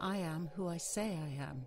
I am who I say I am.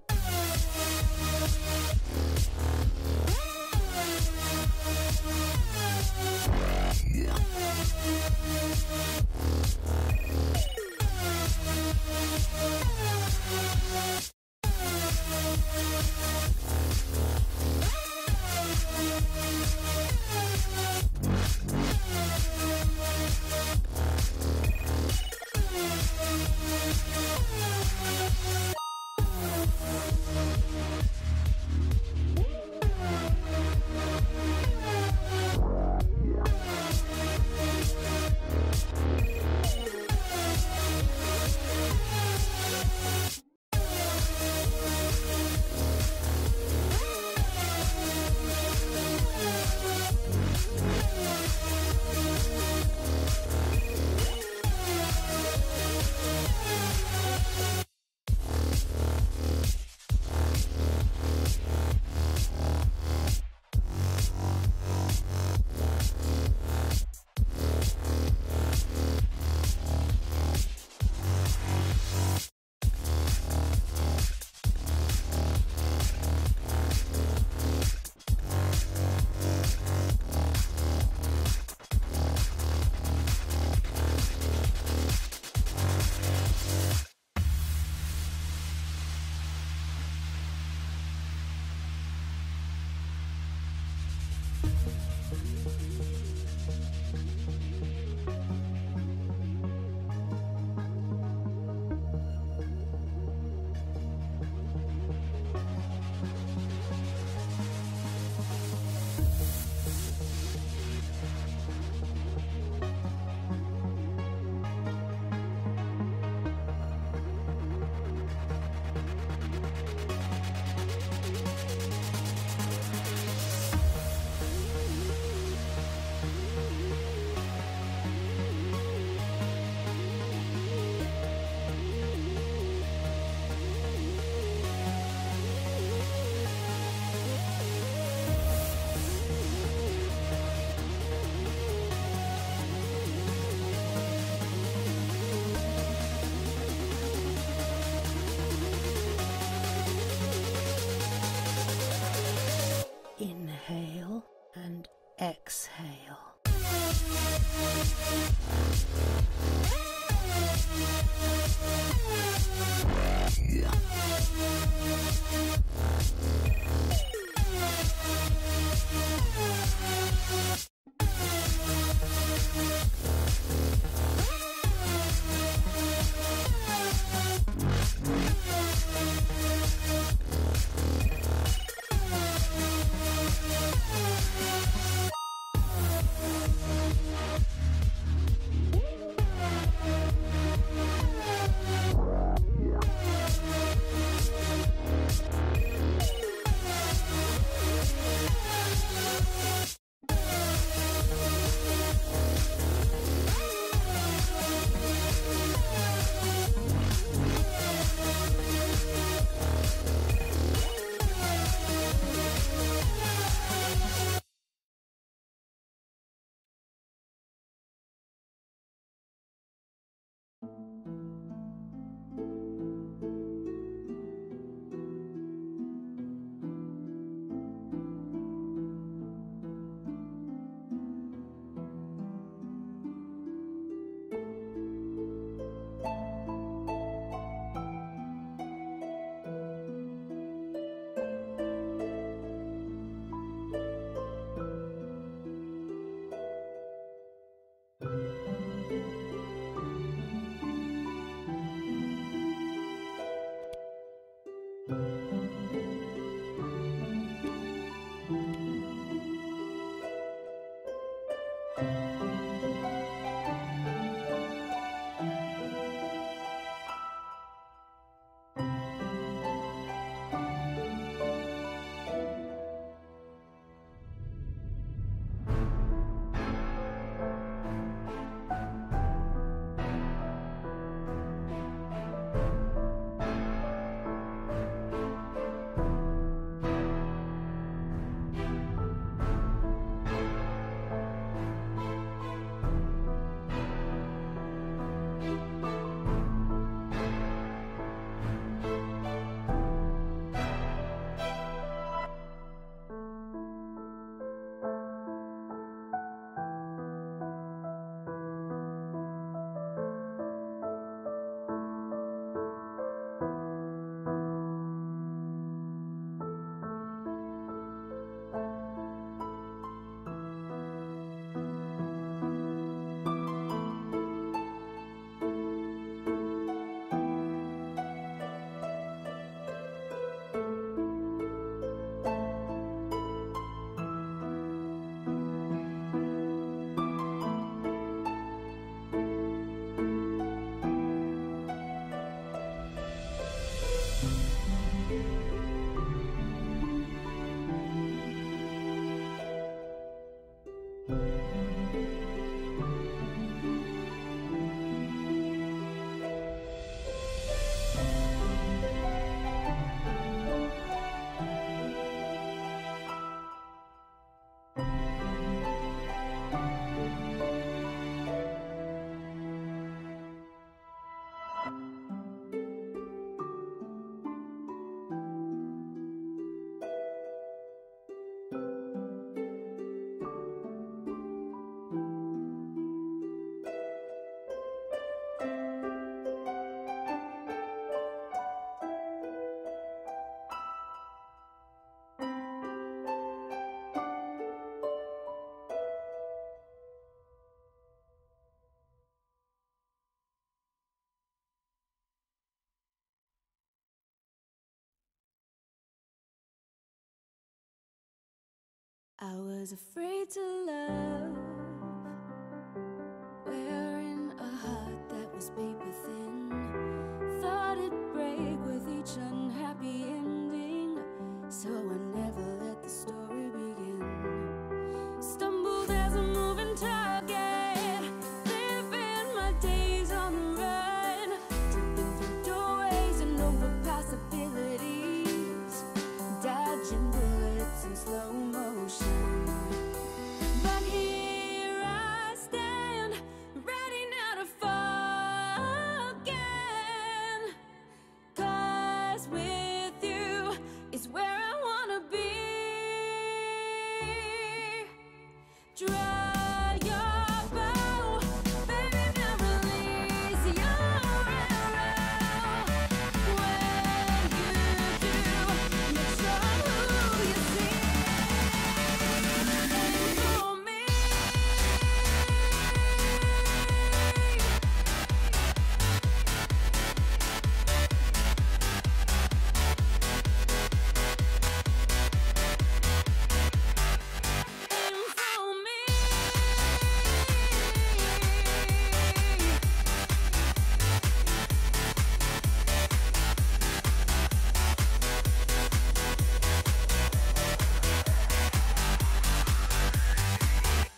Inhale and exhale. I was afraid to love, wearing a heart that was paper thin. Thought it'd break with each unhappy ending, so I never let the story begin. Stumbled as a moving target, living my days on the run, tripping through doorways and over possibilities, dodging bullets in slow motion. But here I stand, ready now to fall again. 'Cause with you is where I wanna be. Draw your bow, baby, now release your arrow. When you do, make sure who you see. Aim for me. Aim for me.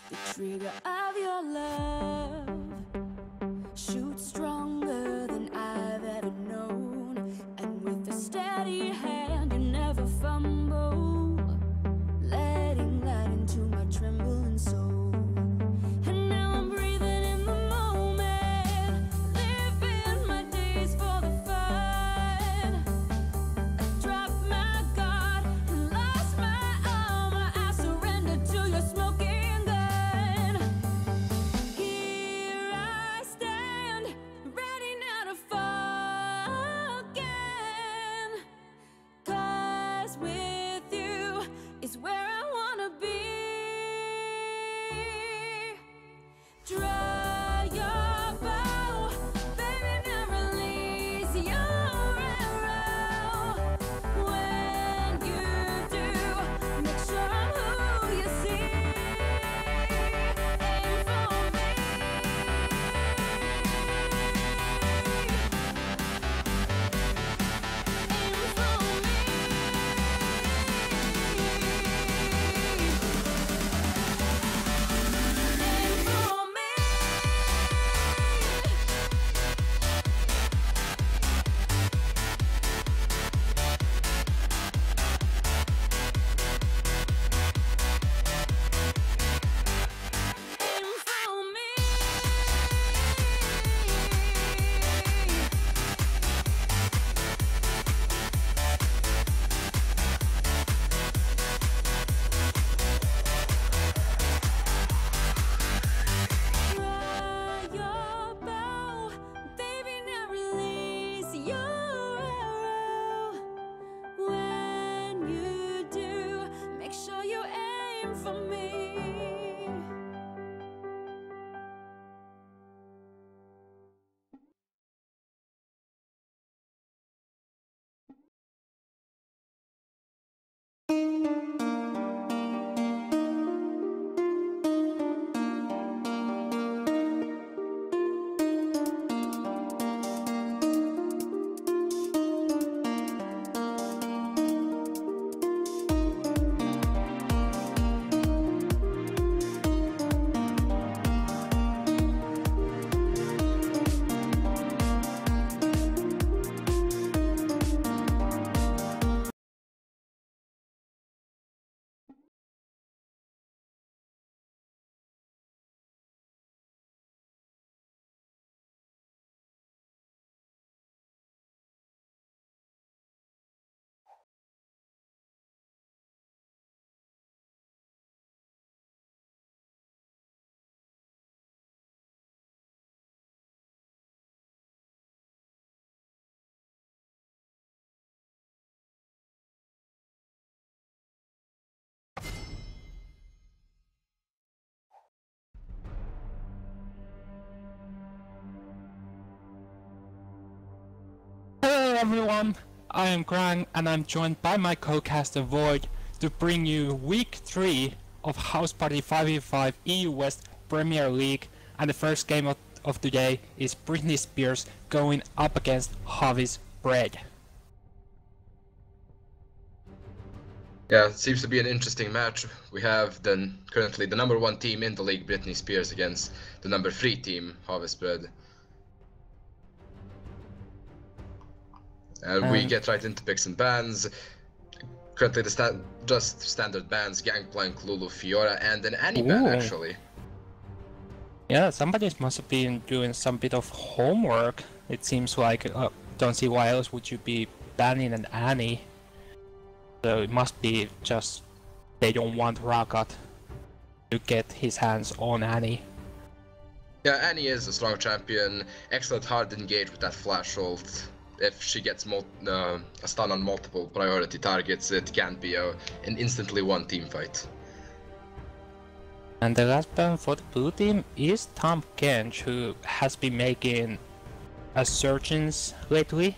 The trigger of your love shoots stronger than I've ever known, and with a steady hand you never fumble, letting light into my trembling soul. And now I'm breathing in the moment, living my days for the fun. I dropped my guard and lost my armor. I surrendered to your smoking gun. Here I stand, ready now to fall again. 'Cause with you is where I wanna be. Draw your bow, baby, now release your arrow. When you do, make sure I'm who you see. Aim for me. Aim for me. Aim for me. Aim for me. Draw your bow, baby, now release your arrow. When you do, make sure you aim for me. Hello everyone, I am Grang and I'm joined by my co-caster Void to bring you week 3 of HouseParty 5v5 EU West Premier League, and the first game of today is Britney Spears going up against Harvey's Bread. Yeah, it seems to be an interesting match. We have then currently the number 1 team in the league, Britney Spears, against the number 3 team, Harvey's Bread. And we get right into picks and bans. Currently just standard bans, Gangplank, Lulu, Fiora, and an Annie ban actually. Yeah, somebody must have been doing some bit of homework. It seems like, don't see why else would you be banning an Annie. So it must be just they don't want Rakat to get his hands on Annie. Yeah, Annie is a strong champion, excellent hard engage with that flash ult. If she gets a stun on multiple priority targets, it can be an instantly won team fight. And the last ban for the blue team is Tom Kench, who has been making assertions lately,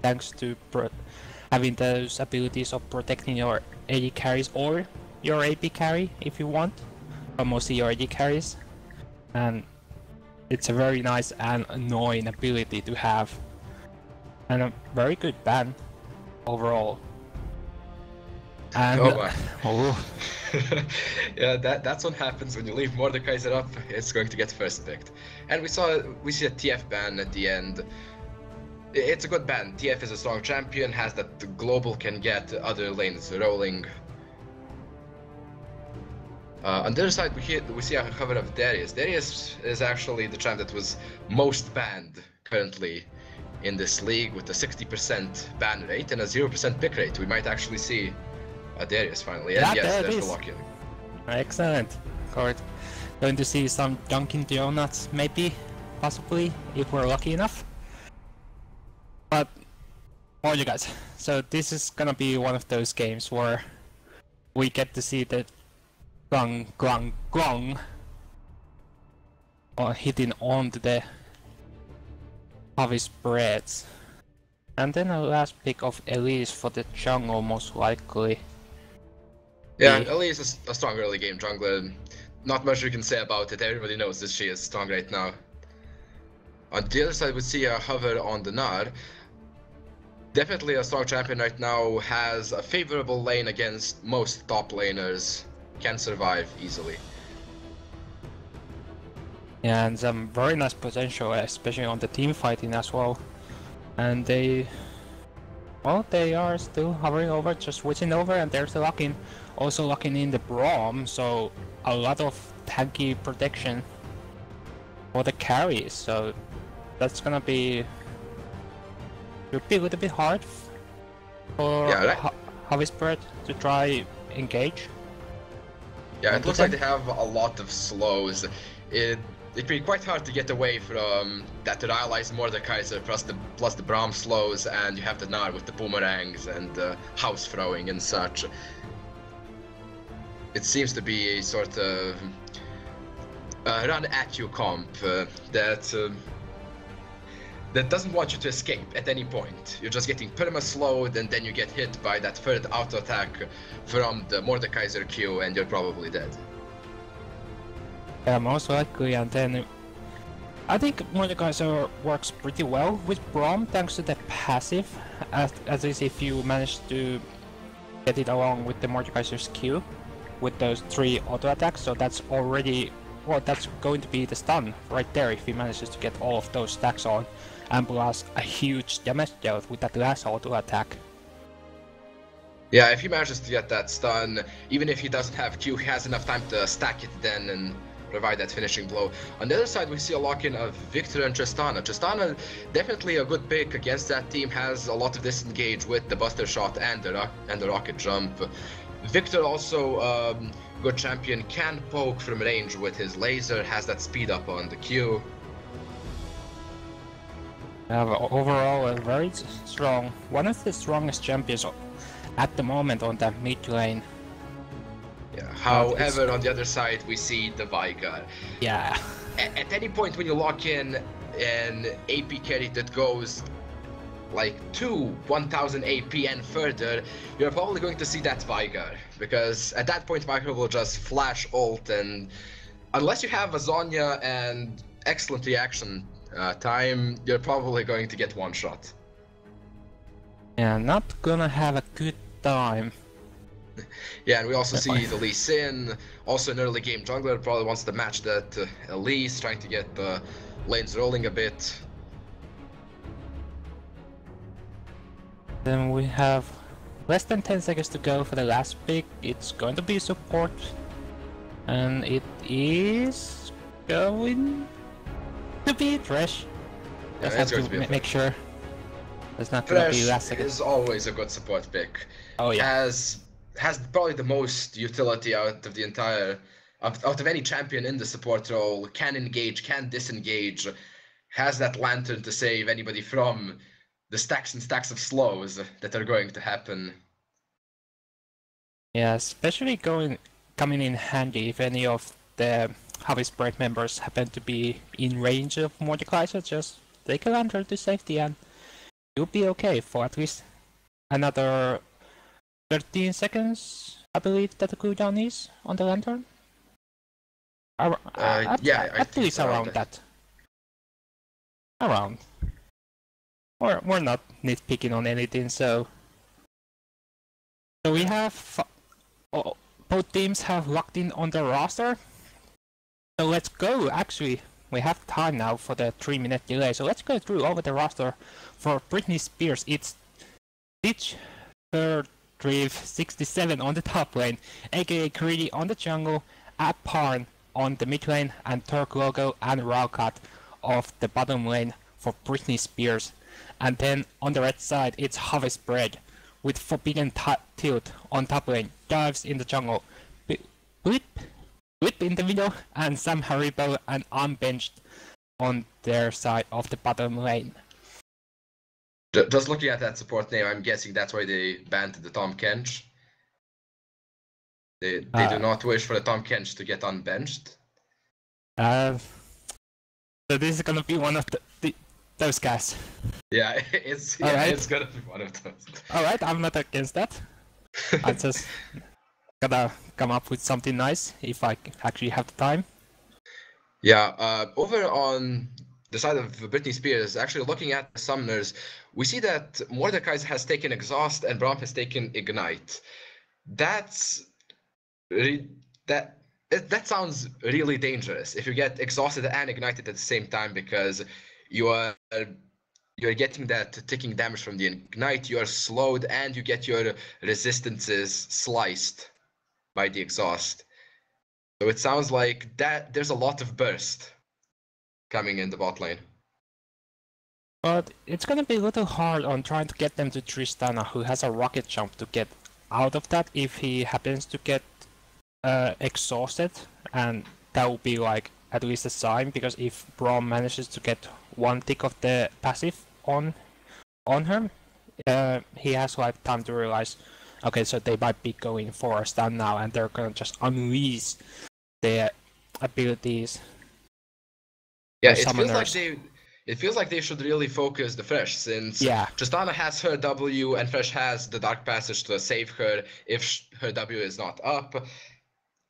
thanks to having those abilities of protecting your AD carries or your AP carry if you want, but mostly your AD carries. And it's a very nice and annoying ability to have, and a very good ban overall. And yeah, that's what happens when you leave Mordekaiser up. It's going to get first picked. And we see a TF ban at the end. It's a good ban. TF is a strong champion, has that the global can get other lanes rolling. On the other side, we see a cover of Darius. Darius is actually the champ that was most banned currently in this league, with a 60% ban rate and a 0% pick rate. We might actually see Darius finally. And yes, there's the lock-in. Excellent. Going to see some Dunkin' Donuts, maybe, possibly, if we're lucky enough. But, well, you guys, so this is gonna be one of those games where we get to see the glung hitting onto the Harvey's Breads. And then a last pick of Elise for the jungle, most likely. Yeah, Elise is a strong early game jungler. Not much we can say about it. Everybody knows that she is strong right now. On the other side, we see a hover on the Gnar. Definitely a strong champion right now, has a favorable lane against most top laners, can survive easily. Yeah, and some very nice potential, especially on the team fighting as well. And they are still hovering over, just switching over, and there's the lock-in. Also locking in the Braum, so a lot of tanky protection for the carries, so that's gonna be a little bit hard for Harvey's Bread to try engage. Yeah, it looks like they have a lot of slows. It'd be quite hard to get away from that Rylai's Mordekaiser plus the Braum slows, and you have the Gnar with the boomerangs and house throwing and such. It seems to be a sort of run at you comp that doesn't want you to escape at any point. You're just getting perma slowed, and then you get hit by that third auto attack from the Mordekaiser Q, and you're probably dead. Yeah, most likely. And then I think Mordekaiser works pretty well with Braum thanks to the passive, at least if you manage to get it along with the Mordekaiser's Q with those 3 auto attacks. So that's already, well, that's going to be the stun right there if he manages to get all of those stacks on, and plus a huge damage dealt with that last auto attack. Yeah, if he manages to get that stun, even if he doesn't have Q, he has enough time to stack it then and provide that finishing blow. On the other side, we see a lock-in of Victor and Tristana. Tristana, definitely a good pick against that team, has a lot of disengage with the Buster Shot and the Rocket Jump. Victor also good champion, can poke from range with his laser, has that speed up on the Q. Overall, a very strong, one of the strongest champions at the moment on that mid lane. Yeah. However, on the other side, we see the Veigar. Yeah. At any point when you lock in an AP carry that goes like to 1000 AP and further, you're probably going to see that Vigar, because at that point Vigar will just flash ult, and unless you have a Zhonya and excellent reaction time, you're probably going to get one shot. Yeah, not gonna have a good time. Yeah, and we also see the Lee Sin, also an early game jungler, probably wants to match that Elise, trying to get the lanes rolling a bit. Then we have less than 10 seconds to go for the last pick. It's going to be support. And it is going to be Thresh. Just have to make sure it's not going to be last second. Is always a good support pick. Oh yeah. Has probably the most utility out of the entire, out of any champion in the support role. Can engage, can disengage, has that lantern to save anybody from the stacks and stacks of slows that are going to happen. Yeah, especially coming in handy if any of the HouseParty members happen to be in range of Mordecai, so just take a lantern to safety and you'll be okay for at least another 13 seconds, I believe that the cooldown is on the lantern. At least around that. Around. We're not nitpicking on anything, so we have both teams have locked in on the roster. So let's go. Actually, we have time now for the 3-minute delay, so let's go through over the roster. For Britney Spears, it's Stitch, Third, Drive 67 on the top lane, aka Greedy on the jungle, Aparn on the mid lane, and Turk Logo and Raukat off the bottom lane for Britney Spears. And then on the red side, it's HouseParty with Forbidden Tilt on top lane, Dives in the jungle, Whip in the middle, and Sam Haribo and Unbenched on their side of the bottom lane. Just looking at that support name, I'm guessing that's why they banned the Tom Kench. They do not wish for the Tom Kench to get unbenched. So this is gonna be one of those guys. Yeah, it's gonna be one of those. Alright, I'm not against that. I just gotta come up with something nice if I actually have the time. Yeah, over on the side of Britney Spears, actually looking at the summoners, we see that Mordecai has taken Exhaust and Braum has taken Ignite. That sounds really dangerous if you get exhausted and ignited at the same time, because you're getting that ticking damage from the ignite, you are slowed, and you get your resistances sliced by the exhaust. So it sounds like that there's a lot of burst coming in the bot lane. But it's gonna be a little hard on trying to get them to Tristana, who has a rocket jump, to get out of that if he happens to get exhausted, and that will be like at least a sign, because if Braum manages to get one tick of the passive on her, he has like time to realize, okay, so they might be going for a stun now, and they're gonna just unleash their abilities. Yeah, it feels like they should really focus the Fresh, since Tristana has her W and Fresh has the Dark Passage to save her if her W is not up.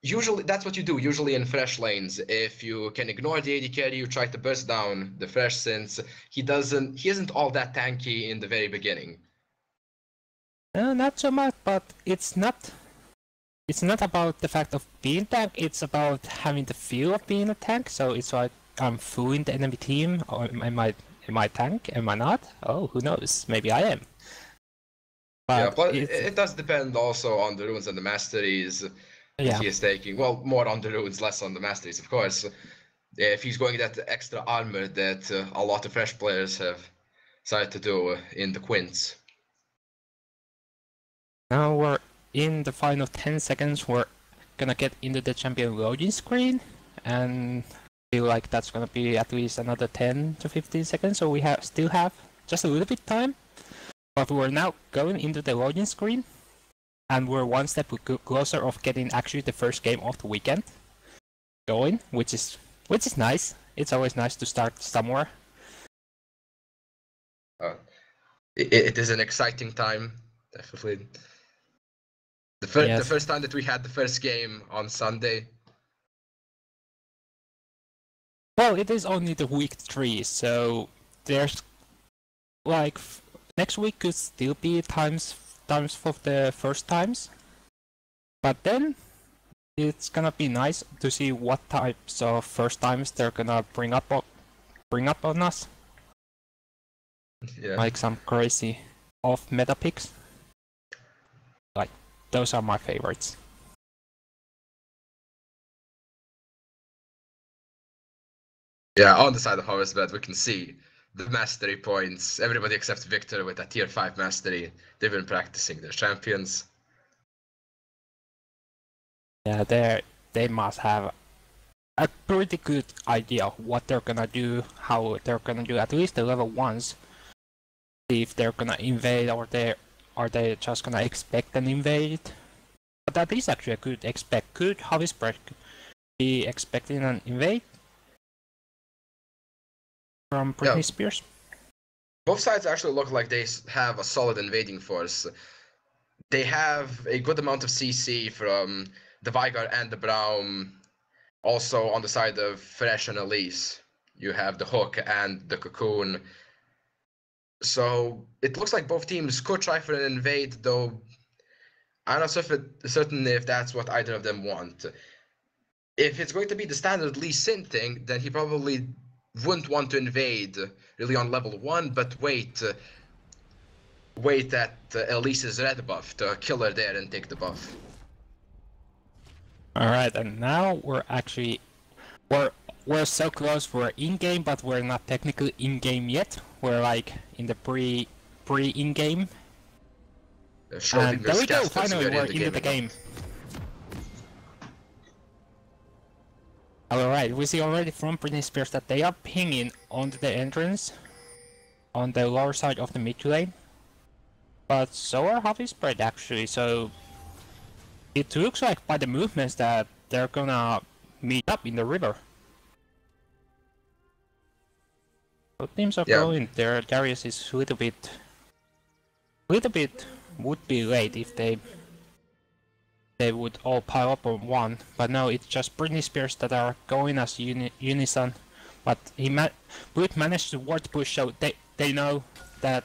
Usually, that's what you do. Usually in Fresh lanes, if you can ignore the AD carry, you try to burst down the Fresh, since he isn't all that tanky in the very beginning. No, not so much, but it's not about the fact of being tank. It's about having the feel of being a tank. So it's like, I'm fooling the enemy team, or am I tank? Am I not? Oh, who knows? Maybe I am. But it does depend also on the runes and the masteries. If he is taking, well, more on the runes, less on the masteries, of course. If he's going that extra armor that a lot of Fresh players have decided to do in the Quints. Now we're in the final 10 seconds. We're gonna get into the champion loading screen, and I feel like that's gonna be at least another 10 to 15 seconds, so we still have just a little bit time. But we're now going into the loading screen, and we're one step closer of getting actually the first game of the weekend going, which is nice. It's always nice to start somewhere. It is an exciting time, definitely. The first time that we had the first game on Sunday. Well, it is only the week 3, so there's like next week could still be times for the first times, but then it's gonna be nice to see what types of first times they're gonna bring up on us. Yeah. Like some crazy off meta picks. Like those are my favorites. Yeah, on the side of HouseParty, we can see the mastery points. Everybody except Victor with a tier 5 mastery. They've been practicing their champions. Yeah, they must have a pretty good idea what they're gonna do, how they're gonna do at least the level 1s. See if they're gonna invade or are they just gonna expect an invade. But that is actually a good expect. Could HouseParty be expecting an invade from Britney Spears? Both sides actually look like they have a solid invading force. They have a good amount of CC from the Vigar and the Braum. Also on the side of Fresh and Elise, you have the Hook and the Cocoon. So it looks like both teams could try for an invade, though I'm not certain if that's what either of them want. If it's going to be the standard Lee Sin thing, then he probably wouldn't want to invade really on level 1, but wait at Elise's red buff to kill her there and take the buff. Alright, and now we're so close, we're in-game, but we're not technically in-game yet. We're like in the pre-in-game. And there we go, finally we're into the game. Alright, we see already from Britney Spears that they are pinging onto the entrance on the lower side of the mid lane. But so are HouseParty actually, so it looks like by the movements that they're gonna meet up in the river. Both teams are going there. Darius is a little bit would be late if they would all pile up on one, but no, it's just Britney Spears that are going as unison. But Brute managed to ward push, so they know that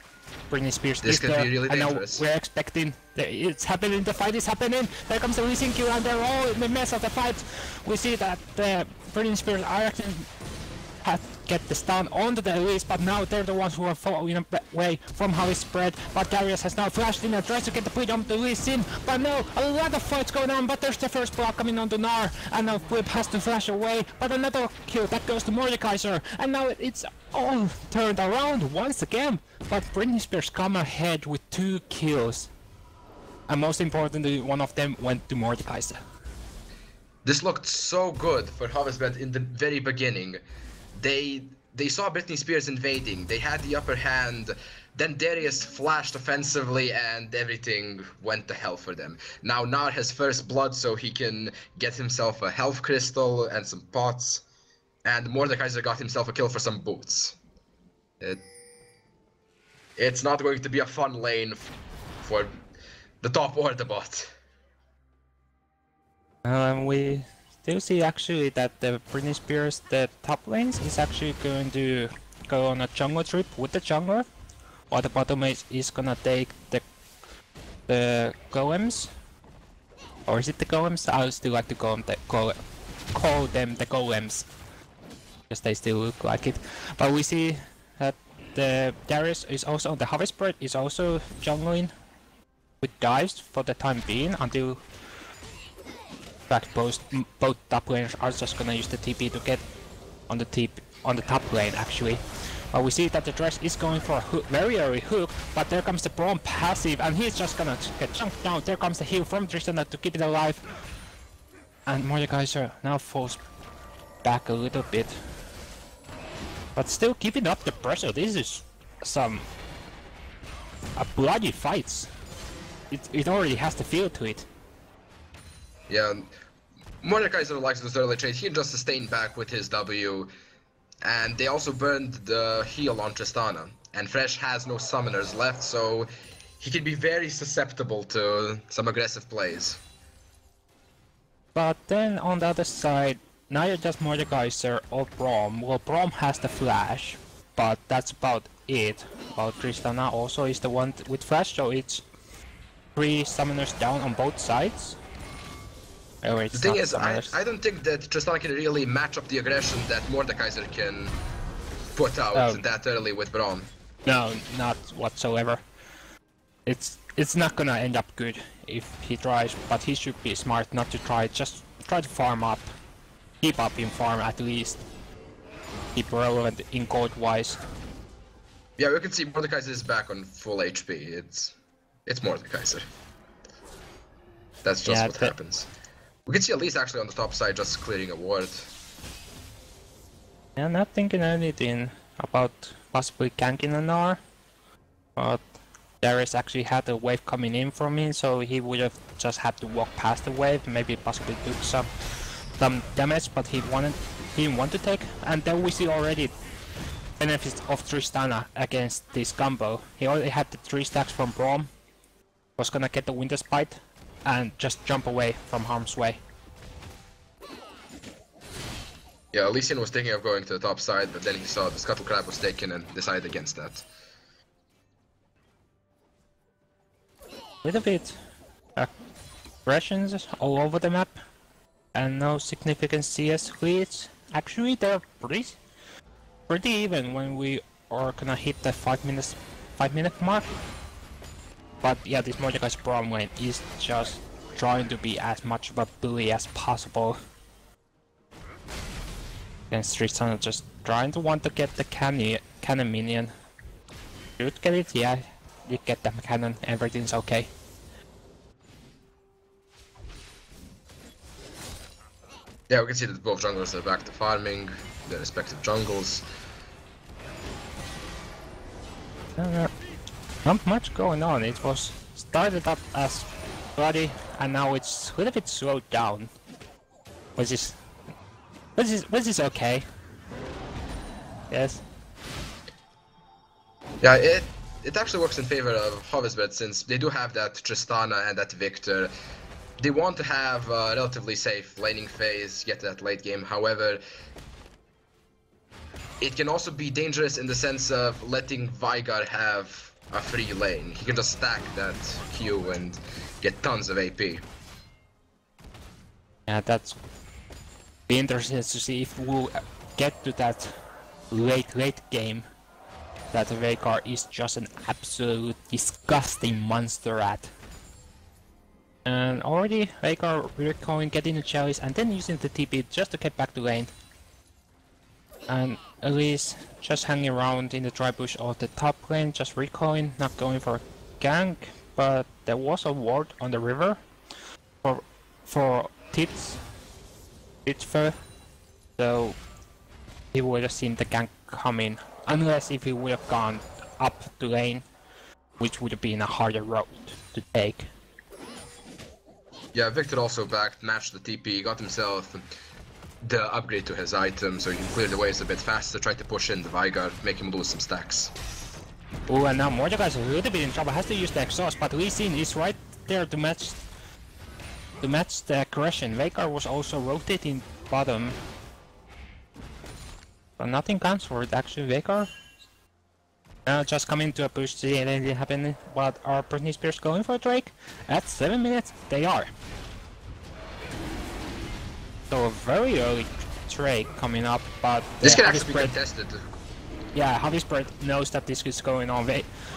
Britney Spears is there. Really, I know we're expecting it's happening. The fight is happening. There comes the losing kill, and they're all in the mess of the fight. We see that Britney Spears are actually get the stun onto the Elise, but now they're the ones who are following away from HouseParty. But Darius has now flashed in and tries to get the bleed on the Elise in, but no, a lot of fights going on, but there's the first block coming onto Gnar, and now Flip has to flash away, but another kill, that goes to Mordekaiser, and now it's all turned around once again, but Britney Spears come ahead with 2 kills, and most importantly, one of them went to Mordekaiser. This looked so good for HouseParty in the very beginning. They saw Britney Spears invading, they had the upper hand, then Darius flashed offensively and everything went to hell for them. Now Gnar has first blood so he can get himself a health crystal and some pots, and Mordekaiser got himself a kill for some boots. It's not going to be a fun lane for the top or the bot. We still see actually that the Britney Spears, the top lanes, is actually going to go on a jungle trip with the jungler, while the bottom lane is gonna take the golems. Or is it the golems? I would still like to call them the golems, because they still look like it. But we see that the Darius is also, the HouseParty is also jungling with dives for the time being until both top laners are just gonna use the TP to get on the top lane actually. But we see that the Dress is going for a hook, very early hook, but there comes the Braum passive and he's just gonna get chunked down. There comes the heal from Tristana to keep it alive. And Mordekaiser now falls back a little bit. But still keeping up the pressure. This is some bloody fights. It already has the feel to it. Yeah, Mordekaiser likes this early trade. He just sustained back with his W, and they also burned the heal on Tristana. and Fresh has no summoners left, so he can be very susceptible to some aggressive plays. But then on the other side, neither does Mordekaiser or Braum. Well, Braum has the flash, but that's about it. While Tristana also is the one with flash, so it's 3 summoners down on both sides. Oh, the thing is, I don't think that Tristana can really match up the aggression that Mordekaiser can put out that early with Braum. No, not whatsoever. It's not gonna end up good if he tries, but he should be smart not to try. Just try to farm up. Keep up in farm at least. Keep relevant in gold wise. Yeah, we can see Mordekaiser is back on full HP. It's Mordekaiser. That's just what happens. We can see Elise actually on the top side just clearing a ward. Yeah, not thinking anything about possibly ganking an R, but Darius actually had a wave coming in from him, so he would have just had to walk past the wave, maybe possibly took some damage, but he didn't want to take. And then we see already benefits of Tristana against this combo. He already had the 3 stacks from Braum, was gonna get the Winter Spite, and just jump away from harm's way. Yeah, Elysian was thinking of going to the top side, but then he saw the Scuttle Crab was taken and decided against that. Little bit aggressions all over the map, and no significant CS leads. Actually, they're pretty even when we are gonna hit the 5-minute mark. But yeah, this Mordekaiser Braum lane is just trying to be as much of a bully as possible. And Tristana just trying to want to get the cannon minion. Should get it, yeah. You get the cannon, everything's okay. Yeah, we can see that both junglers are back to farming their respective jungles. Not much going on. It was started up as bloody, and now it's a little bit slowed down. Which is okay. Yes. Yeah, it actually works in favor of HouseParty since they do have that Tristana and that Victor. They want to have a relatively safe laning phase, get to that late game. However, it can also be dangerous in the sense of letting Veigar have a free lane. He can just stack that Q and get tons of AP. Yeah, that's be interesting to see if we'll get to that late game that Veigar is just an absolute disgusting monster at. And already Veigar recalling, getting the chalice and then using the TP just to get back to lane. And Elise just hanging around in the dry bush of the top lane, just recalling, not going for a gank, but there was a ward on the river for Titsfer, so he would have seen the gank coming, unless if he would have gone up the lane, which would have been a harder road to take. Yeah, Victor also backed, matched the TP, got himself the upgrade to his item, so he can clear the waves a bit faster, try to push in the Veigar, make him lose some stacks. Oh, and now Mordekaiser is a little bit in trouble, has to use the exhaust, but Lee Sin is right there to match the aggression. Veigar was also rotating bottom. But nothing comes for it actually. Veigar just coming to a push, see anything happen, but are Britney Spears going for a Drake? At 7 minutes, they are. So a very early Drake coming up, but this can actually be contested. Yeah, HouseParty knows that this is going on.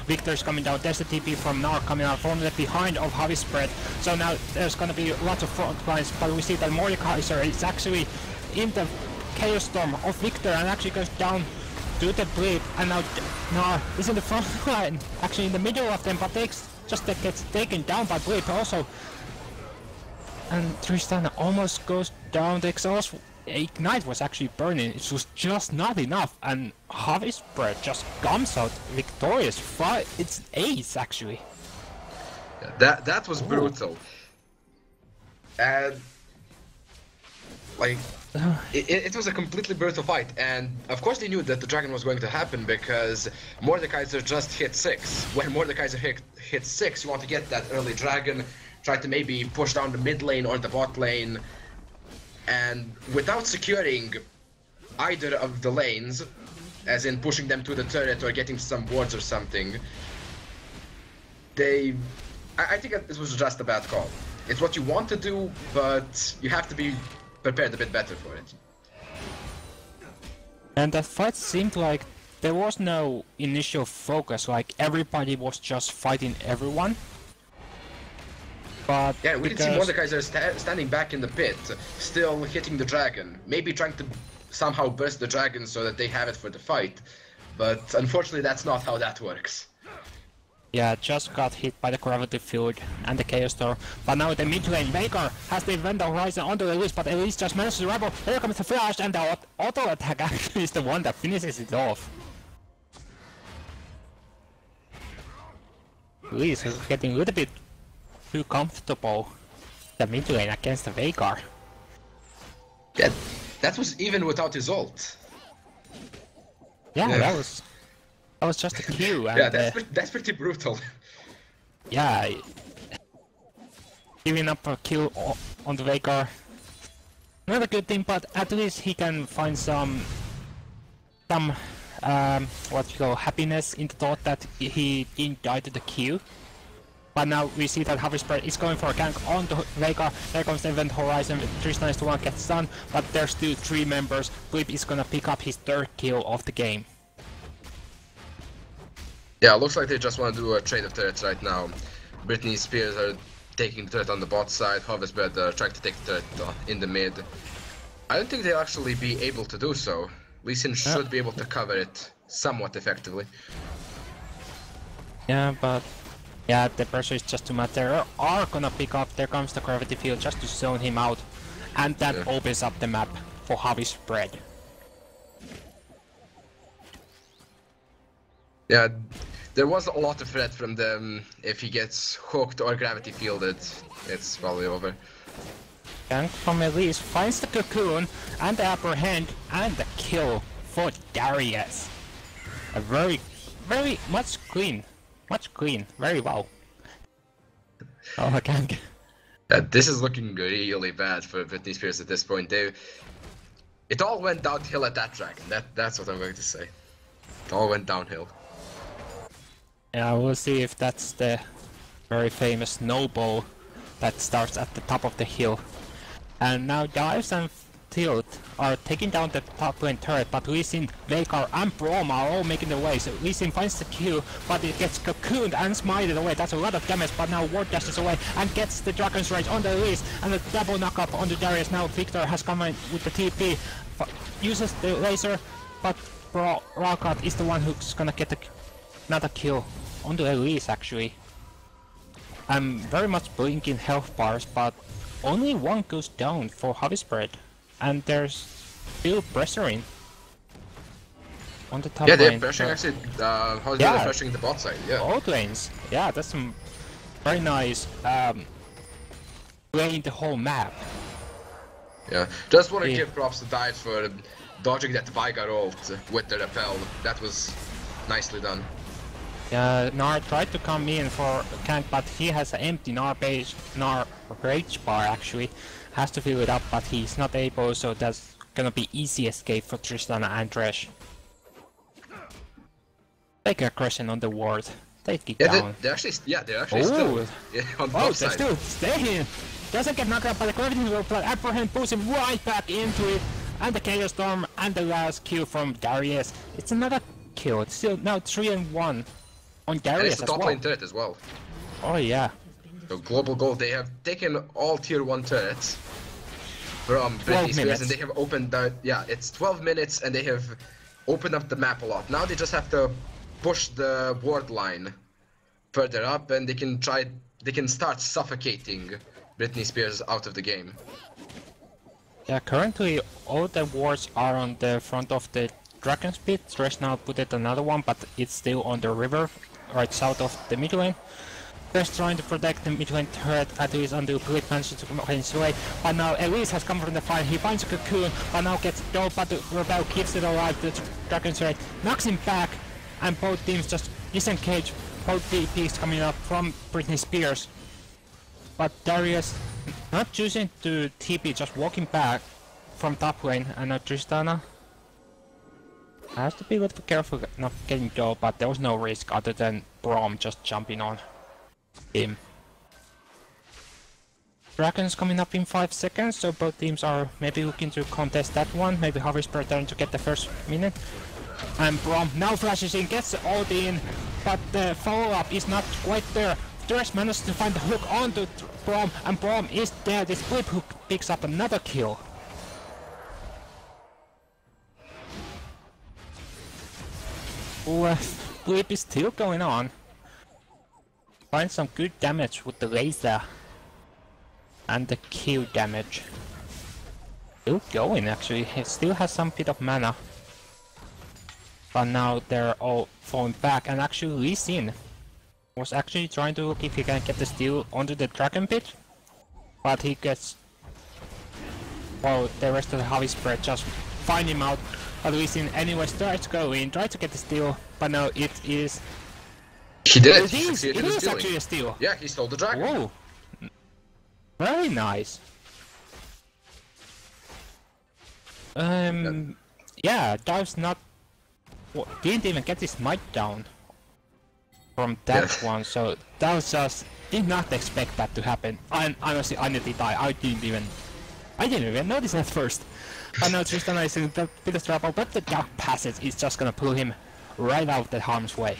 Victor's coming down, there's the TP from Nar coming out from the behind of HouseParty. So now there's gonna be lots of front lines, but we see that Mordekaiser is actually in the Chaos Storm of Victor and actually goes down to the Bleed, and now Nar is in the front line, actually in the middle of them, but gets taken down by Bleed also. And Tristana almost goes down. The exhaust ignite was actually burning, it was just not enough, and HouseParty just comes out victorious. It's an ace actually. Yeah, that was brutal. And Like, it was a completely brutal fight, and of course they knew that the dragon was going to happen because Mordekaiser just hit 6. When Mordekaiser hit 6, you want to get that early dragon, try to maybe push down the mid lane or the bot lane, and without securing either of the lanes, as in pushing them to the turret or getting some wards or something, I think it was just a bad call. It's what you want to do, but you have to be prepared a bit better for it. And that fight seemed like there was no initial focus, like everybody was just fighting everyone. But yeah, we did see Mordekaiser standing back in the pit, still hitting the dragon, maybe trying to somehow burst the dragon so that they have it for the fight, but unfortunately that's not how that works. Yeah, just got hit by the gravity field and the Chaos Storm. But now the mid lane, Veigar has the Event Horizon onto Elise, but Elise just managed to rebel. Here comes the flash, and the auto attack actually is the one that finishes it off. Elise is getting a little bit too comfortable the mid lane against the Veigar. Yeah, that was even without his ult. Yeah, that was just a Q. And, yeah, that's pretty brutal. Yeah, giving up a kill on the Veigar. Not a good thing, but at least he can find some what you call happiness in the thought that he didn't die to the Q. But now we see that HouseParty is going for a gank on the Veigar. There comes the Event Horizon. Tristan is the one gets stunned, but there's still 3 members. Blip is gonna pick up his 3rd kill of the game. Yeah, looks like they just want to do a trade of turrets right now. Britney Spears are taking the turret on the bot side, HouseParty trying to take the turret in the mid. I don't think they'll actually be able to do so. Lee Sin should be able to cover it somewhat effectively. Yeah, but yeah, the pressure is just too much. They are gonna pick up, there comes the gravity field just to zone him out. And that opens up the map for HouseParty. Yeah, there was a lot of threat from them. If he gets hooked or gravity fielded, it's probably over. Gank from Elise finds the cocoon and the upper hand and the kill for Darius. A very much clean, very well. Oh, Gank. This is looking really bad for Britney Spears at this point. It all went downhill at that dragon. That's what I'm going to say. It all went downhill. Yeah, we'll see if that's the very famous snowball that starts at the top of the hill. And now Dives and Tilt are taking down the top lane turret, but Lee Sin, Veigar and Braum are all making their way. So Lee Sin finds the Q, but it gets cocooned and smited away. That's a lot of damage, but now Ward dashes away and gets the Dragon's Rage on the Elise, and a double knock-up on the Darius. Now Victor has come in with the TP, uses the laser, but Rocket is the one who's gonna get another kill on the Elise actually. I'm very much blinking health bars, but only one goes down for HouseParty, and there's still pressuring on the top lane. Yeah, they're pressuring actually. HouseParty pressuring the bot side. Yeah. Both lanes. Yeah, that's some very nice playing the whole map. Yeah, just want to give props to Dives for dodging that Veigar ult with the repel. That was nicely done. Gnar tried to come in for gank, but he has an empty Gnar rage bar actually. Has to fill it up, but he's not able, so that's gonna be easy escape for Tristana and Thresh. Take a crescent on the ward. Take it down. They're actually still on both sides. They're still staying. Doesn't get knocked out by the gravity field, but Apprehend pulls him right back into it. And the Chaos Storm and the last kill from Darius. It's another kill. It's still now 3-1 on Darius as well. And it's the top lane turret as well. Oh yeah. So Global Gold, they have taken all tier 1 turrets from Britney Spears and they have opened it's 12 minutes and they have opened up the map a lot. Now they just have to push the ward line further up and they can start suffocating Britney Spears out of the game. Yeah, currently all the wards are on the front of the Dragon's Pit. Thresh now put it another one, but it's still on the river right south of the mid lane. Just trying to protect the mid-lane turret at least until Blip manages to get his way. But now Elise has come from the fire, he finds a cocoon, but now gets dope, but Rebel keeps it alive, the Dragon's Raid knocks him back, and both teams just disengage, both DPs coming up from Britney Spears. But Darius not choosing to TP, just walking back from top lane, and now Tristana has to be a little careful not getting dope, but there was no risk other than Braum just jumping on him. Dragons coming up in 5 seconds, so both teams are maybe looking to contest that one. Maybe HouseParty trying to get the first minute. And Braum now flashes in, gets the ult in, but the follow-up is not quite there. Thresh manages to find the hook onto Braum, and Braum is there. This flip hook picks up another kill. Flip is still going on. Find some good damage with the laser. And the Q damage. Still going actually, he still has some bit of mana. But now they're all falling back, and actually Lee Sin was actually trying to look if he can get the steal onto the Dragon Pit. But he gets... well, the rest of the HouseParty just find him out. But Lee Sin anyways tries to go in, tries to get the steal, but no, it is... He did. It is actually a steal. Yeah, he stole the dragon. Whoa. Very nice. Yeah, Dive's not... didn't even get his smite down from that one, so that was just... did not expect that to happen. Honestly, I nearly died. I didn't even notice at first. But now Tristana is in a bit of trouble, but the Dark Passage is just gonna pull him right out the harm's way.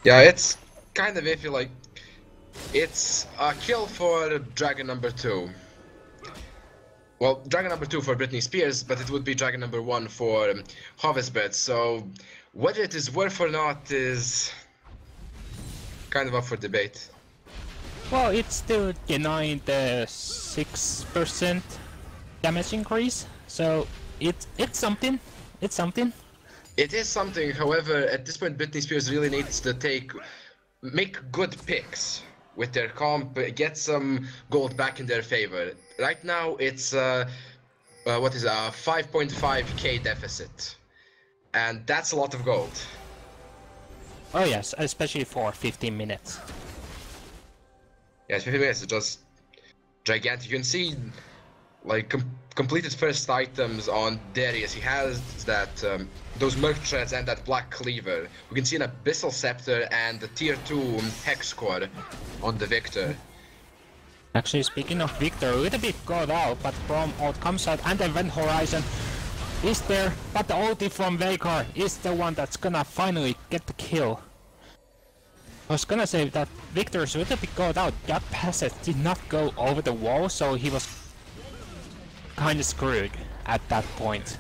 Yeah, it's kind of iffy, like, it's a kill for Dragon number 2. Well, Dragon number 2 for Britney Spears, but it would be Dragon number 1 for HouseParty, so whether it is worth or not is kind of up for debate. Well, it's still denying the 6% damage increase, so it's something. It's something. It is something, however, at this point Britney Spears really needs to make good picks with their comp, get some gold back in their favor. Right now it's what is a 5.5k deficit, and that's a lot of gold. Oh yes, especially for 15 minutes. Yeah, 15 minutes is just gigantic. You can see like completed first items on Darius. He has that those Merc Treads and that Black Cleaver. We can see an Abyssal Scepter and the tier 2 Hex Core on the Victor. Actually, speaking of Victor, a little bit got out, but Braum ult comes out, and the Event Horizon is there, but the ulti from Veigar is the one that's gonna finally get the kill. I was gonna say that Victor is a little bit got out. That passage did not go over the wall, so he was kinda screwed at that point.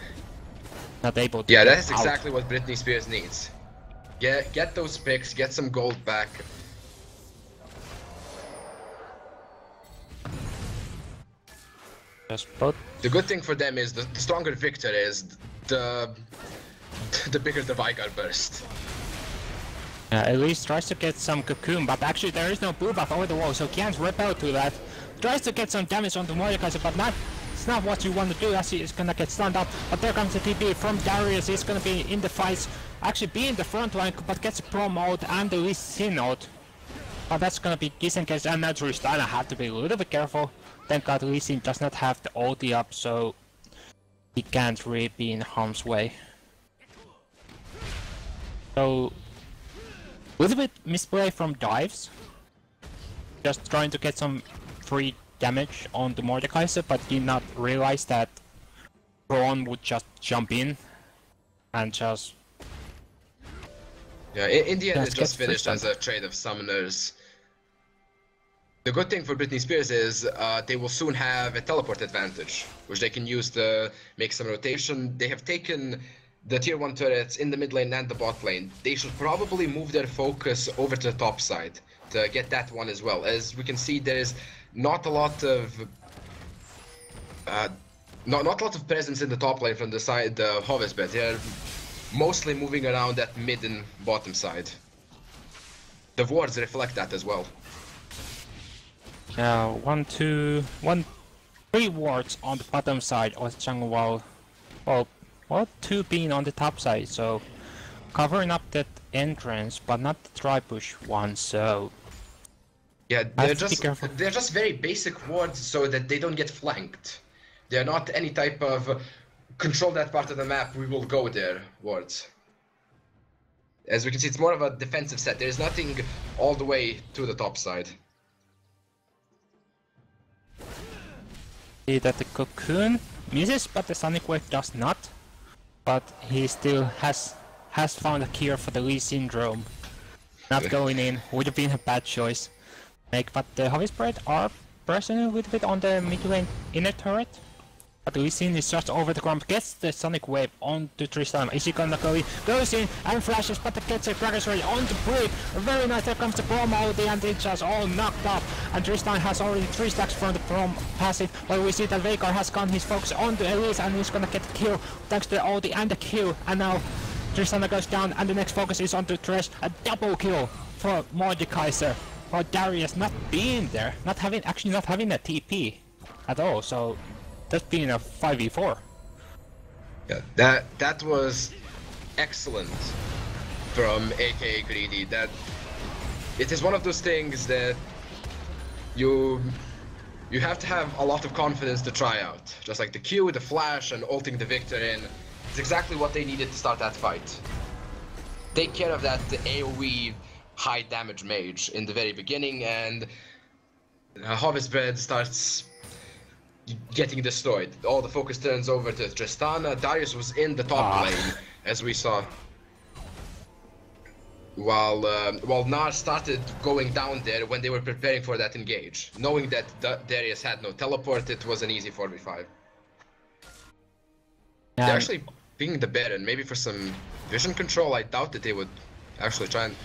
Not able to. Yeah, that is exactly what Britney Spears needs. Get those picks, get some gold back. The good thing for them is the stronger Victor is, the bigger the Veigar burst. At least tries to get some cocoon, but actually there is no blue buff over the wall, so can't repel to that. Tries to get some damage onto Mordekaiser, but it's not what you want to do, as he is gonna get stunned up. But there comes the TP from Darius. He's gonna be in the fights, actually be in the front line, but gets a Pro mode and the Lee Sin ult. But that's gonna be disengaged, and now Tristana have to be a little bit careful. Thank God Lee Sin does not have the ulti up, so he can't really be in harm's way. So, a little bit misplay from Dives. Just trying to get some free damage on the Mordekaiser, but did not realize that Braun would just jump in and just... Yeah, in the end it just finished as a trade of summoners. The good thing for Britney Spears is they will soon have a teleport advantage, which they can use to make some rotation. They have taken the tier 1 turrets in the mid lane and the bot lane. They should probably move their focus over to the top side to get that one as well. As we can see, there is not a lot of not a lot of presence in the top lane from the side of HouseParty. They are mostly moving around that mid and bottom side. The wards reflect that as well. Yeah, 3 wards on the bottom side of jungle well, 2 being on the top side, so covering up that entrance, but not the dry bush one, so yeah, they're just very basic wards so that they don't get flanked. They're not any type of control that part of the map, we will go there wards. As we can see, it's more of a defensive set. There's nothing all the way to the top side. See that the cocoon misses, but the Sonic Wave does not. But he still has found a cure for the Lee syndrome. Not going in would have been a bad choice. But the HouseParty are pressing a little bit on the mid lane inner turret. But Lee Sin is just over the ground, gets the Sonic Wave onto Tristan. Is he gonna go in? Goes in and flashes, but gets a Dragon's Rage on the break. Very nice, there comes the Prom ulti and it's just all knocked up. And Tristan has already 3 stacks from the Prom passive, but we see that Veigar has gone his focus on the Elise and he's gonna get the kill thanks to the ulti and the Q. And now Tristan goes down and the next focus is on the Thresh. A double kill for Mordekaiser. For Darius not being there, not having a TP at all, so that's being a 5v4. Yeah, that was excellent from AKA Greedy. That it is one of those things that you have to have a lot of confidence to try out. Just like the Q, the flash, and ulting the Victor in. It's exactly what they needed to start that fight. Take care of that AoE high damage mage in the very beginning, and HouseParty starts getting destroyed. All the focus turns over to Tristana. Darius was in the top lane, as we saw. While Nar started going down there when they were preparing for that engage. Knowing that Darius had no teleport, it was an easy 4v5. They're actually pinging the Baron, maybe for some vision control. I doubt that they would actually try and...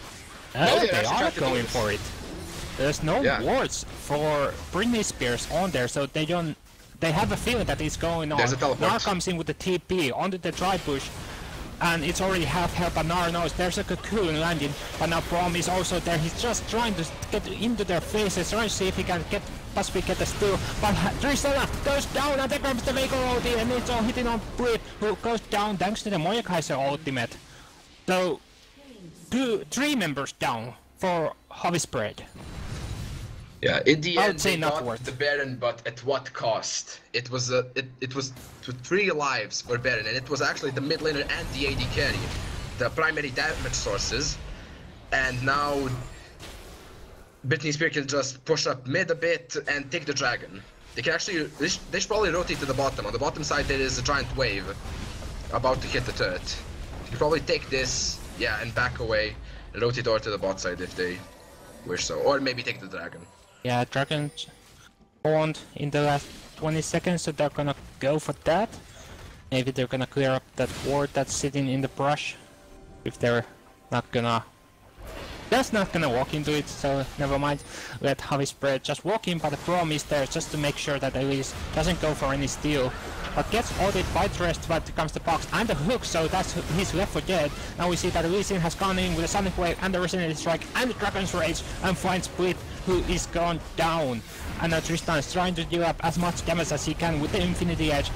No, they are going for it. There's no wards for Britney Spears on there, so they don't... They have a feeling that it's going on. There's a teleport. Nar comes in with the TP onto the dry bush, and it's already half health, but Nar knows there's a cocoon landing, but now Prom is also there. He's just trying to get into their faces, trying to see if he can possibly get a steal, but Tristana goes down, and there comes the Veigar ulti, and it's all hitting on Brit, who goes down thanks to the Mordekaiser ultimate. So, 3 members down for HouseParty. Yeah, in the end, they got worth the Baron, but at what cost? It was it was 3 lives for Baron, and it was actually the mid laner and the AD carry, the primary damage sources. And now Britney Spears can just push up mid a bit and take the dragon. They can actually, they should probably rotate to the bottom. On the bottom side there is a giant wave about to hit the turret. You can probably take this, yeah, and back away, and rotate over to the bot side if they wish so, or maybe take the dragon. Yeah, dragon spawned in the last 20 seconds, so they're gonna go for that. Maybe they're gonna clear up that ward that's sitting in the brush. If they're not gonna... Just not gonna walk into it, so never mind. Let HouseParty just walk in, but the Prom is there just to make sure that Elise doesn't go for any steal. But gets ulted by Thresh, but comes the box and the hook, so that's he's left for dead. Now we see that Lee Sin has gone in with a Sonic Wave and the Resonating Strike and the Dragon's Rage and finds Split, who is gone down. And now Tristan is trying to deal up as much damage as he can with the Infinity Edge.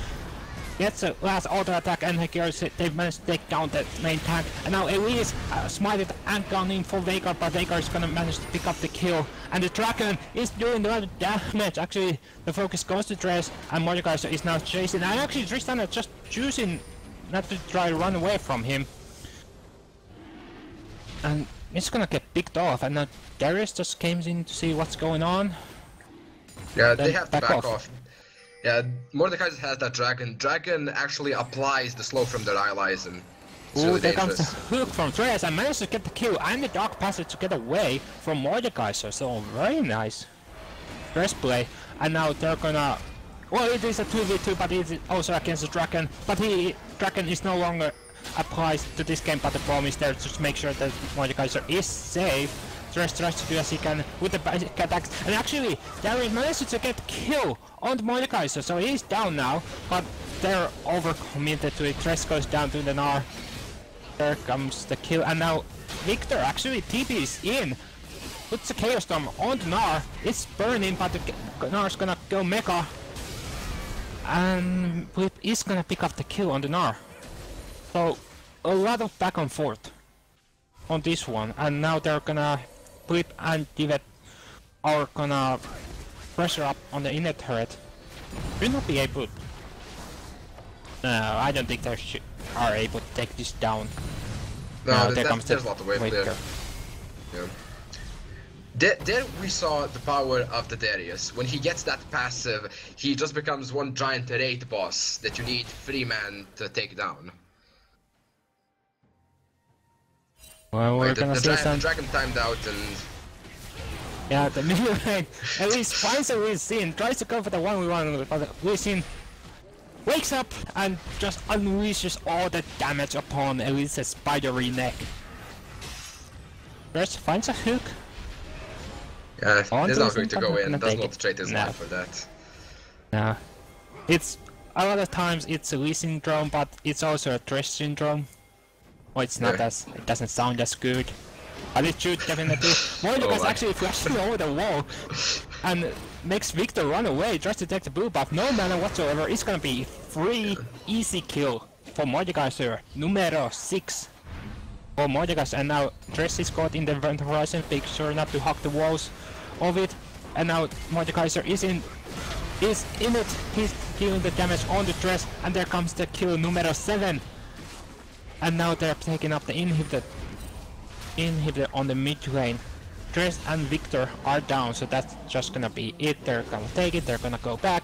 Gets a last auto attack, and they've managed to take down the main tank. And now Elise smited and gone in for Veigar, but Veigar is gonna manage to pick up the kill. And the Dragon is doing a lot of damage. Actually, the focus goes to Thresh, and Mordekaiser is now chasing. And actually, Tristan is just choosing not to try to run away from him. And it's gonna get picked off. And now Darius just came in to see what's going on. Yeah, they have to back off. Yeah, Mordekaiser has that dragon. Dragon actually applies the slow from their allies, and it's really there dangerous. comes the hook from Thresh and manages to get the kill and the dark passage to get away from Mordekaiser. So very nice Thresh play. And now they're gonna... Well, it is a 2v2, but it's also against the dragon. But dragon is no longer applies to this game, but the problem is there to make sure that Mordekaiser is safe. Thresh tries to do as he can with the basic attacks, and actually Darius manages to get kill on the Mordekaiser, so he's down now, but they're overcommitted to it. Thresh goes down to the Nar. There comes the kill, and now Victor actually TP's in. Puts the Chaos Storm on the Gnar. It's burning, but the Gnar's gonna go Mecha. And Blip is gonna pick up the kill on the Gnar. So, a lot of back and forth on this one. And now they're gonna... Blip and Divet are gonna pressure up on the inner turret. Will not be able... No, I don't think they are able to take this down. No, there's a lot of wave there. Yeah. There we saw the power of the Darius. When he gets that passive, he just becomes one giant raid boss that you need 3 men to take down. Well, we're gonna see some... The dragon timed out and... Yeah, the middle lane at least finds a Lee Sin, tries to go for the 1v1, but Lee Sin wakes up and just unleashes all the damage upon Elise's spidery neck. First finds a hook. Yeah, there's no hook to go in, does not trade his life for that. No. It's, a lot of times it's a Lee syndrome, but it's also a Thresh syndrome. Well, it's not as, it doesn't sound as good. But it should definitely. Mordecai's actually flashing over the wall and makes Victor run away, tries to take the blue buff, no mana whatsoever. It's gonna be 3 easy kill for Mordecai, sir. Numero 6 for Mordecai, and now Thresh is caught in the event horizon, make sure not to hug the walls of it. And now Mordecai is in it, he's dealing the damage on the Thresh, and there comes the kill numero 7. And now they're taking up the inhibitor on the mid lane. Thresh and Victor are down, so that's just gonna be it. They're gonna take it, they're gonna go back.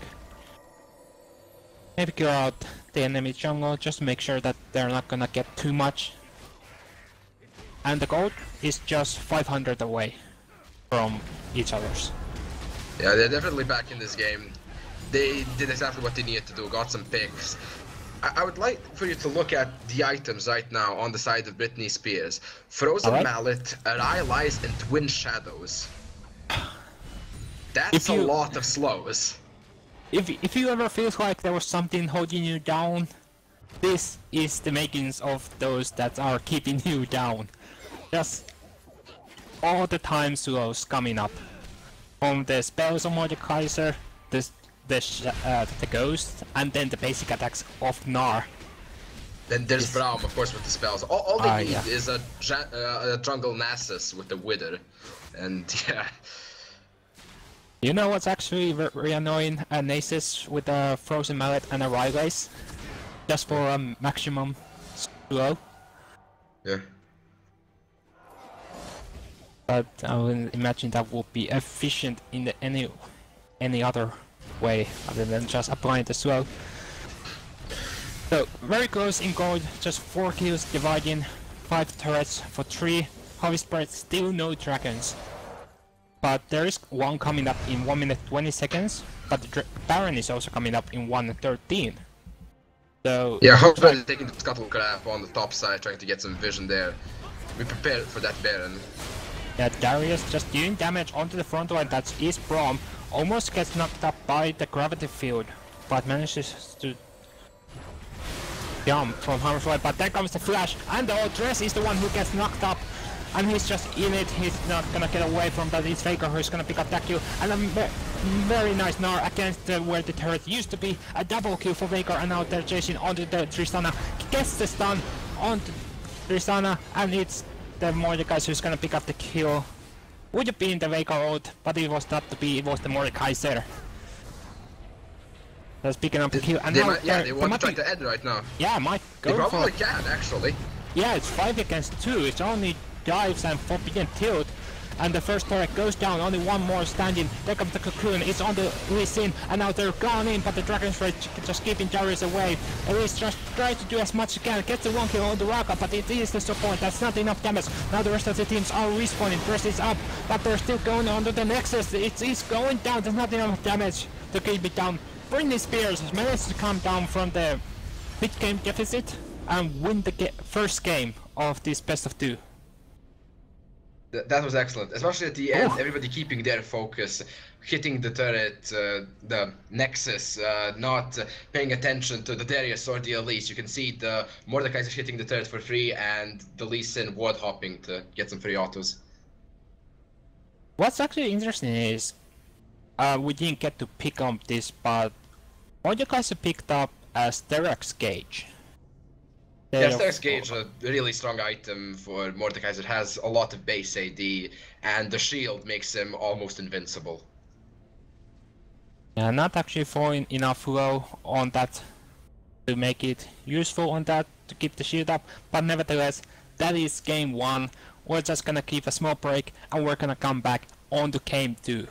Maybe clear out the enemy jungle, just to make sure that they're not gonna get too much. And the gold is just 500 away from each other's. Yeah, they're definitely back in this game. They did exactly what they needed to do, got some picks. I would like for you to look at the items right now on the side of Britney Spears. Frozen Mallet, Rylai's, and Twin Shadows. That's a lot of slows. If you ever feel like there was something holding you down, this is the makings of those that are keeping you down. Just all the time slows coming up. From the spells of Mordekaiser, the ghost, and then the basic attacks of Gnar. Then there's Braum, of course, with the spells. All they need is a jungle Nasus with the Wither, and yeah. You know what's actually very annoying? A Nasus with a Frozen Mallet and a Rylai's, just for a maximum slow. Yeah. But I would imagine that would be efficient in any other way other than just applying the slow. So very close in gold, just 4 kills dividing, 5 turrets for 3. HouseParty still no dragons. But there is one coming up in 1 minute 20 seconds, but the Baron is also coming up in 1:13. So yeah, HouseParty is taking the scuttle crab on the top side, trying to get some vision there. We prepared for that Baron. Yeah, Darius just dealing damage onto the front line, that's his Braum. Almost gets knocked up by the gravity field, but manages to jump from harm's way. But there comes the flash, and the old Dress is the one who gets knocked up, and he's just in it. He's not gonna get away from that. It's Faker who's gonna pick up that kill, and a very nice Gnar against where the turret used to be. A double kill for Faker, and now they're chasing onto the Tristana. Gets the stun onto Tristana, and it's the Mordecai who's gonna pick up the kill. Would have been the Veigar ult, but it was not to be, it was the Mordekaiser. That's picking up the kill, and now they want to try to end right now. Yeah, might go They probably can, actually. Yeah, it's 5 against 2, it's only dives and forbidden tilt. And the first turret goes down, only one more standing. There comes the Cocoon, it's on the Lee Sin, and now they're gone in, but the Dragon's Rage just keeping Darius away. Elise just tries to do as much as he can, gets the 1 kill on the Raka, but it is the support, that's not enough damage. Now the rest of the teams are respawning, Dress is up, but they're still going on to the Nexus. It is going down, there's not enough damage to keep it down. Britney Spears has managed to come down from the mid-game deficit and win the first game of this best of 2. That was excellent, especially at the end. Everybody keeping their focus, hitting the turret, the Nexus, not paying attention to the Darius or the Elise. You can see the Mordekaiser hitting the turret for free, and the Lee Sin ward hopping to get some free autos. What's actually interesting is we didn't get to pick up this, but Mordekaiser picked up a Sterak's Gauge. Yeah, Sterak's Gauge, a really strong item for Mordekaiser. It has a lot of base AD, and the shield makes him almost invincible. Yeah, not actually throwing enough flow on that to make it useful on that to keep the shield up, but nevertheless, that is game 1. We're just gonna keep a small break and we're gonna come back on to game 2.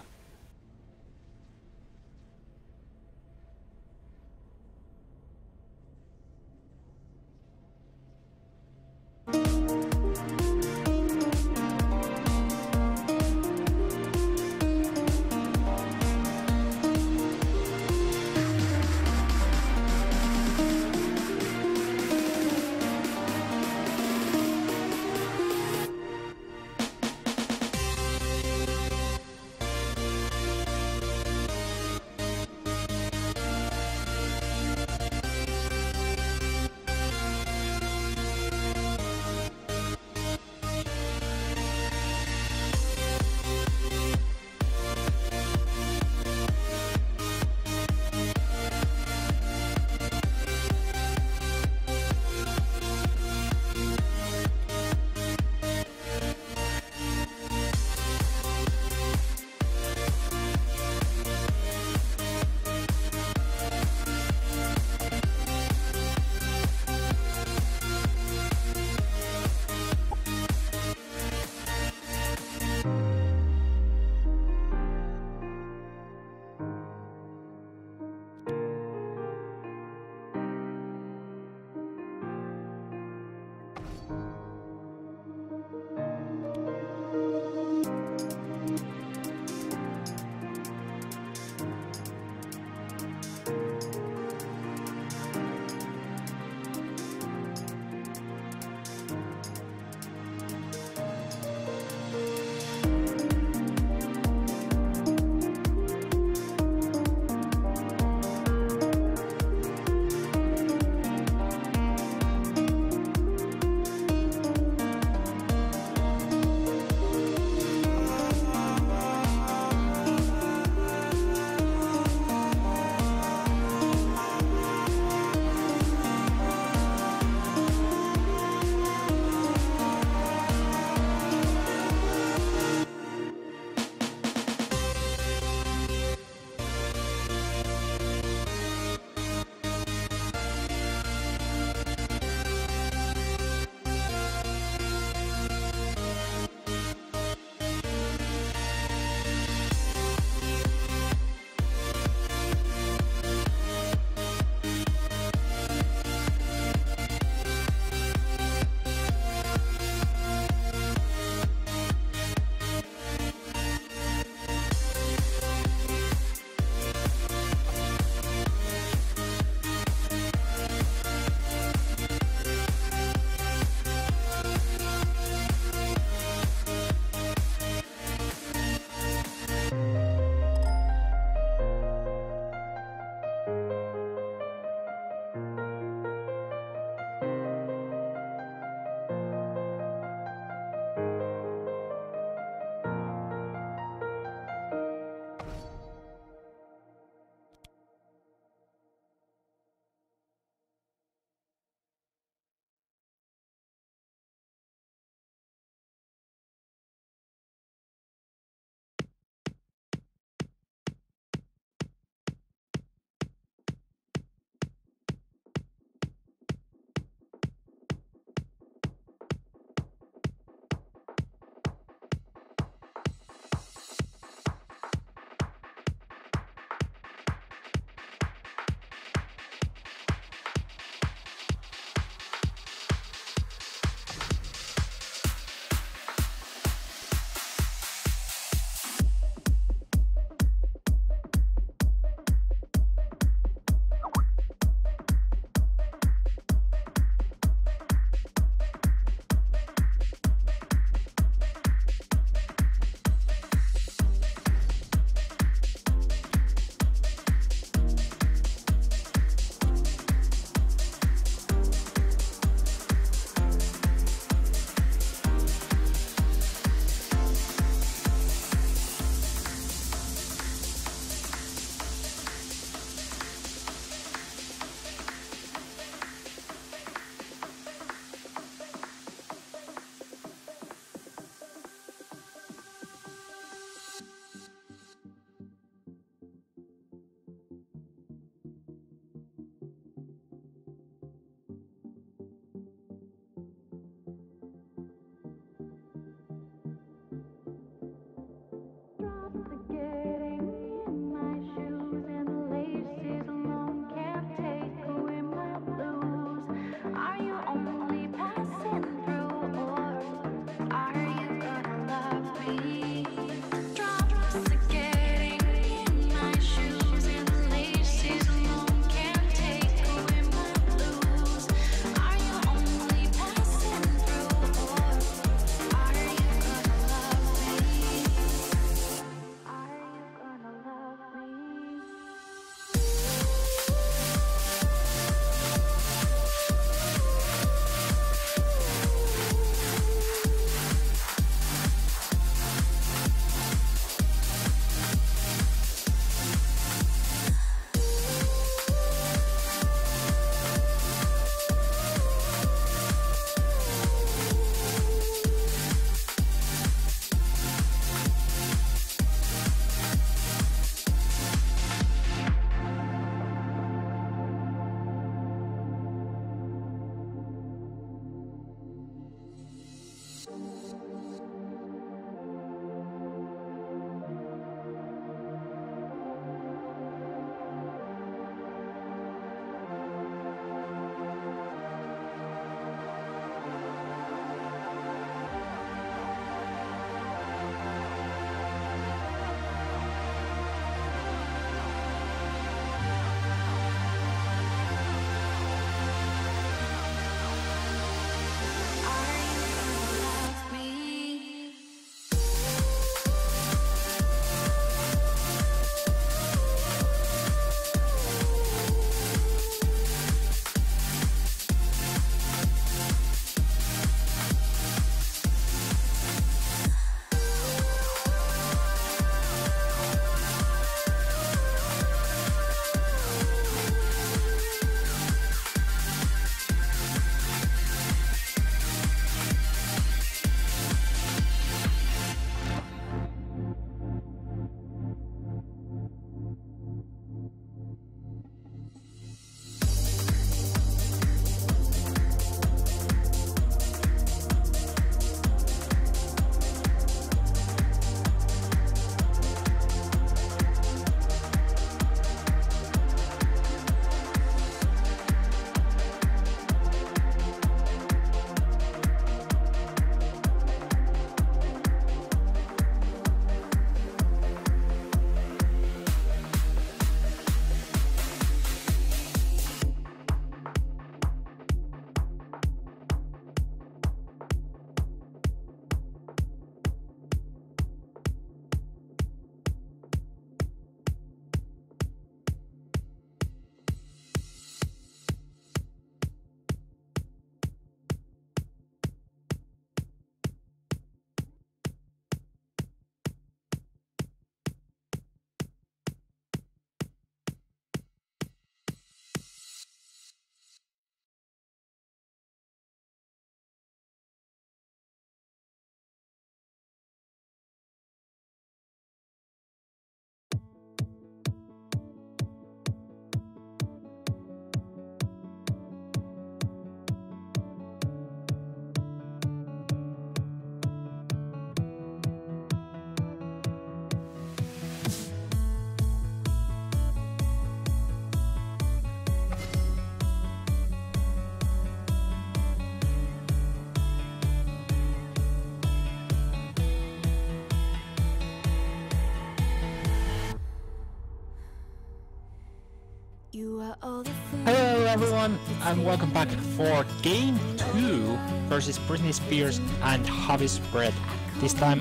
Hello everyone, and welcome back for Game 2 versus Britney Spears and HouseParty. This time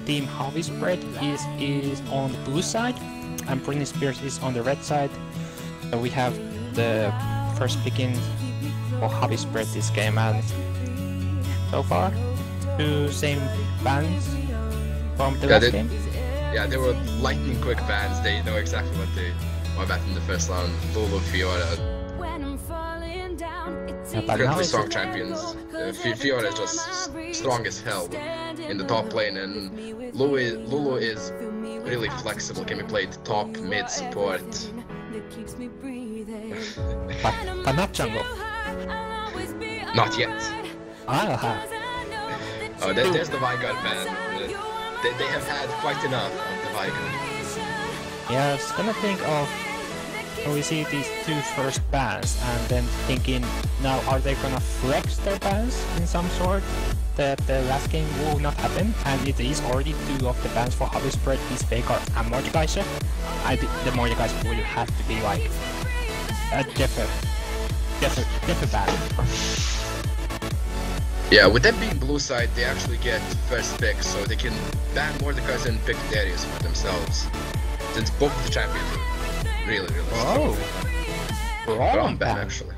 Team HouseParty is on the blue side and Britney Spears is on the red side. So we have the first pick in for HouseParty this game, and so far 2 same bans from the last game. Yeah, they were lightning quick bans. They know exactly what they want back in the first round. Lulu, Fiora, currently strong champions. Fiora is just strong as hell in the top lane, and Lulu is really flexible, can be played top, mid, support. but not jungle. Not yet. Ah, Oh, there's the Vanguard ban. They have had quite enough of the Vanguard. yeah, I was gonna think of we see these 2 first bans and then thinking, now are they gonna flex their bans in some sort that the last game will not happen, and it is already 2 of the bans for HouseParty is Faker and Mordekaiser. The Mordekaiser will have to be like a different ban. Yeah, with them being blue side, they actually get first pick, so they can ban Mordekaiser and pick Darius for themselves. Since both of the champions are really strong. Braum ban actually.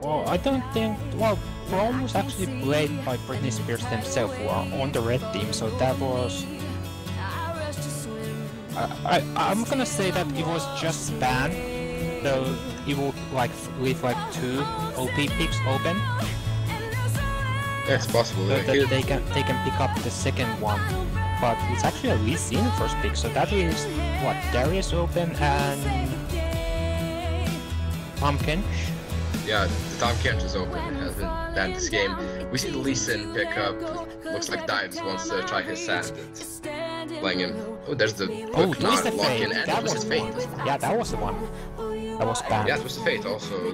Well, I don't think. Well, Braum was actually played by Britney Spears themselves who are on the red team, so that was. I'm gonna say that it was just ban, though it would like leave like 2 OP picks open. Yeah, it's possible. So that they can pick up the second one, but it's actually at least in the first pick. So that is what, Darius open and Tom Kench. Yeah, the Tom Kench is open. It has been banned this game. We see the Lee Sin pick up. Looks like Dives wants to try his sand at playing him. Oh, there's the lock in, and that was his fate. Yeah, that was the one. That was banned. Yeah, it was the fate also.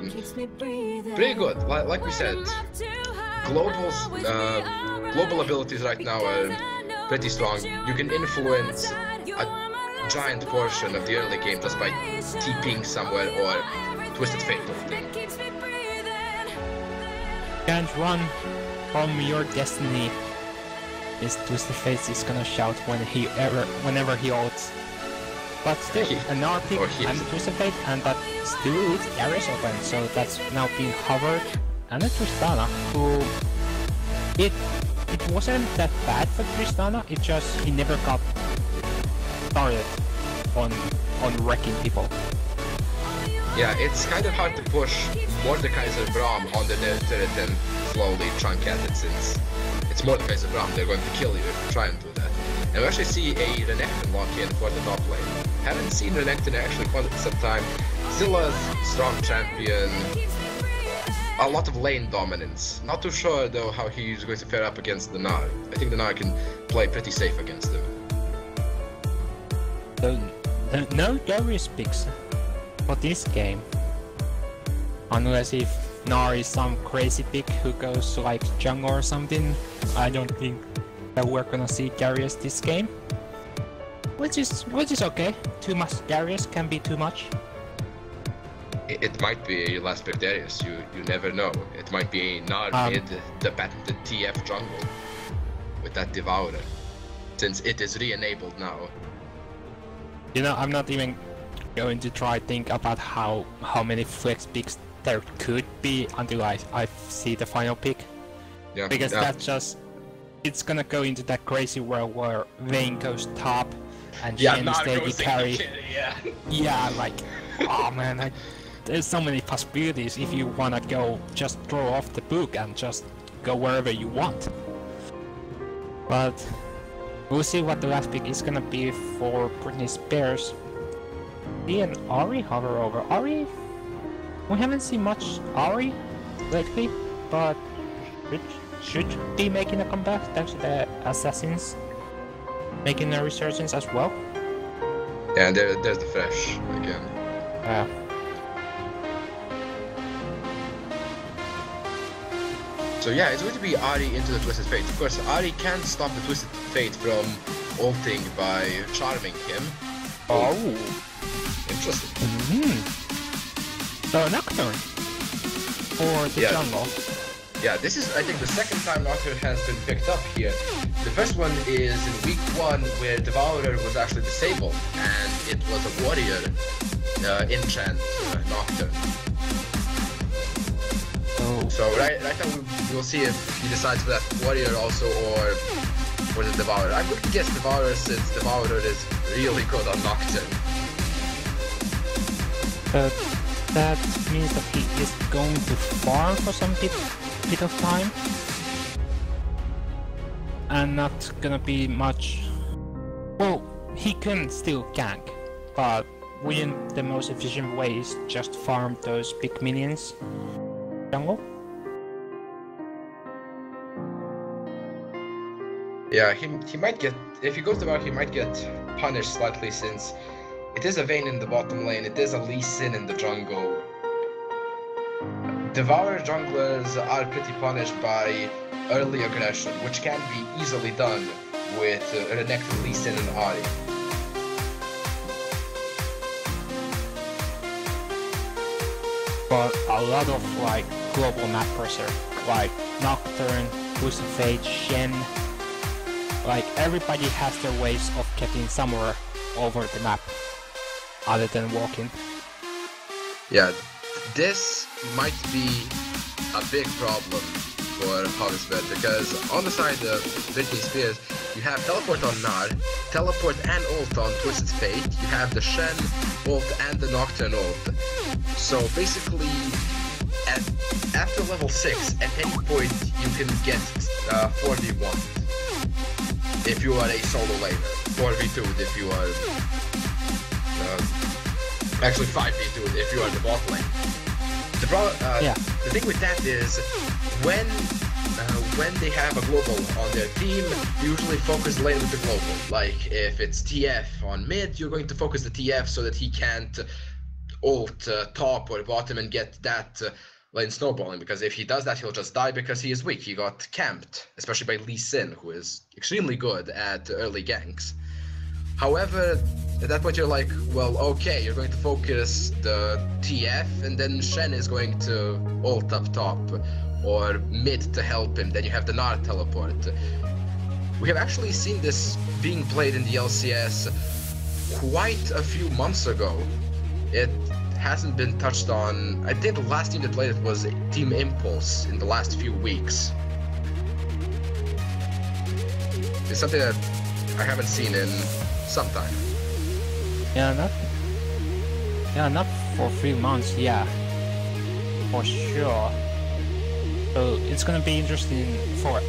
Pretty good. Like we said, global abilities right now are pretty strong. You can influence a giant portion of the early game just by TPing somewhere or Twisted Fate ulting. Can't run from your destiny. His Twisted Fate is gonna shout whenever he ults. But still, an RP and the Twisted Fate, and that still leaves Darius open, so that's now being hovered. And a Tristana, who it wasn't that bad for Tristana, it just he never got started on wrecking people. Yeah, it's kind of hard to push Mordekaiser Braum on the turret and slowly truncate it, since it's Mordekaiser Braum, they're going to kill you if you try and do that. And we actually see a Renekton lock in for the top lane. Haven't seen Renekton actually for some time. Still a strong champion. A lot of lane dominance. Not too sure though how he's going to fare up against the Gnar. I think the Gnar can play pretty safe against him. So, no Darius picks for this game. Unless if Gnar is some crazy pick who goes like jungle or something. I don't think that we're gonna see Darius this game. Which is okay. Too much Darius can be too much. It might be a last pick Darius, you never know. It might be a Gnar mid, the patented TF jungle with that Devourer, since it is re-enabled now. You know, I'm not even going to try think about how many flex picks there could be until I see the final pick. Yeah, because that's just, it's gonna go into that crazy world where Vayne goes top and Shen stay the carry. Yeah, like, oh man, there's so many possibilities if you wanna go just throw off the book and just go wherever you want. But we'll see what the last pick is gonna be for Britney Spears. Me and Ari hover over. Ari, we haven't seen much Ari lately, but should be making a comeback thanks to the Assassins making a resurgence as well. Yeah, and there's the Fresh again. So yeah, it's going to be Ari into the Twisted Fate. Of course, Ari can't stop the Twisted Fate from ulting by charming him. Oh! Interesting. So Nocturne for the jungle. Yeah, this is, I think, the second time Nocturne has been picked up here. The first one is in week 1, where Devourer was actually disabled, and it was a warrior enchant Nocturne. So right now we'll see if he decides for that warrior also, or the Devourer. I would guess Devourer, since Devourer is really good on Nocturne. That means that he is going to farm for some bit of time, and not gonna be much. Well, he can still gank, but wouldn't the most efficient way is just farm those big minions jungle? Yeah, he might get, if he goes to Valk, he might get punished slightly, since it is a Vayne in the bottom lane, it is a Lee Sin in the jungle. Devourer junglers are pretty punished by early aggression, which can be easily done with Renekton, Lee Sin, and Ahri. But a lot of like global map pressure, like Nocturne, Crucifate, Shen, like everybody has their ways of getting somewhere over the map, other than walking. Yeah, this might be a big problem for HouseParty, because on the side of Britney Spears, you have teleport on Gnar, teleport and ult on Twisted Fate, you have the Shen ult and the Nocturne ult. So basically, after level 6, at any point you can get 4v1 if you are a solo laner, 4v2 if you are actually 5v2 if you are the bot lane. The thing with that is, when they have a global on their team, you usually focus the lane with the global. Like if it's TF on mid, you're going to focus the TF so that he can't ult top or bottom and get that lane snowballing, because if he does that, he'll just die because he is weak. He got camped, especially by Lee Sin, who is extremely good at early ganks. However, at that point you're like, well, okay, you're going to focus the TF, and then Shen is going to ult up top, or mid to help him, then you have the Gnar teleport. We have actually seen this being played in the LCS quite a few months ago. It hasn't been touched on. I think the last team that played it was Team Impulse in the last few weeks. It's something that I haven't seen in some time. Not for 3 months, yeah, for sure. So it's gonna be interesting for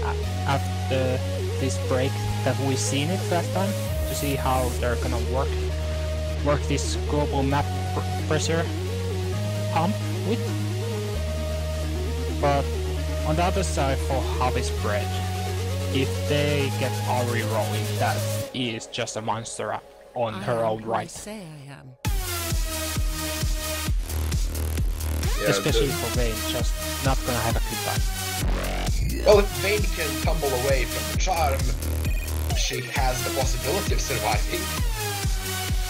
after this break that we've seen it last time, to see how they're gonna work this global map pressure pump with. But on the other side, for HouseParty, if they get Ahri rolling, that is just a monster on her own right. I say I am. Yeah, especially for Vayne, just not gonna have a good time. Well, if Vayne can tumble away from the charm, she has the possibility of surviving.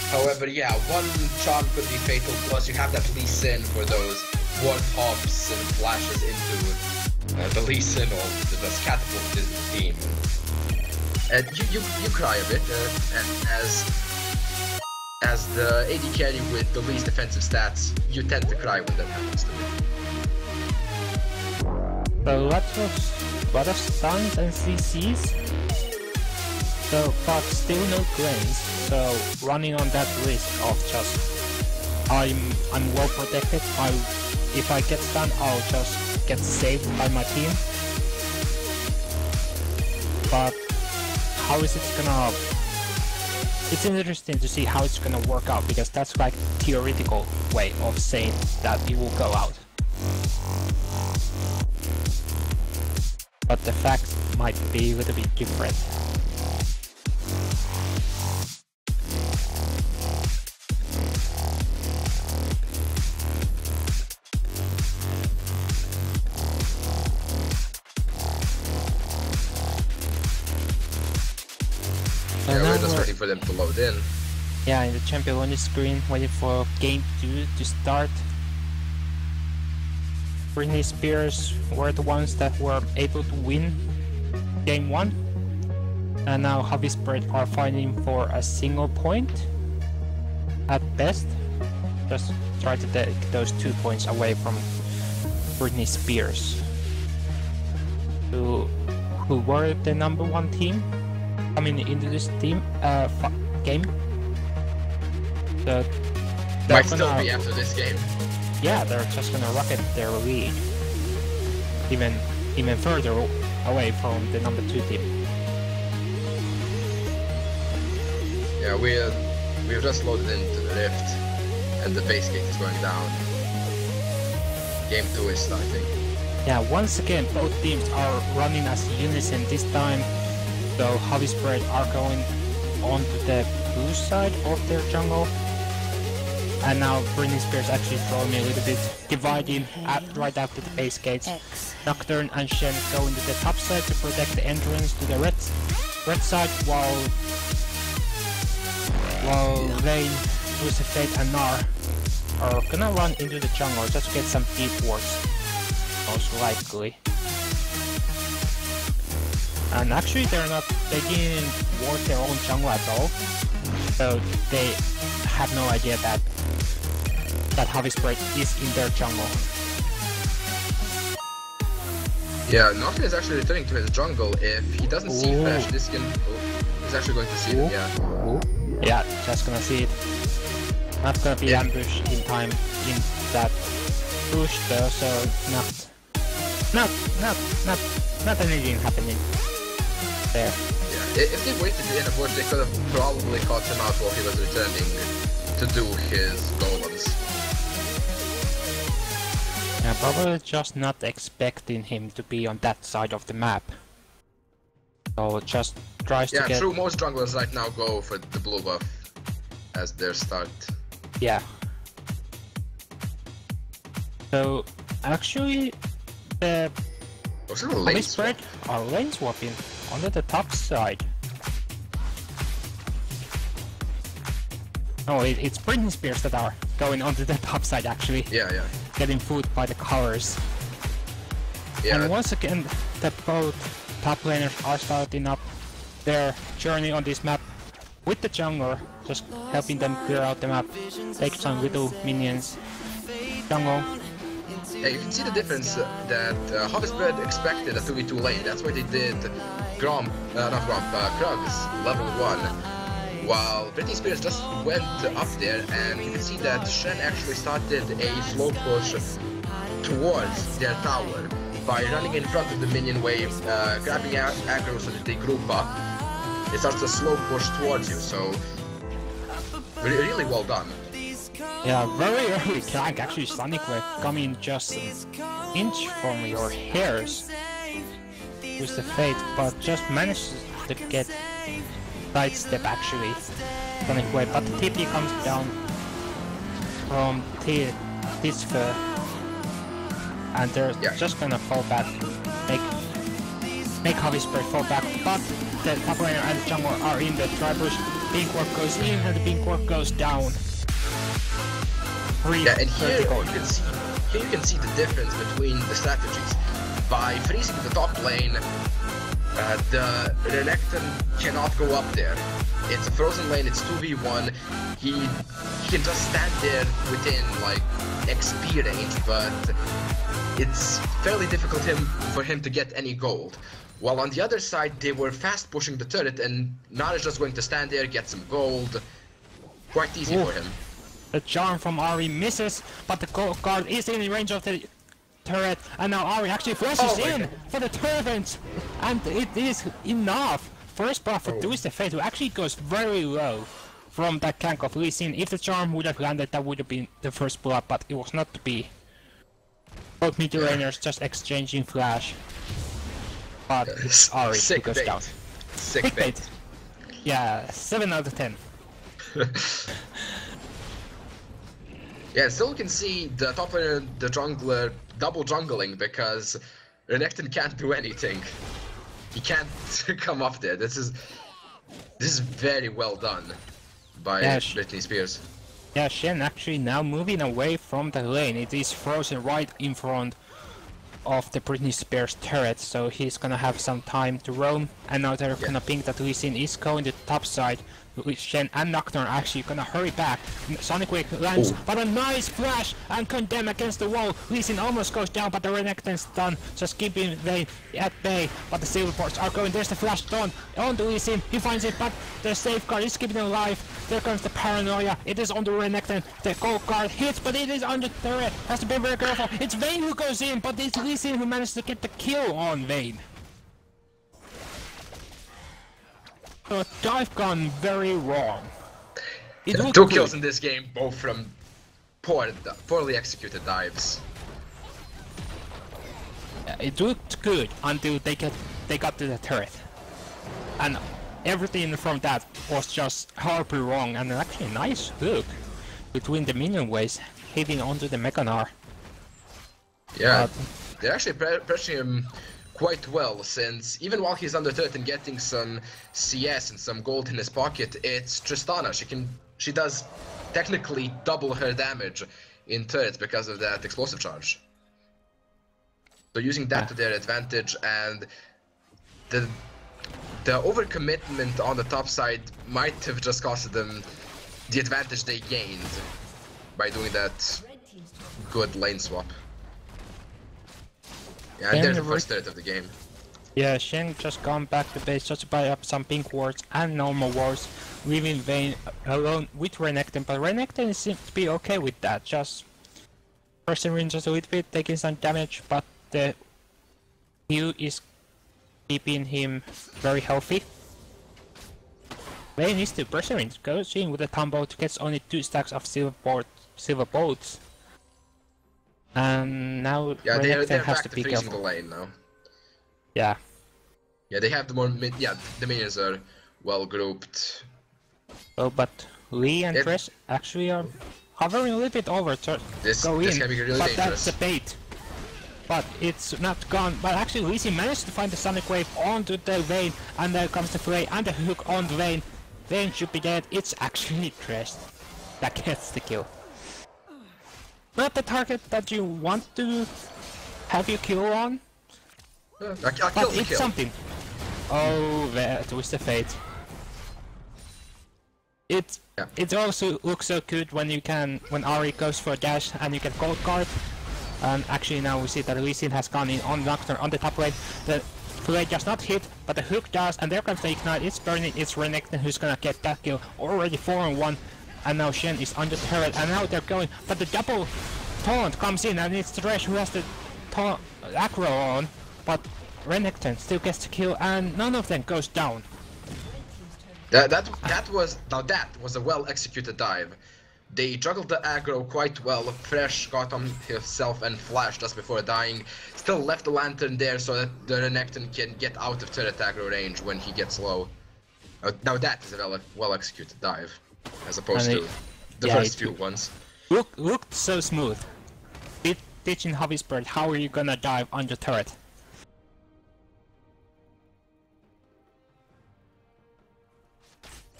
However, yeah, one charm could be fatal, plus you have that Lee Sin for those ward hops and flashes into the Lee Sin or the catapult the team. And you cry a bit, as the AD carry with the least defensive stats, you tend to cry when that happens to me. So lot of stuns and CCs, so but still no grains. So running on that risk of just I'm well protected. If I get stunned, I'll just get saved by my team. But how is it gonna? It's interesting to see how it's gonna work out, because that's like theoretical way of saying that it will go out. But the facts might be a little bit different. Yeah, we're just waiting for them to load in. Yeah, in the champion on the screen, waiting for game 2 to start. Britney Spears were the ones that were able to win game 1. And now HouseParty are fighting for a single point. At best. Just try to take those 2 points away from Britney Spears. Who were the number 1 team coming into this team game. So might still be after this game. Yeah, they're just gonna rocket their lead even further away from the number 2 team. Yeah, we've just loaded into the rift, and the base gate is going down. Game 2 is starting. Yeah, once again, both teams are running as unison this time. So HouseParty are going onto the blue side of their jungle. And now Britney Spears actually throwing me a little bit, dividing right after the base gates. Nocturne and Shen go into the top side to protect the entrance to the red side, while Vayne, Fate and Gnar are gonna run into the jungle just to get some deep wards, most likely. And actually they didn't ward their own jungle at all, so they have no idea that HouseParty is in their jungle. Yeah, Nocturne is actually returning to his jungle. If he doesn't see Flash, this can... he's actually going to see them, yeah. Yeah, just gonna see it. Not gonna be ambushed in time in that push though, so not anything happening there. Yeah, if they waited in a bush, they could have probably caught him out while he was returning to do his golems. Yeah, probably just not expecting him to be on that side of the map. So just tries to get... Yeah, true, most junglers right now go for the blue buff as their start. Yeah. So, actually, the HouseParty are lane swapping onto the top side. Oh, it's Britney Spears that are going onto the top side actually. Yeah. Getting fooled by the colors. Yeah. And once again, the both top laners are starting up their journey on this map with the jungler, just helping them clear out the map, take some little minions, jungle. Yeah, you can see the difference that HouseParty expected a 2v2 lane. That's why they did Krugs level 1, while Britney Spears just went up there, and you can see that Shen actually started a slow push towards their tower by running in front of the minion wave, grabbing aggro so that they group up. It starts a slow push towards you, so really well done. Yeah, very early gank, actually Sonic Wave coming just an inch from your hairs with the Fate, but just managed to get sidestep actually Sonic Wave, but the TP comes down from Tisfer and they're just gonna fall back, make HouseParty fall back, but the top laner and the jungle are in the tri-bush. Pink Ward goes in and the Pink Ward goes down. Yeah, and here you can see the difference between the strategies. By freezing the top lane, the Renekton cannot go up there. It's a frozen lane, it's 2v1. He can just stand there within like XP range, but it's fairly difficult for him to get any gold. While on the other side, they were fast pushing the turret, and Gnar is just going to stand there, get some gold. Quite easy for him. The charm from Ahri misses, but the guard is in range of the turret, and now Ahri actually flashes in for the turret, and it is enough. First buff for Twisted Fate, who actually goes very low from that gank of Lee Sin. If the charm would have landed, that would have been the first blood, but it was not to be. Both mid laners just exchanging flash. But it's Ahri who goes down. Sick bait. Yeah, 7 out of 10. Yeah, still you can see the top laner, the jungler, double jungling because Renekton can't do anything. He can't come up there. This is very well done. by Yeah, Britney Spears. Yeah, Shen actually now moving away from the lane. It is frozen right in front of the Britney Spears turret, so he's gonna have some time to roam. And now they're gonna ping that Lee Sin is going to the top side. Shen and Nocturne actually gonna hurry back. Sonic Wave lands, but a nice flash and Condemn against the wall. Lee Sin almost goes down, but the Renekton's done, just keeping Vayne at bay. But the Silverports are going. There's the flash dawn on the Lee Sin. He finds it, but the safeguard is keeping him alive. There comes the paranoia. It is on the Renekton. The gold guard hits, but it is on the turret. Has to be very careful. It's Vayne who goes in, but it's Lee Sin who managed to get the kill on Vayne. So dive gone very wrong. Two kills in this game, both from poorly executed dives. It looked good until they got to the turret, and everything from that was just horribly wrong. And actually, nice hook between the minion waves hitting onto the Mechanar. Yeah, they're actually pressuring him quite well, since even while he's under turret and getting some CS and some gold in his pocket, it's Tristana. She does technically double her damage in turrets because of that explosive charge. So using that to their advantage, and the overcommitment on the top side might have just costed them the advantage they gained by doing that good lane swap. Yeah, and there's the first turret of the game. Yeah, Shen just gone back to base just to buy up some pink wards and normal wards, leaving Vayne alone with Renekton, but Renekton seems to be okay with that, just persevering just a little bit, taking some damage, but the Q is keeping him very healthy. Vayne is still persevering, goes in with the combo to get only 2 stacks of silver bolts. And now yeah, they're has back to to be freezing careful. the lane now. Yeah. Yeah, they have the the minions are well grouped. Oh, but Lee and Trish actually are hovering a little bit over to go in, can be really but dangerous. that's a bait. But it's not gone. But actually, Lee Sin managed to find the Sonic Wave onto the Vayne, and there comes the play and the hook on the Vayne. Vayne should be dead. It's actually Trish that gets the kill. Not the target that you want to have your kill on, But it's kill. something. Oh, that was the fate. It also looks so good when Ari goes for a dash and you get gold card. And actually now we see that Lee Sin has gone in on Nocturne on the top lane. The play does not hit, but the hook does, and there comes the ignite. It's burning. It's Renekton who's gonna get that kill. Already 4-on-1. And now Shen is on the turret, and now they're going, but the double taunt comes in, and it's Thresh who has the aggro on, but Renekton still gets the kill, and none of them goes down. That was a well executed dive. They juggled the aggro quite well. Thresh got on himself and flashed just before dying. Still left the lantern there so that the Renekton can get out of turret aggro range when he gets low. Now that is a well executed dive, as opposed to the first few ones. Looked so smooth. Teaching HouseParty, how are you gonna dive on the turret?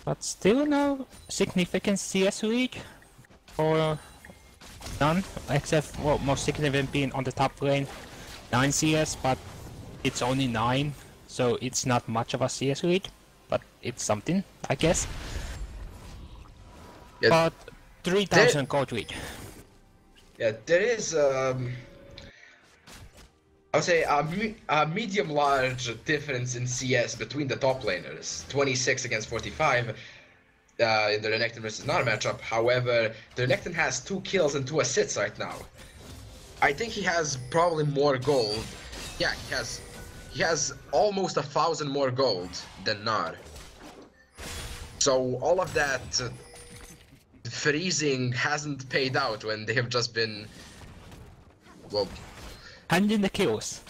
But still no significant CS lead, or none, except, well, most significant being on the top lane, 9 CS, but it's only 9, so it's not much of a CS lead, but it's something, I guess. Yeah, but 3,000 gold lead. Yeah, there is, I would say a medium-large difference in CS between the top laners, 26 against 45 in the Renekton versus Gnar matchup. However, the Renekton has 2 kills and 2 assists right now. I think he has probably more gold. Yeah, he has almost 1,000 more gold than Gnar. So all of that freezing hasn't paid out when they have just been, well, handing the kills.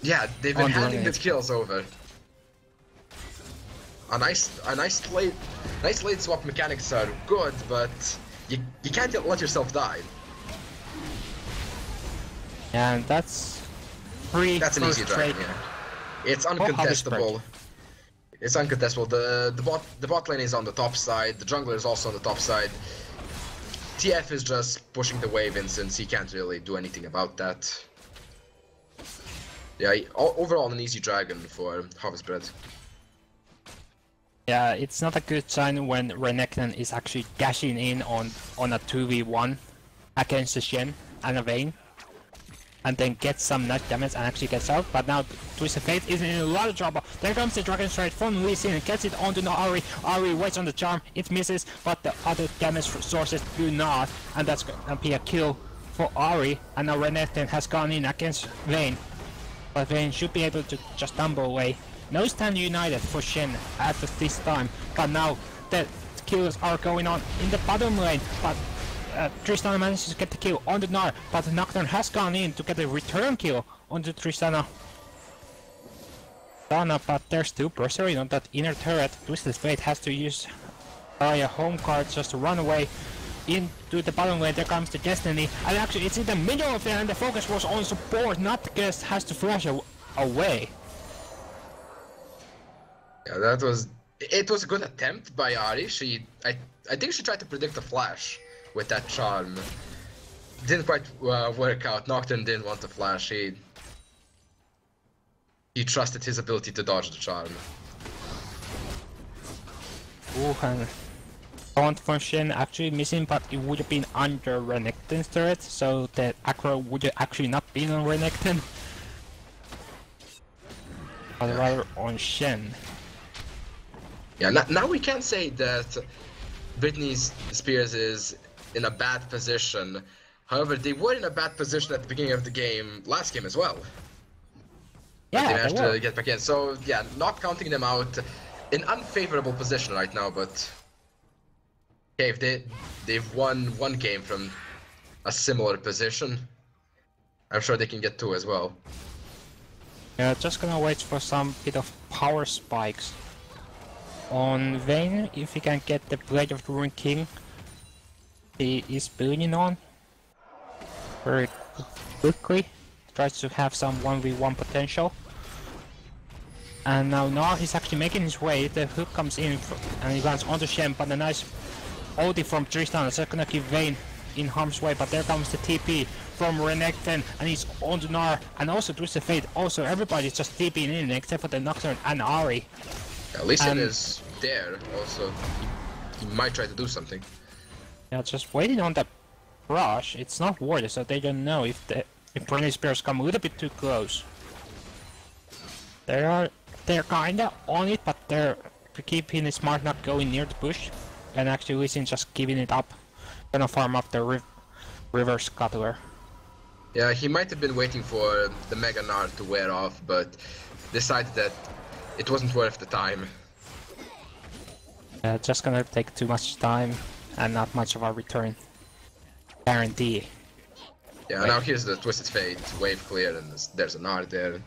Yeah, they've been handing the kills over. A nice late swap mechanics are good, but you can't let yourself die. And that's an easy drive. Yeah. It's uncontestable. It's uncontestable. The bot lane is on the top side. The jungler is also on the top side. TF is just pushing the wave in since he can't really do anything about that. Yeah, overall an easy dragon for HouseParty. Yeah, it's not a good sign when Renekton is actually dashing in on a 2v1 against the Shen and a Vayne, and then gets some nut damage and actually gets out. But now Twisted Fate is in a lot of trouble. There comes the Dragon Strike from Lee Sin and gets it onto Ahri. Ahri waits on the charm, it misses, but the other damage sources do not, and that's gonna be a kill for Ahri. And now Renekton has gone in against Vayne, but Vayne should be able to just tumble away. No stand united for Shen at this time, but now the kills are going on in the bottom lane, but Tristana manages to get the kill on the Gnar, but Nocturne has gone in to get a return kill on the Tristana. But there's still pressuring on that inner turret. Twisted Fate has to use a home card just to run away into the bottom lane. There comes the Destiny, and actually it's in the middle of there, and the focus was on support, not the guest has to flash away. Yeah, it was a good attempt by Ahri. I think she tried to predict a flash with that charm. Didn't quite work out. Nocturne didn't want to flash. He trusted his ability to dodge the charm. Ooh, and taunt from Shen actually missing, but it would have been under Renekton's turret, so the aggro would have actually not been on Renekton, but rather on Shen. Yeah, now we can say that Britney Spears is in a bad position. However, they were in a bad position at the beginning of the game, last game as well. Yeah, they managed to get back in. So yeah, not counting them out, in unfavorable position right now. But okay, if they've won one game from a similar position, I'm sure they can get two as well. Yeah, just gonna wait for some bit of power spikes on Vayne. If he can get the Blade of the Ruined King, he is building on very quickly. Tries to have some 1v1 potential. And now Gnar is actually making his way. The hook comes in and he lands onto Shen, but a nice ulti from Tristan is gonna keep Vayne in harm's way. But there comes the TP from Renekton, and he's onto Gnar, and also Twisted Fate. Also, everybody's just TPing in except for the Nocturne and Ahri. At least it is there. Also, he might try to do something. Yeah, just waiting on the rush. It's not worth it, so they don't know if Britney Spears come a little bit too close. They're kinda on it, but they're keeping it smart, not going near the bush, and actually Lee Sin just giving it up. Gonna farm up the river scuttler. Yeah, he might have been waiting for the Mega Gnar to wear off, but decided that it wasn't worth the time. Just gonna take too much time and not much of a return guarantee. Yeah, now here's the Twisted Fate wave clear, and there's a Gnar there.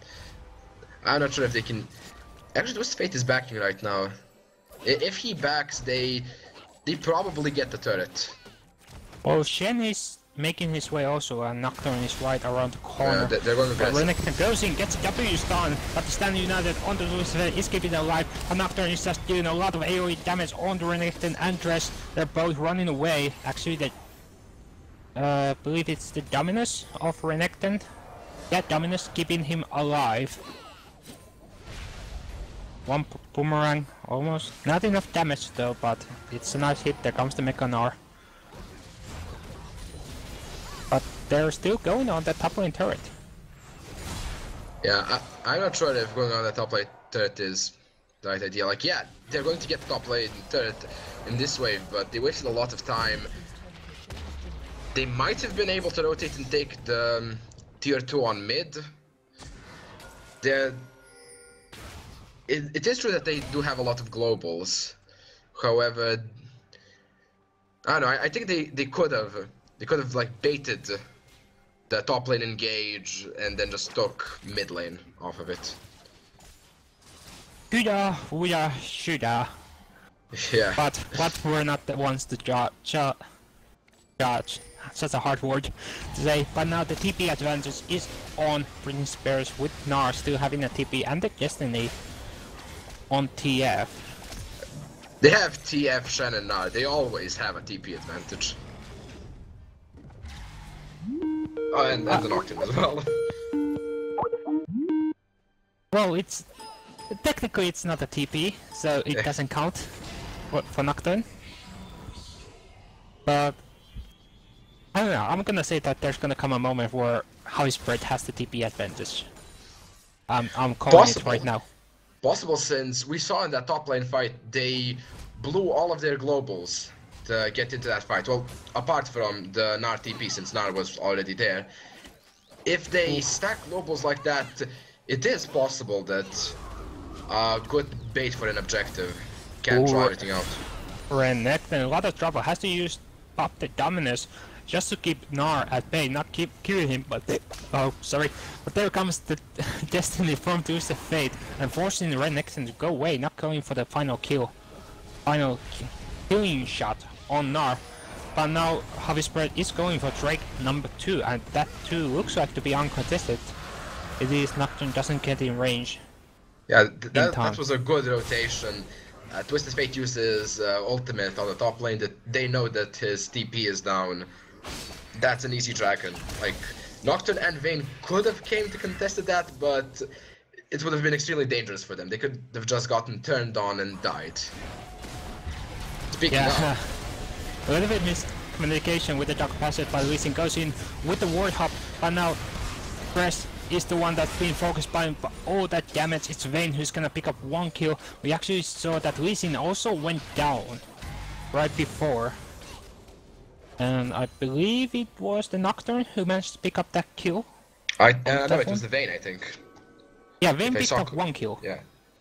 I'm not sure if they can. Actually, Twisted Fate is backing right now. If he backs, they probably get the turret. Well, Shen is making his way also, and Nocturne is right around the corner. They're going aggressive. Renekton goes in, gets a W stun, but the Stand United onto Twisted Fate is keeping it alive, and Nocturne is just doing a lot of AoE damage on the Renekton and Dress. They're both running away. Actually, they believe it's the Dominus of Renekton. Yeah, Dominus keeping him alive. One boomerang, almost. Not enough damage though, but it's a nice hit. There comes the Mega Gnar. But they're still going on the top lane turret. Yeah, I'm not sure if going on the top lane turret is the right idea. Like, yeah, they're going to get the top lane turret in this wave, but they wasted a lot of time. They might have been able to rotate and take the tier 2 on mid. It is true that they do have a lot of globals. However, I don't know. I think they could have like baited the top lane engage and then just took mid lane off of it. Coulda, woulda, shoulda. Yeah. But we're not the ones to judge. Such a hard word to say. But now the TP advantage is on Britney Spears with Gnar still having a TP and the Destiny. on TF. They have TF, Shen, and Nar. They always have a TP advantage. Oh, and the Nocturne as well. Well, it's technically it's not a TP, so it doesn't count for Nocturne. But I don't know. I'm gonna say that there's gonna come a moment where HouseParty has the TP advantage. I'm calling it right now. Possible, since we saw in that top lane fight they blew all of their globals to get into that fight. Well, apart from the Nar TP, since Nar was already there. If they stack globals like that, it is possible that a good bait for an objective can draw everything out. Renekton, a lot of trouble, has to use up the Dominus just to keep Nar at bay, not keep killing him, but but there comes the Destiny from Twisted Fate and forcing Renekton to go away, not going for the final killing shot on Nar. But now HouseParty is going for Drake number 2, and that 2 looks like to be uncontested. It is Nocturne doesn't get in range. Yeah, that was a good rotation. Twisted Fate uses ultimate on the top lane that they know that his TP is down. That's an easy dragon. Like, Nocturne and Vayne could have came to contested that, but it would have been extremely dangerous for them. They could have just gotten turned on and died. Speaking of... A little bit miscommunication with the Dark Passage by Lee Sin goes in with the Ward Hop, but now Press is the one that's being focused by all that damage. It's Vayne who's gonna pick up 1 kill. We actually saw that Lee Sin also went down right before. And I believe it was the Nocturne who managed to pick up that kill. No, it was the Vayne, I think. Yeah, Vayne picked up 1 kill.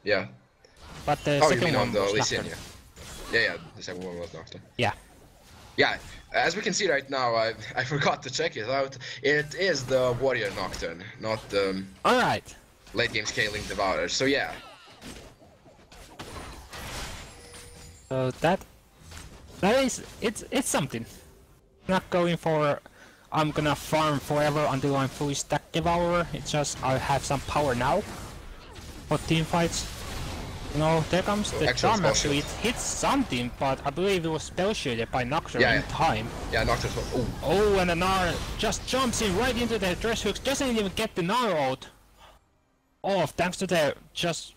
Yeah. But the second one was Nocturne. Yeah, the second one was Nocturne. Yeah, as we can see right now, I forgot to check it out. It is the Warrior Nocturne, not the late game scaling Devourer. So yeah. So that is it's something. Not going for I'm gonna farm forever until I'm fully stacked Devourer. It's just I have some power now for team fights. No, there comes the charm actually. It hits something, but I believe it was spell shielded by Nocturne in time. Yeah, Nocturne. Oh, and the Gnar just jumps in right into the dress hooks. Doesn't even get the Gnar out off thanks to the just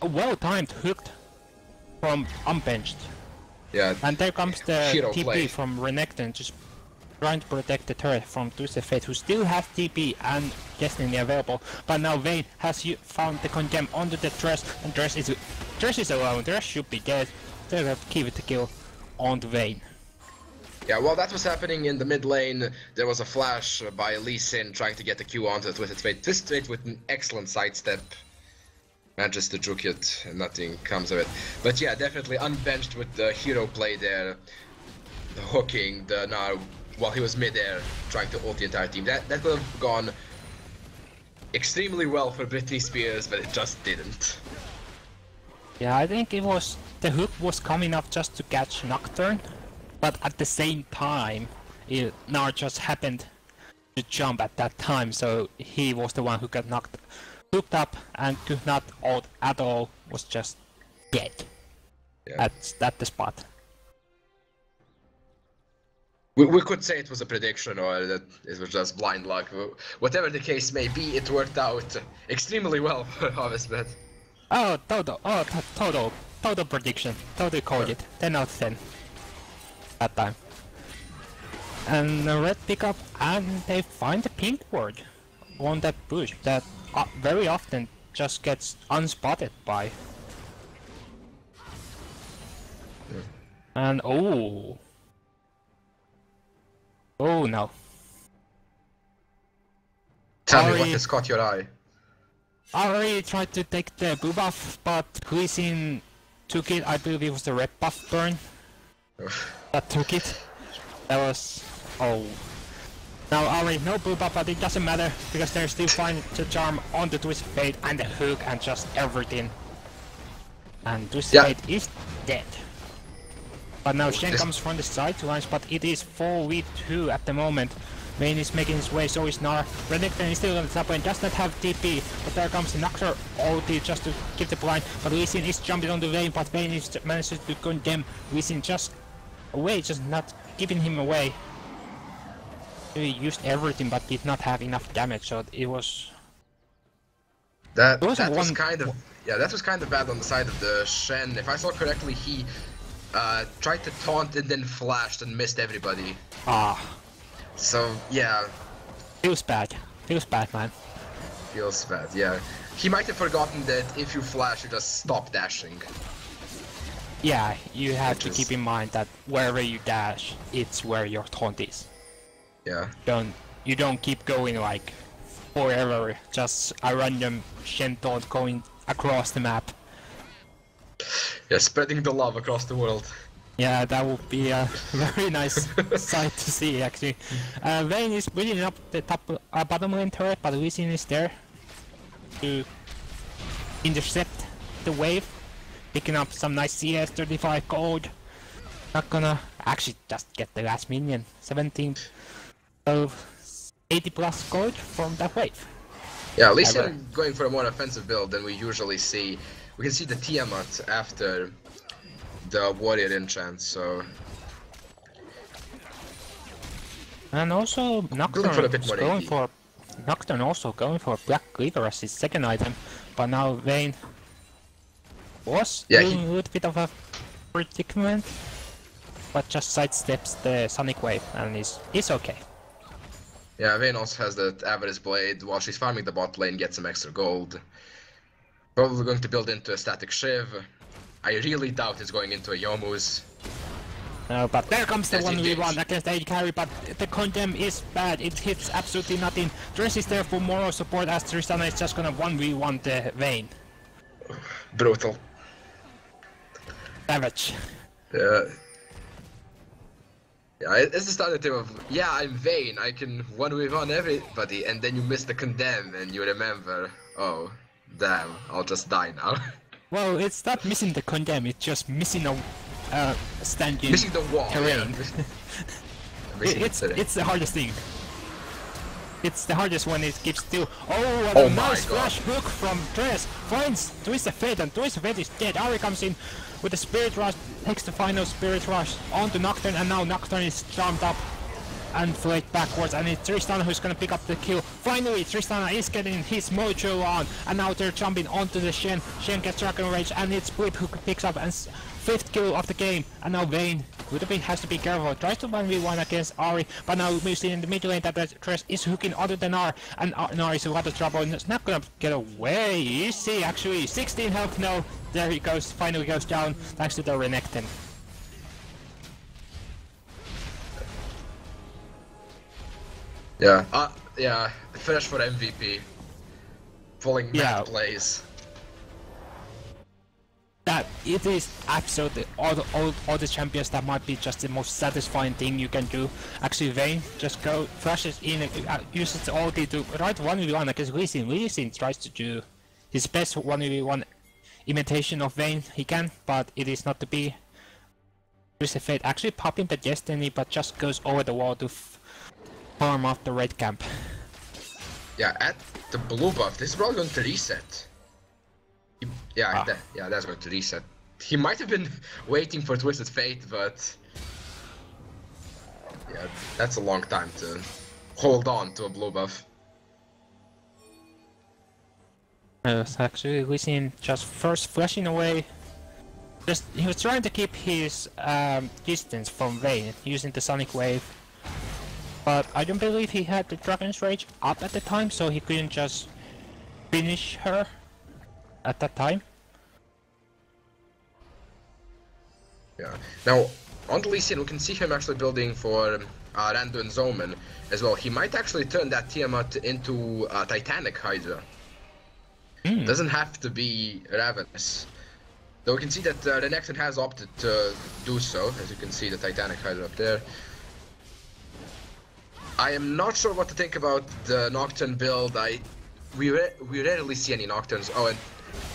a well-timed hooked from unbenched. Yeah. And there comes the TP play from Renekton, just trying to protect the turret from Twisted Fate, who still has TP and Destiny available. But now Vayne has found the condemn onto the Dress, and Dress is alone. Dress should be dead. They're gonna keep it to kill on the Vayne. Yeah, while that was happening in the mid lane, there was a flash by Lee Sin trying to get the Q onto Twisted Fate. Twisted Fate with an excellent sidestep manages to juke it and nothing comes of it. But yeah, definitely unbenched with the hero play there. The hooking, the Gnar while he was mid-air trying to ult the entire team. That could have gone extremely well for Britney Spears, but it just didn't. Yeah, I think it was the hook was coming up just to catch Nocturne, but at the same time, Gnar just happened to jump at that time, so he was the one who got hooked up and could not ult at all, was just dead. Yeah. At the spot. We could say it was a prediction or that it was just blind luck. Whatever the case may be, it worked out extremely well for HouseParty. Oh, total prediction. Totally called it. 10 out of 10. That time. And the red pickup, and they find the pink ward on that bush that very often just gets unspotted by. Yeah. And oh no. Tell me what has caught your eye. I already tried to take the blue buff, but Lee Sin took it. I believe it was the red buff burn that took it. That was... oh. Now I already know blue buff, but it doesn't matter because they're still finding the charm on the Twisted Fate and the hook and just everything. And Twisted Fate is dead. But now Shen comes from the side to launch, but it is 4v2 at the moment. Vayne is making his way, so is Gnar. Renekton is still on the top lane, does not have TP, but there comes the Nocturne ulti just to keep the blind. But Lee Sin is jumping on the Vayne, but Vayne is manages to condemn Lee Sin just away, just not keeping him away. He used everything but did not have enough damage, so it was... That was kind of bad on the side of the Shen. If I saw correctly, he tried to taunt and then flashed and missed everybody. Ah. So, yeah. Feels bad. Feels bad, man. Feels bad, yeah. He might have forgotten that if you flash, you just stop dashing. Yeah, you have to keep in mind that wherever you dash, it's where your taunt is. Yeah. You don't keep going like forever, just a random Shen taunt going across the map. Yeah, spreading the love across the world. Yeah, that would be a very nice sight to see, actually. Vayne is building up the bottom lane turret, but Lee Sin is there to intercept the wave, picking up some nice CS, 35 gold. Not gonna actually just get the last minion, 17 of 80 plus gold from that wave. Yeah, at least going for a more offensive build than we usually see. We can see the Tiamat after the warrior enchant, so... And also Nocturne also going for Black Cleaver as his second item, but now Vayne was doing a little bit of a predicament, but just sidesteps the Sonic Wave and is okay. Yeah, Vayne also has that Avarice Blade while she's farming the bot lane, get some extra gold. Probably going to build into a static Shiv. I really doubt it's going into a Yomu's. No, but there comes the 1v1 against the AD carry, but the condemn is bad, it hits absolutely nothing. Dress is there for moral support as Tristana is just gonna 1v1 the Vayne. Brutal. Savage. Yeah. Yeah, it's the standard thing of, yeah, I'm Vayne, I can 1v1 everybody, and then you miss the condemn and you remember, oh, damn, I'll just die now. Well, it's not missing the condemn, it's just missing a standing missing the wall, terrain. Yeah. It's the hardest thing. It's the hardest when it keeps still. Oh, what a nice flash hook from Dress. Finds Twisted Fate, and Twisted Fate is dead. Ari comes in with the Spirit Rush, takes the final Spirit Rush onto Nocturne, and now Nocturne is jumped up and flayed backwards, and it's Tristana who's gonna pick up the kill. Finally, Tristana is getting his mojo on, and now they're jumping onto the Shen. Shen gets Dragon Rage, and it's Blip who picks up and 5th kill of the game. And now Vayne has to be careful. Tries to 1v1 against Ari, but now moves in the mid lane that Dress is hooking onto the Gnar, and Gnar is a lot of trouble, and it's not gonna get away. Easy, actually. 16 health, no. There he goes, finally goes down, thanks to the Renekton. Yeah, yeah, fresh for MVP. Falling mad plays. That it is absolutely all the champions that might be just the most satisfying thing you can do. Actually, Vayne just flashes in, uses the ulti to right 1v1 against Lee Sin. Lee Sin tries to do his best 1v1 imitation of Vayne he can, but it is not to be. Twisted Fate actually popping the Destiny, but just goes over the wall to farm off the red camp. Yeah, at the blue buff, this is probably going to reset. Yeah, that's going to reset. He might have been waiting for Twisted Fate, but yeah, that's a long time to hold on to a blue buff. Actually, Lee Sin just first flashing away. He was trying to keep his distance from Vayne using the Sonic Wave, but I don't believe he had the Dragon's Rage up at the time, so he couldn't just finish her at that time. Yeah. Now, on the Lee Sin, we can see him actually building for Randu and Zoman as well. He might actually turn that Tiamat into Titanic Hydra. Doesn't have to be Ravenous. Though we can see that Renekton has opted to do so, as you can see the Titanic Hydra up there. I am not sure what to think about the Nocturne build. We rarely see any Nocturnes. Oh, and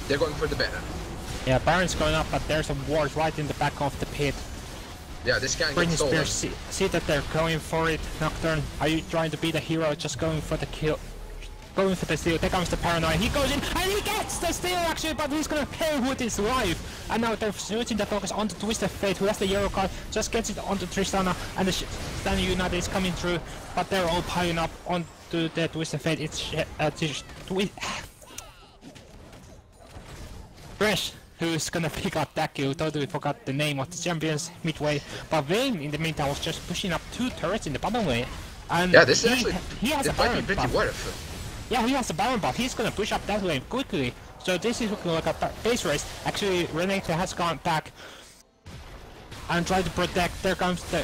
they're going for the Baron. Yeah, Baron's going up, but there's a ward right in the back of the pit. Yeah, this can get Britney stolen. Spears, see that they're going for it. Nocturne, are you trying to be the hero? Just going for the kill. Going for the steal. There comes the paranoia. He goes in and he gets the steal actually, but he's gonna pay with his life. And now they're switching the focus onto Twisted Fate, who has the Euro card, just gets it onto Tristana, and the Stan United is coming through, but they're all piling up onto the Twisted Fate. It's Fresh, who's gonna pick up that kill. Totally forgot the name of the champions midway, but Vayne in the meantime was just pushing up 2 turrets in the bottom lane. And yeah, this is actually he has it a might be Baron pretty buff. worth. Yeah, he has a Baron buff. He's gonna push up that lane quickly. So this is looking like a base race. Actually, Renekton has gone back and tried to protect. There comes the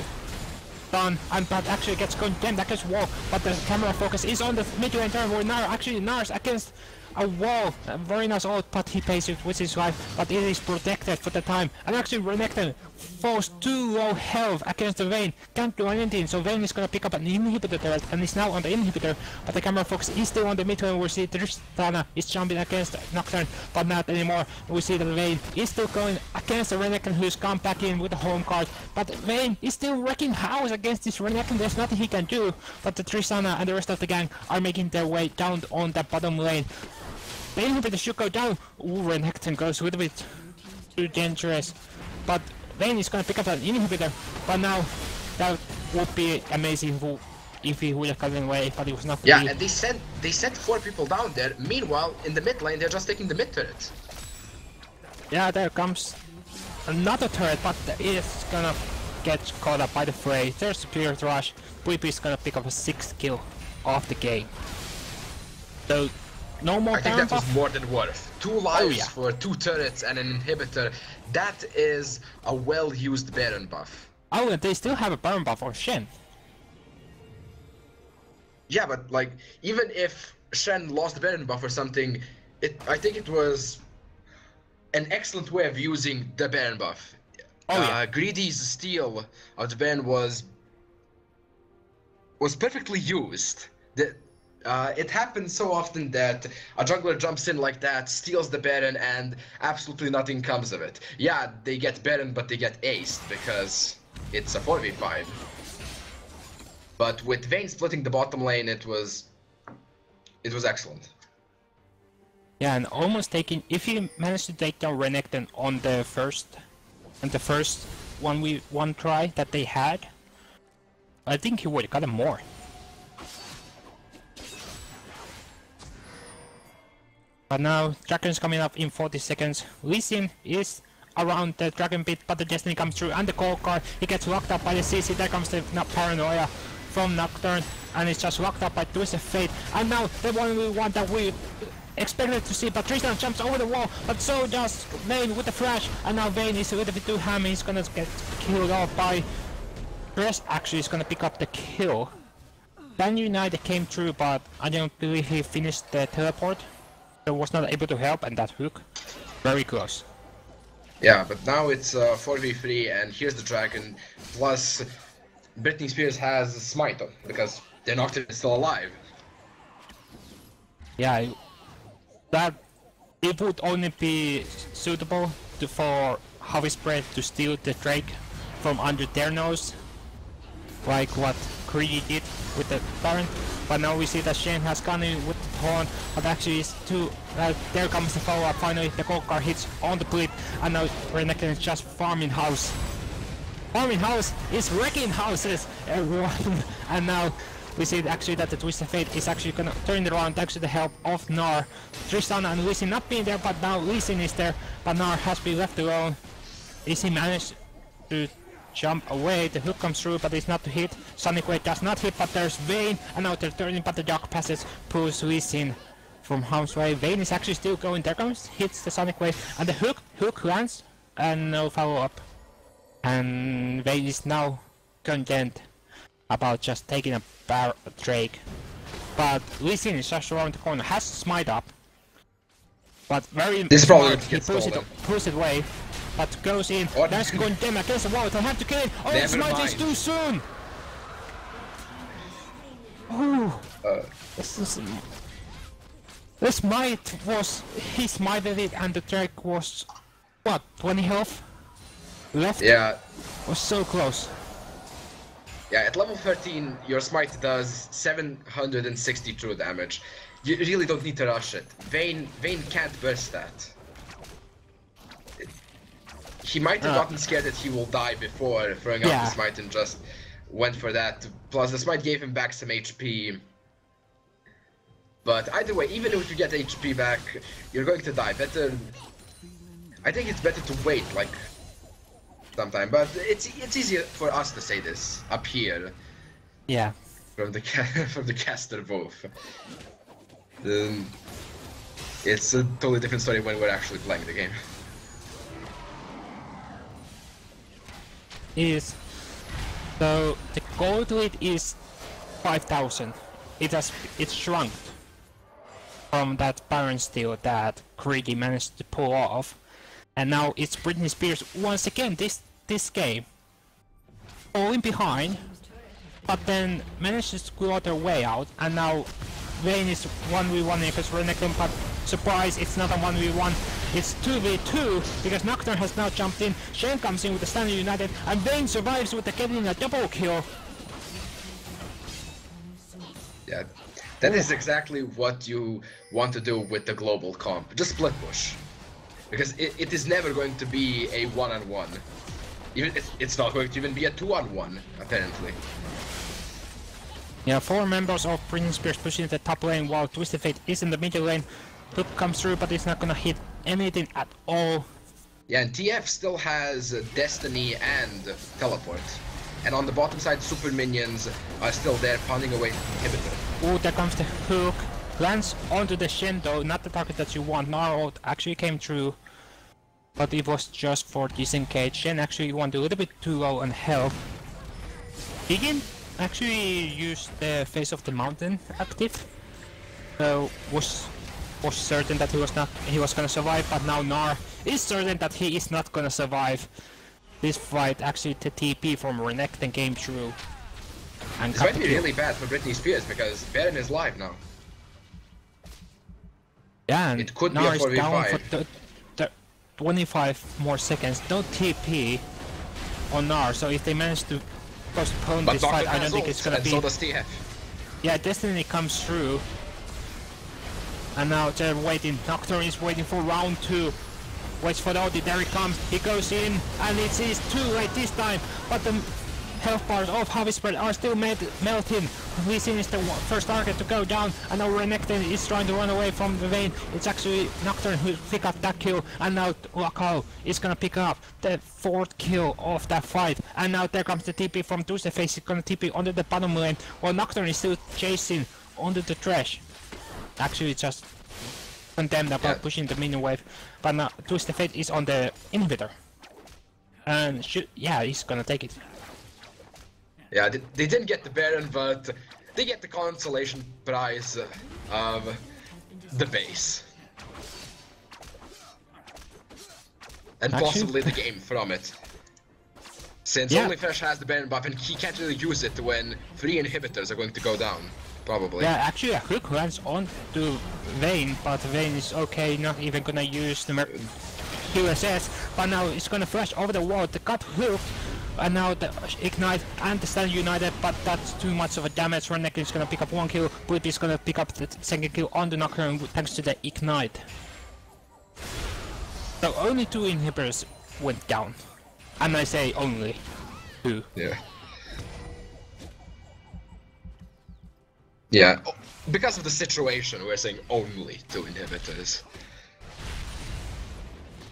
stun, and but actually gets condemned against wall. But the camera focus is on the mid lane turn where Nars against a wall. A very nice ult, but he pays it with his life. But it is protected for the time. And actually, Renekton falls too low health against the Vayne. Can't do anything. So Vayne is gonna pick up an inhibitor turret and is now on the inhibitor. But the camera focus is still on the mid lane. We see Tristana is jumping against Nocturne, but not anymore. We see that Vayne is still going against the Renekton, who's come back in with the home card. But Vayne is still wrecking house against this Renekton. There's nothing he can do. But the Tristana and the rest of the gang are making their way down on the bottom lane. The inhibitor should go down. Ooh, Renekton goes a little bit too dangerous. But Vayne is gonna pick up an inhibitor. But now that would be amazing if he would have gotten away, but it was not. Yeah, and they sent 4 people down there. Meanwhile, in the mid lane, they're just taking the mid turret. Yeah, there comes another turret, but it's gonna get caught up by the fray. There's Spirit Rush. Puipi is gonna pick up a 6th kill of the game. So no more I think Baron that was buff. more than worth. 2 lives yeah. for 2 turrets and an inhibitor. That is a well-used Baron buff. Oh, and they still have a Baron buff on Shen. Yeah, but like, even if Shen lost the Baron buff or something, I think it was an excellent way of using the Baron buff. Oh, yeah. Greedy's steal of the Baron was perfectly used. It happens so often that a jungler jumps in like that, steals the Baron, and absolutely nothing comes of it. Yeah, they get Baron, but they get aced because it's a 4v5. But with Vayne splitting the bottom lane, it was excellent. Yeah, and almost taking. If he managed to take down Renekton on the first 1v1 try that they had, I think he would have gotten more. But now, Dragon's coming up in 40 seconds. Lee Sin is around the Dragon Pit, but the Destiny comes through, and the Cold Card, he gets locked up by the CC. There comes the Paranoia from Nocturne, and it's just locked up by Twisted Fate. And now, the 1v1 that we expected to see, but Tristan jumps over the wall, but so does Vayne with the flash, and now Vayne is a little bit too hammy. He's gonna get killed off by Dress. Actually, he's gonna pick up the kill. Then United came through, but I don't believe he finished the teleport. So was not able to help, and that hook, very close. Yeah, but now it's 4v3, and here's the Dragon. Plus, Britney Spears has Smite on, because the Nocturne is still alive. Yeah, that it would only be suitable for HouseParty to steal the Drake from under their nose, like what Greedy did with the Baron. But now we see that Shen has gone in with the Horn, but actually it's too... there comes the follow-up. Finally, the Gold Card hits on the blip, and now Renekton is just farming house. Farming house is wrecking houses, everyone. And now we see actually that the Twisted Fate is actually gonna turn it around thanks to the help of Gnar. Tristana and Lee Sin not being there, but now Lee Sin is there, but Gnar has been left alone. Lee Sin managed to jump away, the hook comes through, but it's not to hit. Sonic Wave does not hit, but there's Vayne, and now they're turning, but the Dark Passage pulls Lee Sin from harm's way. Vayne is actually still going, there comes, hits the Sonic Wave, and the hook lands, and no follow-up. And Vayne is now content about just taking a Drake. But Lee Sin is just around the corner, has Smite up, but very this smart, he pulls it away. But goes in, that's going them against the wall, they have to kill it! Oh, Smite is too soon! Ooh! The Smite was, he smited it and the Drake was, what, 20 health? Left? Yeah, Was so close. Yeah, at level 13, your smite does 760 true damage. You really don't need to rush it. Vayne can't burst that. He might have gotten scared that he will die before throwing out the smite and just went for that. Plus, the smite gave him back some HP. But either way, even if you get HP back, you're going to die. Better... I think it's better to wait, like, sometime. But it's easier for us to say this up here. Yeah. From the from the caster booth. It's a totally different story when we're actually playing the game. Is so the gold lead is 5,000. It's shrunk from that Baron steal that Greedy managed to pull off, and now it's Britney Spears once again this game falling behind, but then manages to claw their way out, and now Vayne is 1v1 against Renekton, but surprise, it's not a 1v1, it's 2v2, because Nocturne has now jumped in, Shen comes in with the Standard United, and Vayne survives with the getting a double kill. Yeah, that is exactly what you want to do with the global comp, just split push. Because it is never going to be a one-on-one. Even it's not going to even be a two-on-one, apparently. Yeah, 4 members of Britney Spears pushing the top lane while Twisted Fate is in the middle lane. Hook comes through, but it's not gonna hit anything at all. Yeah, and TF still has Destiny and Teleport. And on the bottom side, super minions are still there, pounding away Inhibitor. Oh, there comes the hook. Lands onto the Shen though, not the target that you want. Gnarl actually came through, but it was just for disengage. Shen actually went a little bit too low on health. Higgin actually used the Face of the Mountain active, so was certain that he was gonna survive, but now Gnar is certain that he is not gonna survive this fight. Actually, the TP from Renekton came through. And this might be really bad for Britney Spears because Baron is live now. Yeah, and it could Gnar be a 4v5. is down for 25 more seconds. No TP on Gnar, so if they manage to postpone this fight, I don't think it's gonna be. So does TF. Yeah, Destiny comes through, and now they're waiting. Nocturne is waiting for round 2. Waits for the ulti, there he comes, he goes in, and it is too late this time, but the health bars of HouseParty are still melting. Lee Sin is the first target to go down, and now Renekton is trying to run away from the Vayne. It's actually Nocturne who pick up that kill, and now Wakao is gonna pick up the 4th kill of that fight, and now there comes the TP from Twisted Face. He's gonna TP onto the bottom lane, while Nocturne is still chasing onto the trash. Actually just condemned about pushing the minion wave, but now Twisted Fate is on the inhibitor, and he's gonna take it. Yeah, they didn't get the Baron, but they get the consolation prize of the base. And possibly the game from it. Since only Fresh has the Baron buff and he can't really use it when 3 inhibitors are going to go down. Probably. Yeah, actually a hook lands on to Vayne, but Vayne is okay, not even gonna use the QSS, but now it's gonna flash over the wall, the cut hook, and now the Ignite and the Stand United, but that's too much of a damage. Renekton is gonna pick up 1 kill, Blip is gonna pick up the 2nd kill on the Nocturne thanks to the Ignite. So only 2 inhibitors went down, and I say only 2. Yeah. Yeah, because of the situation, we're saying only 2 inhibitors.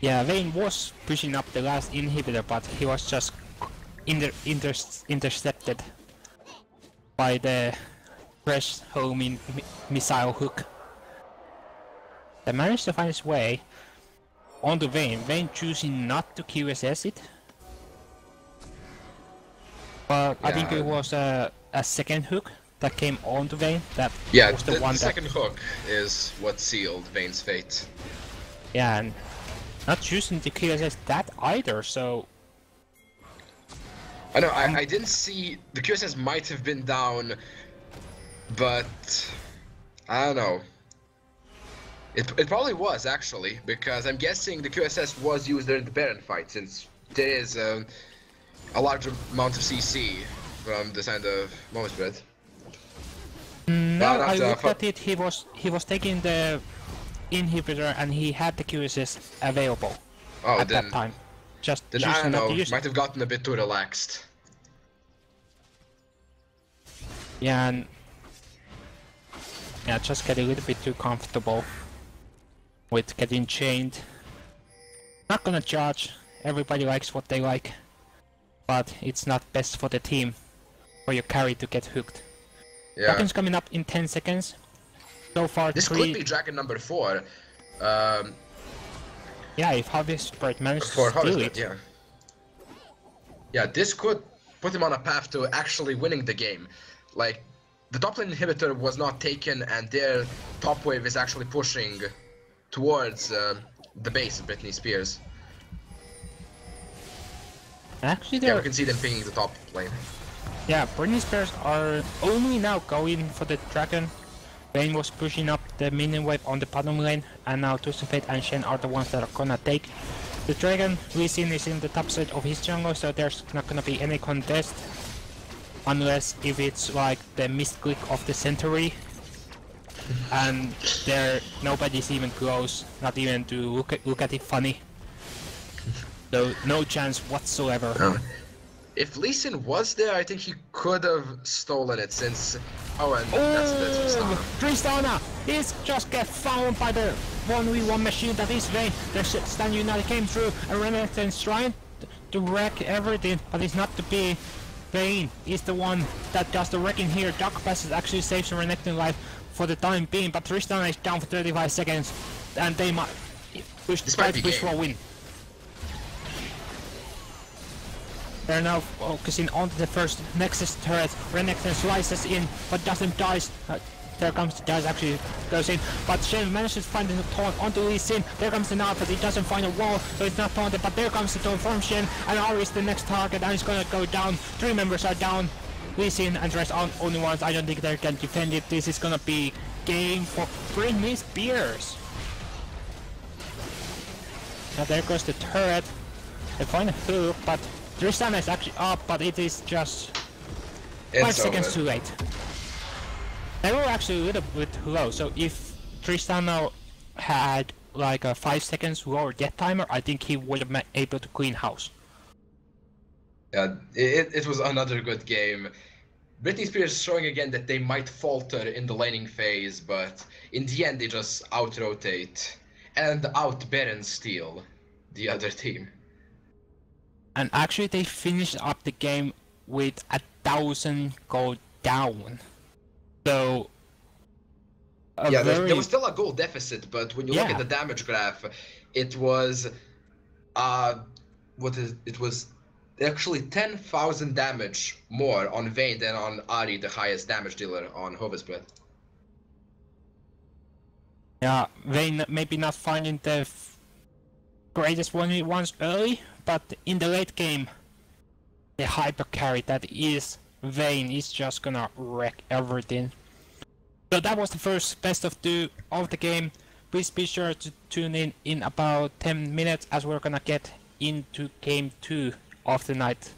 Yeah, Vayne was pushing up the last inhibitor, but he was just intercepted by the fresh homing missile hook. They managed to find his way onto Vayne. Vayne choosing not to QSS it, but I think it was a 2nd hook that came onto Vayne. That was the one. The 2nd hook is what sealed Vayne's fate. Yeah, and not choosing to QSS that either, so... I know, I didn't see... The QSS might have been down, but... I don't know. It probably was, actually, because I'm guessing the QSS was used during the Baron fight, since there is a large amount of CC from the side of Moment Spread. No, I looked at it. He was taking the inhibitor and he had the QSS available at that time. Just then I don't know. Might have gotten a bit too relaxed. Yeah, and yeah, just get a little bit too comfortable with getting chained. Not gonna judge. Everybody likes what they like, but it's not best for the team for your carry to get hooked. Yeah. Dragon's coming up in 10 seconds. So far, this could be Dragon number 4. Yeah, if HouseParty manages to steal it. Yeah. Yeah, this could put him on a path to actually winning the game. Like, the top lane inhibitor was not taken, and their top wave is actually pushing towards the base of Britney Spears. Actually, yeah, we can see them pinging the top lane. Yeah, Britney Spears are only now going for the dragon. Vayne was pushing up the minion wave on the bottom lane, and now Fate and Shen are the ones that are gonna take the dragon. Lee Sin is in the top side of his jungle, so there's not gonna be any contest. Unless if it's like the misclick of the century. And there nobody's even close, not even to look at it funny. So no chance whatsoever. If Lee Sin was there, I think he could have stolen it since... Oh, and that's Tristana! He's just get found by the 1v1 machine that is Vayne. The Stand United came through and Renekton's trying to wreck everything, but it's not to be. Vayne is the one that does the wrecking here. Dark Passage actually saves Renekton life for the time being, but Tristana is down for 35 seconds, and they might push for a win. They're now focusing on the first Nexus turret. Renekton slices in, but doesn't die. There comes the dice, actually goes in, but Shen manages to find the taunt onto Lee Sin. There comes the Nard, but he doesn't find a wall, so it's not taunted, but there comes the taunt from Shen, and Ari is the next target, and it's gonna go down. 3 members are down. Lee Sin and rest on only ones. I don't think they can defend it. This is gonna be game for Britney Spears. Now there goes the turret. They find a hook, but Tristana is actually up, but it is just 5 seconds too late. They were actually a little bit low, so if Tristana had like a 5 seconds lower death timer, I think he would have been able to clean house. Yeah, it was another good game. Britney Spears showing again that they might falter in the laning phase, but in the end they just out-rotate and out-Baron steal the other team. And actually they finished up the game with 1,000 gold down. So yeah, there was still a goal deficit, but when you look at the damage graph, it was it was actually 10,000 damage more on Vayne than on Ari, the highest damage dealer on HouseParty. Yeah, Vayne maybe not finding the greatest 1v1s early, but in the late game, the hyper carry that is Vayne is just gonna wreck everything. So that was the first best of 2 of the game. Please be sure to tune in about 10 minutes as we're gonna get into game 2 of the night.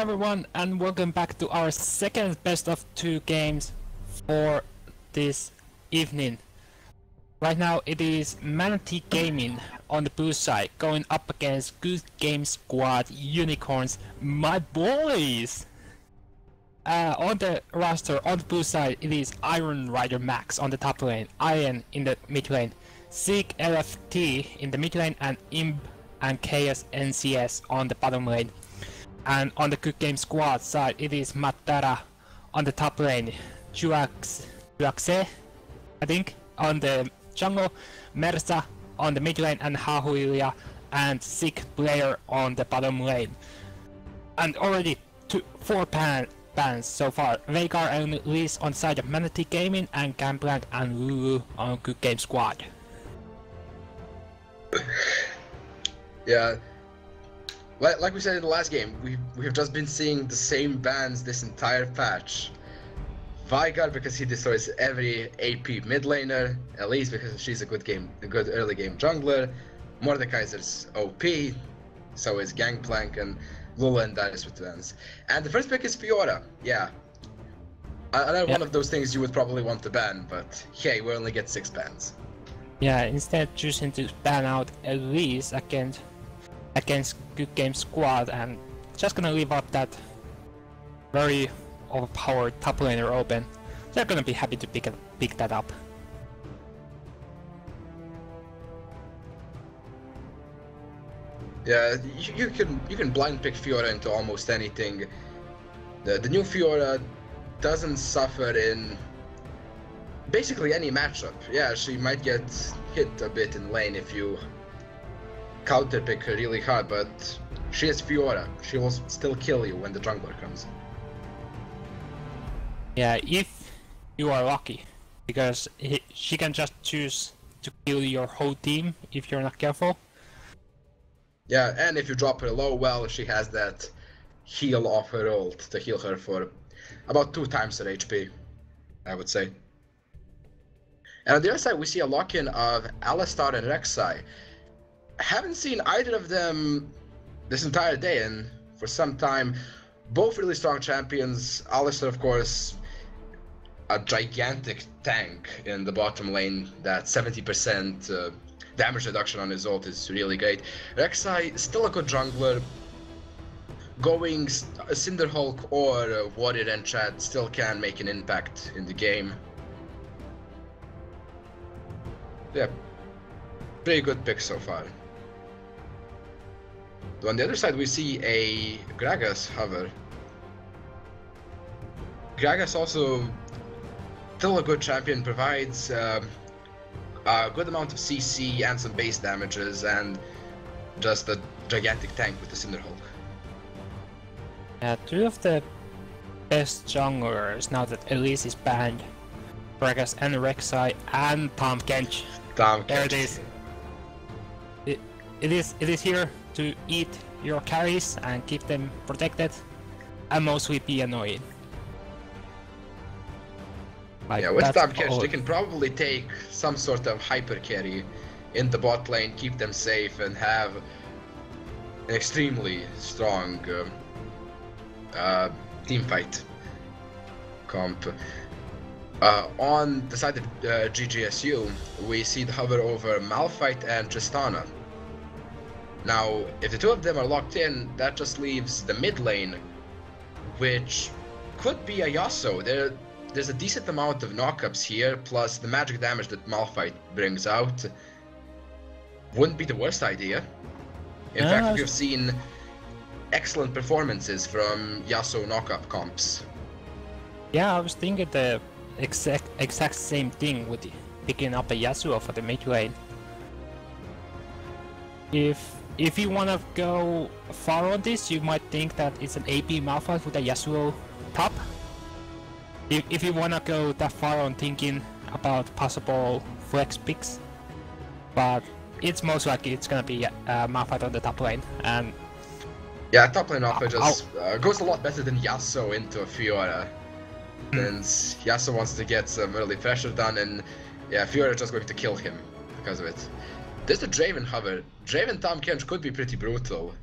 everyone, and welcome back to our second best of 2 games for this evening. Right now it is Manatee Gaming on the blue side going up against Good Game Squad Unicorns, my boys! On the roster, on the blue side, it is Iron Rider Max on the top lane, Iron in the mid lane, Seek LFT in the mid lane, and Imp and Chaos NCS on the bottom lane. And on the Good Game Squad side, it is Matara on the top lane, Juaxe, I think, on the jungle, Mersa on the mid lane, and Hahuilia and Sick player on the bottom lane. And already 4 bans so far. Veigar and Liz on the side of Manatee Gaming, and Gamblanc and Lulu on Good Game Squad. Yeah, like we said in the last game, we have just been seeing the same bans this entire patch. Veigar because he destroys every AP mid laner, Elise because she's a good early game jungler, Mordekaiser's OP, so is Gangplank, and Lula and Darius with bans. And the first pick is Fiora. Yeah, another one of those things you would probably want to ban, but hey, we only get 6 bans. Yeah, instead choosing to ban out Elise against Good Game Squad, and just gonna leave up that very overpowered top laner open. They're gonna be happy to pick that up. Yeah, you can blind pick Fiora into almost anything. The new Fiora doesn't suffer in basically any matchup. Yeah, she might get hit a bit in lane if you counter pick her really hard, but she is Fiora. She will still kill you when the jungler comes. Yeah, if you are lucky, because she can just choose to kill your whole team if you're not careful. Yeah, and if you drop her low, well, she has that heal off her ult to heal her for about 2 times her HP, I would say. And on the other side, we see a lock-in of Alistar and Rek'Sai. I haven't seen either of them this entire day, and for some time, both really strong champions. Alistar, of course, a gigantic tank in the bottom lane. That 70% damage reduction on his ult is really great. Rek'Sai, still a good jungler. Going Cinderhulk or Warrior Enchant still can make an impact in the game. Yeah, pretty good pick so far. On the other side, we see a Gragas hover. Gragas also still a good champion, provides a good amount of CC and some base damages, and just a gigantic tank with the Cinderhulk. Yeah, 2 of the best junglers now that Elise is banned. Gragas and Rek'Sai and Tahm Kench. There it is. It is here to eat your carries and keep them protected, and mostly be annoying. Yeah, with Tahm Kench, they can probably take some sort of hyper carry in the bot lane, keep them safe, and have an extremely strong team fight comp. On the side of GGSU, we see the hover over Malphite and Tristana. Now, if the 2 of them are locked in, that just leaves the mid lane, which could be a Yasuo. There's a decent amount of knockups here, plus the magic damage that Malphite brings out. Wouldn't be the worst idea. In fact, we've seen excellent performances from Yasuo knockup comps. Yeah, I was thinking the exact same thing with picking up a Yasuo for the mid lane. If you wanna go far on this, you might think that it's an AP Malphite with a Yasuo top. If you wanna go that far on thinking about possible flex picks, but it's most likely it's gonna be Malphite on the top lane. And yeah, top lane Malphite just goes a lot better than Yasuo into a Fiora. Since Yasuo wants to get some early pressure done, and yeah, Fiora is just going to kill him because of it. There's the Draven hover. Draven Tahm Kench could be pretty brutal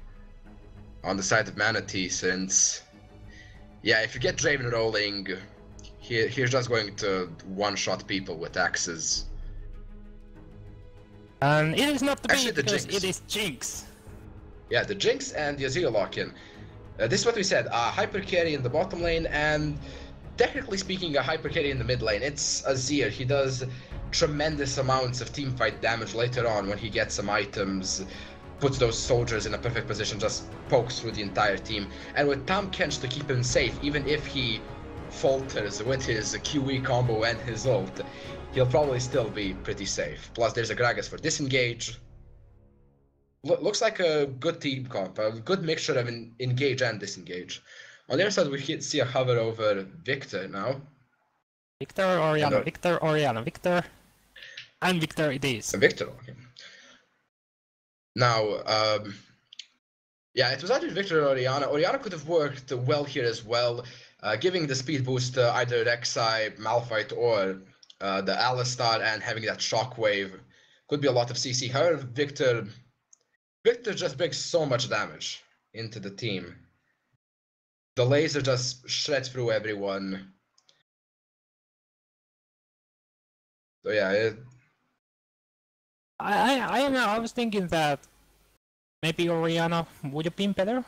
on the side of Manatee, since Yeah, if you get Draven rolling, he's just going to one-shot people with axes. And it is not the Actually, beat the because Jinx. it is Jinx. Yeah, the Jinx and the Azir lock-in. This is what we said, hyper carry in the bottom lane, and technically speaking, a hyper carry in the mid lane. It's Azir. He does tremendous amounts of teamfight damage later on when he gets some items, puts those soldiers in a perfect position, just pokes through the entire team. And with Tahm Kench to keep him safe, even if he falters with his QE combo and his ult, he'll probably still be pretty safe. Plus, there's a Gragas for disengage. Looks like a good team comp, a good mixture of engage and disengage. On the other side, we see a hover over Victor now. Victor, Orianna, And, Victor, Orianna, Victor. And Victor it is. Victor, okay. Now, yeah, it was either Victor or Orianna. Orianna could have worked well here as well, giving the speed boost to either Rek'Sai, Malphite, or the Alistar, and having that shockwave. Could be a lot of CC. However, Victor just brings so much damage into the team. The laser just shreds through everyone. So yeah, I don't know, I was thinking that maybe Orianna would have been better.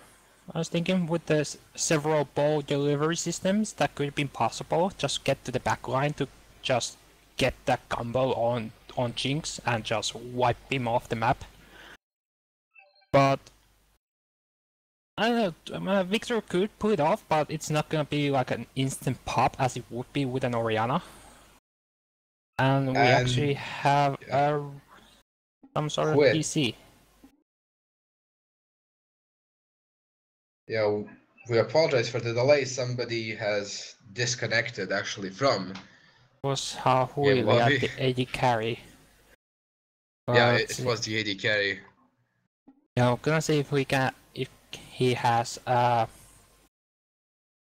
I was thinking with the several ball delivery systems that could have been possible. Just get to the back line to just get that combo on Jinx and just wipe him off the map. But I don't know, Victor could pull it off, but it's not gonna be like an instant pop as it would be with an Orianna. And we actually have some sort of PC. Yeah, we apologize for the delay. Somebody has disconnected actually from. Was Hui at the AD carry. But yeah, it was the AD carry. Yeah, I'm gonna see if he has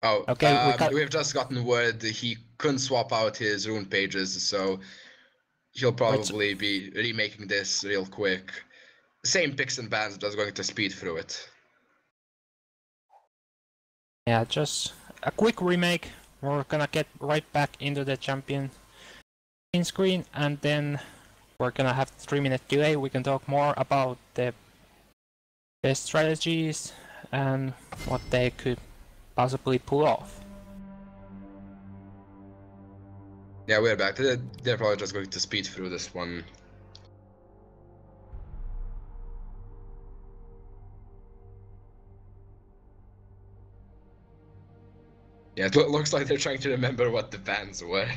Oh, okay. We've just gotten word he couldn't swap out his rune pages, so he'll probably be remaking this real quick. Same picks and bans, just going to speed through it. Yeah, just a quick remake. We're gonna get right back into the champion screen, and then we're gonna have 3-minute delay. We can talk more about the strategies and what they could possibly pull off. Yeah, we're back. They're probably just going to speed through this one. Yeah, it looks like they're trying to remember what the bans were.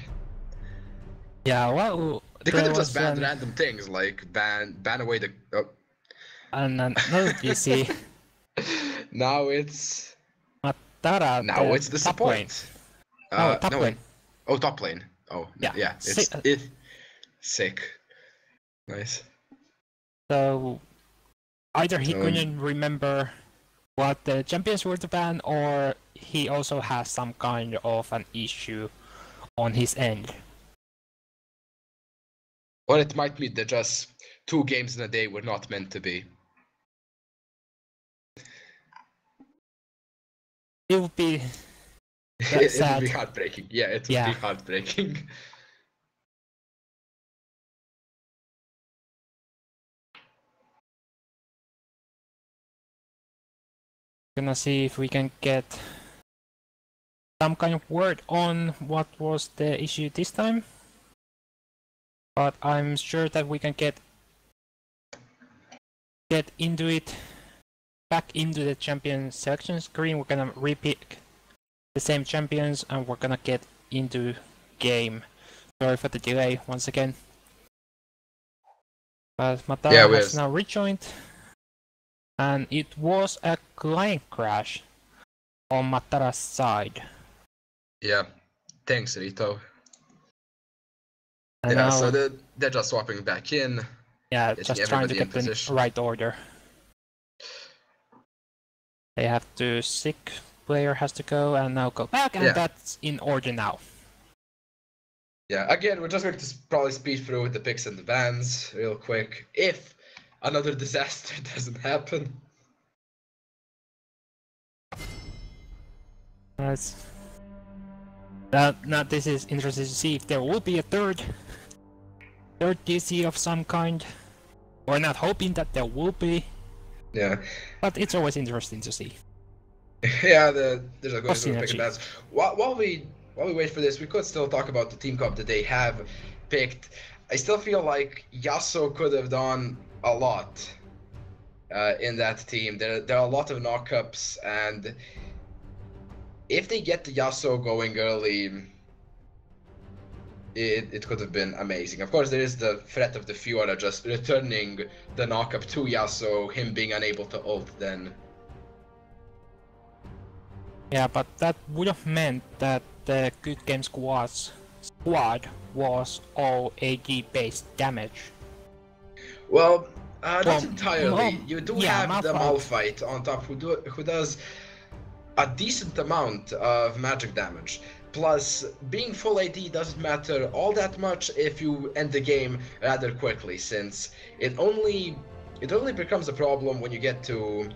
Yeah, well, they could have just banned random things like ban away the. Oh. And another PC. Now it's. Matara. Now it's the support. Top lane. Oh, top lane. Oh, yeah. It's sick. Nice. So either he couldn't remember what the champions were to ban, or he also has some kind of an issue on his end. Or it might be that just 2 games in a day were not meant to be. It would be it would be heartbreaking. Yeah, it would be heartbreaking. Gonna see if we can get some kind of word on what was the issue this time. But I'm sure that we can get into it, back into the champion selection screen. We're gonna repick the same champions and we're gonna get into game. Sorry for the delay once again. But Matara has now rejoined. And it was a client crash on Matara's side. Yeah, thanks Rito. And yeah, now, so they're just swapping back in. Yeah, just trying to get the right order. They have to, sick player has to go and now go back, and that's in order now. Yeah, again, we're just going to probably speed through the picks and the bans real quick. If another disaster doesn't happen. That's now this is interesting to see if there will be a third DC of some kind. We're not hoping that there will be. Yeah. But it's always interesting to see. Yeah, there's a good pick balance. While we wait for this, we could still talk about the team comp that they have picked. I still feel like Yasuo could have done a lot in that team. There are a lot of knockups, and if they get the Yasuo going early, it could have been amazing. Of course, there is the threat of the Fiora just returning the knockup to Yasuo, him being unable to ult then. Yeah, but that would have meant that the Good Game squad was all AD based damage. Well, not entirely. You do have Malphite. the Malphite on top who does a decent amount of magic damage. Plus, being full AD doesn't matter all that much if you end the game rather quickly, since it only becomes a problem when you get to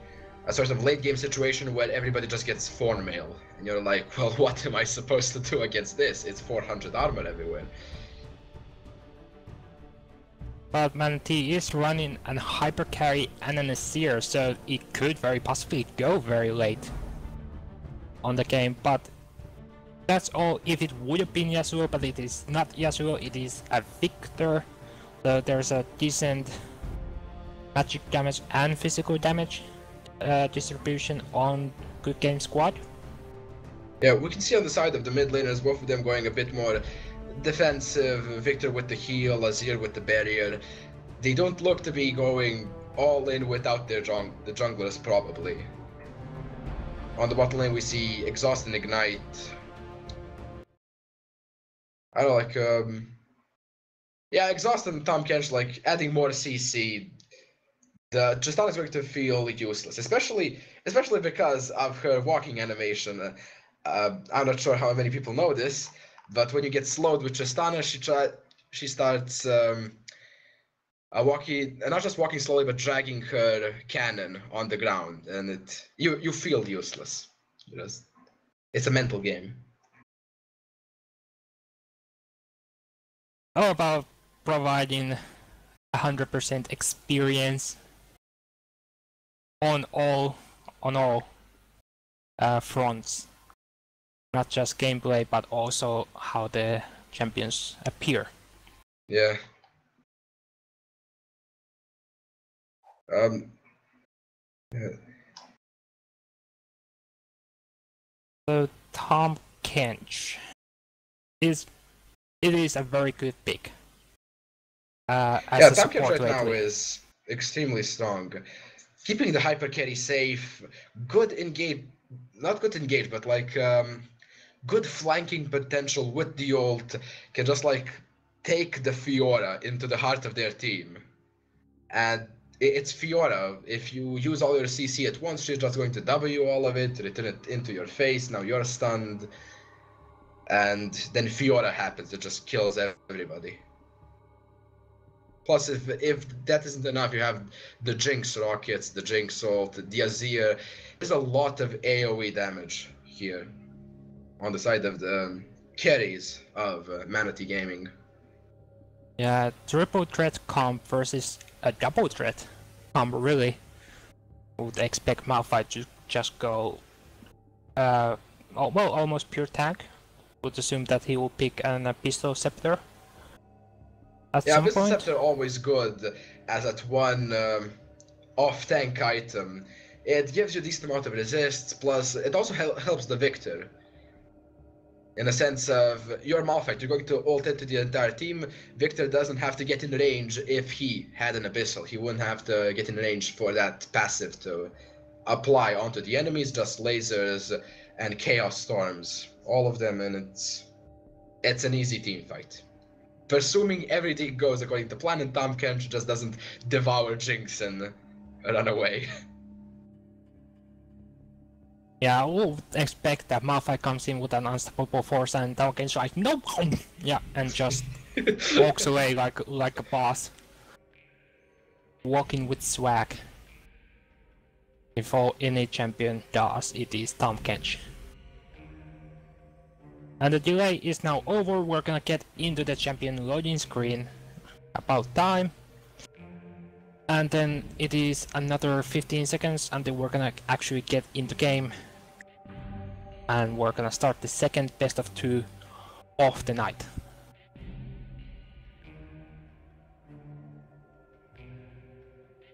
a sort of late game situation where everybody just gets Thorn Mail, and you're like, well, what am I supposed to do against this? It's 400 armor everywhere. But Manatee is running an hyper carry and an Azir, so it could very possibly go very late on the game, but that's all if it would have been Yasuo, but it is not Yasuo, it is a Victor, so there's a decent magic damage and physical damage distribution on Good Game squad. Yeah, we can see on the side of the mid laners, both of them going a bit more defensive, Victor with the heal, Azir with the barrier. They don't look to be going all in without their the junglers, probably. On the bottom lane we see Exhaust and Ignite. I don't like, yeah, Exhaust and Tahm Kench, like, adding more CC. The Tristana is going to feel useless, especially because of her walking animation. I'm not sure how many people know this, but when you get slowed with Tristana, she starts walking, not just walking slowly, but dragging her cannon on the ground, and you feel useless. It's a mental game. How about providing 100% experience on all fronts, not just gameplay, but also how the champions appear. Yeah. Yeah. So Tahm Kench is a very good pick. As yeah, a Tahm Kench right lately. now is extremely strong. Keeping the hyper carry safe, good engage, not good engage, but like good flanking potential with the ult, can just like take the Fiora into the heart of their team. And it's Fiora. If you use all your CC at once, she's just going to W all of it, return it into your face, now you're stunned. And then Fiora happens, it just kills everybody. Plus, if that isn't enough, you have the Jinx rockets, the Jinx ult, the Azir. There's a lot of AoE damage here on the side of the carries of Manatee Gaming. Yeah, triple threat comp versus a double threat comp, really. Would expect Malphite to just go, well, almost pure tank. Would assume that he will pick a Pistol Scepter. Yeah, Pistol Scepter always good as that one off-tank item. It gives you a decent amount of resists, plus it also helps the Victor. In a sense of, you're Malphite, you're going to ult into the entire team. Victor doesn't have to get in range if he had an Abyssal. He wouldn't have to get in range for that passive to apply onto the enemies, just lasers and Chaos Storms. All of them, and it's an easy team fight. Presuming everything goes according to plan and Tahm Kench just doesn't devour Jinx and run away. Yeah, I would expect that Malphite comes in with an unstoppable force and Tahm Kench like, no, yeah, and just walks away like a boss. Walking with swag. If all any champion does, it is Tahm Kench. And the delay is now over. We're gonna get into the champion loading screen. About time. And then it is another 15 seconds until we're gonna actually get into game. And we're gonna start the second best of 2 of the night.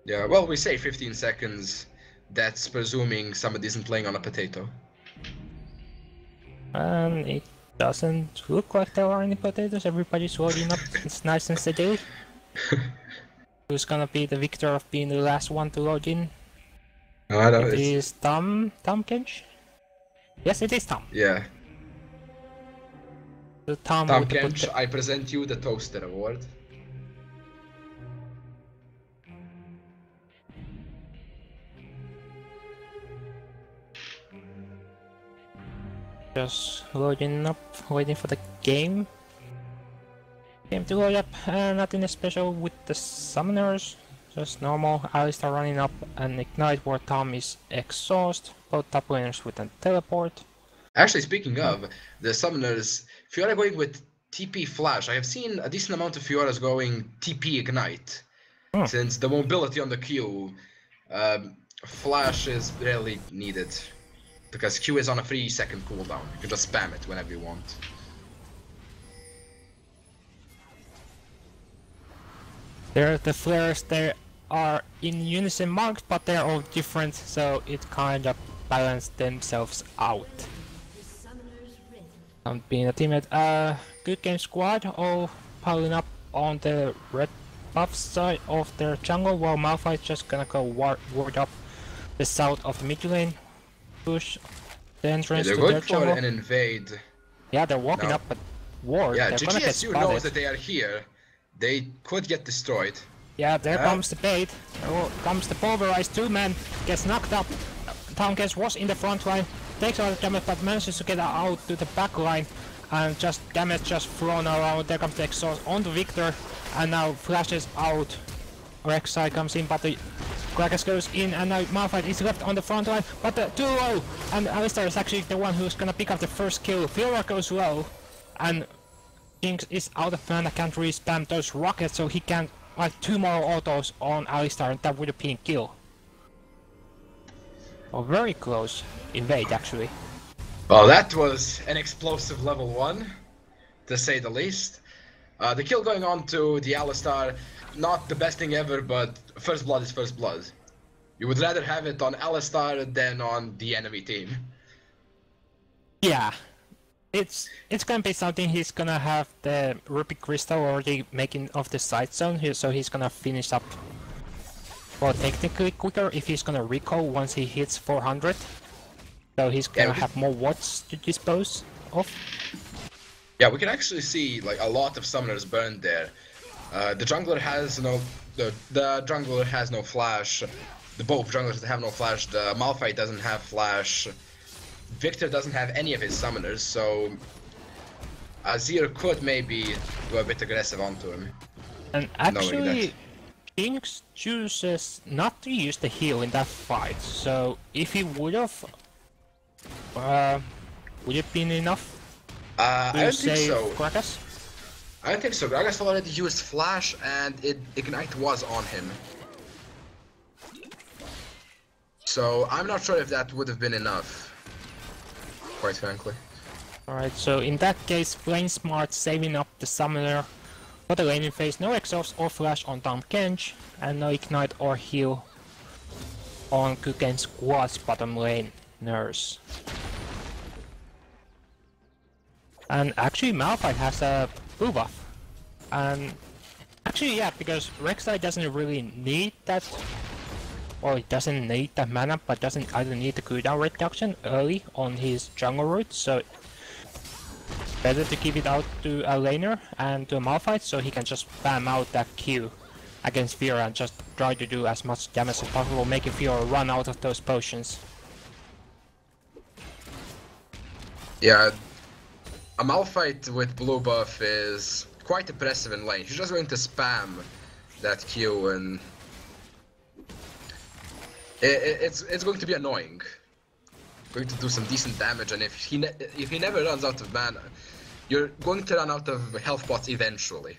Yeah, well, we say 15 seconds. That's presuming somebody isn't playing on a potato. And it doesn't look like there are any potatoes. Everybody's loading up. It's nice and steady. Who's gonna be the victor of being the last one to log in? It is Tom Kench? Yes, it is Tom. Yeah. So Tom Kench, I present you the Toaster Award. Just loading up, waiting for the game. Game to load up, nothing special with the summoners. Just normal, Alistar running up and Ignite where Tom is exhaust. Both top laners with a teleport. Actually, speaking of, the summoners, Fiora going with TP Flash. I have seen a decent amount of Fioras going TP Ignite. Since the mobility on the Q, Flash is rarely needed. Because Q is on a 3-second cooldown. You can just spam it whenever you want. The flares, they are in unison marked, but they're all different, so it kind of balance themselves out. Being a teammate, good game squad, all piling up on the red buff side of their jungle, while Malphite's just gonna go ward up the south of the mid lane. Push the entrance to their jungle. They're going for an invade. Yeah, they're walking up a ward. Yeah, they're gonna get GGSU spotted. knows that they are here. They could get destroyed. Yeah, there comes the bait. There comes the pulverized 2-man. Gets knocked up. Tomcast was in the front line. Takes all the damage, but manages to get out to the back line. And just damage just thrown around. There comes the exhaust on the Victor. And now flashes out. Rek'Sai comes in, but the Gragas goes in, and now Malphite is left on the front line, but too low, and Alistar is actually the one who's gonna pick up the first kill. Fiora goes low, and Jinx is out of mana, can't really spam those rockets, so he can like 2 more autos on Alistar, and that would have been a kill. Oh, very close invade actually. Well, that was an explosive level 1, to say the least. The kill going on to the Alistar, not the best thing ever, but first blood is first blood. You would rather have it on Alistar than on the enemy team. Yeah, it's gonna be something. He's gonna have the Ruby Crystal already making of the side zone here, so he's gonna finish up, well, technically quicker if he's gonna recall once he hits 400. So he's gonna have more watts to dispose of. Yeah, we can actually see like a lot of summoners burned there. The jungler has no jungler has no flash. The both junglers have no flash. The Malphite doesn't have flash. Victor doesn't have any of his summoners, so Azir could maybe go a bit aggressive onto him. And actually, Jinx chooses not to use the heal in that fight. So if he would have, would it been enough? I don't think so. Gragas? I don't think so. Gragas already used flash, and Ignite was on him. So I'm not sure if that would have been enough, quite frankly. Alright, so in that case, playing smart, saving up the summoner for the laning phase. No exhaust or flash on Tahm Kench, and no ignite or heal on Kuken Squad's bottom laners. And actually Malphite has a blue buff. And actually, yeah, because Rek'Sai doesn't really need that, or he doesn't need that mana, but doesn't either need the cooldown reduction early on his jungle route, so better to give it out to a laner and to a Malphite, so he can just spam out that Q against Fiora and just try to do as much damage as possible, making Fiora run out of those potions. Yeah, a Malphite with blue buff is quite impressive in lane. He's just going to spam that Q, and it's going to be annoying. going to do some decent damage, and if he never runs out of mana, you're going to run out of health pots eventually.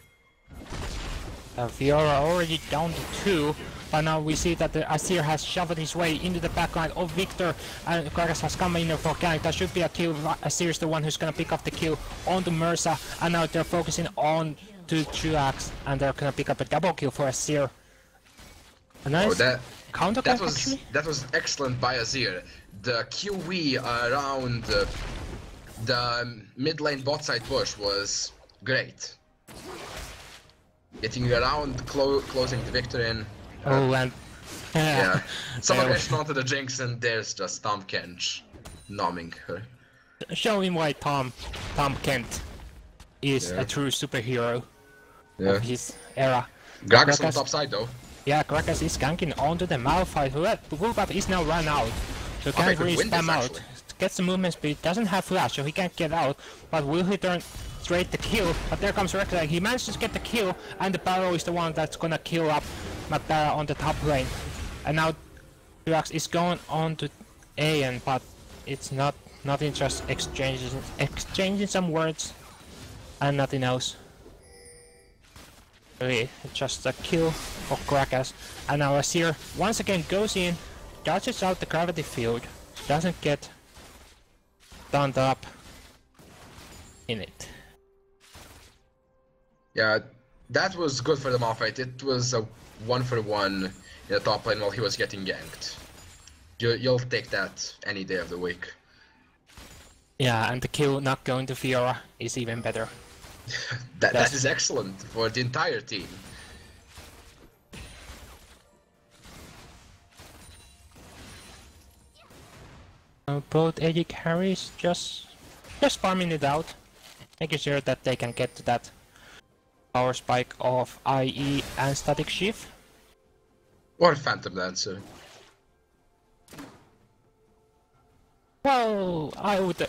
Fiora already down to 2, but now we see that the Azir has shoved his way into the backline of Victor, and Gragas has come in for gank. That should be a kill. Azir is the one who's gonna pick up the kill on the Mersa, and now they're focusing on to Truax, and they're gonna pick up a double kill for Azir. A nice counter that was excellent by Azir. The QE around the mid lane bot side push was great. Getting around, closing the Victor in. And yeah, some aggression onto the Jinx, and there's just Tom Kench nomming her. Showing why Tom Kent is a true superhero of his era. Gragas on the top side though. Yeah, Gragas is ganking onto the Malphite, who buff is now run out. So can't really spam out. Gets the movement speed, doesn't have flash, so he can't get out. But will he turn straight the kill? But there comes Rek'Sai. He manages to get the kill, and the Barrow is the one that's gonna kill up Matara on the top lane. And now Truax is going on to AN, but it's nothing, just exchanging some words and nothing else. Really, just a kill for Gragas. And now Azir once again goes in, dodges out the gravity field, doesn't get stunned up in it. Yeah, that was good for the Malphite. It was a 1-for-1 in the top lane while he was getting ganked. You'll take that any day of the week. Yeah, and the kill not going to Fiora is even better. that is excellent for the entire team. Both AD carries just farming it out, making sure that they can get to that power spike of IE and static shift. Or Phantom Dancer. Well, I would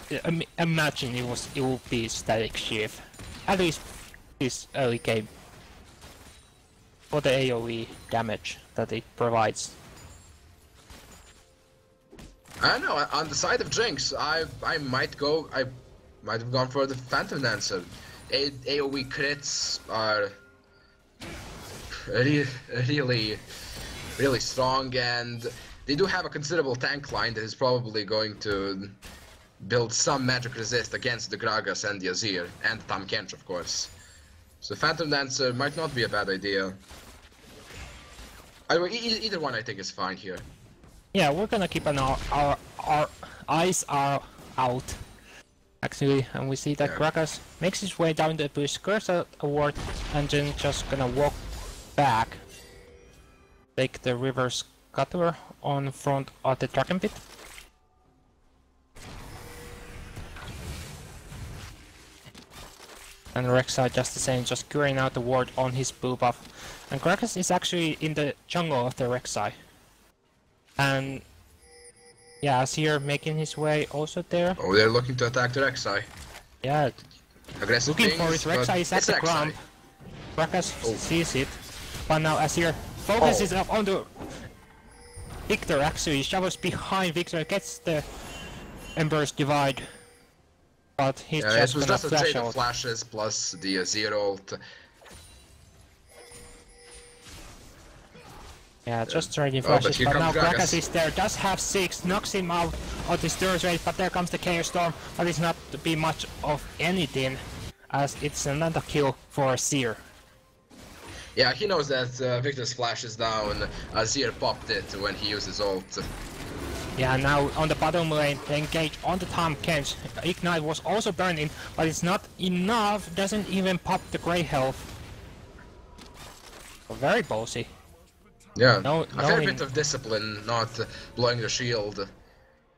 imagine it will be static shift, at least this early game, for the AoE damage that it provides. I don't know, on the side of Jinx, I might have gone for the Phantom Dancer. AoE crits are really strong, and they do have a considerable tank line that is probably going to build some magic resist against the Gragas and the Azir, and Tahm Kench, of course. So Phantom Dancer might not be a bad idea. Either one I think is fine here. Yeah, we're gonna keep our eyes are out, actually, and we see that Gragas makes his way down the bush, curves a ward, and then just gonna walk back, take the river scuttler on front of the Dragon Pit. And Rek'Sai just the same, just curing out the ward on his blue buff. And Gragas is actually in the jungle of the Rek'Sai. And yeah, Azir making his way also there. Oh, they're looking to attack the Rek'Sai. Yeah, aggressive looking for his Rek'Sai is at the ground. Gragas sees it, but now Azir focuses up on the Victor. Actually, shovels behind Victor, gets the Ember's Divide, but he's just it was gonna just a flash trade out. of flashes plus the Azir ult. Yeah, just trading flashes, but now Gragas. Gragas is there, does have 6, knocks him out of his turret rate, but there comes the Chaos Storm, but it's not to be much of anything, as it's another kill for Azir. Yeah, he knows that Victor's flash is down. Azir popped it when he used his ult. Yeah, now on the bottom lane, they engage on the Tahm Kench. Ignite was also burning, but it's not enough, doesn't even pop the grey health. Very ballsy. Yeah, a fair bit of discipline, not blowing the shield.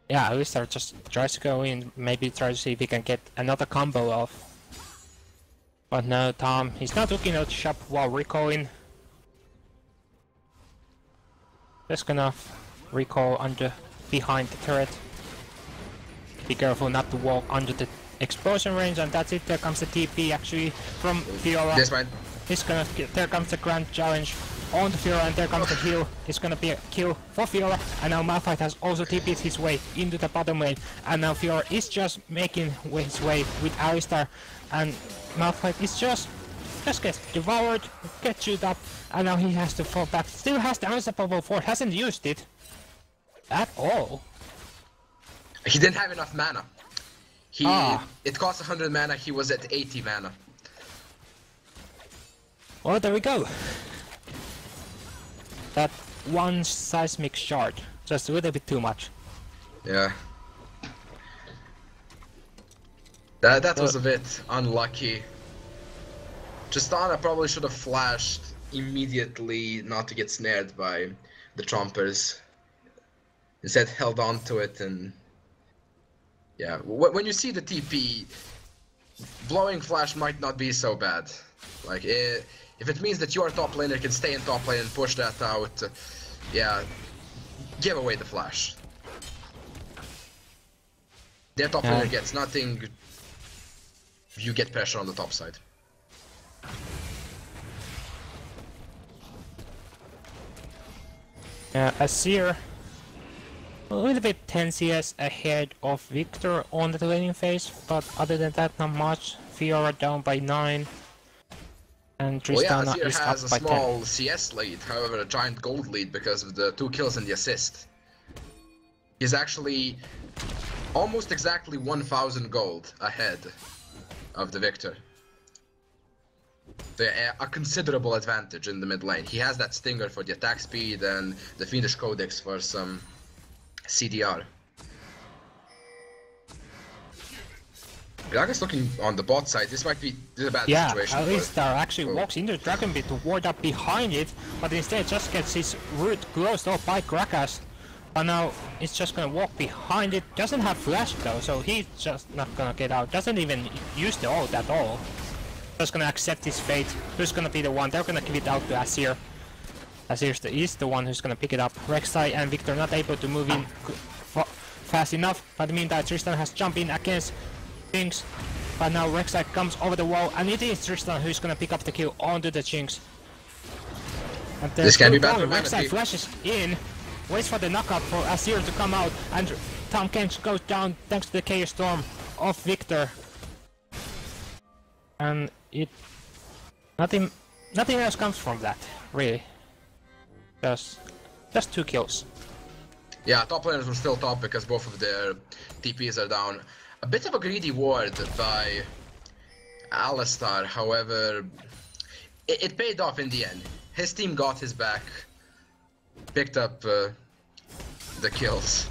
Yeah, Alistar just tries to go in, maybe try to see if he can get another combo off. But no, Tom, he's not looking at the shop while recalling. Just gonna recall behind the turret. Be careful not to walk under the explosion range, and that's it. There comes the TP actually from Fiora. This might. There comes the grand challenge on the Fiora, and there comes the heal. It's gonna be a kill for Fiora, and now Malphite has also TP'd his way into the bottom lane, and now Fiora is just making his way with Alistar, and Malphite is just gets devoured, gets chewed up, and now he has to fall back. Still has the unstoppable 4, hasn't used it at all. He didn't have enough mana. It cost 100 mana, he was at 80 mana. Well, there we go. That one seismic shard, just a little bit too much. Yeah. That was a bit unlucky. Tristana probably should have flashed immediately not to get snared by the Trompers. Instead held on to it, and yeah, when you see the TP, blowing flash might not be so bad. Like, if it means that your top laner can stay in top lane and push that out, yeah, give away the flash. Their top laner gets nothing, you get pressure on the top side. Azir, a little bit 10 CS ahead of Victor on the laning phase, but other than that, not much. Fiora down by 9, and Tristana Azir is has up a by small 10. CS lead, however a giant gold lead because of the 2 kills and the assist. He's actually almost exactly 1,000 gold ahead of the Victor. A considerable advantage in the mid lane. He has that Stinger for the attack speed and the Fiendish Codex for some CDR. Gragas looking on the bot side, this is a bad situation. Yeah, Alistar actually walks into the Dragon Pit to ward up behind it, but instead just gets his root closed off by Gragas. But now it's just gonna walk behind it, doesn't have flash though, so he's just not gonna get out, doesn't even use the ult at all. Just gonna accept his fate. Who's gonna be the one? They're gonna give it out to Azir. Azir is the one who's gonna pick it up. Rek'Sai and Victor not able to move in fast enough, but in the meantime Tristan has jumped in against Jinx. But now Rek'Sai comes over the wall, and it is Tristan who's gonna pick up the kill onto the Jinx. And this can be bad for Rek'Sai flashes in, waits for the knockup for Azir to come out, and Tahm Kench goes down thanks to the Chaos Storm of Victor. And nothing else comes from that, really. Just 2 kills. Yeah, top laners were still top because both of their TPs are down. A bit of a greedy ward by Alistar, however, it paid off in the end. His team got his back, picked up the kills.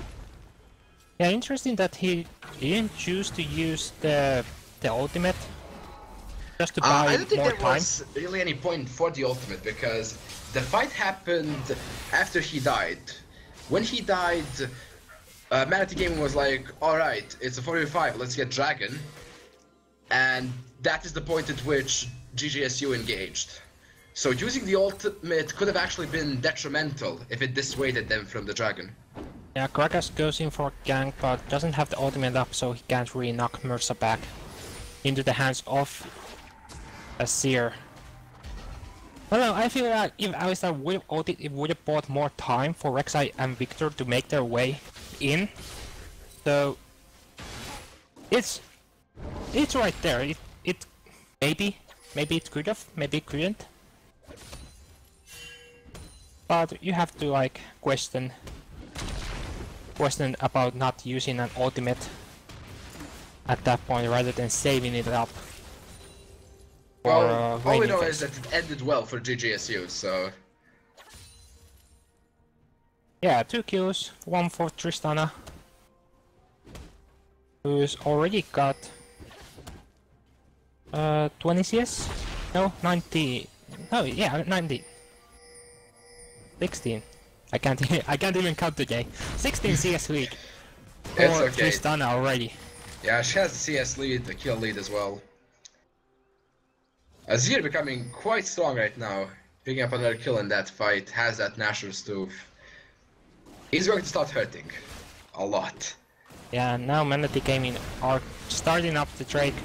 Yeah, interesting that he didn't choose to use the ultimate. Just to buy I don't think more there time. was really any point for the ultimate because the fight happened after he died. When he died, Manatee Gaming was like, alright, it's a 4v5, let's get Dragon. And that is the point at which GGSU engaged. So using the ultimate could have actually been detrimental if it dissuaded them from the Dragon. Yeah, Gragas goes in for gank, but doesn't have the ultimate up, so he can't really knock Mercer back into the hands of Azir. Well, no, I feel like if Alistar would have ulted, it would have bought more time for Rek'Sai and Victor to make their way in. So it's right there. It maybe it could have, maybe it couldn't. But you have to like question about not using an ultimate at that point rather than saving it up. Well, all we know is that it ended well for GGSU, so... Yeah, 2 kills, 1 for Tristana, who's already got 20 CS? No, 90. Oh yeah, 90. 16. I can't even count today. 16 CS lead for okay. Tristana already. Yeah, she has the CS lead, the kill lead as well. Azir becoming quite strong right now, picking up another kill in that fight, has that Nashor Stoof. He's going to start hurting. A lot. Yeah, now Manatee Gaming are starting up the Drake.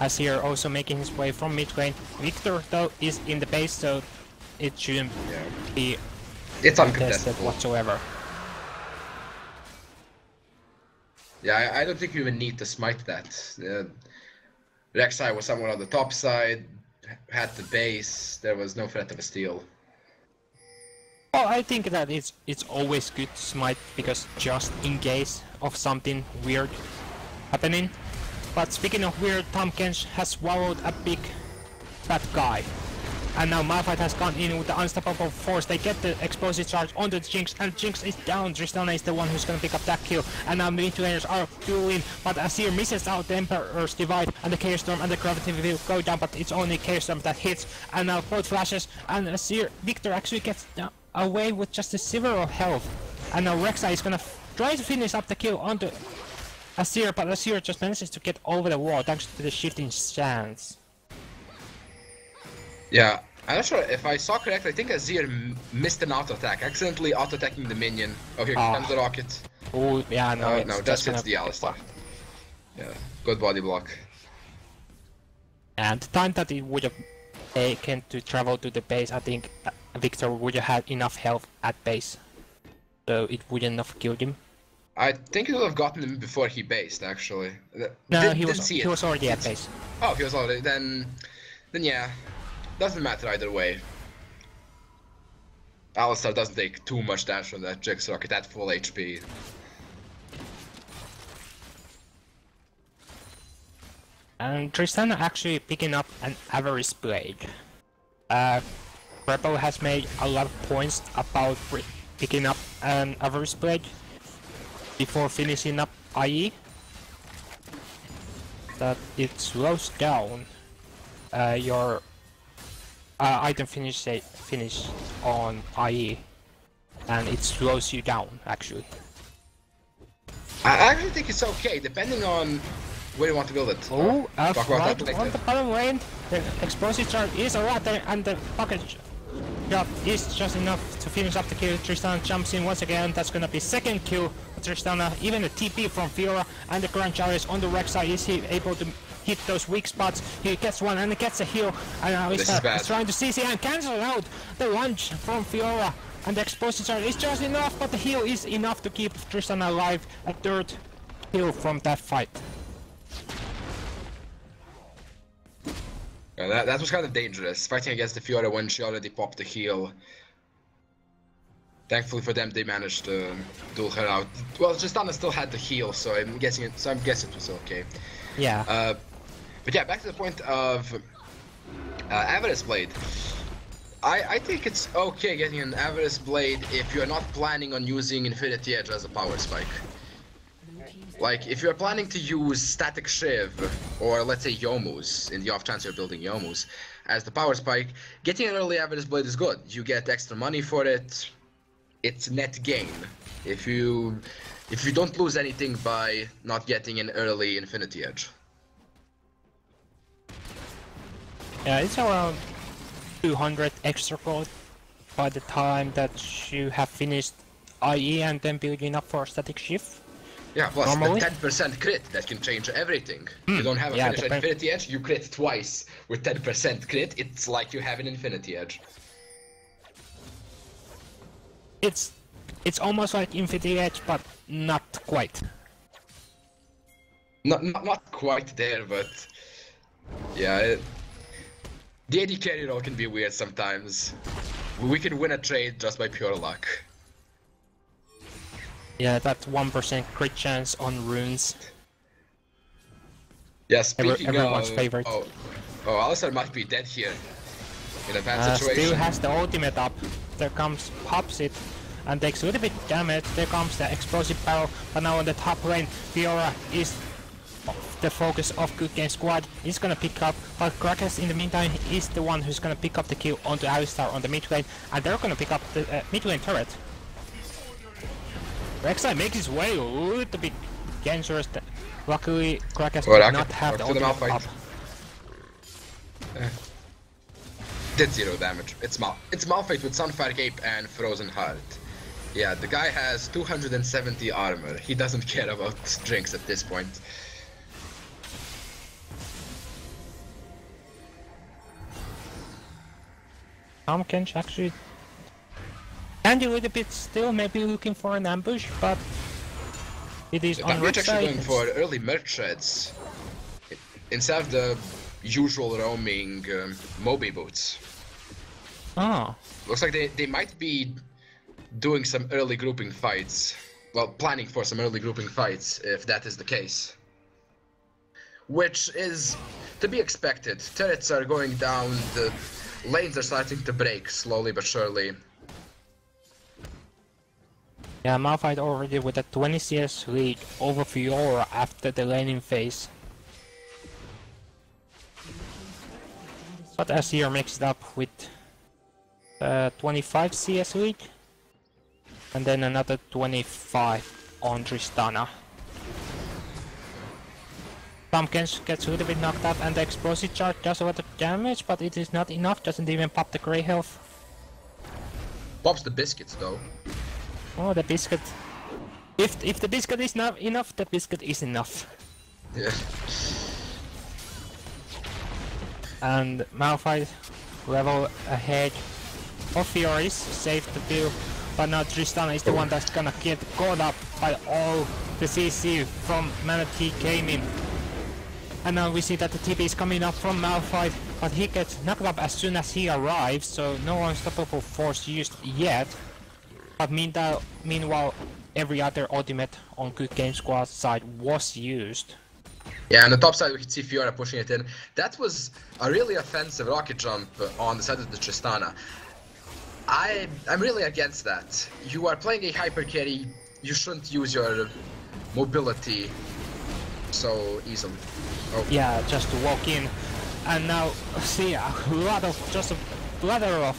Azir also making his way from mid lane. Victor though is in the base, so it shouldn't be It's contested uncontestable. whatsoever. Yeah, I don't think you even need to smite that. Rek'Sai was somewhere on the top side, had the base, there was no threat of a steal. Well, I think that it's always good to smite because just in case of something weird happening. But speaking of weird, Tahm Kench has swallowed a big fat guy. And now Malphite has gone in with the unstoppable force. They get the explosive charge onto the Jinx, and Jinx is down. Tristana is the one who's gonna pick up that kill. And now mid laners are dueling, but Azir misses out the Emperor's Divide, and the Chaos Storm and the Gravity will go down, but it's only Chaos Storm that hits. And now both flashes, and Azir, Victor actually gets away with just a silver of health. And now Rek'Sai is gonna try to finish up the kill onto Azir, but Azir just manages to get over the wall thanks to the shifting stance. Yeah, I'm not sure if I saw correctly. I think Azir missed an auto attack, accidentally auto attacking the minion. Oh, here comes the rocket. Oh, yeah, no, No, just hits the Alistar. Yeah, good body block. And the time that it would have taken to travel to the base, I think Victor would have had enough health at base, so it wouldn't have killed him. I think he would have gotten him before he based, actually. No, he was already at base. Oh, he was already. Then yeah. Doesn't matter either way. Alistar doesn't take too much damage from that Jinx rocket at full HP. And Tristana actually picking up an Avarice Blade. Rebel has made a lot of points about picking up an Avarice Blade before finishing up IE. That it slows down your item finish on IE, and it slows you down actually. I actually think it's okay, depending on where you want to build it. Oh, Talk about that right on later. the bottom lane, the explosive charge is a lot there, and the pocket drop is just enough to finish up the kill. Tristana jumps in once again, that's gonna be second kill for Tristana, even a TP from Fiora, and the Grand Chariot on the Rek'Sai. Is he able to hit those weak spots? He gets one and he gets a heal, and now he's trying to CC and cancel out the lunge from Fiora, and the explosive charge is just enough, but the heal is enough to keep Tristana alive. A third kill from that fight. Yeah, that was kind of dangerous, fighting against the Fiora when she already popped the heal. Thankfully for them, they managed to duel her out. Well, Tristana still had the heal, so I'm guessing it was okay. Yeah. But yeah, back to the point of Avarice Blade. I think it's okay getting an Avarice Blade if you're not planning on using Infinity Edge as a power spike. Like, if you're planning to use Static Shiv, or let's say Youmuu's, in the off chance you're building Youmuu's, as the power spike, getting an early Avarice Blade is good. You get extra money for it, it's net gain. If you don't lose anything by not getting an early Infinity Edge. Yeah, it's around 200 extra gold by the time that you have finished IE and then building up for Static Shift. Yeah, plus Normally? the 10% crit, that can change everything. You don't have a finish at Infinity Edge, you crit twice with 10% crit, it's like you have an Infinity Edge. It's almost like Infinity Edge, but not quite. Not quite there, but yeah, the AD carry role can be weird sometimes. We can win a trade just by pure luck. Yeah, that 1% crit chance on runes. Yeah, speaking everyone's of... favorite. Oh, Alistar might be dead here. In a bad situation. Still has the ultimate up. There comes, pops it, and takes a little bit damage. There comes the explosive barrel, but now on the top lane, Fiora is the focus of Good Game Squad. He's gonna pick up, but Krakus in the meantime is the one who's gonna pick up the kill onto Alistar on the mid lane, and they're gonna pick up the mid lane turret. Rek'Sai makes his way a little bit dangerous. Luckily, Krakus did not have the ultimate up. Did 0 damage. It's Malphite with Sunfire Cape and Frozen Heart. Yeah, the guy has 270 armor. He doesn't care about drinks at this point. Tom Kench actually can do it a bit still, maybe looking for an ambush, but it is on We're red actually side. going for early merch treads instead of the usual roaming Moby boots. Oh, Looks like they might be doing some early grouping fights. Well, planning for some early grouping fights, if that is the case. Which is to be expected. Turrets are going down, the lanes are starting to break slowly but surely. yeah, Malphite already with a 20 CS lead over Fiora after the laning phase. But Azir makes it up with 25 CS lead. And then another 25 on Tristana. Pumpkins gets a little bit knocked up and the explosive charge does a lot of damage, but it is not enough, doesn't even pop the grey health. Pops the biscuits though. Oh, the biscuit. If the biscuit is not enough, the biscuit is enough. Yeah. And Malphite level ahead of Fioris, safe to do. But now Tristana is the one that's gonna get caught up by all the CC from Manatee Gaming. And now we see that the TP is coming up from Malphite, but he gets knocked up as soon as he arrives, so no unstoppable force used yet. But meanwhile, every other ultimate on Good Game Squad side was used. Yeah, on the top side we could see Fiora pushing it in. That was a really offensive rocket jump on the side of the Tristana. I'm really against that. You are playing a hyper carry, you shouldn't use your mobility so easily. Oh. Yeah, just to walk in. And now see a lot of bladder of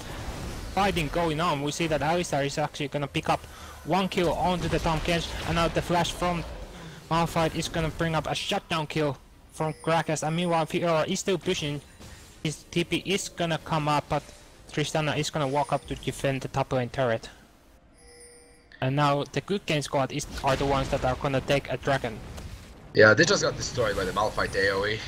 fighting going on. We see that Alistar is actually gonna pick up 1 kill onto the Tom Kench, and now the flash from Malphite is gonna bring up a shutdown kill from Krakas, and meanwhile Fiora is still pushing. His TP is gonna come up, but Tristana is gonna walk up to defend the top lane turret. And now the Good Game Squad are the ones that are gonna take a dragon. Yeah, they just got destroyed by the Malphite AoE.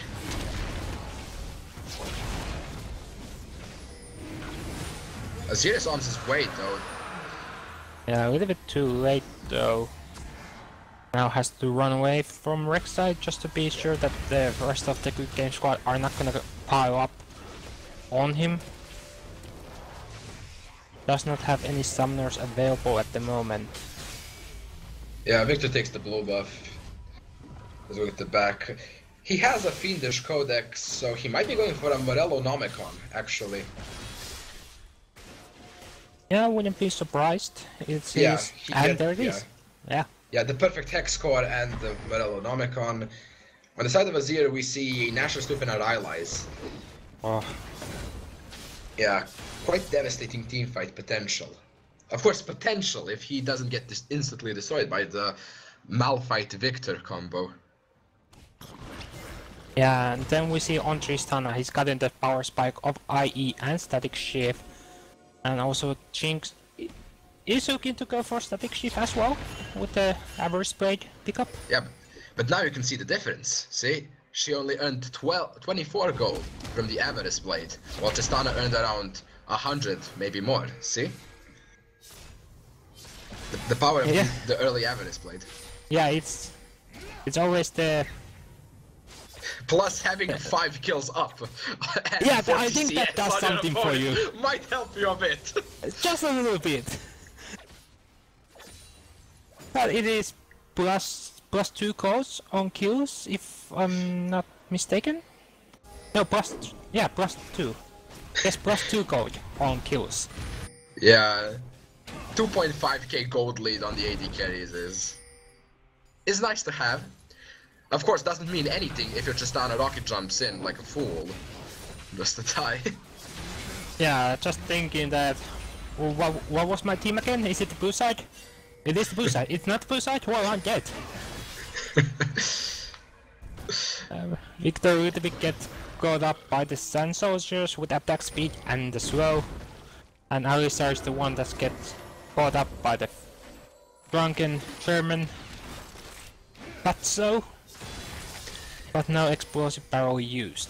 Azir is on his way though. Yeah, a little bit too late though. Now has to run away from Rek'Sai just to be sure that the rest of the Good Game Squad are not gonna pile up on him. Does not have any summoners available at the moment. Yeah, Victor takes the blue buff. Let's look at the back. He has a Fiendish Codex, so he might be going for a Morello Nomicon, actually. Yeah, I wouldn't be surprised. It's Yeah, his, and there it is. Yeah. Yeah, the perfect Hex Core and the Morello Nomicon. On the side of Azir, we see Nashor Stuf and our allies. Oh. Yeah, quite devastating teamfight potential. Of course, potential if he doesn't get instantly destroyed by the Malphite Victor combo. Yeah, and then we see on Tristana, he's gotten the power spike of IE and Static Shift. And also Jinx is looking to go for Static Shift as well, with the Average Blade pickup. Yeah, but now you can see the difference, see? She only earned 24 gold from the Avarice Blade, while Tristana earned around 100, maybe more, see? The power of the early Avarice Blade. Yeah, it's always the... Plus having 5 kills up. Yeah, I think that does something for you. Might help you a bit. Just a little bit. But it is plus 2 calls on kills, if I'm not mistaken. No, plus 2. Yes, plus 2 gold on kills. Yeah, 2.5k gold lead on the AD carries is nice to have. Of course, doesn't mean anything if your Tristana rocket jumps in like a fool, just to die. Yeah, just thinking that. What was my team again? Is it the blue side? It is the blue side. It's not the blue side. Well, I'm dead. Victor Ludwig gets caught up by the Sand Soldiers with attack speed and the slow, and Alistar is the one that gets caught up by the drunken German. But no explosive barrel used.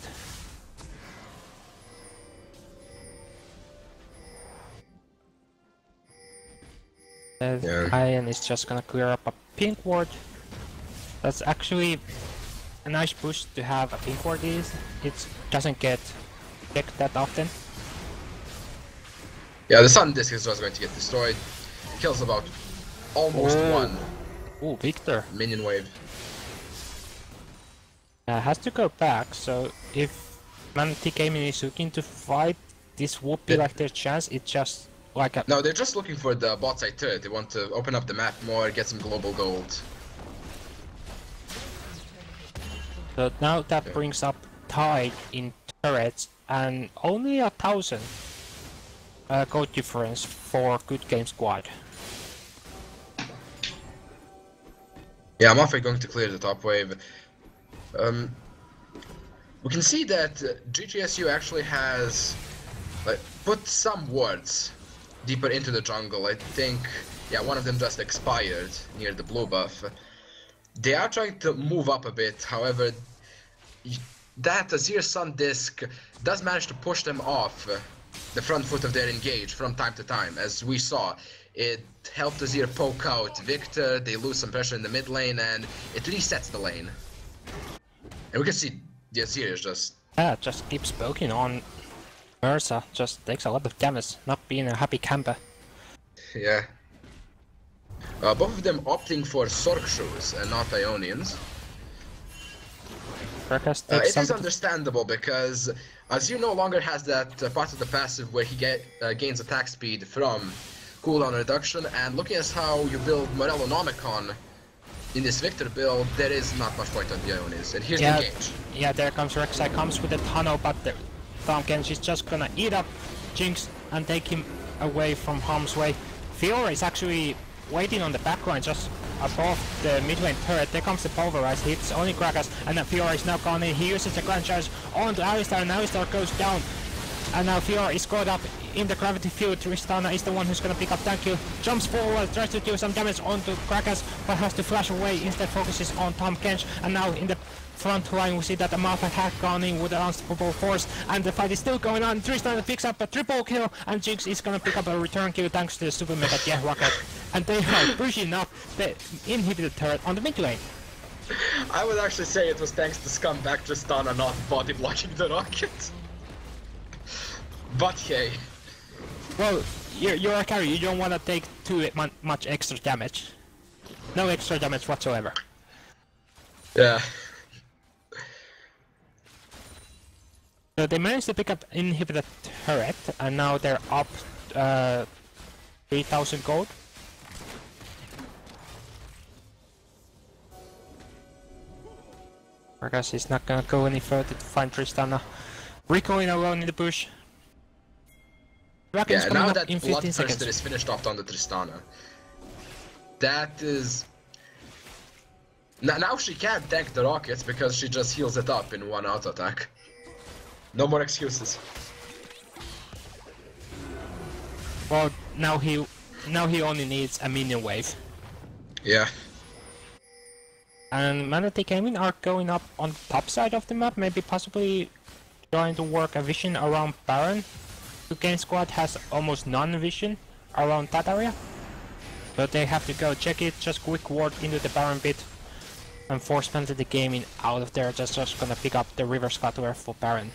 Iron is just gonna clear up a pink ward. That's actually a nice push to have a pink ward. It doesn't get checked that often. Yeah, the Sun Disc is just going to get destroyed. Kills about almost one. Ooh, Victor. Minion wave. Has to go back, so if Manatee Gaming is looking to fight, this would be like their chance. It's just like a... No, they're just looking for the bot side turret. They want to open up the map more, get some global gold. So now that brings up tied in turrets and only 1,000 gold difference for Good Game Squad. Yeah, Mafia going to clear the top wave. We can see that GGSU actually has put some wards deeper into the jungle. I think, yeah, one of them just expired near the blue buff. They are trying to move up a bit, however, that Azir Sun Disc does manage to push them off the front foot of their engage from time to time, as we saw. It helped Azir poke out Victor, they lose some pressure in the mid lane, and it resets the lane. And we can see the Azir is just... Yeah, just keeps poking on Ursa, just takes a lot of damage, not being a happy camper. Yeah. Both of them opting for Sork shoes and not Ionians. It is understandable because Azir no longer has that part of the passive where he gains attack speed from cooldown reduction, and looking at how you build Morellonomicon in this Victor build, there is not much point on the Ionians. And here's the engage. Yeah, there comes Rek'Sai, comes with a tunnel, but the Tahm Kench is just gonna eat up Jinx and take him away from harm's way. Fiora is actually waiting on the backline just above the mid lane turret. There comes the pulverize, hits only Gragas, and then Fiora is now gone in. He uses the Grand Charge on to Alistar, and Alistar goes down. And now Fiora is caught up in the gravity field. Tristana is the one who's gonna pick up tank kill. Jumps forward, tries to do some damage onto Gragas, but has to flash away. Instead focuses on Tahm Kench, and now in the front line we see that the Malphite has gone in with an unstoppable force, and the fight is still going on. Tristana picks up a triple kill, and Jinx is gonna pick up a return kill thanks to the super mega Jet Rocket. And they are pushing up the inhibited turret on the mid lane. I would actually say it was thanks to scumbag Tristana not body blocking the rocket. But hey. Well, you're a carry, you don't want to take too much extra damage. No extra damage whatsoever. Yeah. So they managed to pick up inhibited turret, and now they're up 3,000 gold. Vargas is not gonna go any further to find Tristana. Recoiling alone in the bush. Dragon's yeah, now up that in 15 seconds. Bloodthirster is finished off on the Tristana. That is... Now she can't tank the rockets because she just heals it up in one auto attack. No more excuses. Well, now he only needs a minion wave. Yeah. And Manatee Gaming are going up on the top side of the map, maybe possibly trying to work a vision around Baron. The Game Squad has almost none vision around that area. But they have to go check it, just quick ward into the Baron bit. And force Manatee Gaming out of there, just gonna pick up the River Scuttler for Baron.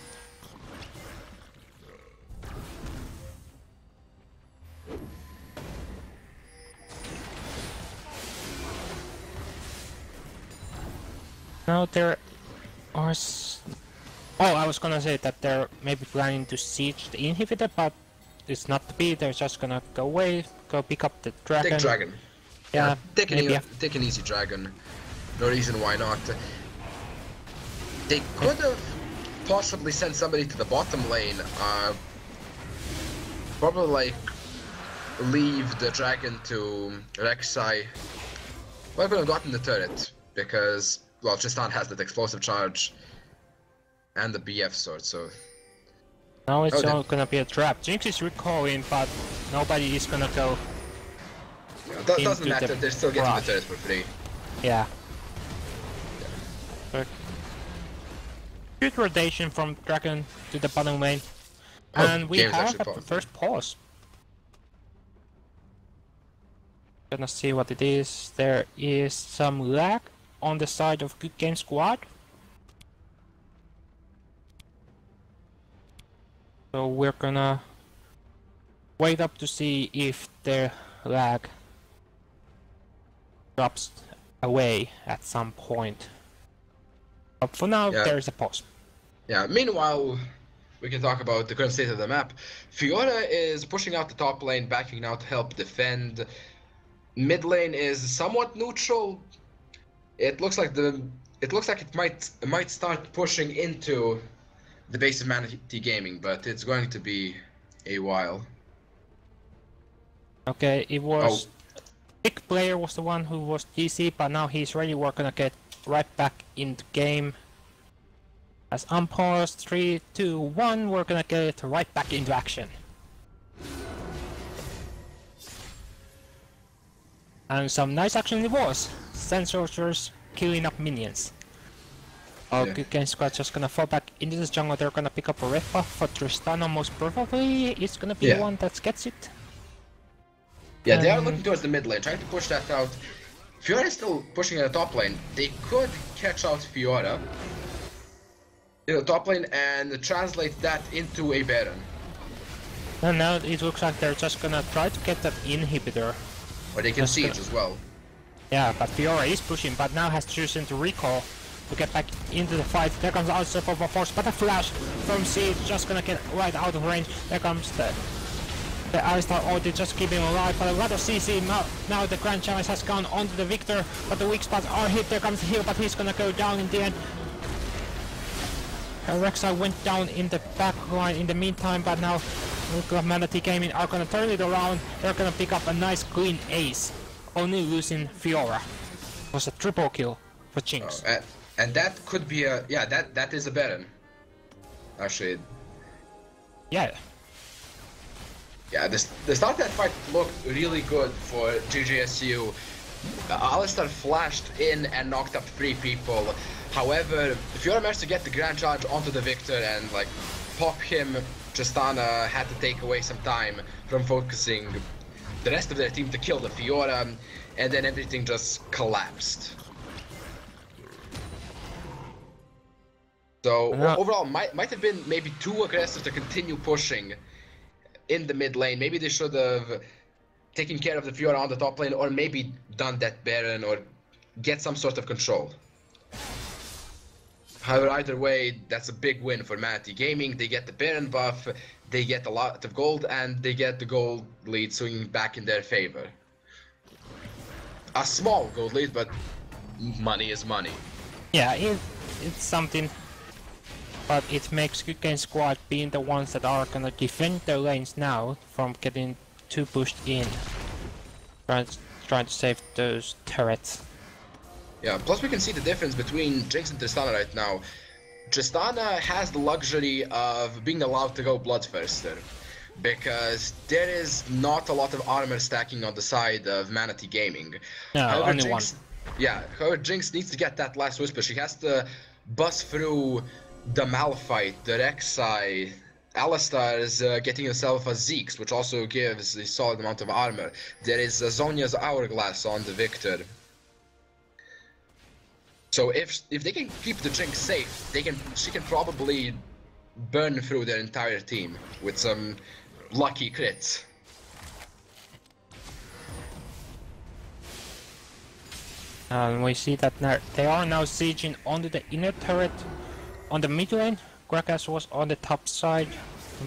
Now there are... Oh, I was gonna say that they're maybe planning to siege the inhibitor, but it's not to be. They're just gonna go away, go pick up the dragon. Take dragon. Yeah, take an easy dragon. No reason why not. They could have possibly sent somebody to the bottom lane. Probably like leave the dragon to Rek'Sai. Well, I could have gotten the turret because, well, Tristan has that explosive charge and the BF sword, so... Now it's all gonna be a trap. Jinx is recalling, but nobody is gonna go... That doesn't matter, they're still getting the turret for free. Yeah. But good rotation from Dragon to the bottom lane. And we have a first pause. Gonna see what it is. There is some lag on the side of Good Game Squad. So we're gonna wait up to see if the lag drops away at some point. But for now, there's a pause. Yeah, meanwhile, we can talk about the current state of the map. Fiora is pushing out the top lane, backing now to help defend. Mid lane is somewhat neutral. It looks like it might start pushing into the base of Manatee Gaming, but it's going to be a while. Okay, it was Big Player was the one who was DC, but now he's ready. We're gonna get right back into game. As unpaused, 3, 2, 1, we're gonna get right back into action. And some nice action it was. Sensors killing up minions. Good Game Squad just gonna fall back into this jungle. They're gonna pick up a red buff for Tristana, most probably. It's gonna be the one that gets it. Yeah, they are looking towards the mid lane, trying to push that out. Fiora is still pushing in the top lane. They could catch out Fiora in the top lane and translate that into a Baron. And now it looks like they're just gonna try to get that inhibitor. Or they can siege as well. Yeah, but Fiora is pushing, but now has chosen to recall to get back into the fight. There comes the Unstoppable Force, but a flash from Siege just gonna get right out of range. There comes the Alistar ulti, just keeping him alive, but a lot of CC. Now the Grand Challenge has gone onto the Victor, but the weak spots are hit. There comes the heal, but he's gonna go down in the end. Rek'Sai went down in the back line in the meantime, but now Manatee Gaming are gonna turn it around. They're gonna pick up a nice clean ace, only losing Fiora. It was a triple kill for Jinx. And that could be a that is a Baron. Actually. Yeah. Yeah, the start of that fight looked really good for GGSU. Alistar flashed in and knocked up 3 people. However, Fiora managed to get the Grand Challenge onto the Victor and like pop him. Tristana had to take away some time from focusing the rest of their team to kill the Fiora, and then everything just collapsed. So overall, might have been maybe too aggressive to continue pushing in the mid lane. Maybe they should have taken care of the Fiora on the top lane, or maybe done that Baron, or get some sort of control. However, either way, that's a big win for Manatee Gaming. They get the Baron buff, they get a lot of gold, and they get the gold lead swinging back in their favor. A small gold lead, but money is money. Yeah, it's something, but it makes Good Game Squad being the ones that are gonna defend their lanes now from getting too pushed in, trying to save those turrets. Yeah, plus we can see the difference between Jinx and Tristana right now. Tristana has the luxury of being allowed to go Bloodthirster, because there is not a lot of armor stacking on the side of Manatee Gaming. No, however, only one. Yeah, however, Jinx needs to get that last whisper. She has to bust through the Malphite, the Rek'Sai. Alistar is getting himself a Zeke's, which also gives a solid amount of armor. There is Zhonya's Hourglass on the Victor. So if they can keep the Jinx safe, she can probably burn through their entire team with some lucky crits. And we see that they are now sieging onto the inner turret on the mid lane. Gragas was on the top side,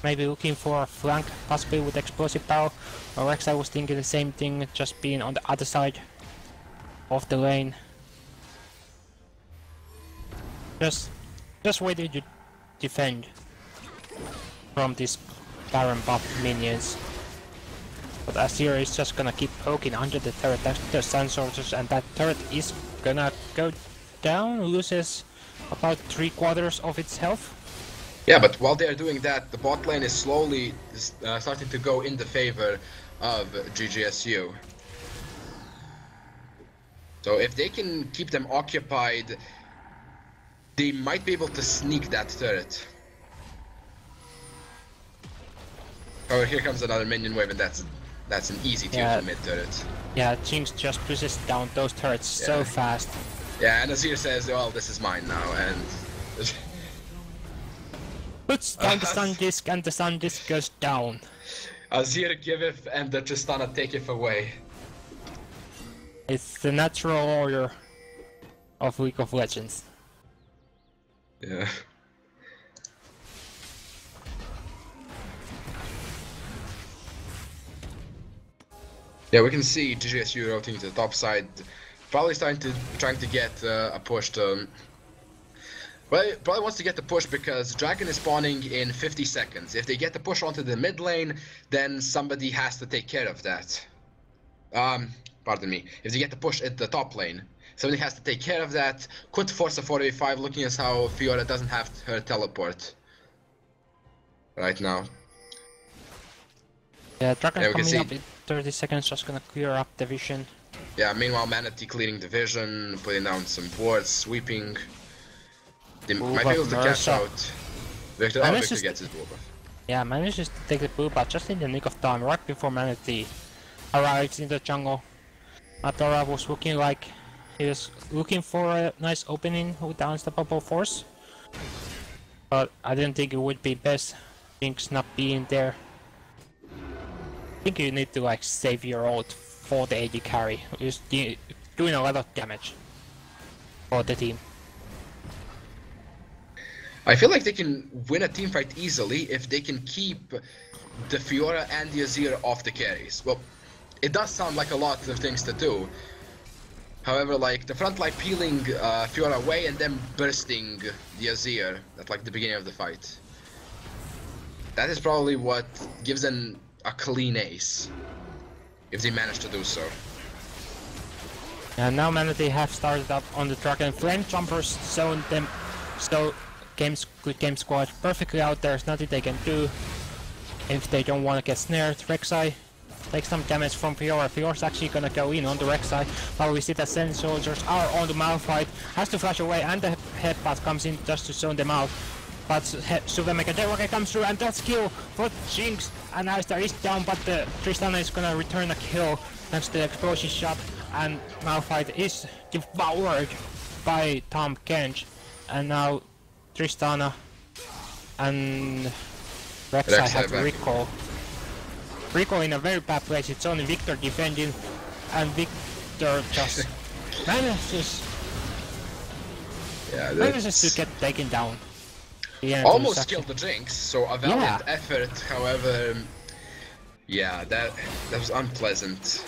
maybe looking for a flank, possibly with explosive power. Or Rek'Sai was thinking the same thing, just being on the other side of the lane. Just waiting to defend from these Baron buff minions. But Azir is just gonna keep poking under the turret. That's the Sun Soldiers, and that turret is gonna go down, loses about 3/4 of its health. Yeah, but while they're doing that, the bot lane is slowly starting to go in the favor of GGSU. So if they can keep them occupied, they might be able to sneak that turret. Oh, here comes another minion wave, and that's That's an easy tier 2 mid turret. Yeah, Jinx just pushes down those turrets so fast. Yeah, and Azir says, well, this is mine now, and... Puts down the sun disc and the sun disc goes down. Azir giveth and the Tristana taketh away. It's the natural order of League of Legends. Yeah. Yeah, we can see GGSU rotating to the top side, probably trying to get a push to... Well, probably wants to get the push because Dragon is spawning in 50 seconds. If they get the push onto the mid lane, then somebody has to take care of that. Pardon me. If they get the push at the top lane, somebody has to take care of that. Could force a 4v5, looking at how Fiora doesn't have her teleport right now. Yeah, Dragon coming up in 30 seconds, just gonna clear up the vision. Yeah, meanwhile Manatee clearing the vision, putting down some wards, sweeping. They might be able to catch out Victor. Oh, Victor gets his blue buff. Yeah, manages to take the blue buff just in the nick of time, right before Manatee arrives in the jungle. Atora was looking like he was looking for a nice opening with the unstoppable force. But I didn't think it would be best Jinx not being there. I think you need to like save your ult for the AD carry. It's doing a lot of damage for the team. I feel like they can win a team fight easily if they can keep the Fiora and the Azir off the carries. Well, it does sound like a lot of things to do. However, like the front line peeling Fiora away and then bursting the Azir at like the beginning of the fight. That is probably what gives them a clean ace, if they manage to do so. And now Manatee have started up on the Dragon. Flame Jumpers zone them, so good game squad perfectly out there. There's nothing they can do if they don't want to get snared. Rek'Sai takes some damage from Fiora. Fiora's actually gonna go in on the Rek'Sai, while we see that Zen soldiers are on the Malphite. Has to flash away, and the headbutt comes in just to zone them out. But Suvemeka Deroke comes through, and that's kill for Jinx. And Alistar is down, but the Tristana is gonna return a kill thanks to the explosion shot. And Malphite is devoured by Tahm Kench. And now Tristana and Rek'Sai have to recall. Recall in a very bad place. It's only Victor defending, and Victor just manages to get taken down. Almost killed the Jinx, so a valiant effort. However, yeah, that was unpleasant.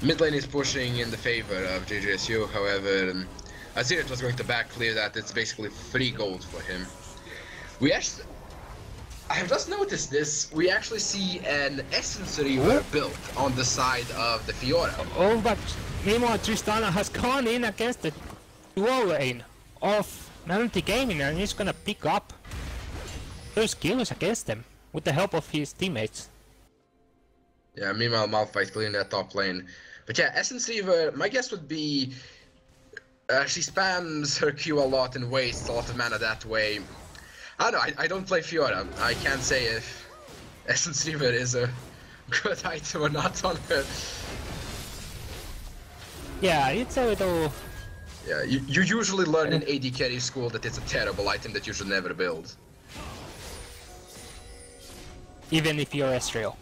Mid lane is pushing in the favor of JJSU, however, Azir was going to back clear that. It's basically free gold for him. I have just noticed this. We actually see an Essence Reaver built on the side of the Fiora. Oh, but meanwhile Tristana has gone in against the dual lane of Manatee Gaming, and he's gonna pick up those kills against them with the help of his teammates. Yeah, meanwhile Malphite clearing that top lane. But yeah, Essence Reaver, my guess would be she spams her Q a lot and wastes a lot of mana that way. I don't know, I don't play Fiora. I can't say if Essence Reaver is a good item or not on her. Yeah, it's a little... Yeah, you usually learn in AD carry school that it's a terrible item that you should never build. Even if you're Ezreal.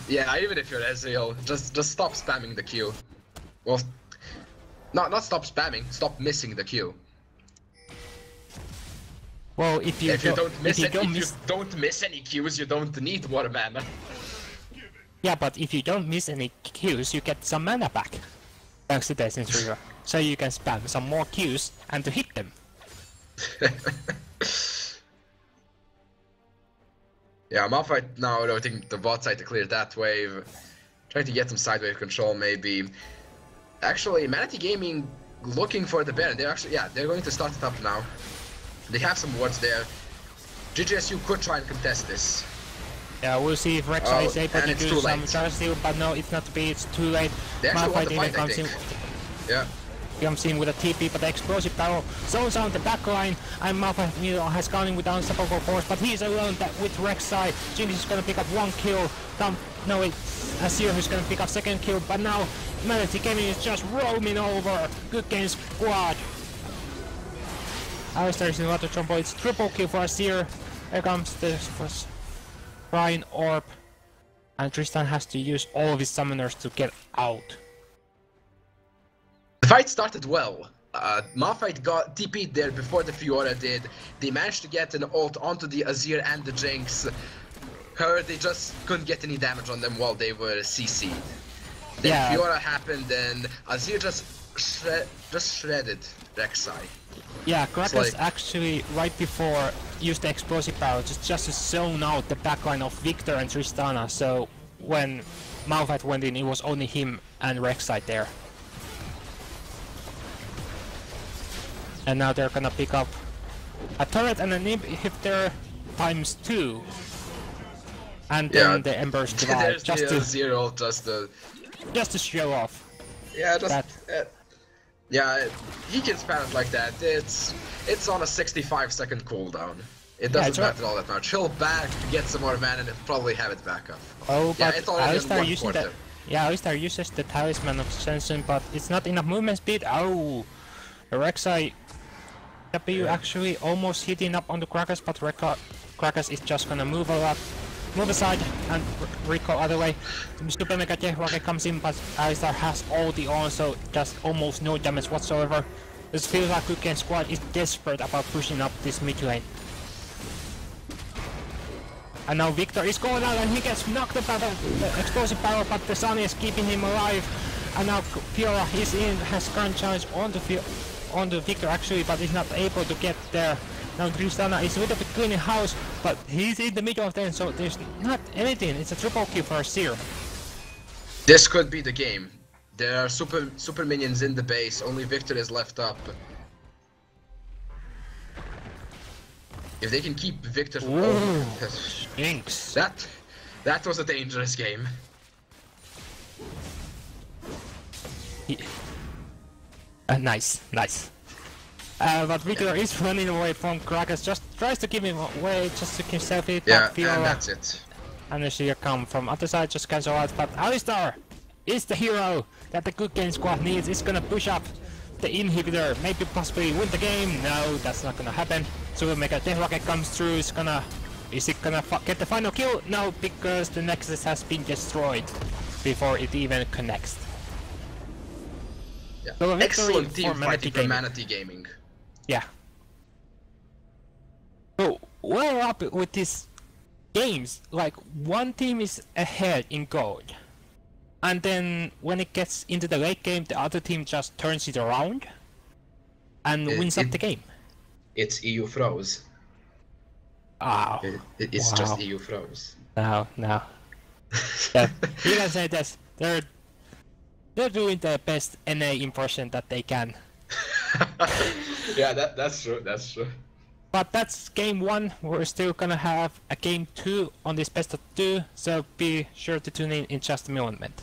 Yeah, even if you're Ezreal, just stop spamming the Q. Well, not stop spamming, stop missing the Q. Well, if you don't miss any Qs, you don't need more mana. Yeah, but if you don't miss any Qs, you get some mana back. Thanks to the Essence Reaver. So you can spam some more Qs and to hit them. Yeah, Malphite now rotating the bot side to clear that wave. Trying to get some side wave control maybe. Actually, Manatee Gaming looking for the Baron. They're going to start it up now. They have some wards there. GGSU could try and contest this. Yeah, we'll see if Rek'Sai is able to do some charge steal, but no, it's not to be, it's too late. They actually won the fight, I think. Yeah. comes in with a TP, but the explosive barrel zones on the back line, and Malphite has gone in with unstoppable force, but he's alone with Rek'Sai. Jinx is gonna pick up 1 kill. No, it's Azir who's gonna pick up 2nd kill, but now Melody Gaming is just roaming over. Good game, squad. Alistar is in water jumbo. It's triple kill for Azir. Here comes the Shrine Orb. And Tristan has to use all of his summoners to get out. The fight started well. Malphite got TP'd there before the Fiora did. They managed to get an ult onto the Azir and the Jinx. However, they just couldn't get any damage on them while they were CC'd. Then Fiora happened and Azir just shredded Rek'Sai. Yeah, Krakus actually right before used the explosive barrel just to zone out the backline of Victor and Tristana, so when Malphite went in, it was only him and Rek'Sai there. And now they're gonna pick up a turret and an inhibitor times 2. And then the Embers divide just to show off. Yeah, yeah, he can spam it like that. It's on a 65-second cooldown. It doesn't matter all that much. He'll back, get some more mana, and he'll probably have it back up. Oh, yeah, but it's already Alistar using that. Yeah, Alistar uses the Talisman of Sensing, but it's not enough movement speed. Oh, Rek'Sai W actually almost hitting up on the Krakus, but Krakus is just gonna move aside and recall other way. Super Mega Rocket comes in, but Alistar has ulti on, so just almost no damage whatsoever. This feels like Kuken squad is desperate about pushing up this mid lane. And now Victor is going out and he gets knocked by the explosive barrel, but the Sun is keeping him alive. And now Fiora is in, has gun charge on the Victor actually, but is not able to get there. Now Tristana is a little bit cleaning house, but he's in the middle of them, so there's not anything. It's a triple kill for Azir. This could be the game. There are super minions in the base, only Victor is left up. If they can keep Victor from Jinx. That was a dangerous game. Nice. But Victor is running away from Krakus, just tries to give him away just to himself it. Yeah, and that's it. And Azir come from other side, just cancel out. But Alistar is the hero that the Good Game Squad needs. It's gonna push up the inhibitor, maybe possibly win the game. No, that's not gonna happen. Super Mega Death Rocket comes through. Is it gonna get the final kill? No, because the Nexus has been destroyed before it even connects. Yeah. So excellent team fighting for Manatee Gaming. Yeah. So we're up with these games. Like one team is ahead in gold, and then when it gets into the late game, the other team just turns it around and wins up the game. It's EU froze. Oh, it's just EU froze. No. Yeah, you can say that they're doing the best NA impression that they can. Yeah, that's true. But that's game 1. We're still gonna have a game 2 on this best of 2, so be sure to tune in just a moment.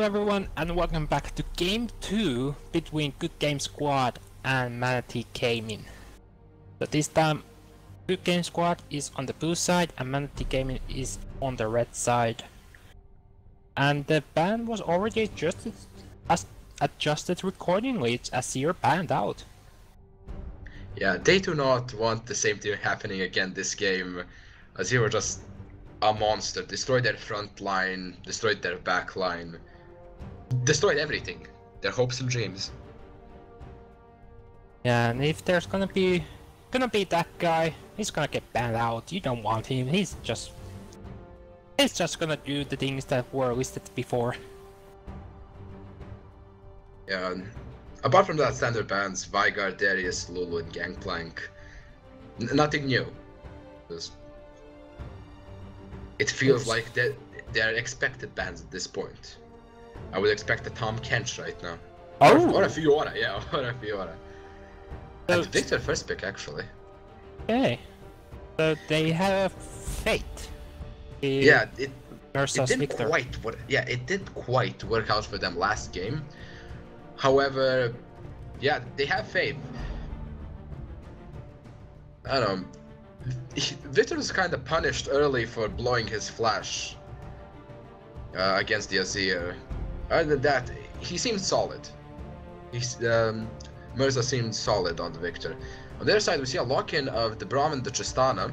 everyone, and welcome back to Game 2 between Good Game Squad and Manatee Gaming. So this time, Good Game Squad is on the blue side and Manatee Gaming is on the red side. And the ban was already adjusted accordingly as you're banned out. Yeah, they do not want the same thing happening again this game, as you were just a monster. Destroyed their front line, destroyed their back line, destroyed everything, their hopes and dreams. Yeah, and if there's gonna be that guy, he's gonna get banned out. You don't want him. He's just gonna do the things that were listed before. Yeah, apart from that, standard bans, Vigard, Darius, Lulu, and Gangplank. Nothing new. It feels like they're expected bans at this point. I would expect a Tom Kench right now. Oh! Or a Fiora, yeah, or a Fiora. So, And Victor first pick, actually. okay. So they have Fate. Yeah, it Versus didn't Victor. quite work. Yeah, it didn't quite work out for them last game. However, yeah, they have faith. I don't know. Victor was kind of punished early for blowing his flash against the Azir. Other than that, he seemed solid. Mirza seemed solid on the Victor. On the other side, we see a lock-in of the Braum and the Tristana.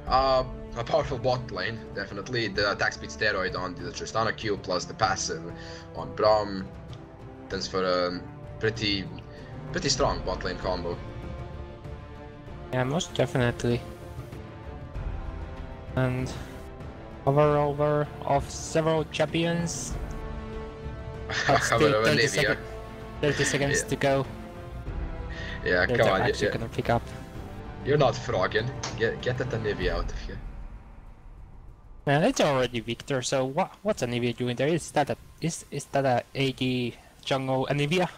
A powerful bot lane, definitely. The attack speed steroid on the Tristana Q plus the passive on Braum. Tends for a pretty strong bot lane combo. Yeah, most definitely. And over of several champions. But still 30 seconds to go. Yeah, They're come on. actually gonna pick up. You're not frogging. Get that Anivia out of here. Yeah, it's already Victor. So what's Anivia doing there? Is that a AD jungle Anivia?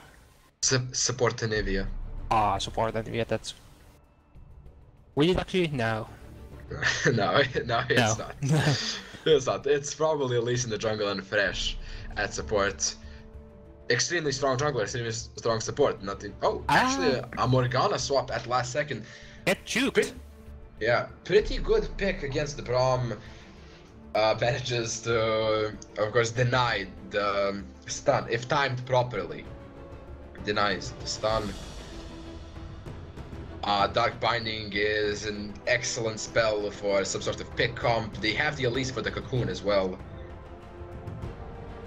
Support Anivia. Ah, support Anivia. That's. Will it actually? No. no, it's not. It's not. It's probably at least in the jungle and fresh at support. Extremely strong jungler, extremely strong support. Nothing. Oh, actually, a Morgana swap at last second. Get juked. Pretty good pick against the Braum. Manages to, of course, deny the stun if timed properly. Denies the stun. Dark Binding is an excellent spell for some sort of pick comp. They have the Elise for the Cocoon as well.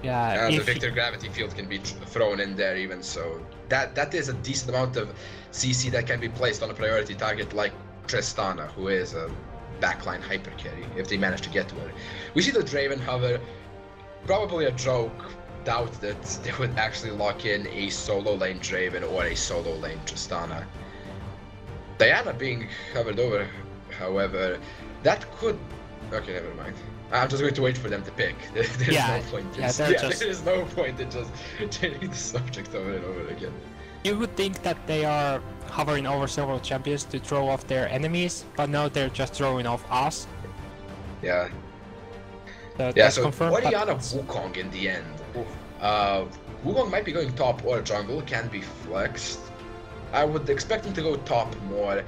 Yeah, the Victor Gravity Field can be thrown in there even, so that is a decent amount of CC that can be placed on a priority target like Tristana, who is a backline hyper carry, if they manage to get to her. We see the Draven hover, probably a joke. Doubt that they would actually lock in a solo lane Draven or a solo lane Tristana. Diana being hovered over, however, that could... Okay, never mind. I'm just going to wait for them to pick. There's no point. There's no point in just changing the subject over and over again. You would think that they are hovering over several champions to throw off their enemies, but no, they're just throwing off us. Yeah. So so confirmed, Orianna Wukong in the end. Wukong might be going top or jungle, can be flexed. I would expect him to go top more.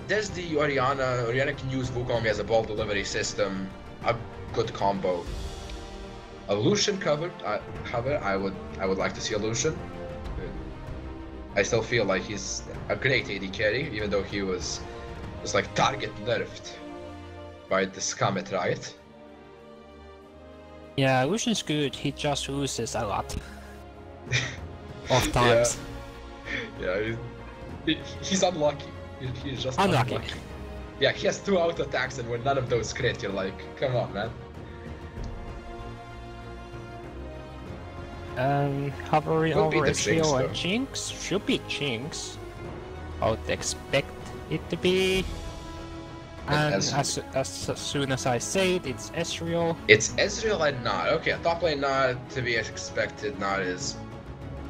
There's the Orianna. Orianna can use Wukong as a ball delivery system. A good combo. A Lucian covered. However, I would like to see a Lucian. I still feel like he's a great AD carry, even though he was like target nerfed by the Scamet Riot. Yeah, Lucian's good. He just loses a lot of times. Yeah, he's unlucky. He's just unlucky. Yeah, he has 2 auto attacks and when none of those crit, you're like, come on, man. Hovering over Ezreal and Jinx should be Jinx. I would expect it to be. And as soon as I say it, it's Ezreal. It's Ezreal and Nod. Okay, a top lane Nod to be as expected. Nod is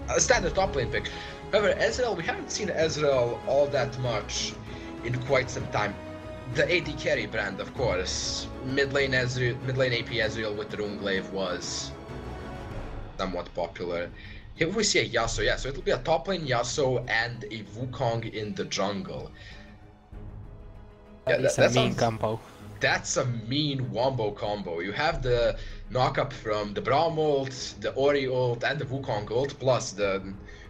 a standard top lane pick. However, Ezreal, we haven't seen Ezreal all that much in quite some time. the AD carry brand, of course. Mid lane AP Ezreal with the Runeglaive was somewhat popular. Here we see a Yasuo, yeah, so it'll be a top lane Yasuo and a Wukong in the jungle. That is a mean combo. That's a mean wombo combo. You have the knock-up from the Braum ult, the Ori ult, and the Wukong ult, plus the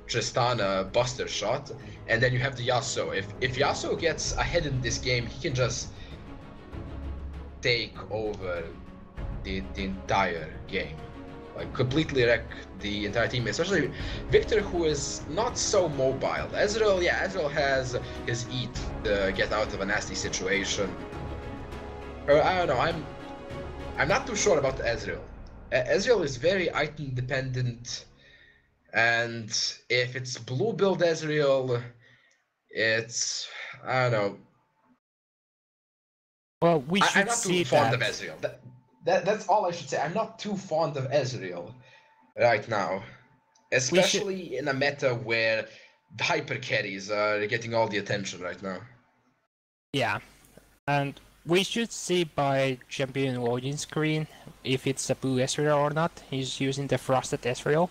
Tristana Buster shot, and then you have the Yasuo. If Yasuo gets ahead in this game, he can just take over the entire game. Like, completely wreck the entire team, especially Victor, who is not so mobile. Ezreal, yeah, Ezreal has his eat to get out of a nasty situation. I don't know, I'm not too sure about Ezreal. Ezreal is very item dependent, and if it's blue build Ezreal, it's, I don't know. Well, we should I'm not too fond of Ezreal. That's all I should say. I'm not too fond of Ezreal right now, especially in a meta where the hyper carries are getting all the attention right now. Yeah, and we should see by champion loading screen if it's a blue Ezreal or not. He's using the frosted Ezreal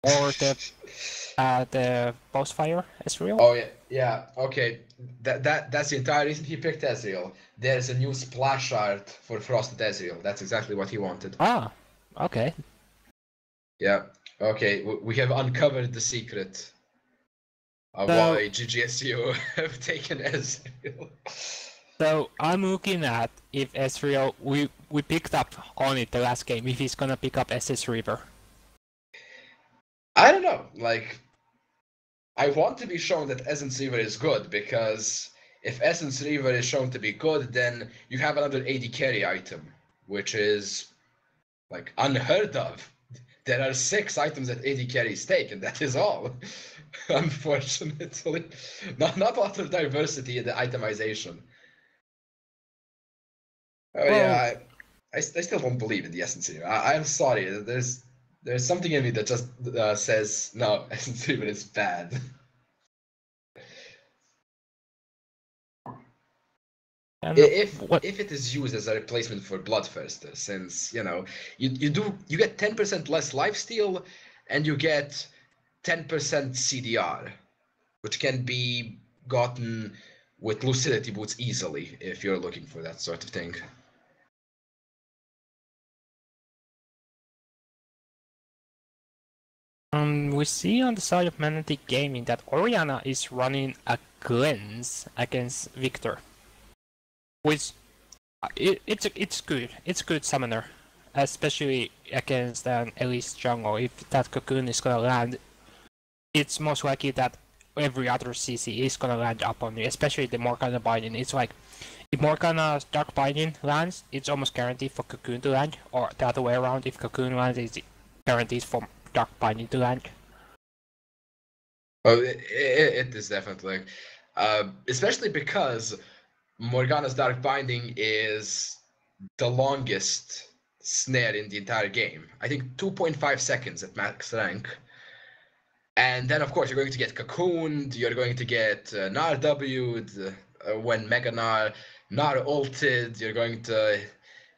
or the Bossfire Ezreal. Oh yeah, okay. That's the entire reason he picked Ezreal. There's a new splash art for frosted Ezreal. That's exactly what he wanted. Ah, okay. Yeah, okay. We have uncovered the secret of why GGSU have taken Ezreal. So I'm looking at if Ezreal, we picked up on it the last game, if he's gonna pick up SS Reaver. I don't know, like, I want to be shown that Essence Reaver is good, because if Essence Reaver is shown to be good, then you have another AD carry item, which is, like, unheard of. There are 6 items that AD carries take, and that is all. Unfortunately. Not a lot of diversity in the itemization. Oh yeah, I still don't believe in the Essence Reaver. I'm sorry, there's something in me that just says, no, Essence Reaver is bad. If it is used as a replacement for Bloodthirster, since you know you get 10% less lifesteal and you get 10% CDR, which can be gotten with Lucidity boots easily if you're looking for that sort of thing. We see on the side of Magnetic Gaming that Orianna is running a cleanse against Victor. Which it's good. It's good summoner, especially against an Elise jungle. If that cocoon is gonna land, it's most likely that every other CC is gonna land up on you, especially the Morgana Binding. It's like if Morgana's Dark Binding lands, it's almost guaranteed for cocoon to land, or the other way around. If cocoon lands, it's guaranteed for Dark Binding to land. Oh, it is definitely, especially because Morgana's Dark Binding is the longest snare in the entire game. I think 2.5 seconds at max rank. And then, of course, you're going to get Cocooned, you're going to get Gnar W'd when Mega Gnar ulted, you're going to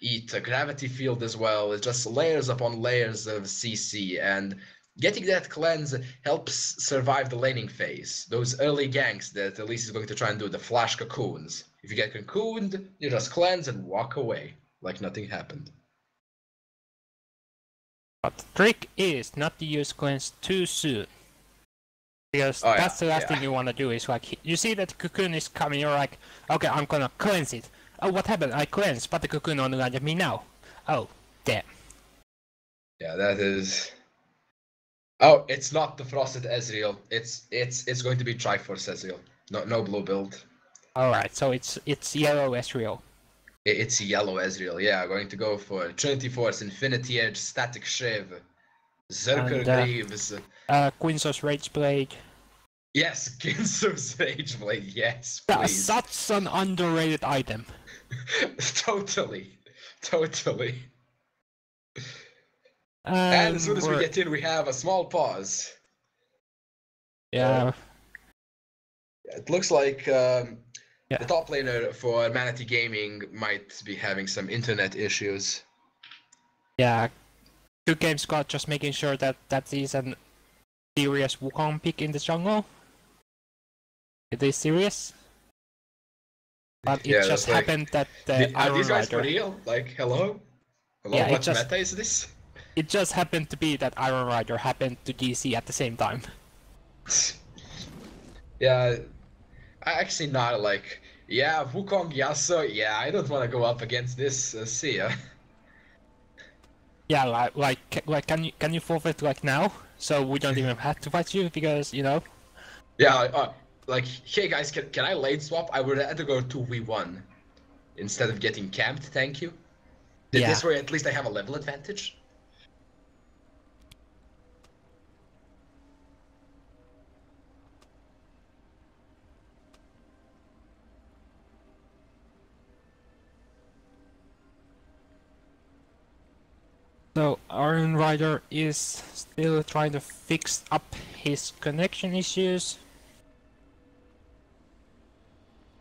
eat a Gravity Field as well. It's just layers upon layers of CC, and getting that cleanse helps survive the laning phase. Those early ganks that Elise is going to try and do, the flash cocoons. If you get cocooned, you just cleanse and walk away like nothing happened. But the trick is not to use cleanse too soon. Because that's the last thing you want to do, is like, you see that cocoon is coming, you're like, okay, I'm gonna cleanse it. Oh, what happened? I cleansed, but the cocoon only landed me now. Oh, damn. Yeah, that is... Oh, it's not the Frosted Ezreal. It's going to be Triforce Ezreal. No blue build. Alright, so it's yellow Ezreal. It's yellow Ezreal, yeah. Going to go for Trinity Force, Infinity Edge, Static Shiv, Zerker Greaves. Quinzos Rageblade. Yes, Ginsu's Rageblade, yes, please. That's such an underrated item. Totally. And as soon as we get in, we have a small pause. Yeah. It looks like Yeah. The top laner for Manatee Gaming might be having some internet issues. Yeah. Good Game Squad just making sure that that is an serious Wukong pick in the jungle. It is serious. But it Yeah, just that's like, happened that the are Iron these guys for Rider... real? Like, hello? Hello, Yeah, it what just- meta is this? It just happened to be that Iron Rider happened to DC at the same time. Yeah, I actually not like, yeah, Wukong Yasuo, yeah, I don't want to go up against this, see ya. Yeah, like can you forfeit like now? So we don't even have to fight you because, you know... Yeah, like, hey guys, can I lane swap? I would rather go 2v1 instead of getting camped, thank you. Yeah. This way at least I have a level advantage. So Iron Rider is still trying to fix up his connection issues.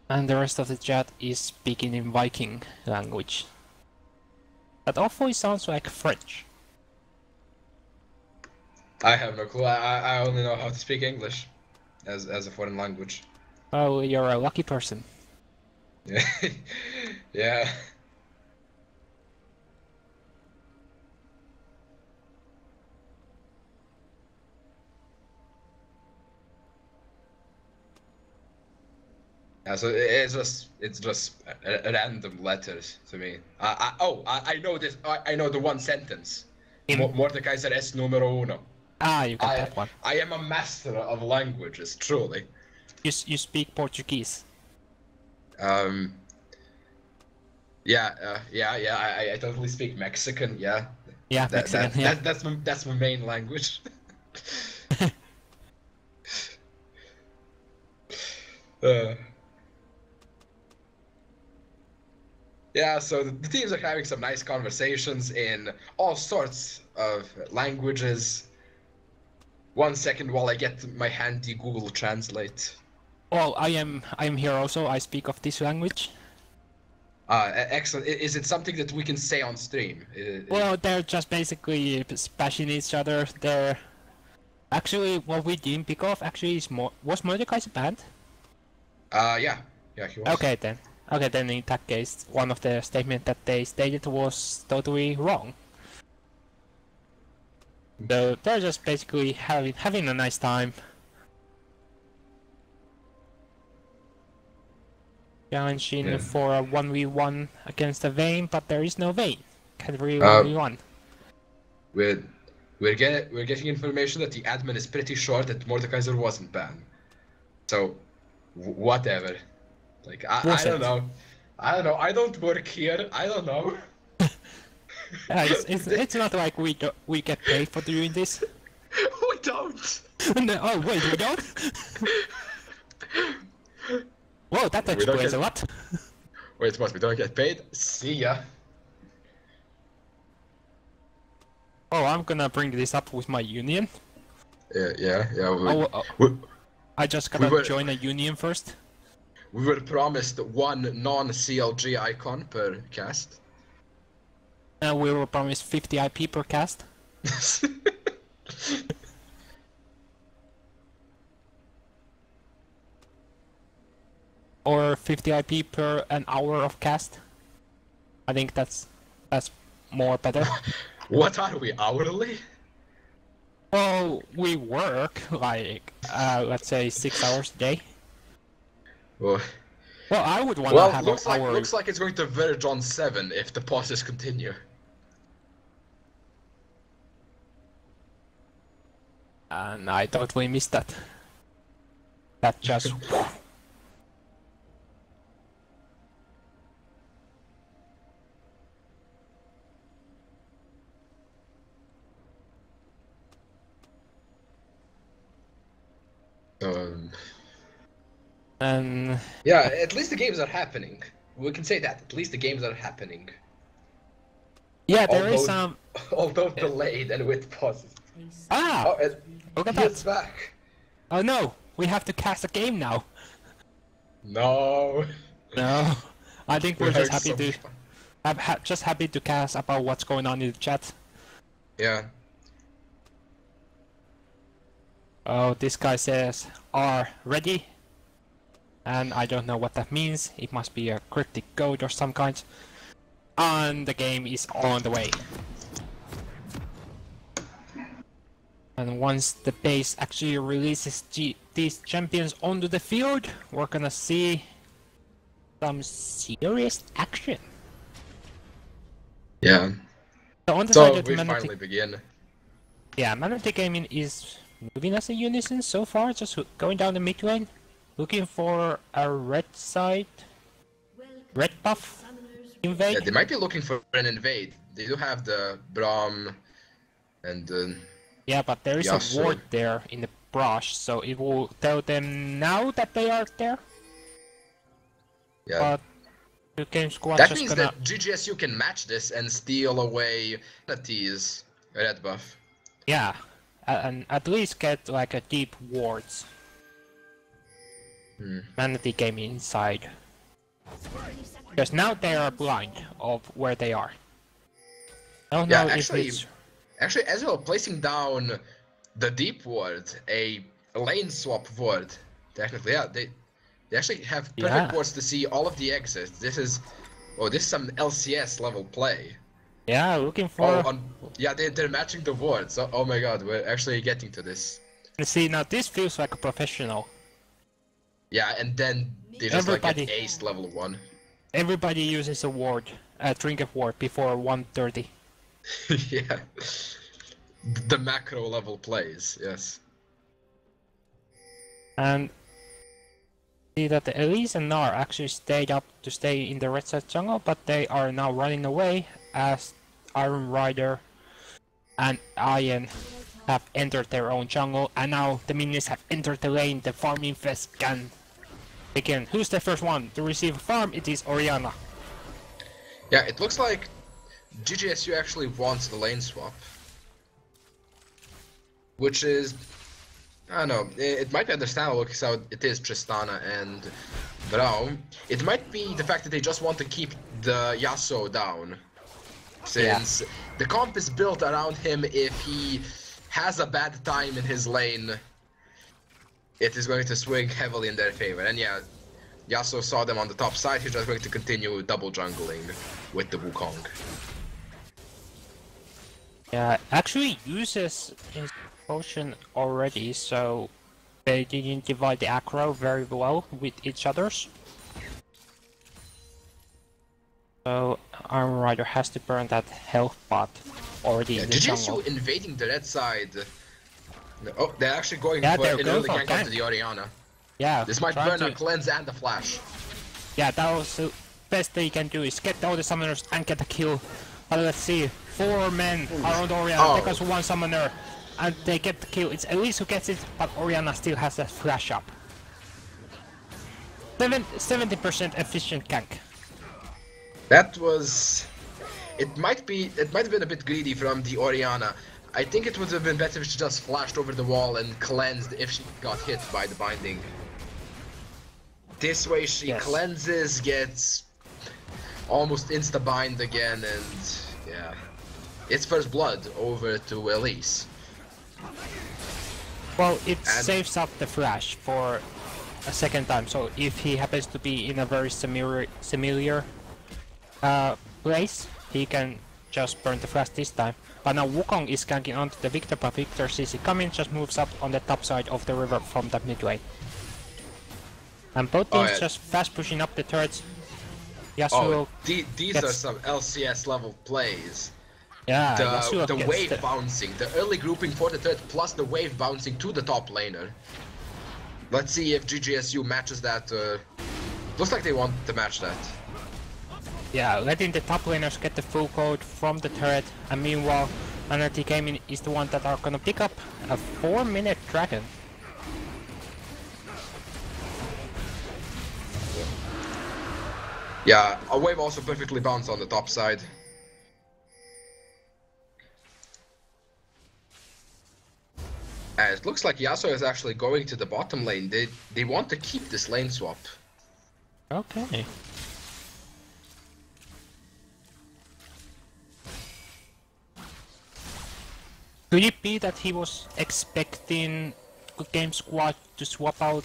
And the rest of the chat is speaking in Viking language. That awfully sounds like French. I have no clue, I only know how to speak English as a foreign language. Oh, you're a lucky person. Yeah. Yeah. Yeah, so it's just random letters to me. I know this. I know the one sentence. Mordekaiser es numero uno. Ah, you got that one. I am a master of languages, truly. You speak Portuguese. Yeah, I totally speak Mexican. Yeah. Yeah, Mexican. Yeah. That's my main language. Yeah, so the teams are having some nice conversations in all sorts of languages. 1 second while I get my handy Google Translate. Well, I am here also. I speak of this language. Excellent. Is it something that we can say on stream? Well, they're just basically bashing each other. They're actually what we didn't pick off. Actually, was Mordekaiser banned? Yeah, he was. Okay then. Okay then. In that case, one of the statements that they stated was totally wrong. So they're just basically having a nice time. Challenging for a 1v1 against a Vayne, but there is no Vayne. Can't really 1v1. We're getting information that the admin is pretty sure that Mordekaiser wasn't banned. So, whatever. Like, I don't know. I don't know. I don't work here. I don't know. It's not like we get paid for doing this. We don't. No, oh wait, we don't? Whoa, that explains a lot. Wait, what? We don't get paid? See ya. Oh, I'm gonna bring this up with my union. Yeah. I just gotta join a union first. We were promised one non-CLG icon per cast. And we were promised 50 IP per cast. Or 50 IP per an hour of cast. I think that's more better. What are we, hourly? Well, we work like let's say 6 hours a day. Well, I would want to have looks like it's going to verge on 7 if the pauses continue. And I totally missed that. That just... And... Yeah, at least the games are happening. We can say that. At least the games are happening. Yeah, there is some... Although delayed and with pauses. Ah! Oh, look at it's that! back. Oh no! We have to cast a game now! No. No, I think we're just happy so to. I'm just happy to cast about what's going on in the chat. Yeah. Oh, this guy says are ready, and I don't know what that means. It must be a cryptic code or some kind. And the game is on the way. And once the base actually releases these champions onto the field, we're gonna see some serious action. Yeah. So on the So side of the we Manatee, finally begin. yeah, Manatee Gaming is moving as a unison so far, just going down the mid lane, looking for a red side, red buff invade. Yeah, they might be looking for an invade. They do have the Braum and Yeah, but there is Yasuo. a ward there in the brush, so it will tell them now that they are there. yeah. But the game squad That just means gonna... that GGSU can match this and steal away Nati's red buff. Yeah, and at least get like a deep wards. Manatee Gaming inside. Because now they are blind of where they are. I don't Yeah, know actually, if it's... actually, as well, placing down the deep ward, a lane swap ward. Technically, yeah, they actually have perfect Yeah. wards to see all of the exits. This is some LCS level play. Yeah, looking for... Yeah, they're matching the wards. Oh my god, we're actually getting to this. See, now this feels like a professional. Yeah, and then they just like Everybody- get aced level 1. Everybody uses a ward, a trinket ward before 130. Yeah. The macro level plays, yes. And see that the Elise and Nar actually stayed up to stay in the red side jungle, but they are now running away as Iron Rider and Iron have entered their own jungle, and now the minions have entered the lane. The farming fest can begin. Who's the first one to receive a farm? It is Orianna. Yeah, it looks like GGSU actually wants the lane swap. Which is... I don't know, it might be understandable because how it is Tristana and Braum. It might be the fact that they just want to keep the Yasuo down. Since the comp is built around him, if he has a bad time in his lane, it is going to swing heavily in their favor. And yeah, Yasuo saw them on the top side, he's just going to continue double jungling with the Wukong. Yeah, actually uses his potion already, so they didn't divide the aggro very well with each others. So Iron Rider has to burn that health pot already in the jungle. GGSU invading the red side. Oh, they're actually going Yeah, for they're an going early for gank gank. onto the Orianna. Yeah, This might trying burn to- a cleanse and a flash. Yeah, that was the best they can do is get all the summoners and get a kill. But let's see, 4 men are on the Orianna, Oh. take us 1 summoner, and they get the kill. It's Elise who gets it, but Orianna still has that flash up. 70% efficient gank. That was... It might have been a bit greedy from the Orianna. I think it would have been better if she just flashed over the wall and cleansed if she got hit by the binding. This way she Yes. cleanses, gets almost insta-bind again, and yeah. It's first blood over to Elise. Well, it And- saves up the flash for a second time, so if he happens to be in a very similar place, he can just burn the flash this time. But now Wukong is ganking onto the Victor, but Victor sees it coming, just moves up on the top side of the river from the mid lane. And both Oh, teams yeah. just fast pushing up the turrets. Oh, Yasuo, these are gets- some LCS level plays. yeah, Yasuo The gets wave the- bouncing, the early grouping for the third, plus the wave bouncing to the top laner. Let's see if GGSU matches that. Looks like they want to match that. Yeah, letting the top laners get the full code from the turret, and meanwhile, Manatee Gaming is the one that are gonna pick up a 4-minute dragon. Yeah, a wave also perfectly bounced on the top side. And it looks like Yasuo is actually going to the bottom lane. They want to keep this lane swap. Okay. Could it be that he was expecting Good Game Squad to swap out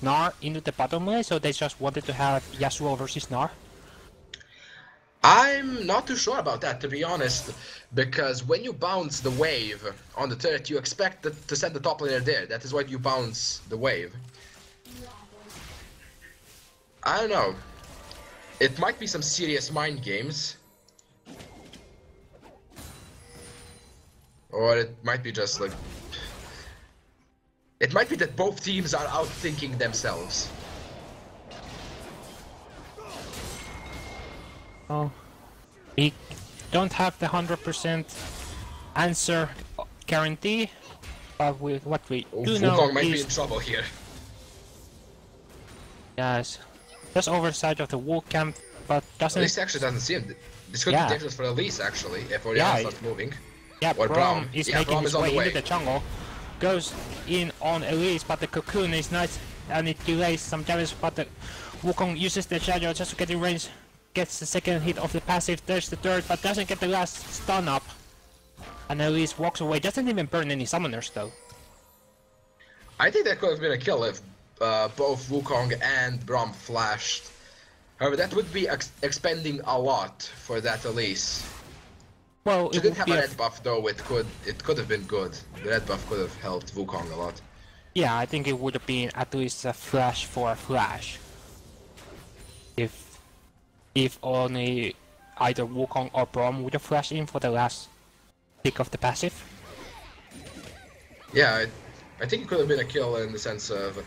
Gnar into the bottom lane, so they just wanted to have Yasuo versus Gnar? I'm not too sure about that, to be honest, because when you bounce the wave on the turret, you expect to send the top laner there. That is why you bounce the wave. I don't know. It might be some serious mind games. Or it might be just like... It might be that both teams are outthinking themselves. Oh, we don't have the 100% answer guarantee, but with what we do know Wukong might be is... in trouble here. Yes, just oversight of the Wolf camp, but doesn't... Elise actually doesn't seem... This could be dangerous for Elise, actually, if Orianna starts moving. Yeah, or Braum is making Braum his way into the jungle. Goes in on Elise, but the cocoon is nice and it delays some damage, but the Wukong uses the shadow just to get in range. Gets the second hit of the passive, there's the third, but doesn't get the last stun up. And Elise walks away, doesn't even burn any summoners though. I think that could have been a kill if both Wukong and Braum flashed. However, that would be expending a lot for that Elise. Well, She it did would have be a red buff though, it could have been good. The red buff could have helped Wukong a lot. Yeah, I think it would have been at least a flash for a flash. If only either Wukong or Braum would have flashed in for the last pick of the passive. Yeah, I think it could have been a kill in the sense of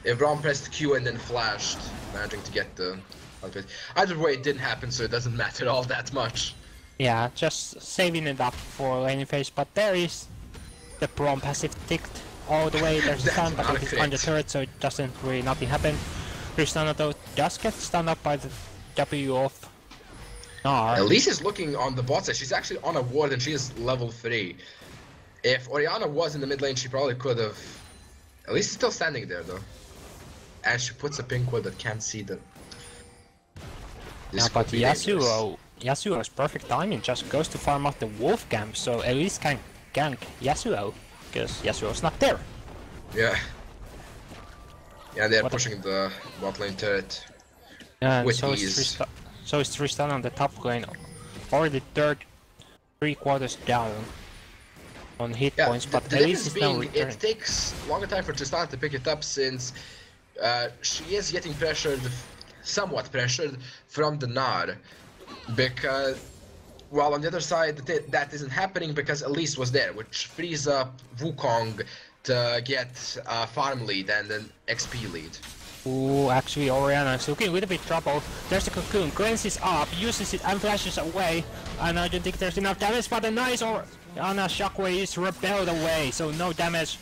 if Braum pressed Q and then flashed, managing to get the outfit. Either way, it didn't happen, so it doesn't matter all that much. Yeah, just saving it up for laning phase, but there is the Braum passive ticked all the way. There's a stun, but it is on the turret, so it doesn't really nothing happen. Tristana though does get stunned up by the W of Gnar. Elise is looking on the bot side. She's actually on a ward and she is level 3. If Orianna was in the mid lane, she probably could have... Elise is still standing there though. And she puts a pink ward that can't see them. Yeah, but Yasuo's perfect timing just goes to farm out the wolf camp, so Elise can gank Yasuo, because Yasuo's not there. Yeah. Yeah, they're pushing the bot lane turret. And with so ease. is Tristana on the top lane, already 3/4 down on hit points, but Elise is now returning. It takes longer time for Tristana to pick it up since she is getting pressured, somewhat pressured, from the Gnar. Because, while on the other side that isn't happening because Elise was there, which frees up Wukong to get a farm lead and an XP lead. Ooh, actually Orianna is looking a little bit trouble. There's the cocoon, glances up, uses it and flashes away. And I don't think there's enough damage, but a nice Orianna shockwave is repelled away, so no damage.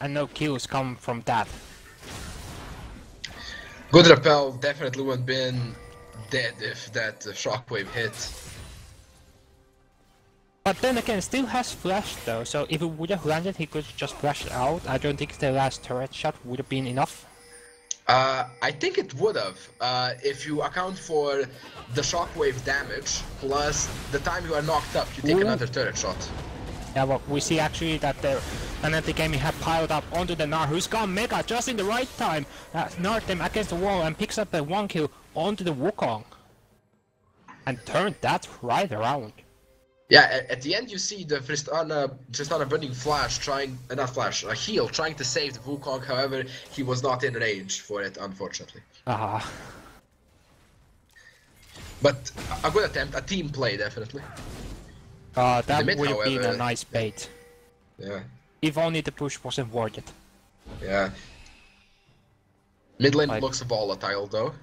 And no kills come from that. Good repel, definitely would have been dead if that shockwave hit. But then again, still has flash though, so if it would have landed, he could just flash out. I don't think the last turret shot would have been enough. I think it would have, if you account for the shockwave damage, plus the time you are knocked up, you take another turret shot. Yeah, well, we see actually that the Fnatic Gaming have piled up onto the Gnar, who's gone Mega just in the right time. Gnar them against the wall and picks up a 1 kill onto the Wukong. And turned that right around. Yeah, at the end you see the Tristana burning flash a heal trying to save the Wukong, however he was not in range for it, unfortunately. But a good attempt, a team play definitely. That mid, would have been however, a nice bait. Yeah. If only the push wasn't worth it. Yeah. Mid lane looks volatile though.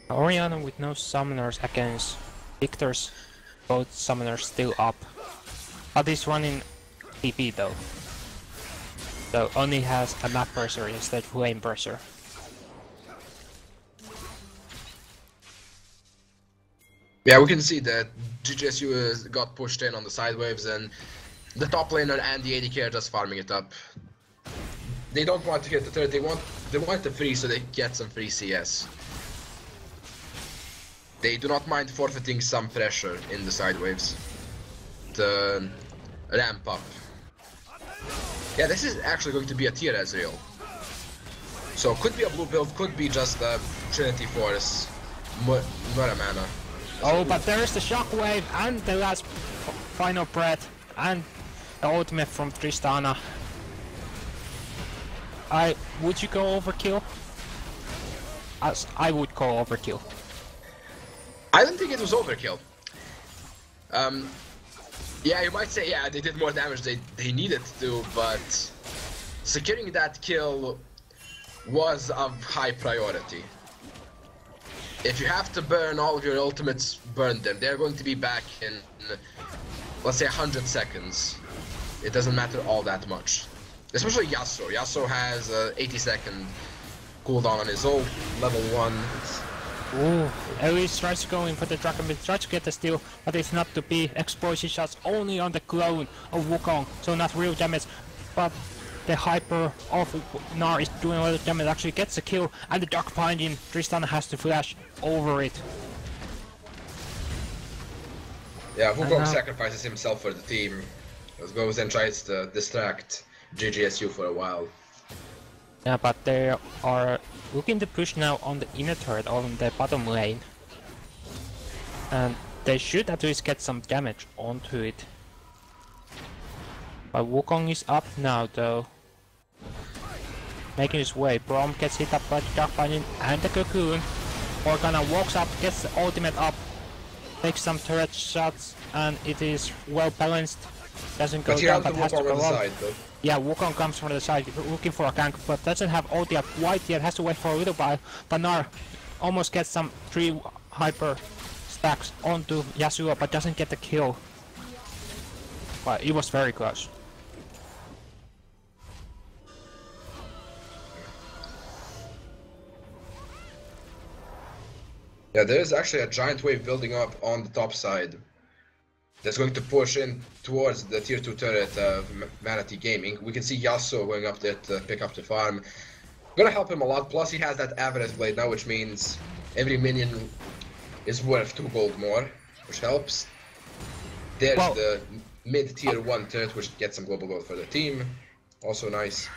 Orianna with no summoners against Victor's, both summoners still up. But he's running TP though. So only has a map burster instead of flame burster. Yeah, we can see that GGSU got pushed in on the side waves and the top laner and the AD carry are just farming it up. they don't want to hit the turret. They want the free so they get some free CS. They do not mind forfeiting some pressure in the side waves to ramp up. Yeah, this is actually going to be a tier Ezreal. So could be a blue build, could be just a Trinity Force, not a mana. Oh, but there is the shockwave and the last final breath and the ultimate from Tristana. Would you go overkill? As I would call overkill. I don't think it was overkill. Yeah, you might say, yeah, they did more damage they needed to, but securing that kill was of high priority. If you have to burn all of your ultimates, burn them. They're going to be back in, let's say, 100 seconds. It doesn't matter all that much. Especially Yasuo. Yasuo has 80-second cooldown on his ult, level 1. Ooh, Elise tries to go in for the Dragon Blade, tries to get the steal, but it's not to be. Explosion shots only on the clone of Wukong, so not real damage. But the hyper of Gnar is doing a lot of damage, actually gets the kill, and the Dark Binding, Tristana has to flash over it. Yeah, Wukong sacrifices himself for the team. Goes and tries to distract GGSU for a while. Yeah, but they are looking to push now on the inner turret on the bottom lane. And they should at least get some damage onto it. But Wukong is up now though. Making his way. Braum gets hit up by the Dark Binding and the Cocoon. Morgana walks up, gets the ultimate up, takes some turret shots, and it is well balanced. Doesn't go down, but has to go up. Yeah, Wukong comes from the side looking for a gank, but doesn't have ulti up quite yet, has to wait for a little while. But Gnar almost gets some 3 hyper stacks onto Yasuo, but doesn't get the kill. But it was very close. Yeah, there is actually a giant wave building up on the top side that's going to push in towards the tier 2 turret of Manatee Gaming. We can see Yasuo going up there to pick up the farm. Gonna help him a lot, plus he has that Avarice Blade now, which means every minion is worth 2 gold more, which helps. There's the mid-tier 1 turret, which gets some global gold for the team. Also nice.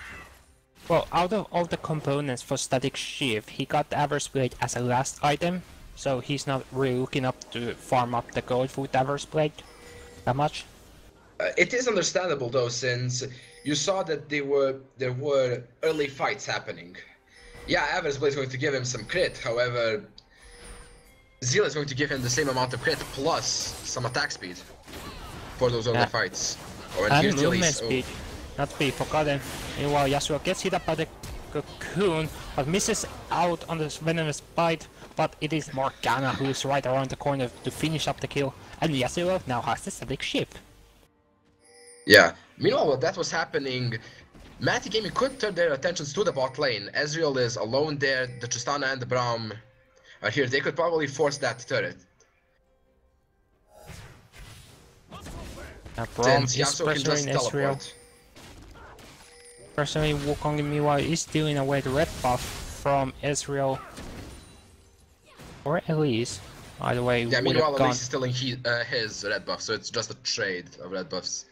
Well, out of all the components for Static Shift, he got the Avarice Blade as a last item, so he's not really looking up to farm up the gold with Avarice Blade that much. It is understandable though, since you saw that there were early fights happening. Yeah, Avarice Blade is going to give him some crit, however, Zeal is going to give him the same amount of crit plus some attack speed for those early fights. And movement speed, not to be forgotten. Meanwhile, Yasuo gets hit up by the Cocoon, but misses out on this venomous bite. But it is Morgana who is right around the corner to finish up the kill, and Yasuo now has the Static Shift. Yeah. Meanwhile, while that was happening, Manatee Gaming could turn their attentions to the bot lane. Ezreal is alone there, the Tristana and the Braum are here. They could probably force that turret. Braum is pressuring Ezreal. Personally, Wukong meanwhile is stealing away the red buff from Ezreal. Or Elise. By the way, yeah, meanwhile Elise is stealing his red buff, so it's just a trade of red buffs.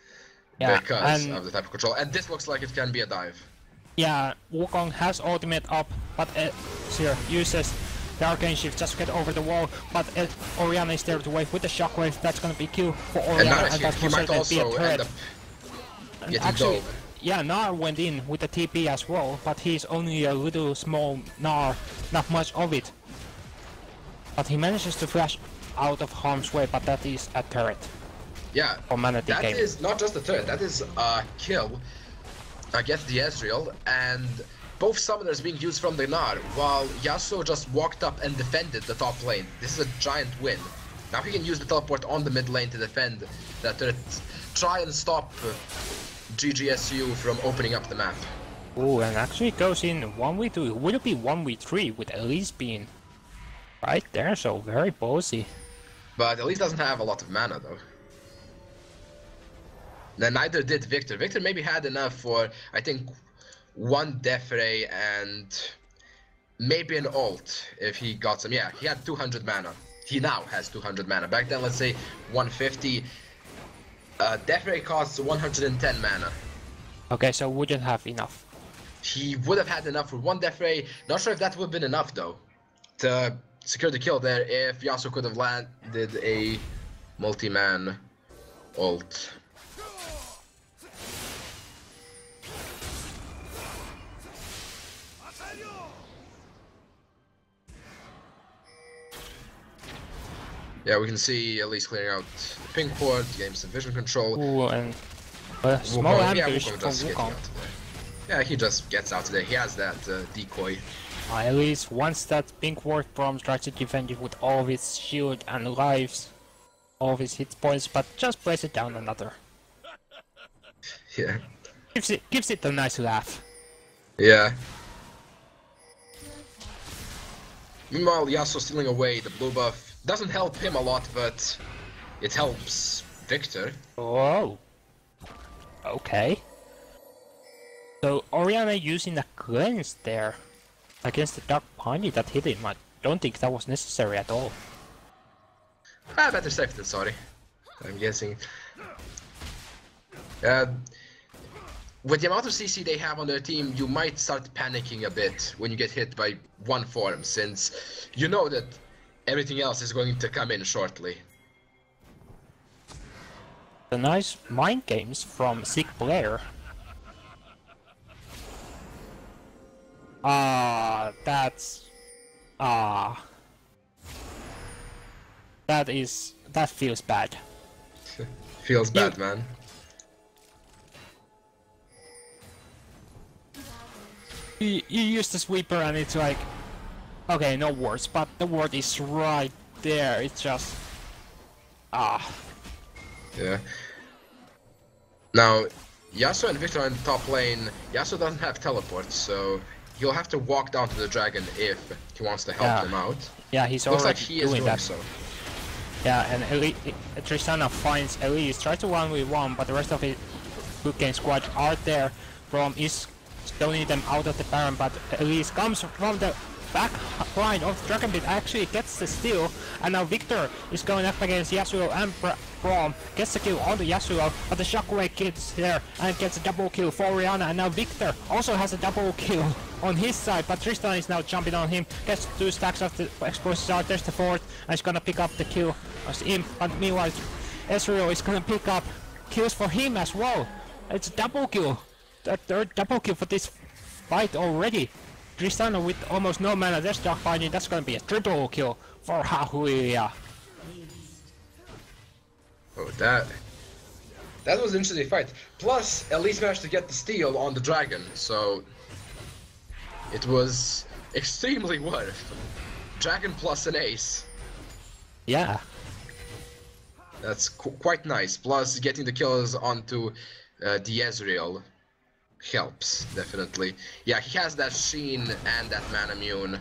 Yeah, because of the type of control. And this looks like it can be a dive. Yeah, Wukong has ultimate up, but Ezreal uses the Arcane Shift just to get over the wall, but Orianna is there to wait with the shockwave. That's gonna be kill for Orianna, and that's might also end up getting dove. Yeah, Gnar went in with the TP as well, but he's only a little small Gnar, not much of it. But he manages to flash out of harm's way, but that is a turret. Yeah, that is not just a turret, that is a kill against the Ezreal, and both summoners being used from the Gnar, while Yasuo just walked up and defended the top lane. This is a giant win. Now he can use the teleport on the mid lane to defend that turret, try and stop GGSU from opening up the map. Oh, and actually goes in 1v2. Would it be 1v3 with Elise being right there? So very ballsy. But Elise doesn't have a lot of mana though. Then neither did Victor. Victor maybe had enough for, I think, one Death Ray and maybe an ult if he got some. Yeah, he had 200 mana. He now has 200 mana. Back then, let's say 150. Death Ray costs 110 mana. Okay, so wouldn't have enough. He would have had enough for one Death Ray. Not sure if that would have been enough though to secure the kill there if Yasuo could have landed a multi-man ult. Yeah, we can see at least clearing out the pink port, getting some vision control. Ooh, and a small ambush for Wukong. Yeah, he just gets out today. He has that decoy. At least once that pink ward bomb tries to defend it with all of its shield and lives, all of its hit points, but just place it down another. Yeah. Gives it a nice laugh. Yeah. Meanwhile, Yasuo stealing away the blue buff. Doesn't help him a lot, but it helps Victor. Oh. Okay. So Oriana using a cleanse there against the Dark Pony that hit him. I don't think that was necessary at all. Better safe than sorry, I'm guessing. With the amount of CC they have on their team, you might start panicking a bit when you get hit by one form, since you know that everything else is going to come in shortly. The nice mind games from Sick Blair. That feels bad. Feels bad, man. You use the sweeper and it's like, okay, no words, but the word is right there. It's just, Yeah. Now, Yasuo and Victor are in the top lane. Yasuo doesn't have teleport, so he'll have to walk down to the dragon if he wants to help them out. Yeah, he's Looks already like he is doing that. so. Yeah, and Tristana finds Elise, tries to 1v1, but the rest of his good game squad are there. Braum is stoning them out of the Baron, but Elise comes from the back line of Dragon Pit, actually gets the steal, and now Victor is going up against Yasuo and Braum, gets the kill on the Yasuo, but the Shockwave gets there and gets a double kill for Oriana, and now Victor also has a double kill on his side, but Tristan is now jumping on him, gets 2 stacks of the explosive art, there's the 4th, and he's gonna pick up the kill as him, but meanwhile Ezreal is gonna pick up kills for him as well. It's a double kill, the 3rd double kill for this fight already. Tristana with almost no mana, there's Dark Fighting, that's gonna be a triple kill for Hahuya. Oh, that was an interesting fight. Plus, Elise managed to get the steal on the dragon, so it was extremely worth. Dragon plus an ace. Yeah. That's quite nice. Plus, getting the kills onto the Ezreal helps, definitely. Yeah, he has that Sheen and that Mana Immune.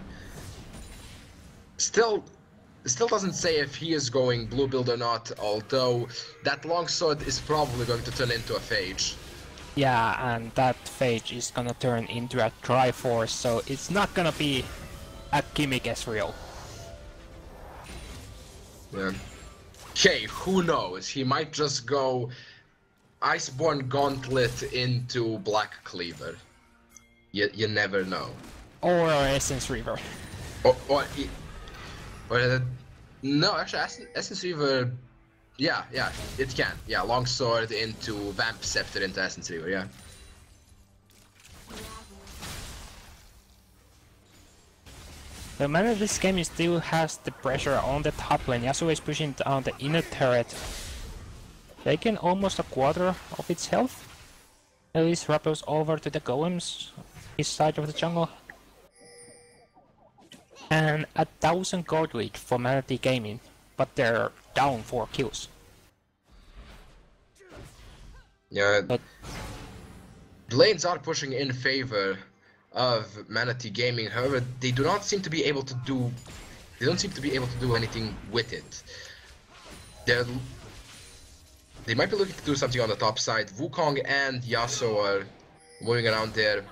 Still doesn't say if he is going blue build or not, although that longsword is probably going to turn into a Phage. Yeah, and that Phage is gonna turn into a Triforce, so it's not gonna be a gimmick Ezreal. Yeah. Okay, who knows? He might just go Iceborne Gauntlet into Black Cleaver. You never know. Or Essence Reaver. No, actually, Essence Reaver. Yeah, it can. Yeah, Longsword into Vamp Scepter into Essence Reaver, yeah. The man of this game still has the pressure on the top lane. Yasuo is pushing down the inner turret, taking almost a quarter of its health. Elise rappels over to the golems, his side of the jungle. And 1,000 gold lead for Manatee Gaming, but they're down 4 kills. Yeah, but lanes are pushing in favor of Manatee Gaming. However, they do not seem to be able to do. They don't seem to be able to do anything with it. They might be looking to do something on the top side. Wukong and Yasuo are moving around there.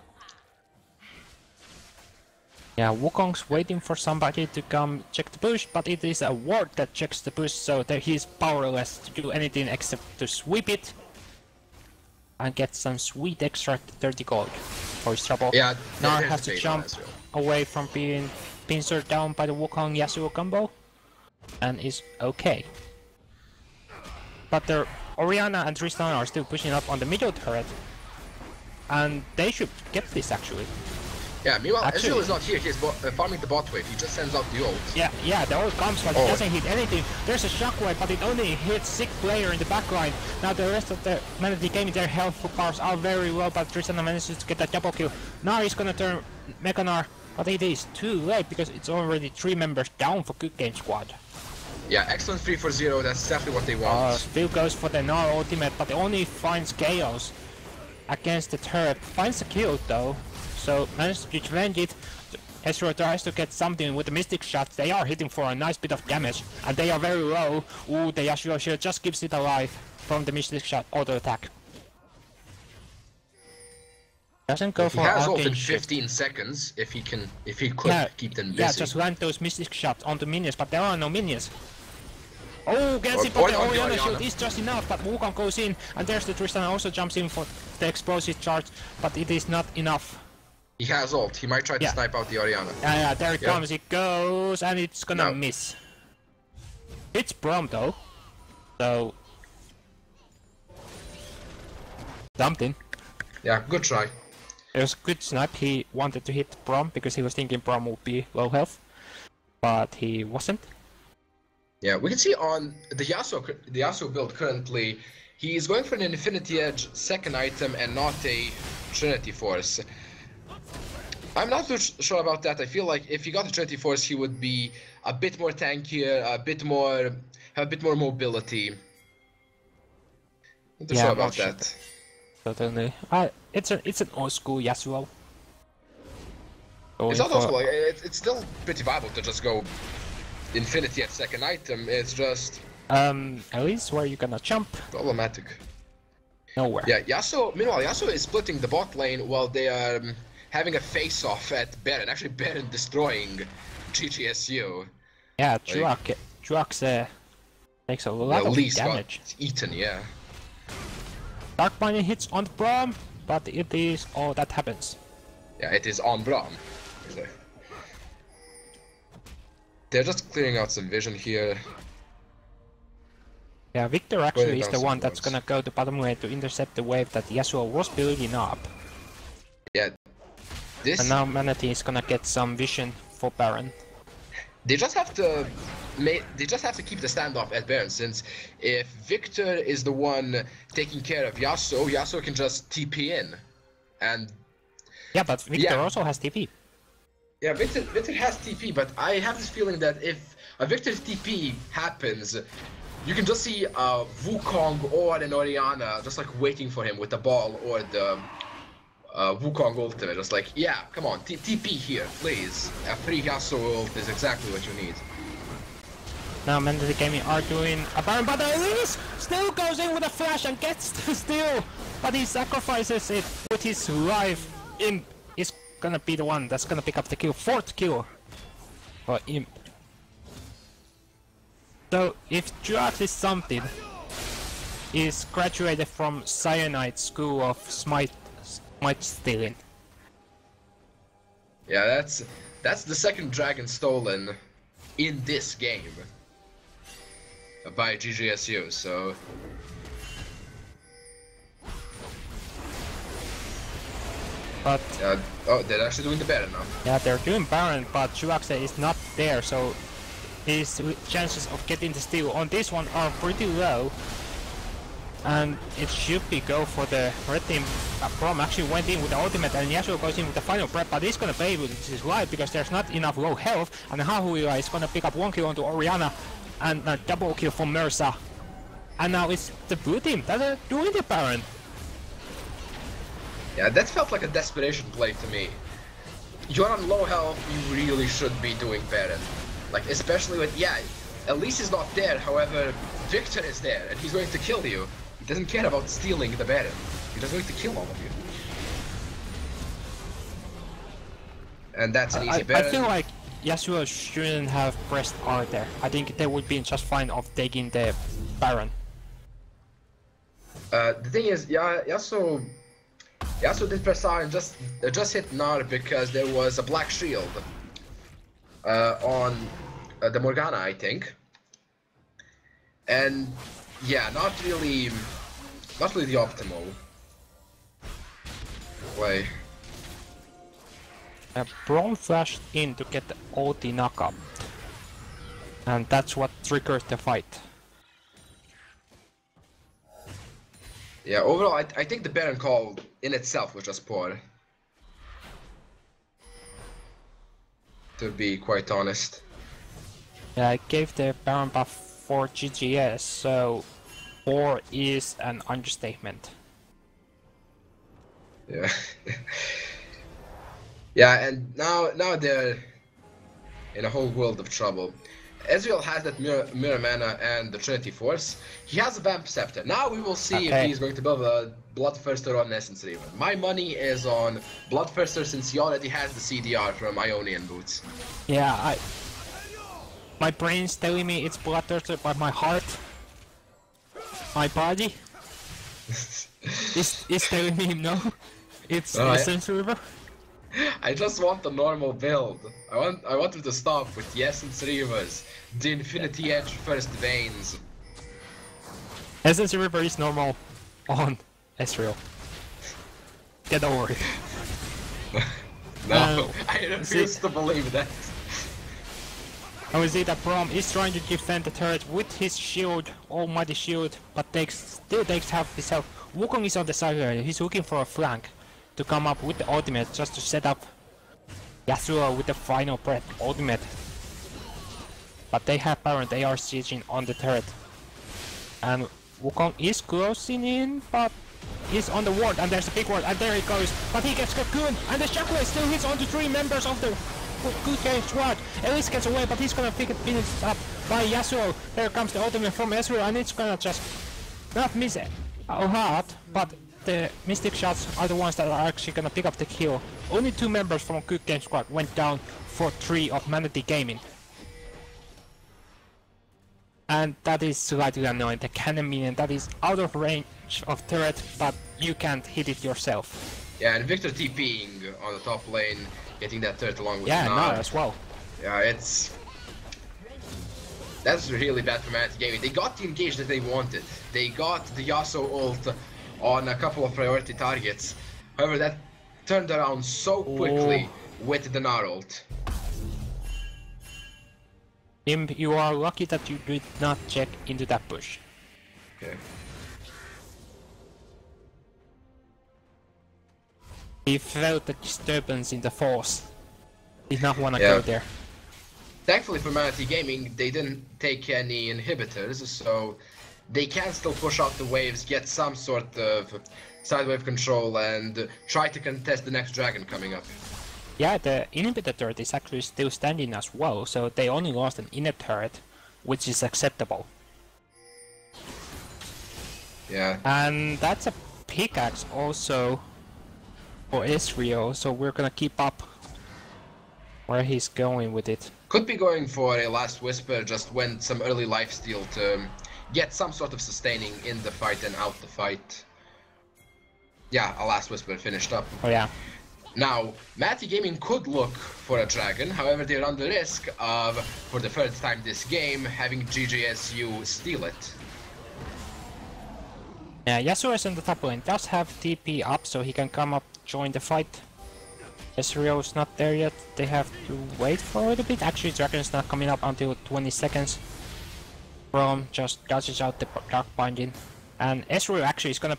Yeah, Wukong's waiting for somebody to come check the bush, but it is a ward that checks the bush, so that he's powerless to do anything except to sweep it and get some sweet extra 30 gold for his trouble. Yeah, now he has to jump away from being pincered down by the Wukong Yasuo combo, and is okay. But the Orianna and Tristan are still pushing up on the middle turret, and they should get this actually. Yeah, meanwhile, Ezreal is not here, he's farming the bot wave, he just sends out the ult. Yeah, the ult comes, but it doesn't hit anything. There's a shockwave, but it only hits 6 player in the backline. Now the rest of the men of the game, their health bars are very low, but Tristana manages to get that double kill. Now he's gonna turn Mechanar, but it is too late because it's already 3 members down for Good Game Squad. Yeah, excellent 3 for 0, that's exactly what they want. Still goes for the Gnar ultimate, but only finds Chaos against the turret. Finds a kill though. So manages to defend it. Ezreal tries to get something with the Mystic shots. They are hitting for a nice bit of damage, and they are very low. Ooh, the Yasuo shield just keeps it alive from the Mystic shot auto attack. Doesn't go for. He has ult in 15 seconds if he could keep them busy. Yeah, just land those Mystic shots onto minions, but there are no minions. Oh, gets it, but the Orianna shield is just enough, but Wukong goes in, and there's the Tristan also jumps in for the explosive charge, but it is not enough. He has ult, he might try to snipe out the Orianna. Yeah, there it comes, it goes, and it's gonna miss. It's Braum though, so... something. Yeah, good try. It was a good snipe, he wanted to hit Braum, because he was thinking Braum would be low health, but he wasn't. Yeah, we can see on the Yasuo build currently, he is going for an Infinity Edge second item and not a Trinity Force. I'm not too sure about that. I feel like if he got the Trinity Force, he would be a bit more tankier, have a bit more mobility. Not too sure about that. Certainly. It's an old school Yasuo. It's not old school. It's still pretty viable to just go Infinity at second item. It's just at least where you gonna jump. Problematic. Nowhere. Yeah, meanwhile, Yasuo is splitting the bot lane while they are having a face-off at Baron. Actually, Baron destroying GGSU. Yeah, Druax takes a lot of damage. Got eaten, yeah. Dark Binding hits on Braum, but it is all that happens. Yeah, it is on Braum. They're just clearing out some vision here. Yeah, Victor actually is the one that's gonna go to bottom lane to intercept the wave that Yasuo was building up. Yeah, and now Manatee is gonna get some vision for Baron. They just have to keep the standoff at Baron, since if Victor is the one taking care of Yasuo, Yasuo can just TP in, and yeah, but Victor also has TP. Yeah, Victor has TP, but I have this feeling that if a Victor's TP happens, you can just see Wukong or an Orianna just like waiting for him with the ball or the Wukong ultimate. Just like, yeah, come on, TP here, please. A free Yasuo ult is exactly what you need. Now Men of the Gaming are doing a Baron, but Elise still goes in with a flash and gets the steal, but he sacrifices it with his life. Imp is gonna be the one that's gonna pick up the kill, 4th kill for Imp. So if Druax is something, is graduated from Cyanide School of Smite stealing. Yeah, that's the second dragon stolen in this game by GGSU, so but oh, they're actually doing the Baron now. Yeah, they're doing Baron, but Druax is not there, so his chances of getting the steal on this one are pretty low. And it should be go for the red team. Braum actually went in with the ultimate, and Yasuo goes in with the final prep, but he's gonna pay with his life because there's not enough low health, and Hahuila is gonna pick up 1 kill onto Orianna and a double kill from Mersa. And now it's the blue team that are doing the Baron. Yeah, that felt like a desperation play to me. You're on low health, you really should be doing Baron. Like, especially with, yeah, Elise is not there, however, Victor is there, and he's going to kill you. He doesn't care about stealing the Baron. He's just going to kill all of you. And that's an easy I Baron. feel like Yasuo shouldn't have pressed R there. I think they would be just fine of taking the Baron. The thing is, Yasuo did press R and just hit Nar because there was a black shield on the Morgana, I think. And yeah, not really the optimal play. Braum flashed in to get the ulti knockup. And that's what triggers the fight. Yeah, overall, I think the Baron call in itself was just poor. To be quite honest. Yeah, I gave the Baron buff for GGS, so 4 is an understatement. Yeah. Yeah, and now they're in a whole world of trouble. Ezreal has that mirror mana and the Trinity Force. He has a Vamp Scepter. Now we will see if he's going to build a Bloodthirster on Essence Reaver. My money is on Bloodthirster since he already has the CDR from Ionian Boots. Yeah, my brain's telling me it's Bloodthirster, but my heart, my body, is telling me no. It's Essence Reaver. I just want the normal build. I want him to stop with the Essence Reavers, the Infinity Edge First Veins. Essence Reaver is normal on Ezreal. Get over it. No, I refuse to believe that. I will see that Braum is trying to defend the turret with his shield, almighty shield, but still takes half his health. Wukong is on the side area, he's looking for a flank to come up with the ultimate just to set up Yasuo with the final breath ultimate. But they have Baron, they are sieging on the turret. And Wukong is closing in, but he's on the ward, and there's a big ward, and there he goes. But he gets Cocoon, and the Shockwave still hits onto 3 members of the good game squad. Elise gets away, but he's gonna pick it up by Yasuo. There comes the ultimate from Ezreal, and it's gonna just not miss it hard, but the Mystic shots are the ones that are actually gonna pick up the kill. Only 2 members from Good Game Squad went down for 3 of Manatee Gaming. And that is slightly annoying. The cannon minion that is out of range of turret, but you can't hit it yourself. Yeah, and Victor TPing on the top lane, getting that turret along with Nar as well. Yeah, that's really bad for Manatee Gaming. They got the engage that they wanted. They got the Yasuo ult on a couple of priority targets. However, that turned around so quickly with the Nar ult. Imp, you are lucky that you did not check into that bush. Okay. He felt the disturbance in the force. Did not want to go there. Thankfully for Manatee Gaming, they didn't take any inhibitors, so they can still push out the waves, get some sort of side wave control, and try to contest the next dragon coming up. Yeah, the inhibitor turret is actually still standing as well, so they only lost an inner turret, which is acceptable. Yeah. And that's a pickaxe also for Ezreal, so we're gonna keep up where he's going with it. Could be going for a Last Whisper, just went some early lifesteal to get some sort of sustaining in the fight and out the fight. Yeah, a Last Whisper finished up. Oh yeah. Now, Manatee Gaming could look for a dragon, however they run the risk of, for the first time this game, having GGSU steal it. Yeah, Yasuo is in the top lane, does have TP up so he can come up, join the fight. Ezreal is not there yet, they have to wait for a little bit. Actually, dragon is not coming up until 20 seconds. Braum just dodges out the Dark Binding. And Ezreal actually is gonna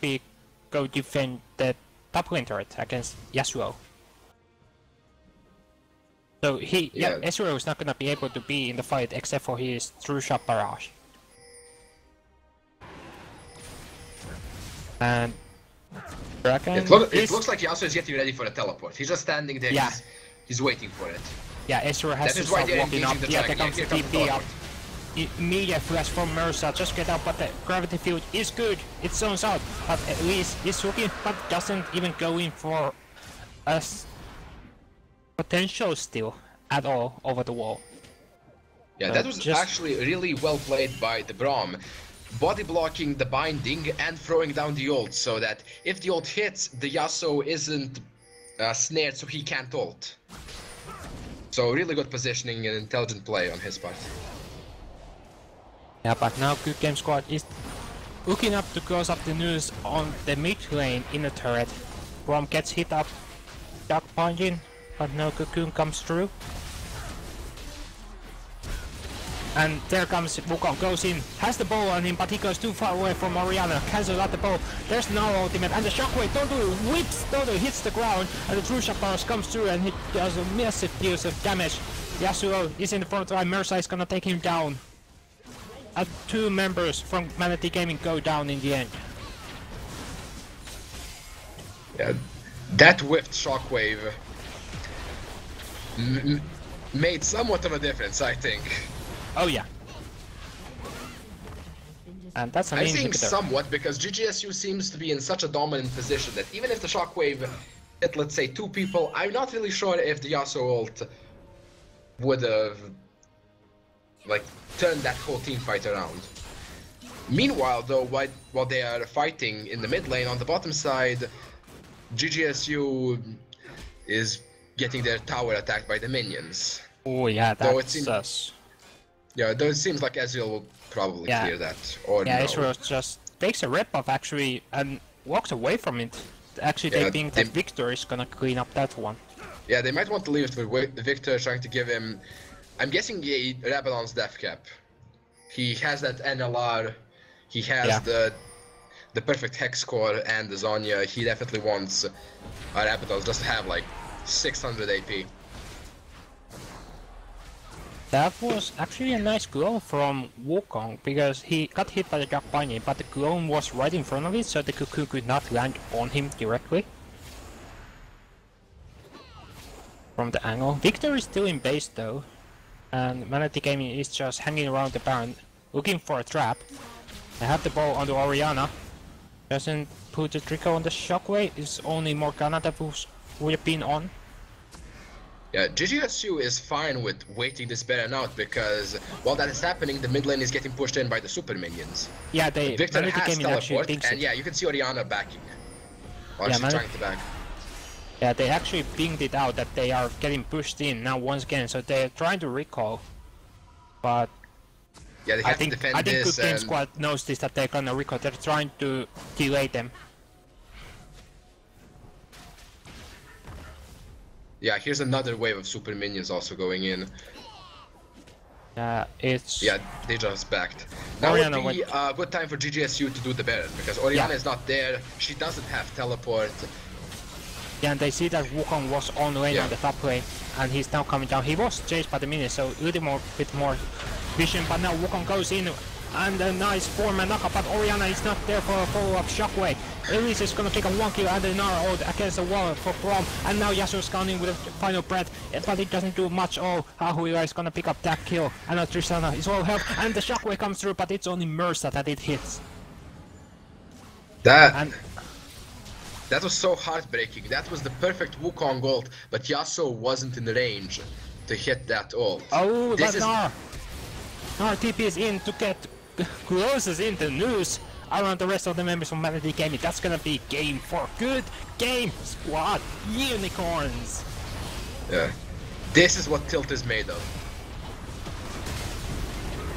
go defend the top lane turret against Yasuo. So Ezreal is not gonna be able to be in the fight except for his True Shot Barrage. And Dragon It looks like Yasuo is getting ready for a teleport. He's just standing there, he's waiting for it. Yeah, Ezreal has to start walking up. Yeah, there comes the TP up. Immediate flash from Mercer, just get out, but the gravity field is good. It zones out, but at least he's looking, but doesn't even go in for us. potential still at all over the wall. Yeah, that was actually really well played by the Braum. Body blocking the binding and throwing down the ult so that if the ult hits, the Yasuo isn't snared so he can't ult. So really good positioning and intelligent play on his part. Yeah, but now Good Game Squad is looking up to close up the news on the mid lane in the turret. Braum gets hit up, duck punching, but no Cocoon comes through. And there comes Wukong, goes in, has the bow on him, but he goes too far away from Orianna, cancels out the bow, there's no ultimate, and the shockwave, Dodo whips, Dodo hits the ground, and the true shock powers comes through and he does a massive deals of damage. Yasuo is in the front line, Mersa is gonna take him down. And 2 members from Manatee Gaming go down in the end. Yeah, that whiffed shockwave made somewhat of a difference, I think. Oh yeah. And that's an I'm saying somewhat because GGSU seems to be in such a dominant position that even if the shockwave hit, let's say, 2 people, I'm not really sure if the Yasuo ult would have like turned that whole team fight around. Meanwhile, though, while they are fighting in the mid lane on the bottom side, GGSU is getting their tower attacked by the minions. Oh yeah, that's sus. Yeah, though it seems like Ezreal will probably clear that, or yeah, no. Ezreal just takes a rep off actually and walks away from it. Actually, they think that Victor is gonna clean up that one. Yeah, they might want to leave it for Victor, trying to give him, I'm guessing, a Rabadon's death cap. He has that NLR, he has the perfect hex core and the Zhonya. He definitely wants a Rabadon just to have like 600 AP. That was actually a nice clone from Wukong because he got hit by the Dark Bunny, but the clone was right in front of it, so the Cocoon could not land on him directly. From the angle. Victor is still in base though, and Manatee Gaming is just hanging around the Baron, looking for a trap. They have the ball on the Orianna. Doesn't put the trigger on the shockwave, it's only Morgana that would have been on. Yeah, GGSU is fine with waiting this Baron out because while that is happening, the mid lane is getting pushed in by the super minions. Yeah, Victor has teleport, and yeah, you can see Orianna backing while she's trying to back. Yeah, they actually pinged it out that they are getting pushed in now once again, so they're trying to recall. But yeah, they have to defend this. Good Game Squad knows this, that they're gonna recall. They're trying to delay them. Yeah, here's another wave of super minions also going in. It's... Yeah, they just backed. Now Orianna would be a good time for GGSU to do the Baron, because Orianna is not there, she doesn't have teleport. Yeah, and they see that Wukong was on lane on the top lane, and he's now coming down. He was chased by the minions, so a little bit more vision, but now Wukong goes in, and a nice 4-man knockup, but Orianna is not there for a follow-up shockwave. Elise is gonna take a 1-kill and another ult against the wall for Braum, and now Yasuo's counting with a final breath, but it doesn't do much. Hahuila is gonna pick up that kill, and now Tristana is all help, and the shockwave comes through, but it's only Mersa that it hits. That was so heartbreaking. That was the perfect Wukong ult, but Yasuo wasn't in the range to hit that ult. Oh, but Nar TP is in to get closest in the news around the rest of the members from Manatee Gaming. That's gonna be game for Good Game Squad Unicorns. Yeah, this is what Tilt is made of.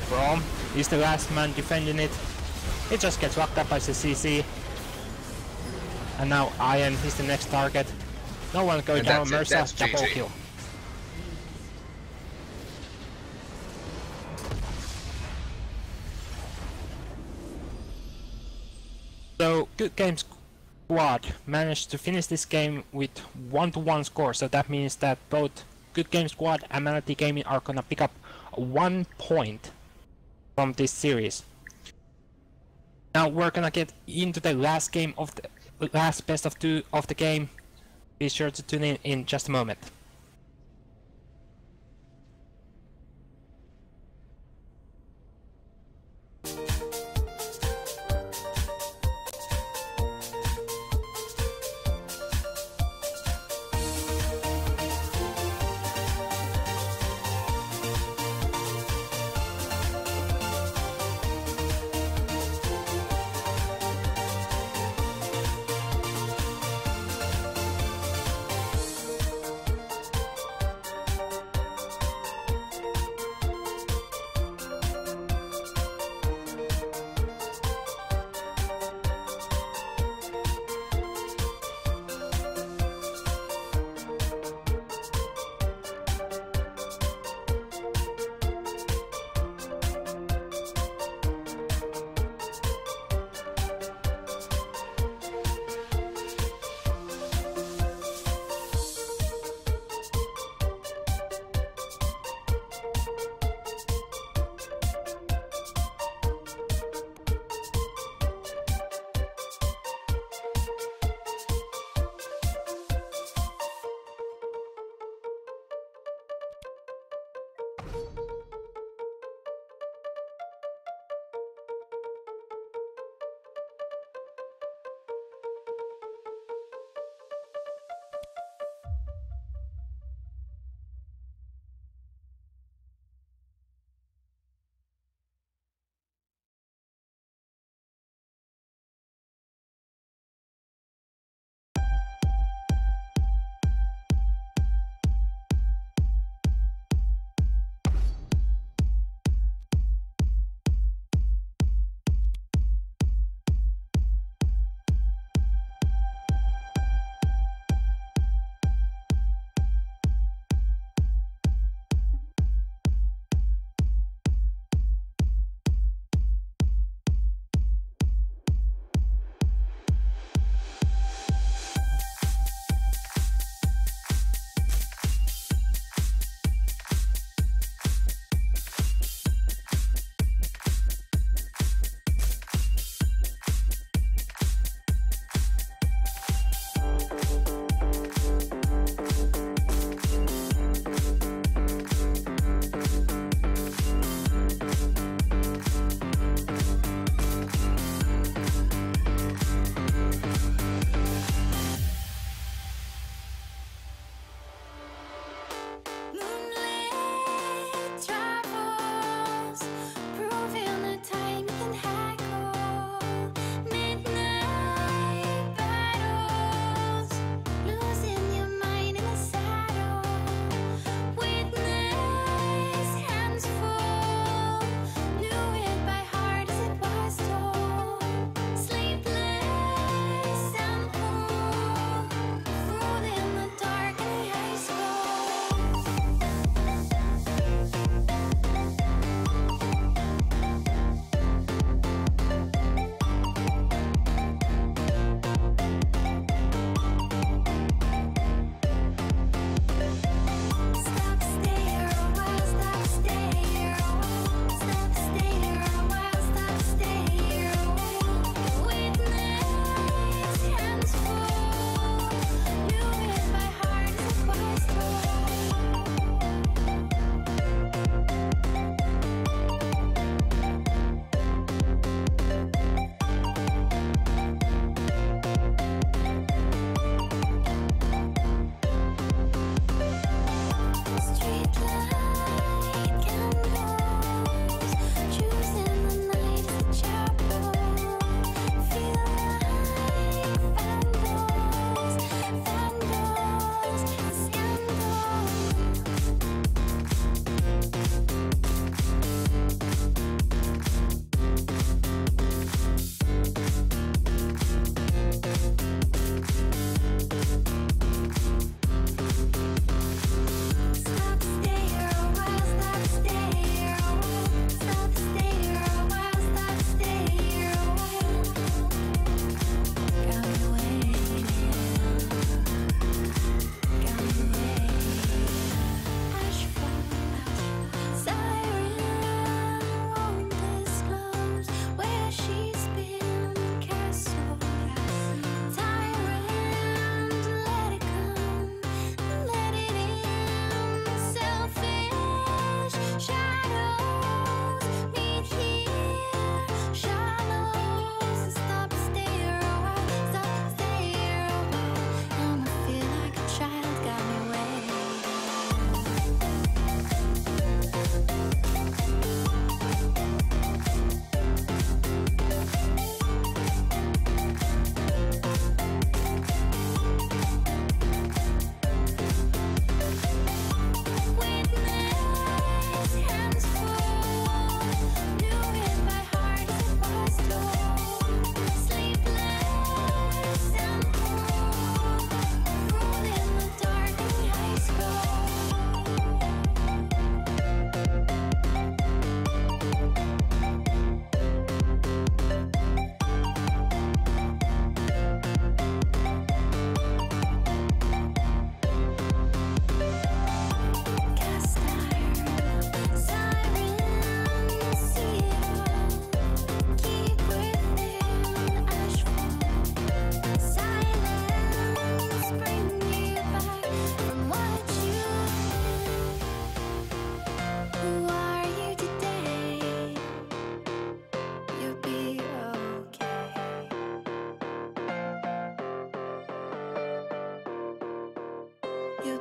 Braum is the last man defending it. It just gets locked up by the CC. And now Iron is the next target. No one going down. Mersa, double kill. So, Good Game Squad managed to finish this game with 1-1 score. So that means that both Good Game Squad and Manatee Gaming are gonna pick up 1 point from this series. Now we're gonna get into the last game of the last best of 2 of the game. Be sure to tune in just a moment.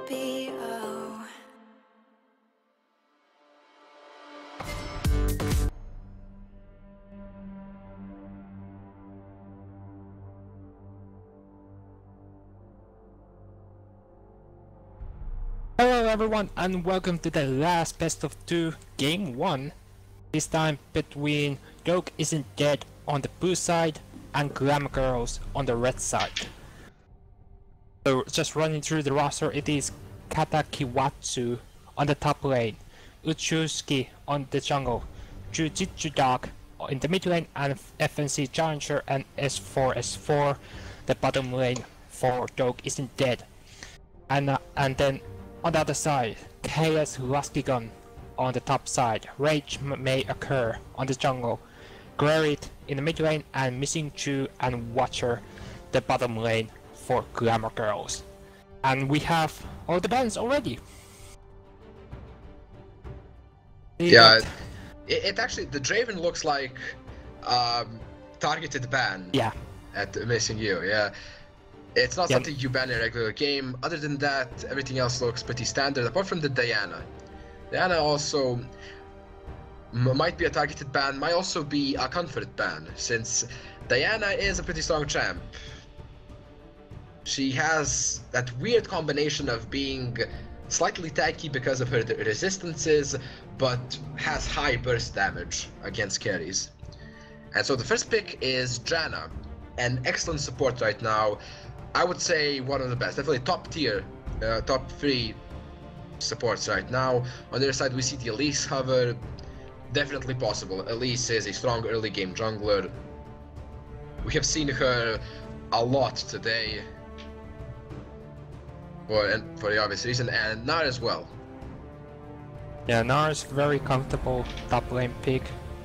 P.O. Hello everyone and welcome to the last best of 2 game 1. This time between Doke Isn't Dead on the blue side and Glamour Girls on the red side. So just running through the roster, it is Katakiwatsu on the top lane, Uchuski on the jungle, Jujitsu Dog in the mid lane, and FNC Challenger and S4 the bottom lane for Doke Isn't Dead. And then on the other side, Chaos Lusky Gun on the top side, Rage May Occur on the jungle, Grerit in the mid lane, and Missing Chu and Watcher the bottom lane for Glamour Girls. And we have all the bans already. Yeah, it actually, the Draven looks like targeted ban. Yeah. At Missing You, yeah. It's not something you ban in a regular game. Other than that, everything else looks pretty standard, apart from the Diana. Diana also might be a targeted ban, might also be a comfort ban, since Diana is a pretty strong champ. She has that weird combination of being slightly tanky because of her resistances, but has high burst damage against carries. And so the first pick is Janna, an excellent support right now. I would say one of the best, definitely top tier, top 3 supports right now. On the other side we see the Elise hover, definitely possible. Elise is a strong early game jungler. We have seen her a lot today, for the obvious reason, and Nar as well. Yeah, Nar's very comfortable top lane pick,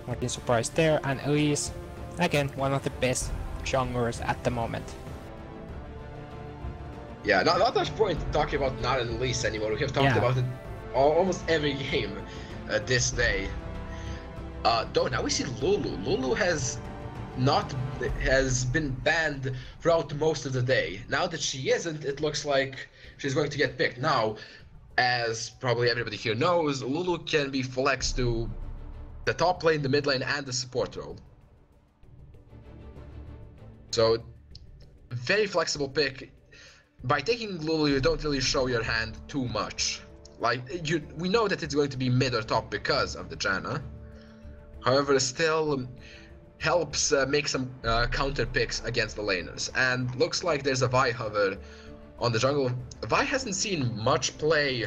nothing surprised there, and Elise, again, one of the best junglers at the moment. Yeah, not much point talking about Nar and Elise anymore. We have talked about it almost every game this day. Though now we see Lulu. Lulu has been banned throughout most of the day. Now that she isn't, it looks like she's going to get picked. Now, as probably everybody here knows, Lulu can be flexed to the top lane, the mid lane, and the support role. So, very flexible pick. By taking Lulu, you don't really show your hand too much. Like, we know that it's going to be mid or top because of the Janna. However, it still helps make some counter picks against the laners. And looks like there's a Vi hover on the jungle. Vi hasn't seen much play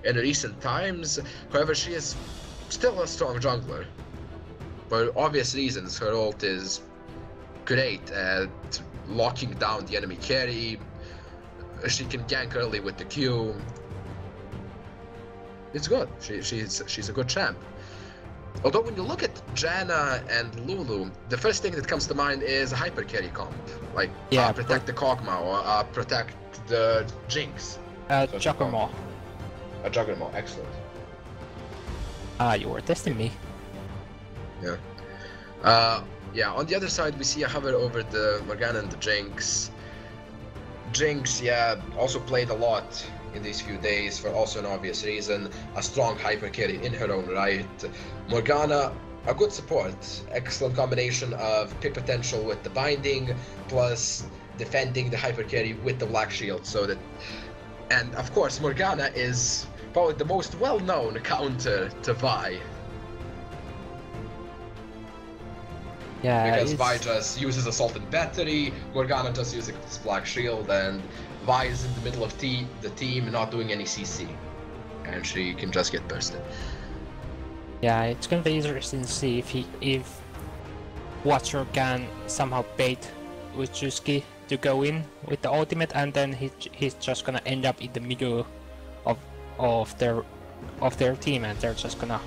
in recent times. However, she is still a strong jungler. For obvious reasons, her ult is great at locking down the enemy carry. She can gank early with the Q. It's good. She's a good champ. Although when you look at Janna and Lulu, the first thing that comes to mind is a hyper carry comp. Like protect the Kog'Maw or protect the Jinx. Juggernaut. A Juggernaut, excellent. You were testing me. Yeah. Yeah, on the other side we see a hover over the Morgana and the Jinx. Jinx, also played a lot in these few days for also an obvious reason, a strong hyper carry in her own right. Morgana, a good support, excellent combination of pick potential with the binding, plus defending the hyper carry with the black shield, so that, and of course Morgana is probably the most well-known counter to Vi. Yeah, because Vi just uses Assault and Battery, Morgana just uses his Black Shield, and Vi is in the middle of the team not doing any CC. And she can just get bursted. Yeah, it's gonna be interesting to see if Watcher can somehow bait Uchuski to go in with the ultimate, and then he's just gonna end up in the middle of their team, and they're just gonna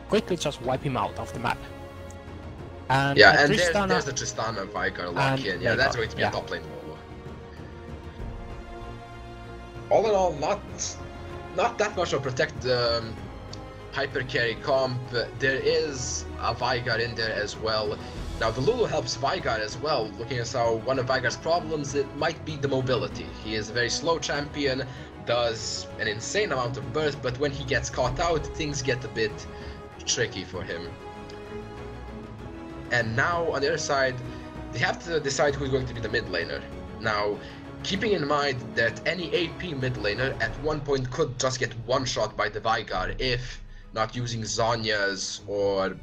quickly just wipe him out of the map. And and there's the Tristana and Vicar lock in. Yeah, that's going to be a top lane move. All in all, not that much of protect the hyper carry comp. There is a Vigar in there as well. Now the Lulu helps Vigar as well, looking at how one of Vigar's problems, it might be the mobility. He is a very slow champion, does an insane amount of burst, but when he gets caught out, things get a bit tricky for him. And now, on the other side, they have to decide who's going to be the mid laner. Now, keeping in mind that any AP mid laner at one point could just get one-shot by the Veigar if not using Zhonya's or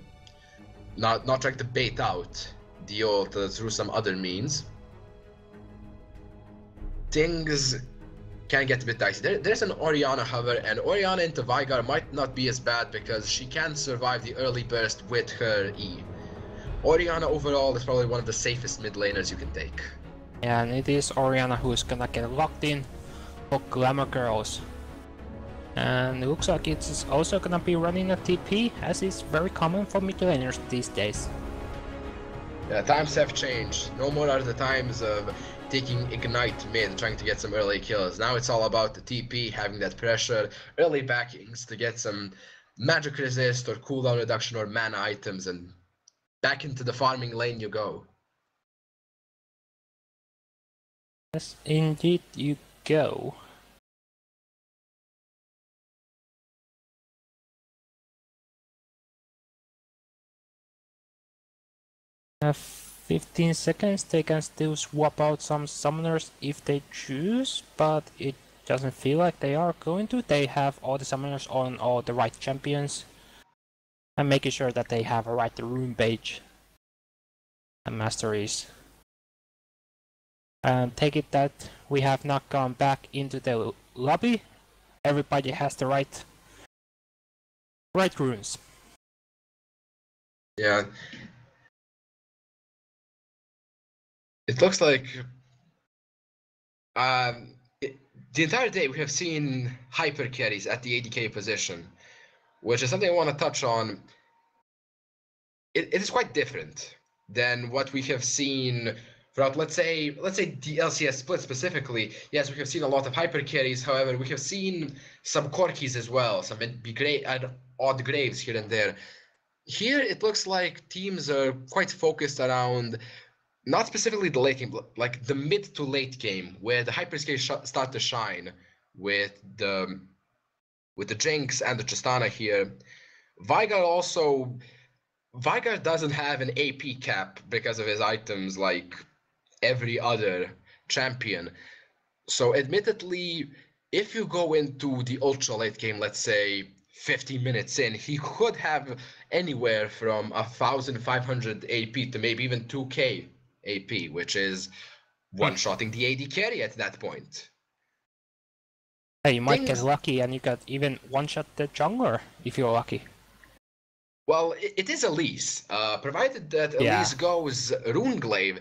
not trying to bait out the ult through some other means. Things can get a bit dicey. There's an Orianna, however, and Orianna into Veigar might not be as bad because she can survive the early burst with her E. Orianna overall is probably one of the safest mid laners you can take. And it is Orianna who is gonna get locked in for Glamour Girls. And it looks like it's also gonna be running a TP, as is very common for mid laners these days. Yeah, times have changed. No more are the times of taking Ignite mid, trying to get some early kills. Now it's all about the TP, having that pressure, early backings to get some magic resist or cooldown reduction or mana items, and back into the farming lane you go. Yes, indeed you go. Have 15 seconds, they can still swap out some summoners if they choose, but it doesn't feel like they are going to. They have all the summoners on all the right champions. And making sure that they have a right rune page and masteries. And take it that we have not gone back into the lobby. Everybody has the right runes. Yeah. It looks like the entire day we have seen hyper carries at the ADK position, which is something I want to touch on. It is quite different than what we have seen throughout, let's say the LCS split specifically. Yes, we have seen a lot of hyper carries. However, we have seen some Corkis as well, some odd graves here and there. Here, it looks like teams are quite focused around not specifically the late game, but like the mid to late game, where the hyperscale start to shine with the Jinx and the Tristana here. Veigar doesn't have an AP cap because of his items like every other champion. So admittedly, if you go into the ultra late game, let's say 50 minutes in, he could have anywhere from 1,500 AP to maybe even 2k AP, which is one-shotting the AD carry at that point. Hey, you might get lucky and you could even one-shot the jungler if you're lucky. Well, it is Elise. Provided that Elise goes Runeglaive,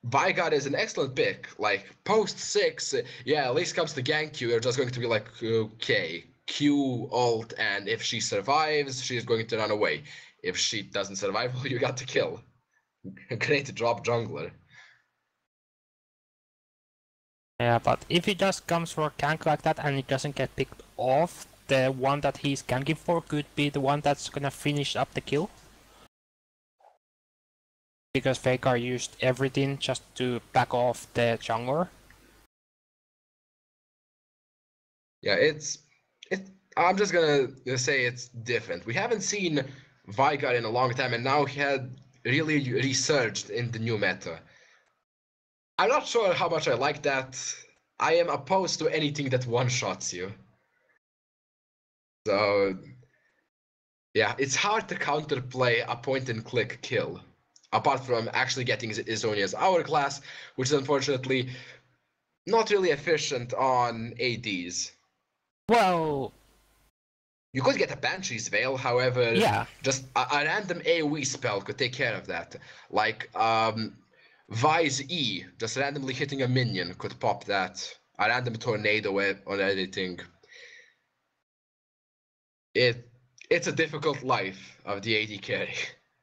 Veigar is an excellent pick. Like, post 6, Elise comes to gank you, you're just going to be like, okay, Q, ult, and if she survives, she's going to run away. If she doesn't survive, well, you got to kill. Great drop jungler. Yeah, but if he just comes for a gank like that and he doesn't get picked off, the one that he's ganking for could be the one that's gonna finish up the kill. Because Veigar used everything just to back off the jungler. Yeah, I'm just gonna say it's different. We haven't seen Veigar in a long time, and now he had really resurged in the new meta. I'm not sure how much I like that. I am opposed to anything that one-shots you. So, yeah, it's hard to counterplay a point-and-click kill, apart from actually getting Izonia's Hourglass, which is unfortunately not really efficient on ADs. Well, you could get a Banshee's Veil, however, just a random AoE spell could take care of that. Like, Vi's E, just randomly hitting a minion could pop that. A random tornado or anything. It's a difficult life of the AD carry.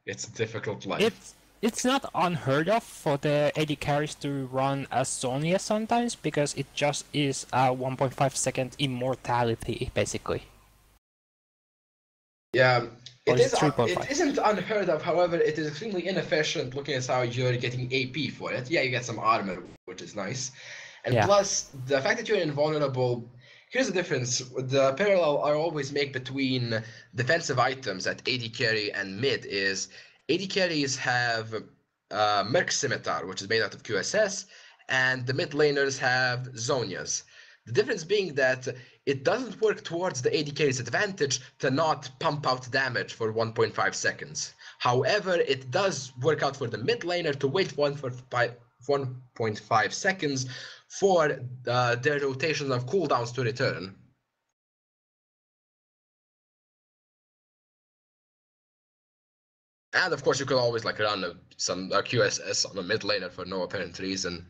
It's a difficult life. It's not unheard of for the AD carries to run as Sonya sometimes, because it just is a 1.5 second immortality, basically. Yeah, it isn't unheard of, however, it is extremely inefficient looking at how you're getting AP for it. Yeah, you get some armor, which is nice. And plus, the fact that you're invulnerable Here's the difference. The parallel I always make between defensive items at AD carry and mid is AD carries have Merc Scimitar, which is made out of QSS, and the mid laners have Zonias. The difference being that it doesn't work towards the AD carry's advantage to not pump out damage for 1.5 seconds. However, it does work out for the mid laner to wait 1.5 seconds for their rotation of cooldowns to return. And of course, you could always like run some QSS on a mid laner for no apparent reason,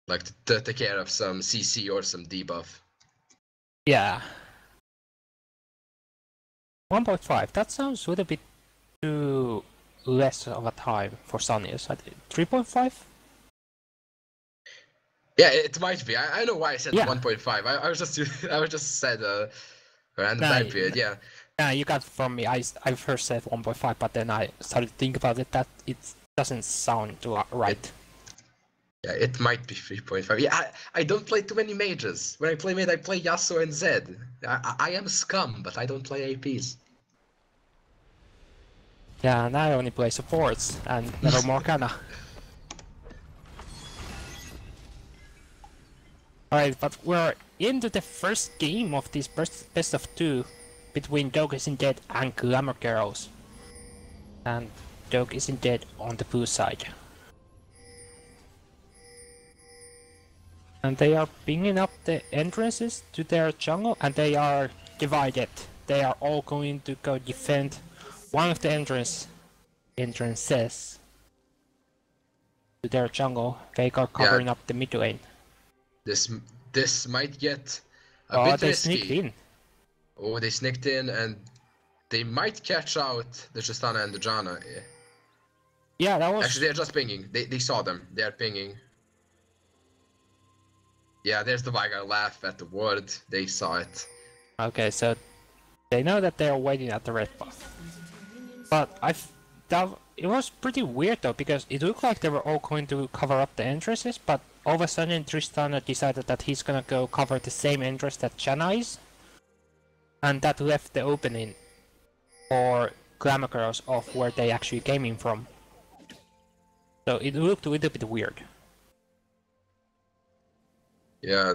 like to take care of some CC or some debuff. Yeah. 1.5. That sounds a little bit too less of a time for Zonias. 3.5. Yeah, it might be. I know why I said Yeah. 1.5. I was just said random time period. Yeah. Yeah, you got it from me. I first said 1.5, but then I started to think about it that it doesn't sound right. Yeah, it might be 3.5. Yeah, I don't play too many mages. When I play mid, I play Yasuo and Zed. I am scum, but I don't play APs. Yeah, and I only play supports and never Morgana. Alright, but we're into the first game of this best of 2 between Dog Isn't Dead and Glamour Girls. And Dog Isn't Dead on the blue side. And they are pinging up the entrances to their jungle, and they are divided. They are all going to go defend one of the entrances to their jungle. They are covering up the mid lane. This might get a bit they risky. sneaked in. Oh, they sneaked in, and they might catch out the Tristana and the Janna. Yeah, that was... Actually, they're just pinging. They saw them. They are pinging. Yeah, there's the Veigar laugh at the word. They saw it. Okay, so they know that they are waiting at the red buff. But it was pretty weird though, because it looked like they were all going to cover up the entrances, but all of a sudden Tristana decided that he's gonna go cover the same entrance that Janna is. And that left the opening for Glamour Girls of where they actually came in from. So it looked a little bit weird. Yeah,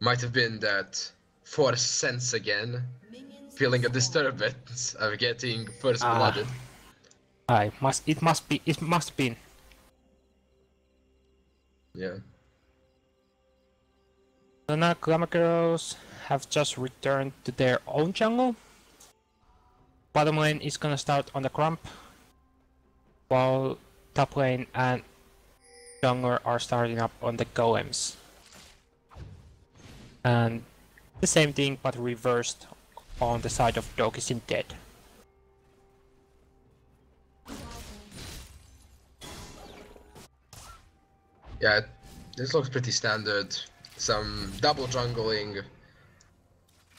might have been that Force sense again, feeling a disturbance of getting first blooded. It must be. Yeah. So now Glamour Girls have just returned to their own jungle. Bottom lane is gonna start on the Crump, while top lane and jungler are starting up on the Golems. And the same thing but reversed on the side of Dog Isn't Dead. Yeah, this looks pretty standard. Some double jungling,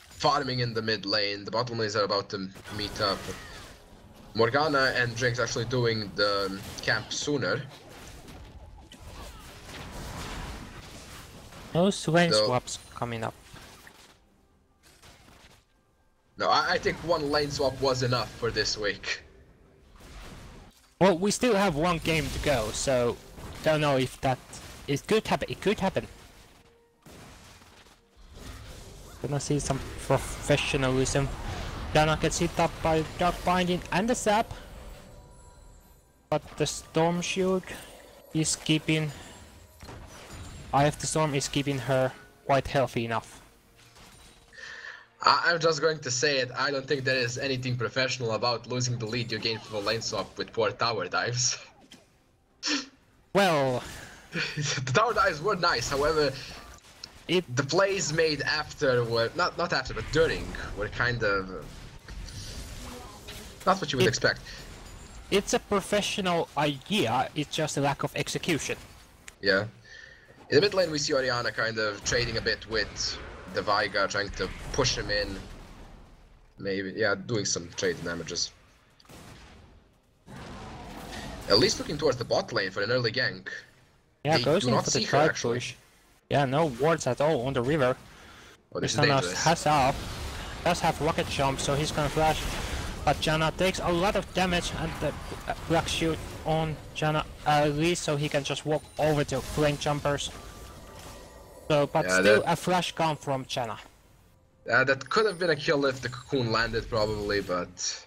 farming in the mid lane. The bottom lanes are about to meet up. Morgana and Jinx actually doing the camp sooner. No lane swaps coming up. No, I think one lane swap was enough for this week. Well, we still have one game to go, so don't know if that... It could happen, it could happen. Gonna see some professionalism. Janna gets hit up by Dark Binding and the Zap. But the Storm Shield is keeping... Eye of the Storm is keeping her quite healthy enough. I'm just going to say it, I don't think there is anything professional about losing the lead you gain from a lane swap with poor tower dives. Well... The tower dives were nice, however, the plays made after were, not after, but during, were kind of... not what you would expect. It's a professional idea, it's just a lack of execution. Yeah. In the mid lane we see Orianna kind of trading a bit with the Veigar, trying to push him in. Maybe, yeah, doing some trade damages. At least looking towards the bot lane for an early gank. Yeah, They goes do in not for the see her, try actually. push. Yeah, no wards at all on the river. Oh, this is Tristana dangerous. has up, does have rocket jump, so he's gonna flash. But Janna takes a lot of damage, and the black shoot on Janna at least, so he can just walk over to flame jumpers. So, but Yeah, still a flash gun from Janna. That could have been a kill if the cocoon landed, probably, but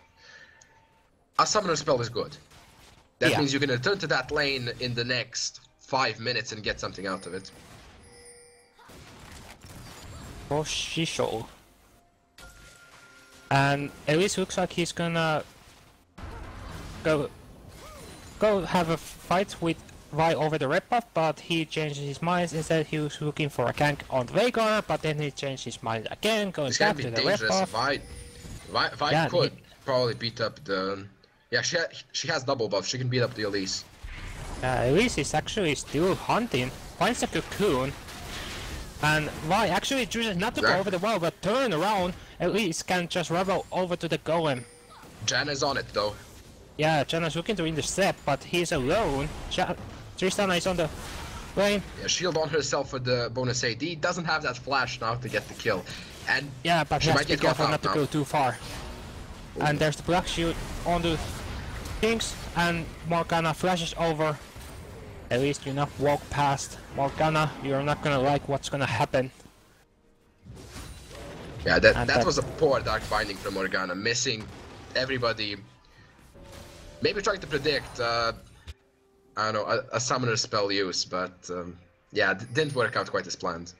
a summoner spell is good. That means you can return to that lane in the next 5 minutes and get something out of it. For Shisho. And at least looks like he's gonna go have a fight with Vi over the red buff, but he changed his mind. Instead he was looking for a gank on Veigar, but then he changed his mind again, going back to the red buff. Vi could probably beat up the... Yeah, she has double buff, she can beat up the Elise. Elise is actually still hunting, finds a cocoon, and Vi actually chooses not to go over the wall, but turn around. Elise can just rebel over to the golem. Janna's on it though. Yeah, Janna's looking to intercept, but he's alone. Tristana is on the lane. Yeah, shield on herself for the bonus AD. Doesn't have that flash now to get the kill. And yeah, but he has to be careful not to go too far. Ooh. And there's the black shield on the things, and Morgana flashes over. At least you not walk past Morgana. You're not gonna like what's gonna happen. Yeah, that was a poor Dark Binding from Morgana, missing everybody. Maybe trying to predict, I don't know, a summoner spell use, but yeah, didn't work out quite as planned.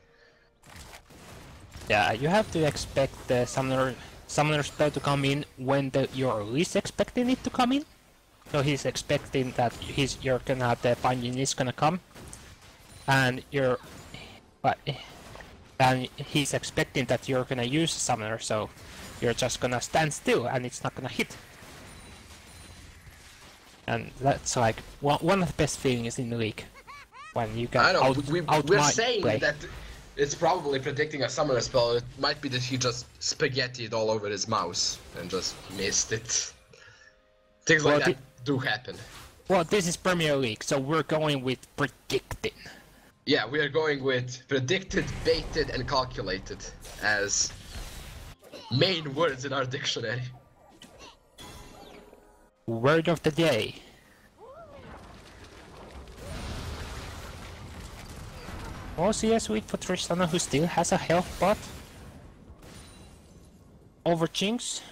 Yeah, you have to expect the summoner spell to come in when you're least expecting it to come in. So he's expecting that you're gonna have the binding is gonna come, and and he's expecting that you're gonna use summoner, so you're just gonna stand still and it's not gonna hit. And that's like one of the best feelings in the league, when you can we're saying that it's probably predicting a summoner spell. It might be that he just spaghettied all over his mouse and just missed it. Things like that do happen. Well, this is Premier League, so we're going with predicting. Yeah, we are going with predicted, baited, and calculated as main words in our dictionary. Word of the day. OCS week for Tristana, who still has a health bot over Jinx,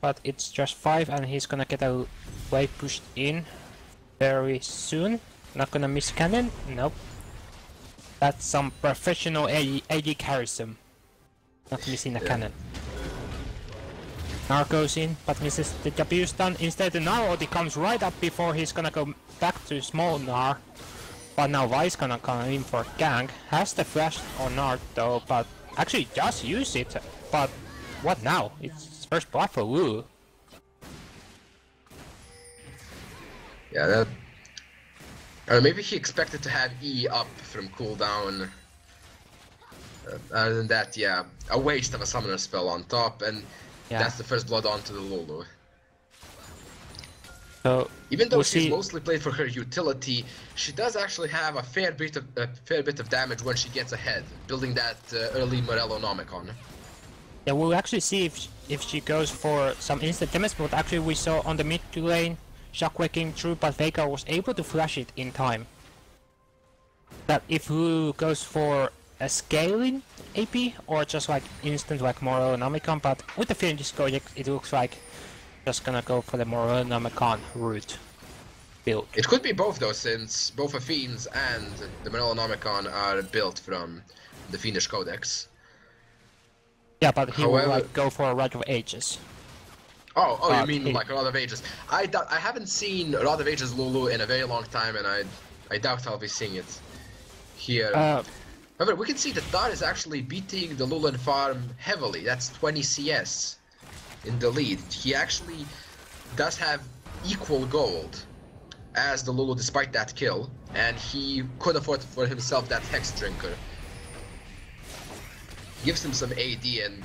but it's just 5 and he's gonna get a wave pushed in very soon. Not gonna miss cannon? Nope. That's some professional AD charism. Not missing a cannon. Gnar goes in, but misses the W stun. Instead, the Gnar ulti comes right up before he's gonna go back to small Gnar. But now Vi's gonna come in for gank. Has the flash on Gnar though, but actually just use it. But what now? It's first blood for Wu. Yeah, maybe he expected to have E up from cooldown. Other than that, yeah, a waste of a summoner spell on top, and that's the first blood onto the Lulu. So even though she's mostly played for her utility, she does actually have a fair bit of damage when she gets ahead, building that early Morellonomicon. Yeah, we'll actually see if she goes for some instant damage, but actually we saw on the mid lane shockwaking through, but Veigar was able to flash it in time. That if Lulu goes for a scaling AP or just like instant like Morellonomicon, but with the Fiendish Project it looks like just gonna go for the Morellonomicon route build. It could be both though, since both the Fiends and the Morellonomicon are built from the Fiendish Codex. Yeah, but he will like go for a Rod of Ages. Oh, you mean like Rod of Ages? I haven't seen Rod of Ages Lulu in a very long time, and I doubt I'll be seeing it here. However, we can see that Dar is actually beating the Lulu farm heavily. That's 20 CS in the lead. He actually does have equal gold as the Lulu despite that kill, and he could afford for himself that Hex Drinker. Gives him some AD and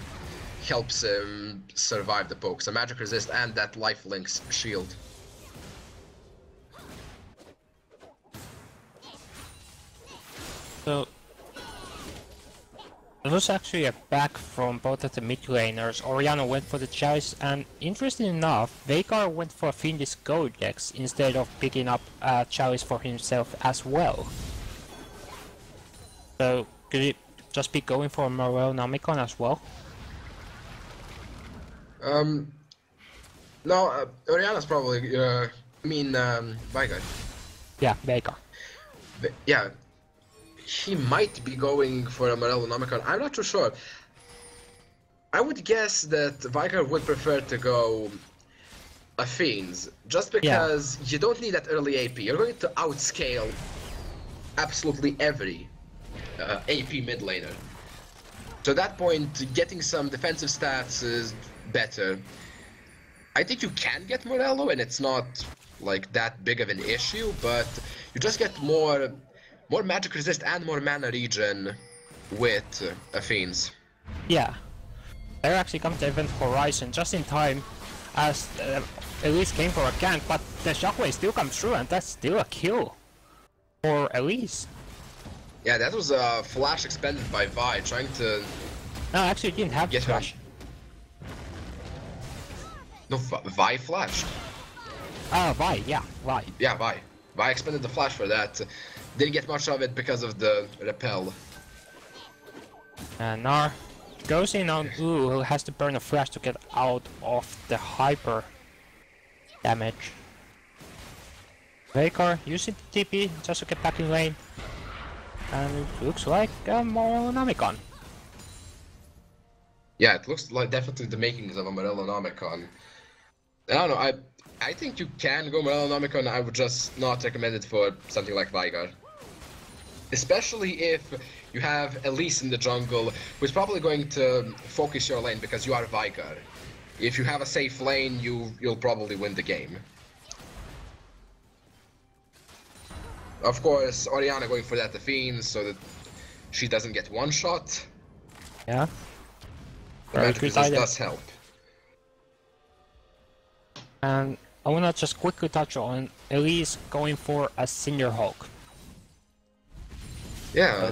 helps him survive the pokes. A magic resist and that lifelinks shield. So It was actually a back from both of the mid laners. Orianna went for the Chalice, and interestingly enough, Veigar went for a Fiendish Codex instead of picking up a Chalice for himself as well. So, could he just be going for a Morel Nomicon as well? No, Orianna's probably, Veigar. Yeah, Veigar. Yeah, he might be going for a Morello Nomicon. I'm not too sure. I would guess that Veigar would prefer to go a Fiends, just because you don't need that early AP. You're going to outscale absolutely every AP mid laner. So at that point, getting some defensive stats is better. I think you can get Morello, and it's not like that big of an issue, but you just get more magic resist and more mana regen with Fiends. Yeah. There actually comes the event Horizon just in time as Elise came for a gank, but the shockwave still comes through, and that's still a kill for Elise. Yeah, that was a flash expended by Vi, trying to... No, actually, he didn't have the flash. No, Vi flashed. Ah, Vi, yeah, Vi. Yeah, Vi. Vi expended the flash for that. Didn't get much of it because of the repel. And Gnar goes in on Ooh, who has to burn a flash to get out of the hyper damage. Veigar using the TP just to get back in lane. And it looks like a Morello Nomicon. Yeah, it looks like definitely the makings of a Morello Nomicon. I don't know, I think you can go Morello Nomicon. I would just not recommend it for something like Veigar. Especially if you have Elise in the jungle, who's probably going to focus your lane because you are Veigar. If you have a safe lane, you'll probably win the game. Of course, Orianna going for that Fiend so that she doesn't get one shot. Yeah. The magic resist does help. And I wanna just quickly touch on Elise going for a Cinderhawk. Yeah.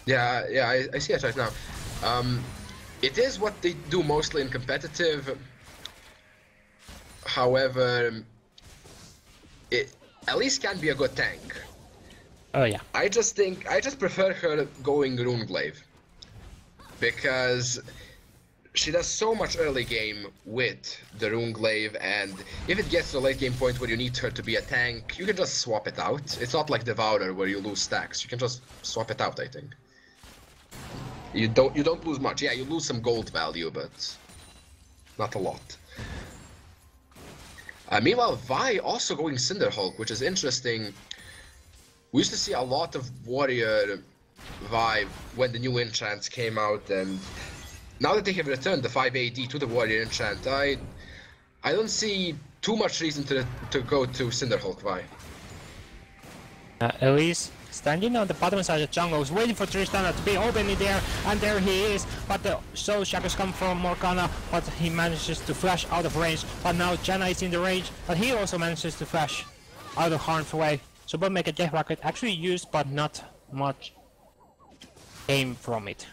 Yeah, I see it right now. It is what they do mostly in competitive. However, Elise can be a good tank. Oh yeah. I just prefer her going Runeglaive. Because she does so much early game with the Runeglaive, and if it gets to a late game point where you need her to be a tank, you can just swap it out. It's not like Devourer where you lose stacks. You can just swap it out, I think. You don't lose much. Yeah, you lose some gold value, but not a lot. Meanwhile, Vi also going Cinderhulk, which is interesting. We used to see a lot of Warrior Vi when the new enchants came out, and now that they have returned the 5 AD to the Warrior enchant, I don't see too much reason to go to Cinderhulk Vi. Elise standing on the bottom side of the jungle, is waiting for Tristana to be open in there, and there he is, but the Soul Shackles come from Morgana, but he manages to flash out of range, but now Janna is in the range, but he also manages to flash out of harm's way. So both make a Death Rocket, actually used, but not much came from it.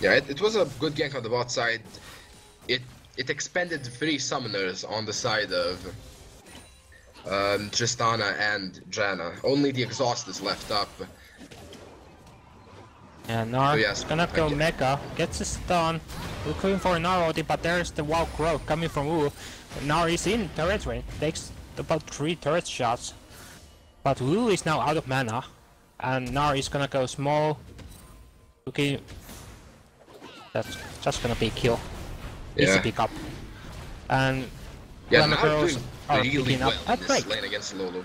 Yeah, it was a good gank on the bot side. It expended 3 summoners on the side of Tristana and Janna. Only the exhaust is left up. And Gnar is gonna go Mecha, gets a stun, looking for an ulti, but there's the wild growth coming from Wu. Gnar is in turret range, takes about 3 turret shots, but Wu is now out of mana, and Gnar is gonna go small, looking. That's just gonna be a kill. Easy pick up. And yeah, Gnar doing are really picking well up in this lane against Lulu.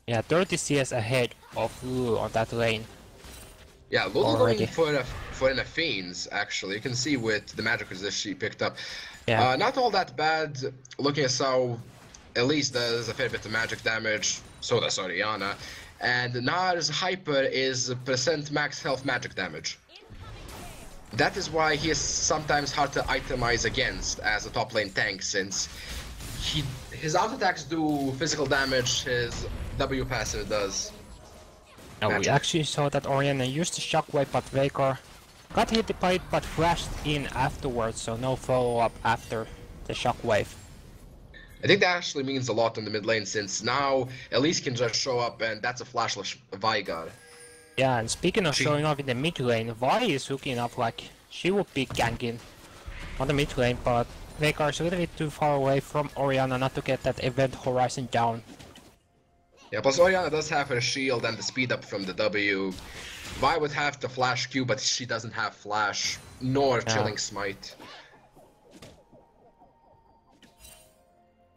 Yeah, 30 CS ahead of Lulu on that lane. Yeah, Lulu going for an Fiends, actually. You can see with the magic resist she picked up. Yeah. Not all that bad, looking at how Elise does a fair bit of magic damage, so does Orianna. And Gnar's hyper is percent max health magic damage. That is why he is sometimes hard to itemize against as a top lane tank, since his auto attacks do physical damage, his W passive does. No, we magic. actually saw that Oriana used the shockwave, but Veigar got hit by it, but flashed in afterwards, so no follow-up after the shockwave. I think that actually means a lot in the mid lane, since now Elise can just show up and that's a flashless Veigar. Yeah, and speaking of showing off in the mid lane, Vi is hooking up like she would be ganking on the mid lane, but Veigar is a little bit too far away from Oriana not to get that event horizon down. Yeah, plus Oriana does have her shield and the speed up from the W. Vi would have the flash Q, but she doesn't have flash, nor chilling smite.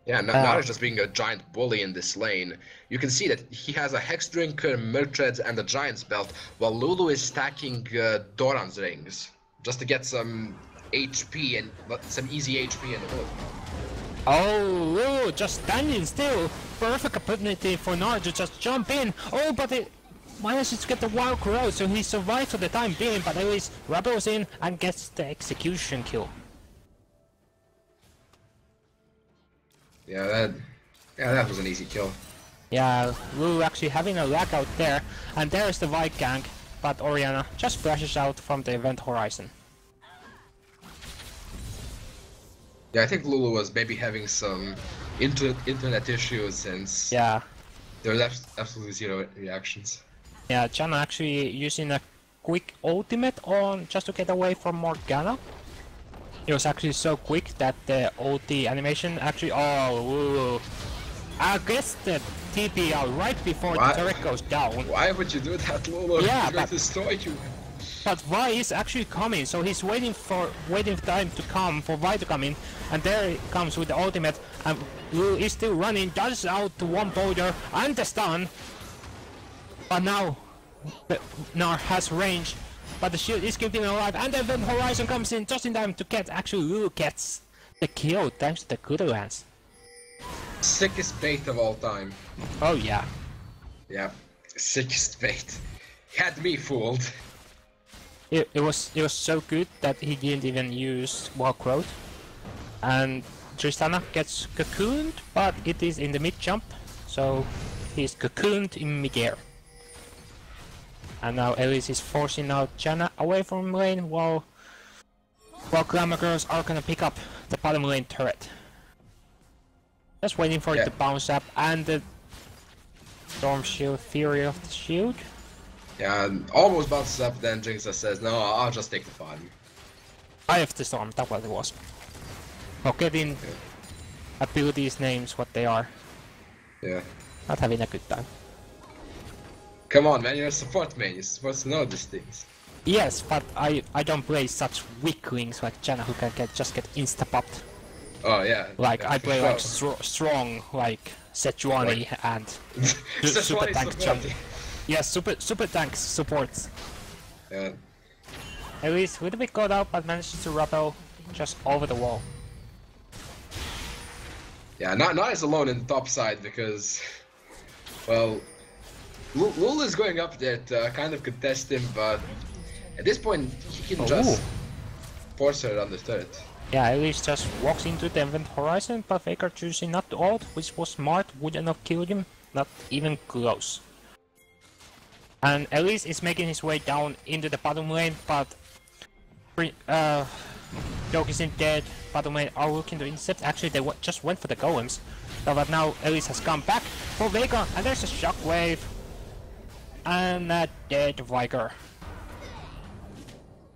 Yeah, now he's just being a giant bully in this lane. You can see that he has a Hex Drinker, Murktreads, and a Giant's Belt, while Lulu is stacking Doran's rings, just to get some HP and some easy HP in the hood. Oh, Lulu just standing still. Perfect opportunity for Nar to just jump in. Oh, but it manages to get the wild crowd, so he survives for the time being, but at least Rebels in and gets the execution kill. Yeah, that was an easy kill. Yeah, Lulu actually having a lag out there, and there's the White Gang, but Oriana just flashes out from the event horizon. Yeah, I think Lulu was maybe having some internet issues, since Yeah. there was absolutely zero reactions. Yeah, Janna actually using a quick ultimate on just to get away from Morgana. It was actually so quick that the ulti animation actually... Oh, Lulu. I guess the TP out right before the turret goes down. Why would you do that, Lulu? Yeah, He's going but- to destroy you. But Vi is actually coming, so he's waiting for time to come for Vi to come in, and there he comes with the ultimate, and Lulu is still running, dodges out to one boulder and the stun. But now Nar has range, but the shield is keeping him alive, and the event horizon comes in just in time to get actually Lulu gets the kill thanks to the Kudo Lance. Sickest bait of all time. Oh yeah. Yeah, sickest bait. Had me fooled. It was so good that he didn't even use Wild Growth. And Tristana gets cocooned, but it is in the mid jump, so he's cocooned in mid-air. And now Elise is forcing out Janna away from lane while Glamour Girls are gonna pick up the bottom lane turret. Just waiting for it to bounce up, and the Storm Shield, Fury of the Shield. Yeah, almost bounces up, then Jinxa says, no, I'll just take the farm. Eye of the Storm, that's what it was. Forgetting abilities names, what they are. Yeah. Not having a good time. Come on, man, you're a support main, you're supposed to know these things. Yes, but I don't play such weaklings like Janna who can just get insta-popped. Oh, yeah. Like, yeah, I for play sure. like strong, like Sejuani and super Sejuani tank support. jump. Yes, super tank supports. Yeah. At least a little bit got out, but manages to rappel just over the wall. Yeah, not is alone in the top side because, well, Lul is going up there to kind of contest him, but at this point he can just force her on the turret. Yeah, Elise just walks into the event horizon, but Veigar choosing not to ult, which was smart, wouldn't have killed him, not even close. And Elise is making his way down into the bottom lane, but Doge isn't dead, bottom lane are looking to intercept. Actually, they just went for the golems. But now Elise has come back for Veigar, and there's a shockwave. And a dead Veigar.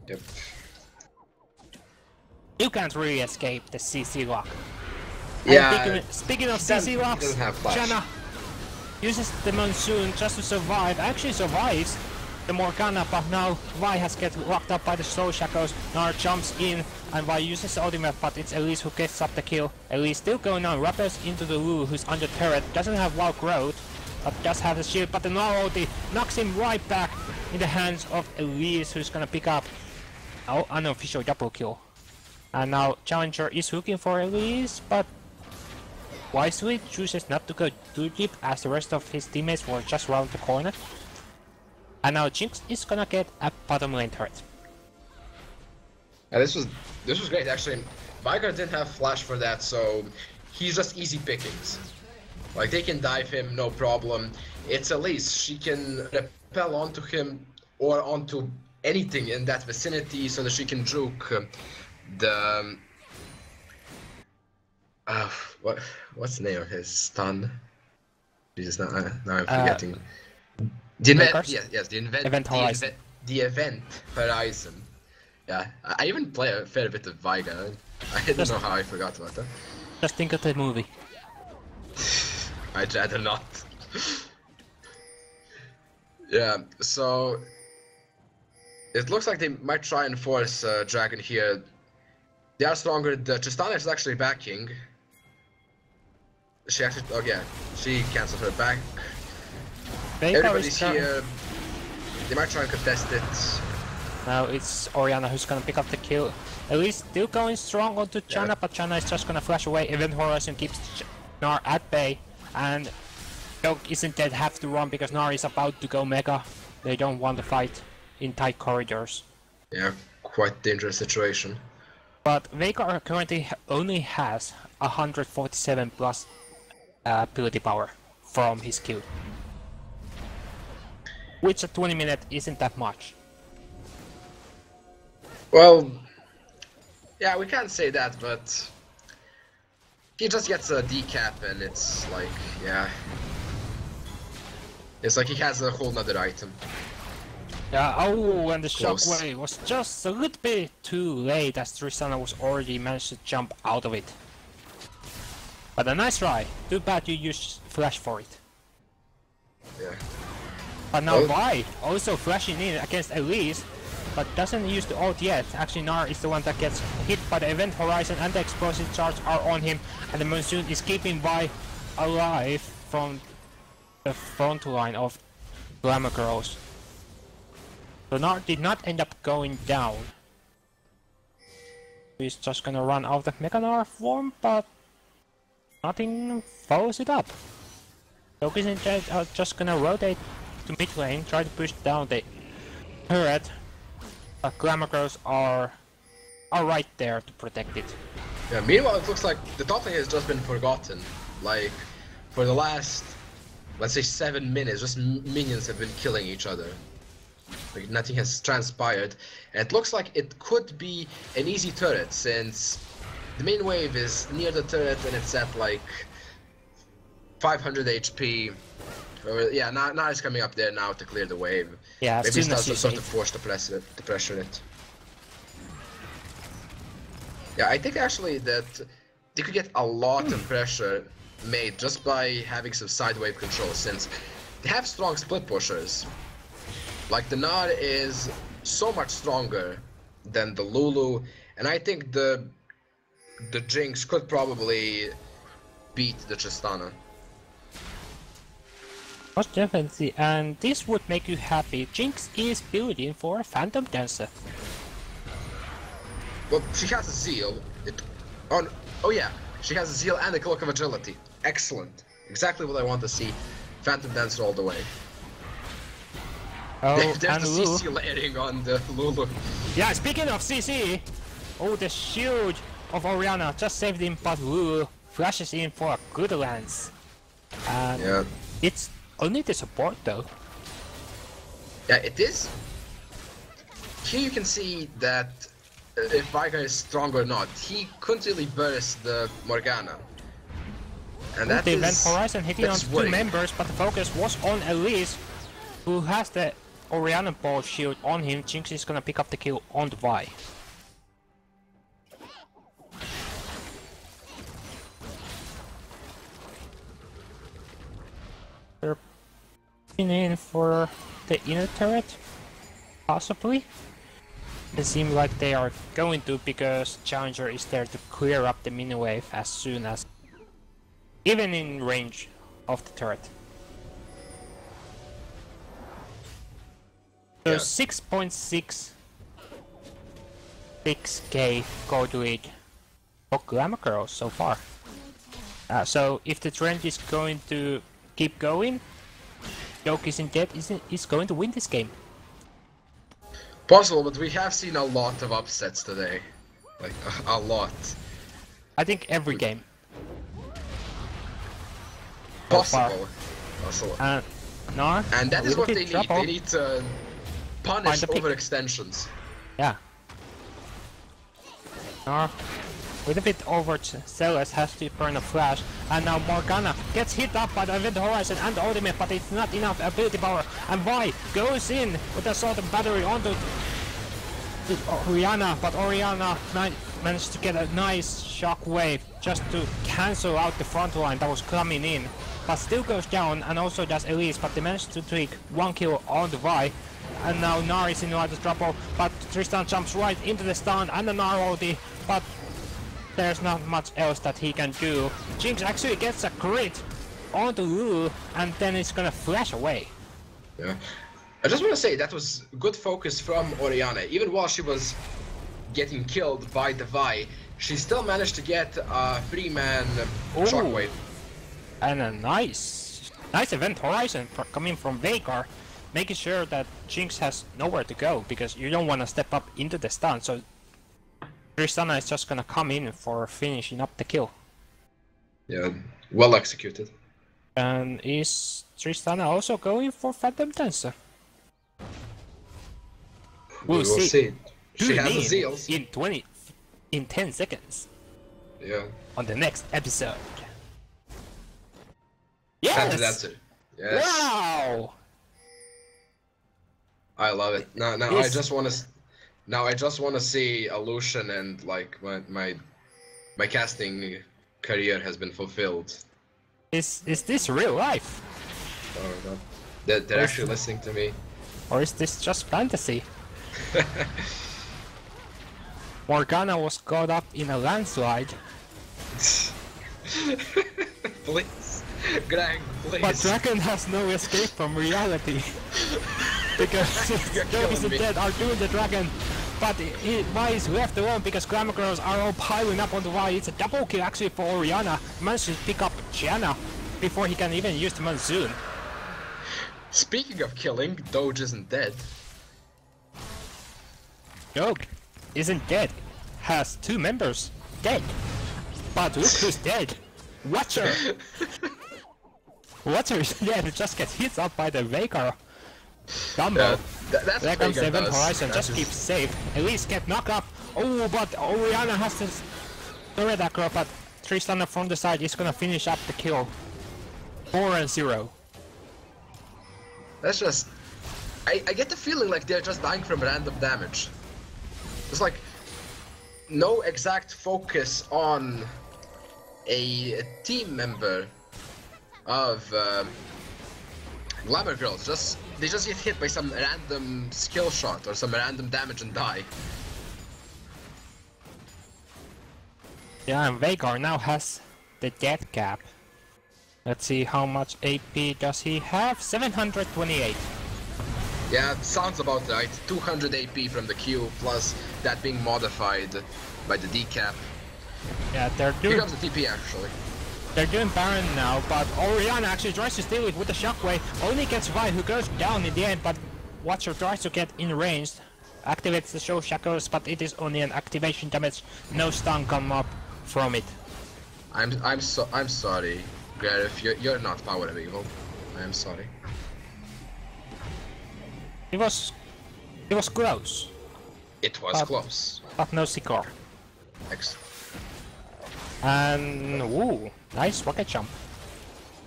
Yep. You can't really escape the CC lock. Yeah. And speaking of CC locks, doesn't have flash. Janna uses the Monsoon just to survive. Actually survives the Morgana, but now Vi has get locked up by the Soul Shackles. Nar jumps in and Vi uses the ultimate, but it's Elise who gets up the kill. Elise still going on, rappels into the Lulu who's under turret, doesn't have wild growth, but does have the shield, but the Nar ulti knocks him right back in the hands of Elise, who's gonna pick up an unofficial double kill. And now Challenger is looking for Elise, but wisely chooses not to go too deep as the rest of his teammates were just round the corner. And now Jinx is gonna get a bottom lane turret. Yeah, this was great actually. Veigar didn't have flash for that, so he's just easy pickings. Like, they can dive him, no problem. It's Elise. She can repel onto him or onto anything in that vicinity so that she can juke the... what's the name of his stun? Jesus, now I'm forgetting. The event horizon. Yeah, I even play a fair bit of Veigar. I don't know how I forgot about that. Just think of the movie. I'd rather not. Yeah, so it looks like they might try and force Dragon here. They are stronger. The Tristana is actually backing. She actually, oh yeah, she cancelled her back. Everybody's here. They might try and contest it. Now it's Orianna who's gonna pick up the kill. At least still going strong onto Channa, but Channa is just gonna flash away. Event Horizon keeps Gnar at bay, and Dog isn't dead, have to run because Gnar is about to go mega. They don't want to fight in tight corridors. Yeah, quite dangerous situation. But Veigar currently only has 147 plus ability power from his Q. Which at 20 minutes isn't that much. Well, yeah, we can't say that, but he just gets a decap and it's like, yeah. It's like he has a whole nother item. Yeah, oh, and the Close. shockwave was just a little bit too late as Tristana was already managed to jump out of it. But a nice try. Too bad you used flash for it. Yeah. But now Vi also flashing in against Elise, but doesn't use the ult yet. Actually, Gnar is the one that gets hit by the Event Horizon and the explosive charge are on him, and the Monsoon is keeping Vi alive from the front line of Glamour Girls. So Gnar did not end up going down. He's just gonna run out of Mega Gnar form, but nothing follows it up. Lokis and Jet are just gonna rotate to mid lane, try to push down the turret. But Glamour Girls are right there to protect it. Yeah, meanwhile it looks like the top lane has just been forgotten. Like, for the last, let's say 7 minutes, just minions have been killing each other. Like, nothing has transpired. And it looks like it could be an easy turret, since the main wave is near the turret and it's at like 500 HP. Yeah, now it's coming up there now to clear the wave. Yeah, maybe it's as also sort of forced to pressure it. Yeah, I think actually that they could get a lot of pressure made just by having some side wave control, since they have strong split pushers. Like, the Gnar is so much stronger than the Lulu, and I think the Jinx could probably beat the Tristana. Most definitely, and this would make you happy. Jinx is building for a Phantom Dancer. Well, she has a Zeal. Oh yeah, she has a Zeal and a Cloak of Agility. Excellent. Exactly what I want to see. Phantom Dancer all the way. Oh, There's and the Lulu. CC layering on the Lulu. Yeah, speaking of CC, oh, the shield of Orianna just saved him, but Lulu flashes in for a good lance. And Yeah. it's only the support though. Yeah, it is. Here you can see that if Veigar is strong or not. He couldn't really burst the Morgana. And that the is... Event Horizon hitting on that's two worrying. members, but the focus was on Elise, who has the Orianna ball shield on him. Jinx is gonna pick up the kill on the Vi. They're in for the inner turret, possibly. It seems like they are going to, because Challenger is there to clear up the mini wave as soon as, even in range of the turret. So Yeah. 6.6 6k gold lead for Glamour Girls so far. So if the trend is going to keep going, Yoke isn't dead, is going to win this game. Possible, but we have seen a lot of upsets today. Like, a lot. I think every game. Possible. No. And that is what they need. Trouble. They need to punish Find the pick. overextensions. Yeah. No. With a bit over, Celes has to burn a flash, and now Morgana gets hit up by the Event Horizon and the ultimate, but it's not enough ability power, and Vi goes in with a sort of battery onto Orianna, but Orianna managed to get a nice shockwave just to cancel out the front line that was coming in, but still goes down, and also does Elise, but they managed to take 1 kill on the Vi. And now Gnar is in a lot of trouble, but Tristan jumps right into the stun and the Gnar ulti, but there's not much else that he can do. Jinx actually gets a crit onto Lulu, and then it's gonna flash away. Yeah. I just want to say that was good focus from Orianna. Even while she was getting killed by the Vi, she still managed to get a 3-man shockwave. And a nice Event Horizon coming from Veigar, making sure that Jinx has nowhere to go, because you don't want to step up into the stun, so Tristana is just gonna come in for finishing up the kill. Yeah, well executed. And is Tristana also going for Phantom Dancer? We'll see. She Tune has the in zeals. in 10 seconds. Yeah. On the next episode. Phantom Yes! Dancer. Yes. Wow! I love it. Now I just want to see Illusion, and like my casting career has been fulfilled. Is this real life? Oh no. They're actually listening to me. Or is this just fantasy? Morgana was caught up in a landslide. Please. Greg, please. But Dragon has no escape from reality. Because those dead are doing the Dragon. But Vi is left alone because Glamour Girls are all piling up on the Vi. It's a double kill actually for Orianna. Managed to pick up Gianna before he can even use the Monsoon. Speaking of killing, Doge isn't dead. Doge isn't dead. Has 2 members dead. But look who's dead. Watcher! Watcher is dead, just gets hit up by the Veigar. Dumbo. That's there comes the Event Horizon, That's just keep safe. Elise get knocked up. Oh, but Orianna has this turret aggro, but Tristana from the side is gonna finish up the kill. 4-0. That's just... I get the feeling like they're just dying from random damage. It's like no exact focus on a team member of Glamour Girls. They just get hit by some random skill shot or some random damage and die. Yeah, and Veigar now has the death cap. Let's see how much AP does he have? 728. Yeah, sounds about right. 200 AP from the Q, plus that being modified by the decap. Yeah, they're doing... Here comes the TP actually. They're doing Baron now, but Orianna actually tries to steal it with the shockwave. Only gets Vi, who goes down in the end, but Watcher tries to get in range. Activates the show shackles, but it is only an activation damage. No stun come up from it. I'm sorry, Gareth. You're not Power of Evil. I am sorry. It was close. It was close. But no Sikor. Excellent. And ooh, nice rocket jump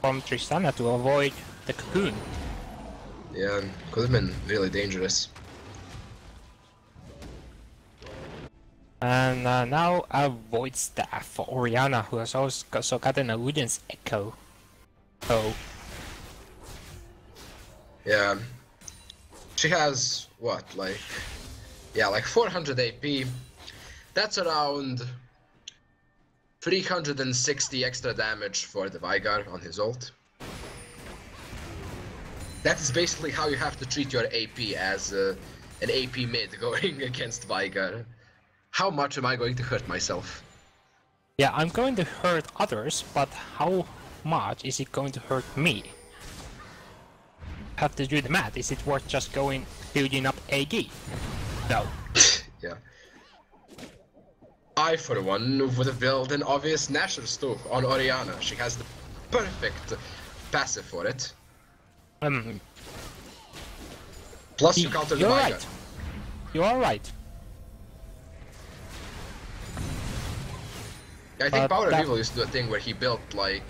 from Tristana to avoid the cocoon. Yeah, could have been really dangerous. And now a Void Staff for Orianna, who has also gotten a Luden's Echo. Oh. Yeah. She has, what, like 400 AP. That's around 360 extra damage for the Veigar on his ult. That is basically how you have to treat your AP as an AP mid going against Veigar. How much am I going to hurt myself? Yeah, I'm going to hurt others, but how much is it going to hurt me? Have to do the math. Is it worth just building up AD? No. Yeah. I, for one, would have built an obvious Nashor stove on Orianna. She has the perfect passive for it. Plus you counter the you're Veigar. right. You are right. I think But Power of that- Evil used to do a thing where he built like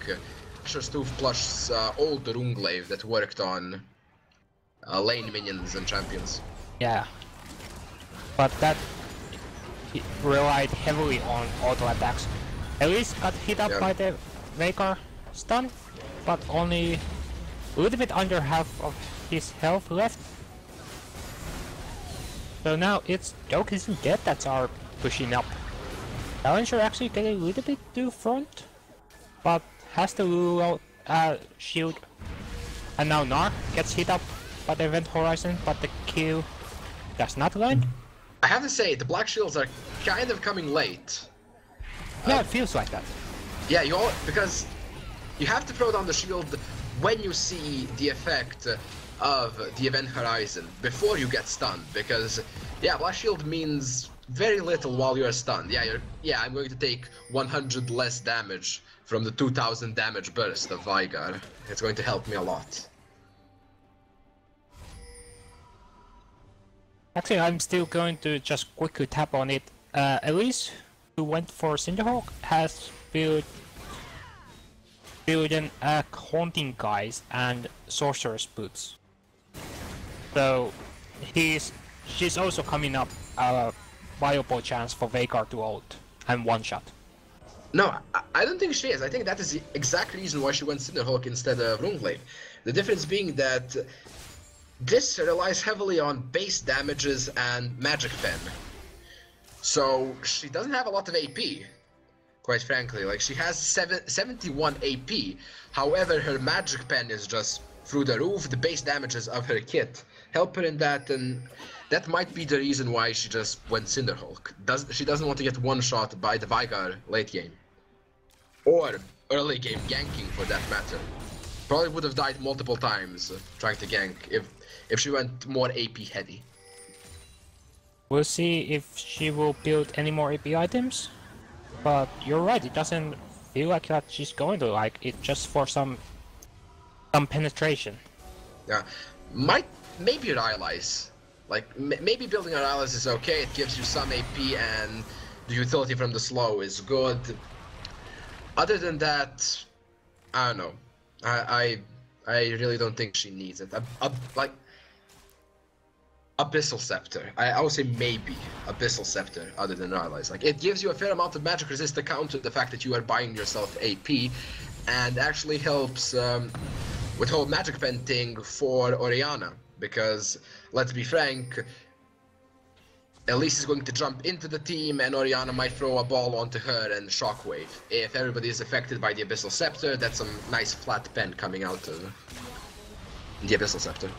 Stoof plus old Runglaive that worked on lane minions and champions. Yeah. But that relied heavily on auto attacks. At least got hit up Yeah. by the Veigar stun, but only a little bit under half of his health left. So now it's Joke isn't dead that's are pushing up. Challenger actually getting a little bit to front, but has to lure out shield. And now Gnar gets hit up by the Event Horizon, but the kill does not land. I have to say, the Black Shields are kind of coming late. Yeah, it feels like that. Yeah, because you have to throw down the shield when you see the effect of the Event Horizon, before you get stunned, because, yeah, Black Shield means very little while you're stunned. Yeah, I'm going to take 100 less damage from the 2000 damage burst of Veigar. It's going to help me a lot. Actually, I'm still going to just quickly tap on it. Elise, who went for Cinderhawk, has built in Haunting Guys and Sorcerer's Boots. So she's also coming up a viable chance for Veigar to ult and one shot. No, I don't think she is. I think that is the exact reason why she went Cinderhawk instead of Runglaive. The difference being that this relies heavily on base damages and Magic Pen. So she doesn't have a lot of AP, quite frankly. Like, she has 71 AP, however her Magic Pen is just through the roof. The base damages of her kit help her in that, and that might be the reason why she just went Cinderhawk. She doesn't want to get one shot by the Veigar late game. Or early game ganking for that matter. Probably would have died multiple times trying to gank if she went more AP heavy. We'll see if she will build any more AP items. But you're right, it doesn't feel like that she's going to like it just for some penetration. Yeah, maybe her allies. Like, maybe building her allies is okay, it gives you some AP and the utility from the slow is good. Other than that, I don't know. I really don't think she needs it. Like, Abyssal Scepter. I would say maybe Abyssal Scepter other than allies. Like, it gives you a fair amount of magic resist to counter the fact that you are buying yourself AP, and actually helps with whole Magic Pen thing for Orianna. Because, let's be frank, Elise is going to jump into the team and Orianna might throw a ball onto her and Shockwave. If everybody is affected by the Abyssal Scepter, that's some nice flat pen coming out of the Abyssal Scepter.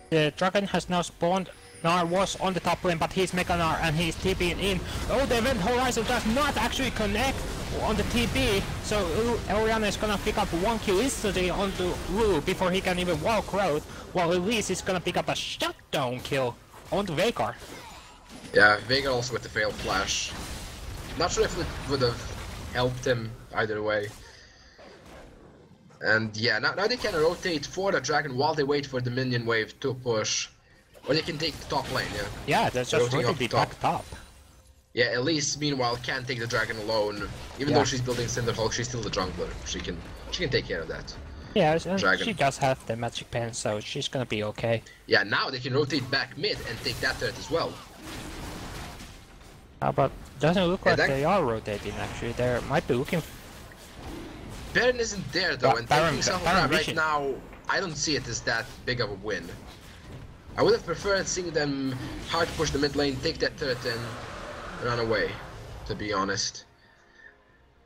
The dragon has now spawned. Gnar was on the top lane, but he's Mega Gnar and he's TPing in. Oh, the Event Horizon does not actually connect on the TP, so Orianna is gonna pick up one kill instantly onto Wu before he can even walk road, while Elise is gonna pick up a shutdown kill onto Veigar. Yeah, Veigar also with the failed flash. Not sure if it would have helped him either way. And yeah, now they can rotate for the dragon while they wait for the minion wave to push. Or they can take the top lane, yeah. Yeah, that's just Rotating rotate up back top. Yeah, Elise meanwhile can't take the dragon alone. Even though she's building Cinderhawk, she's still the jungler. She can take care of that. Yeah, and Dragon. she does have the magic pen, so she's gonna be okay. Yeah, now they can rotate back mid and take that turret as well. But doesn't look Yeah, like that- they are rotating actually. They might be looking. Baron isn't there though, and Baron- taking Self Baron right Vision. now, I don't see it as that big of a win. I would have preferred seeing them hard push the mid lane, take that turret and run away, to be honest.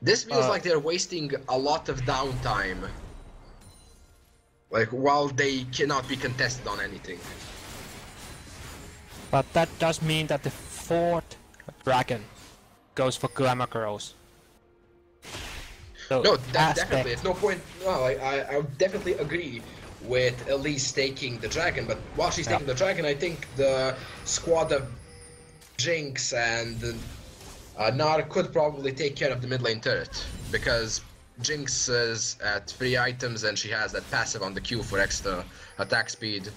This feels like they're wasting a lot of downtime. Like, while they cannot be contested on anything. But that does mean that the fourth dragon goes for Glamour Girls. So No, aspect- definitely. It's no point. No, I would definitely agree with Elise taking the dragon, but while she's taking the dragon, I think the squad of Jinx and Gnar could probably take care of the mid lane turret, because Jinx is at 3 items and she has that passive on the Q for extra attack speed.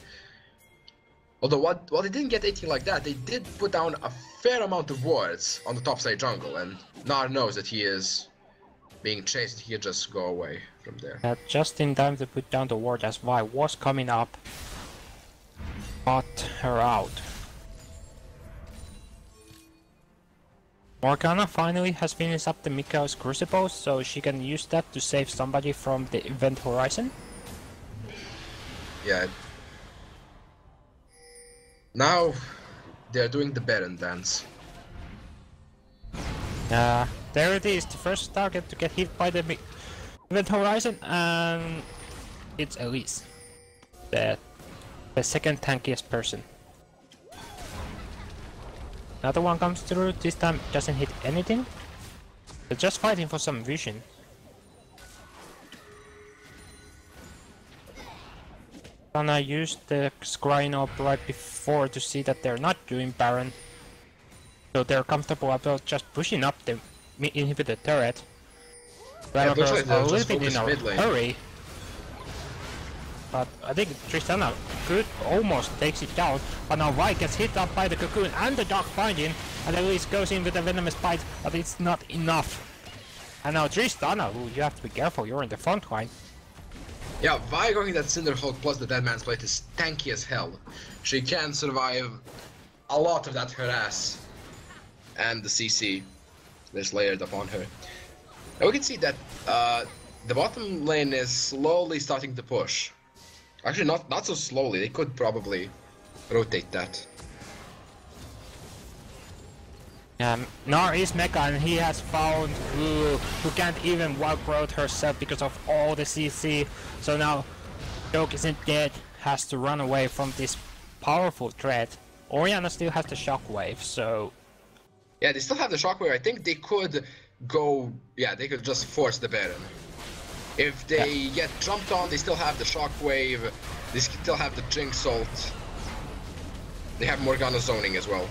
Although while they didn't get 18 like that, they did put down a fair amount of wards on the top side jungle, and Gnar knows that he is being chased. He can just go away from there. Just in time to put down the ward as Vi was coming up. Got her out. Morgana finally has finished up the Mikael's Crucible, so she can use that to save somebody from the event horizon. Yeah. Now they're doing the Baron dance. There it is, the first target to get hit by the event horizon, and it's Elise, the second tankiest person. Another one comes through, this time doesn't hit anything. They're just fighting for some vision. And I used the scrying up right before to see that they're not doing Baron. So they're comfortable about just pushing up the inhibitor turret. Ramager's a little bit in a hurry. But I think Tristana could almost takes it down. But now Vi gets hit up by the Cocoon and the Dark Binding. And at least goes in with a Venomous Bite, but it's not enough. And now Tristana, who you have to be careful, you're in the front line. Yeah, Vi going that Cinderhulk plus the Dead Man's Plate is tanky as hell. She can survive a lot of that harass and the CC that's layered upon her. And we can see that the bottom lane is slowly starting to push. Actually, not so slowly. They could probably rotate that. Gnar is Mecha, and he has found who can't even wild growth herself because of all the CC. So now Joke isn't dead, has to run away from this powerful threat. Orianna still has the shockwave, so yeah, they still have the shockwave. I think they could go. Yeah, they could just force the Baron. If they get jumped on, they still have the shockwave. They still have the Jinx ult. They have Morgana zoning as well.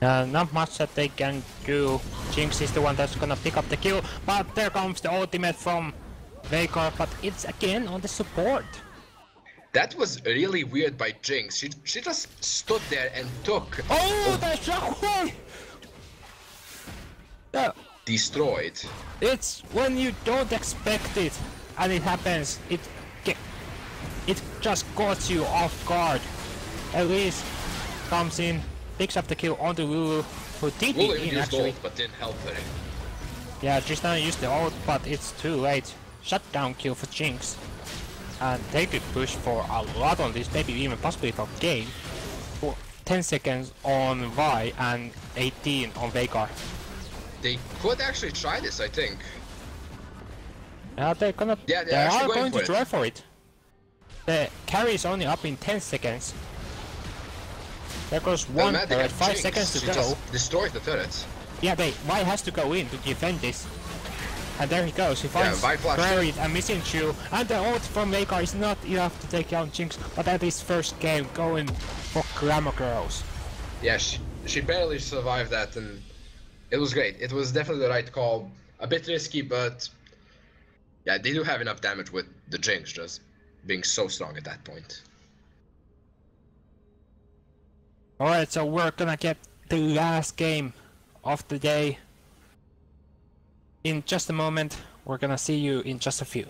Not much that they can do. Jinx is the one that's gonna pick up the kill, but there comes the ultimate from Veigar, but it's again on the support. That was really weird by Jinx. She just stood there and took. Oh, the shockwave! Destroyed. It's when you don't expect it, and it happens. It just caught you off guard. Elise comes in, picks up the kill onto Lulu, who did it in actually. Ult, but didn't help her. Yeah, Tristana used the ult, but it's too late. Shutdown kill for Jinx. And they could push for a lot on this, maybe even possibly for game. For 10 seconds on Vi and 18 on Veigar. They could actually try this, I think. Yeah, they're gonna. Yeah, they are going to it. try for it. The carry is only up in 10 seconds. There goes one turret, 5 seconds to go. Just destroyed the turrets. Yeah, Vi has to go in to defend this. And there he goes, he finds Buried and Missing Chew, and the ult from Veigar is not enough to take down Jinx, but that is first game going for Glamour Girls. Yeah, she barely survived that, and it was great. It was definitely the right call. A bit risky, but yeah, they do have enough damage with the Jinx just being so strong at that point. Alright, so we're gonna get the last game of the day in just a moment. We're gonna see you in just a few.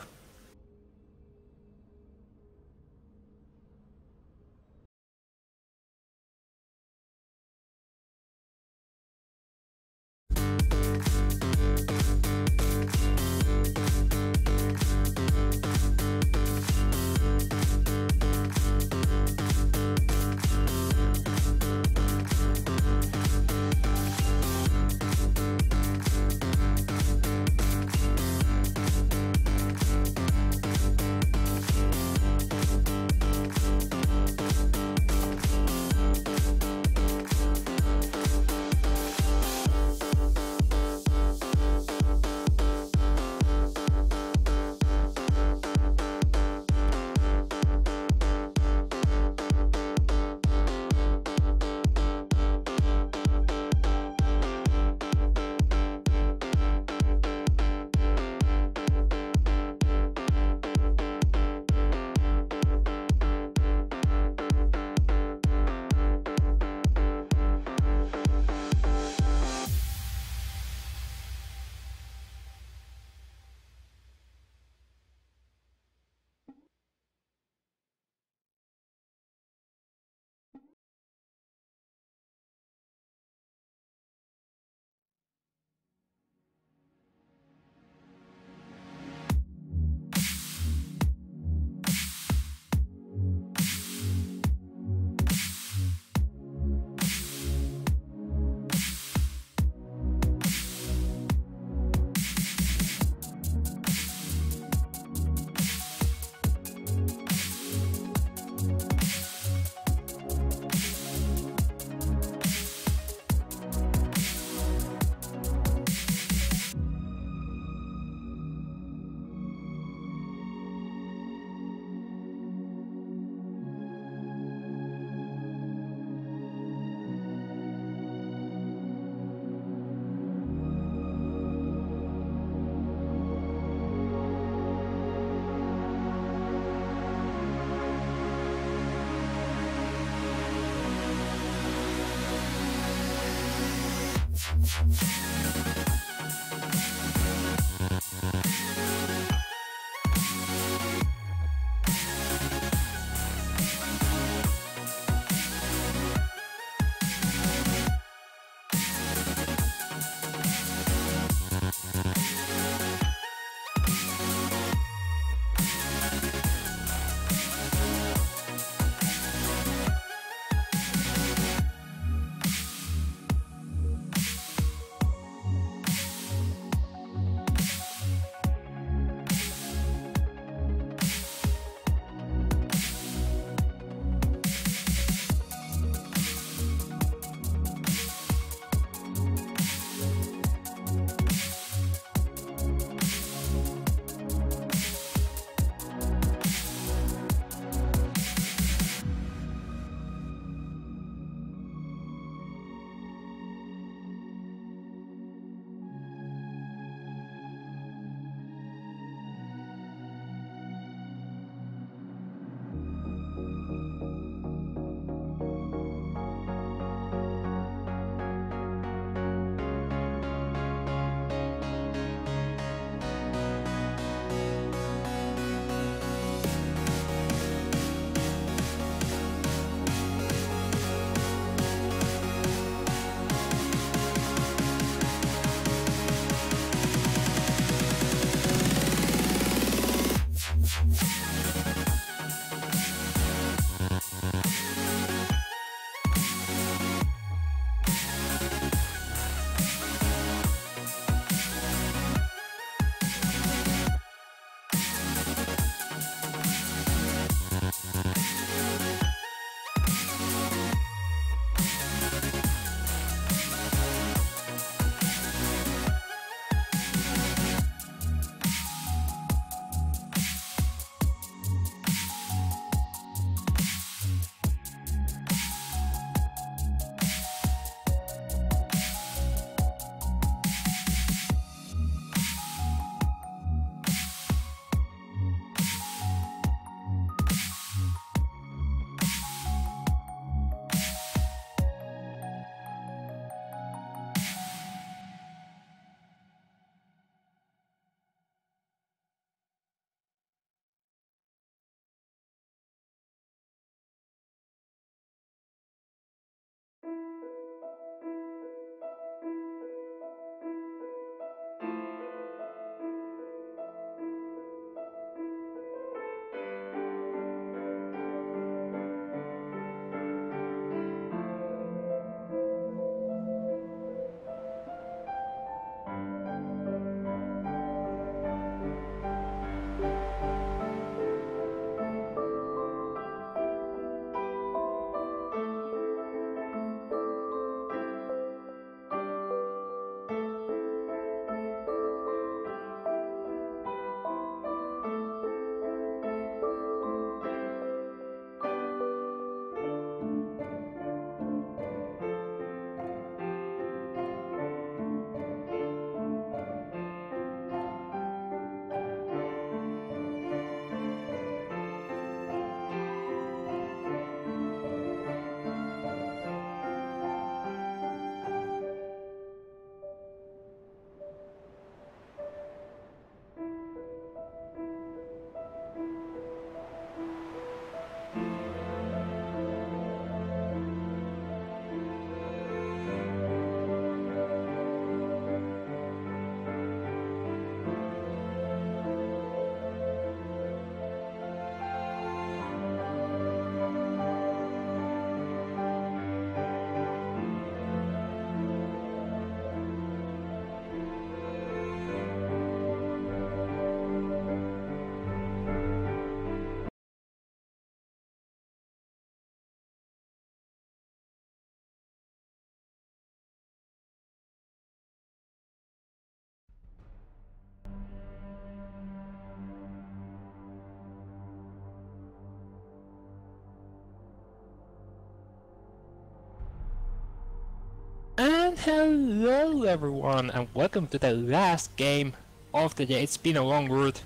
And hello everyone, and welcome to the last game of the day. It's been a long route,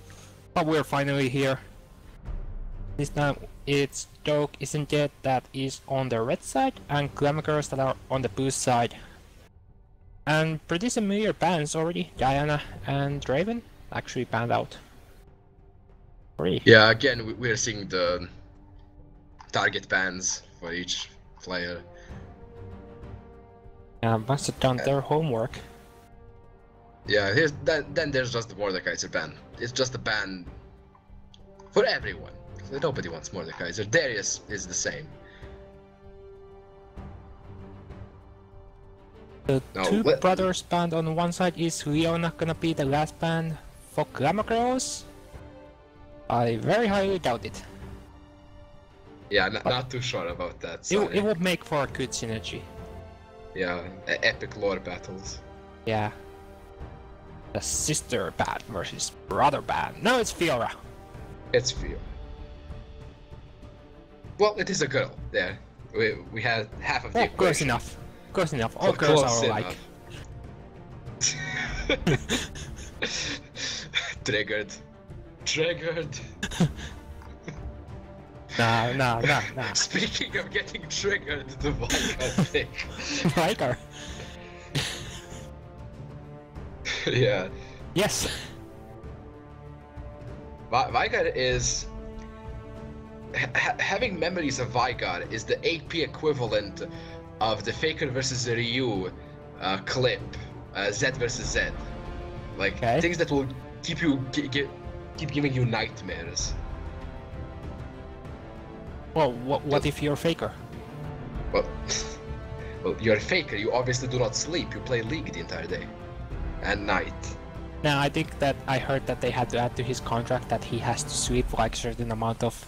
but we're finally here. This time it's Doke, isn't it, that is on the red side, and Glamagers that are on the blue side. And pretty similar bans already. Diana and Raven actually banned out. Three. Yeah, again, we're seeing the target bans for each player. Must have done their homework. Yeah, then there's just the Mordekaiser ban. It's just a ban for everyone. Nobody wants Mordekaiser. Darius is the same. The two brothers band on one side. Is Leona gonna be the last band for Glamour Girls? I very highly doubt it. Yeah, not too sure about that. It would make for a good synergy. Yeah, epic lore battles. Yeah. The sister band versus brother band. No, it's Fiora. It's Fiora. Well, it is a girl. There, we had half of the equation. Close enough. Close enough. All girls are alike. Triggered. No. Speaking of getting triggered, the Veigar pick. Veigar? Yeah. Yes. Veigar is... having memories of Veigar is the AP equivalent of the Faker versus Ryu clip, Z versus Z. Like, things that will keep giving you nightmares. Well, what if you're a Faker? Well, you're a Faker. You obviously do not sleep. You play League the entire day and night. Now, I think that I heard that they had to add to his contract that he has to sleep like a certain amount of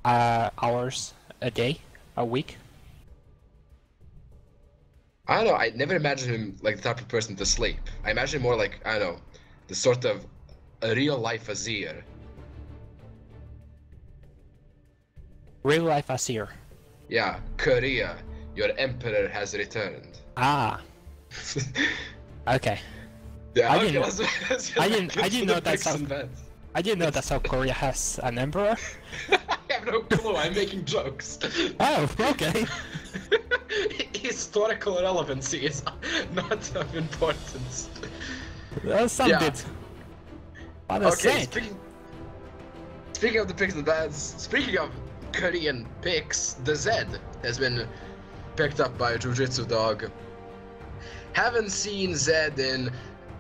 hours a day, a week. I don't know. I never imagined him like the type of person to sleep. I imagine him more like, I don't know, the sort of a real life Azir. Real life Azir. Yeah, Korea, your emperor has returned. Ah. Okay. Yeah, I didn't know that's how. I didn't know that's how Korea has an emperor. I have no clue. I'm making jokes. Oh, okay. Historical relevancy is not of importance. Some did. Okay, speaking of the picks and bans, speaking of Korean picks, the Zed has been picked up by Jujutsu Dog. Haven't seen Zed in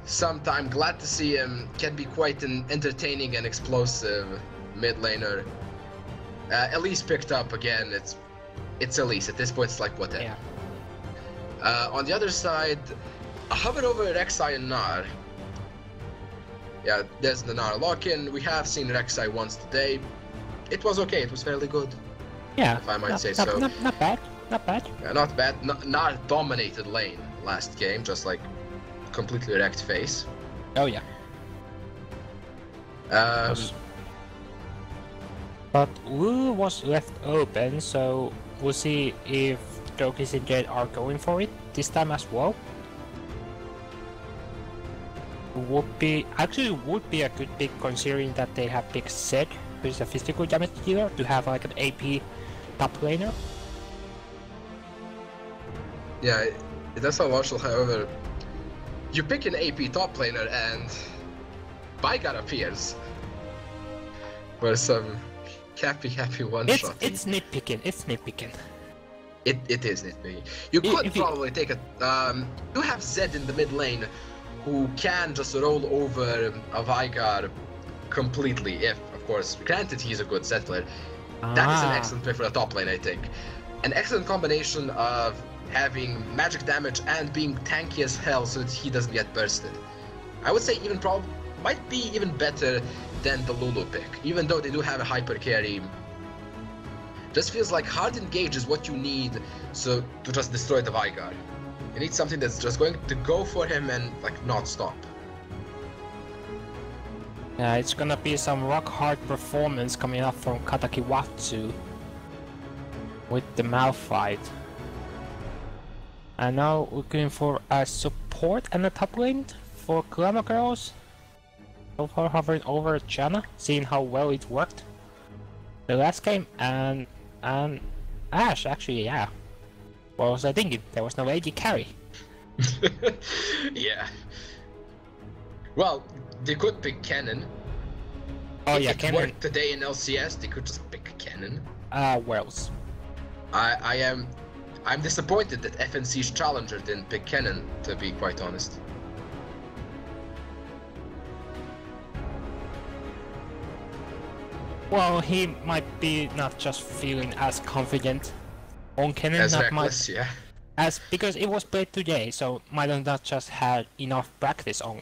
some time. Glad to see him. Can be quite an entertaining and explosive mid laner. Elise picked up again. It's Elise. At this point, it's like whatever. Yeah. On the other side, a hover over Rek'Sai and Gnar. Yeah, there's the Gnar lock-in. We have seen Rek'Sai once today. It was okay. It was fairly good. Yeah. If I might say so. Not bad. Not bad. Yeah, not bad. Gnar dominated lane last game, just like completely wrecked face. Oh yeah. But Wu was left open, so we'll see if Dokis and Jade are going for it this time as well. Would be a good pick considering that they have picked Zed, who is a physical damage dealer, to have like an AP top laner. Yeah, it does sound martial, however. You pick an AP top laner and Veigar appears for some happy one shot. It's nitpicking. It is nitpicking. You could probably take a you have Zed in the mid lane who can just roll over a Veigar completely if, of course, granted he's a good Zed player. That is an excellent pick for the top lane, I think. An excellent combination of having magic damage and being tanky as hell so that he doesn't get bursted. I would say might be even better than the Lulu pick, even though they do have a hyper carry. Just feels like hard engage is what you need to just destroy the Veigar. You need something that's just going to go for him and like not stop. Yeah, it's gonna be some rock hard performance coming up from Katakiwatsu with the Malphite. And now we're going for a support and a top lane for Glamour Girls. So far hovering over Janna, seeing how well it worked the last game, and Ashe actually, yeah. What was I thinking? There was no AD carry. Yeah. Well, they could pick Cannon. Oh If yeah, it Cannon. worked today in LCS, they could just pick Cannon. Wells. I'm disappointed that FNC's challenger didn't pick Cannon, to be quite honest. Well, he might be not just feeling as confident on Cannon, As not reckless, much, yeah. as because it was played today, so might have not just had enough practice on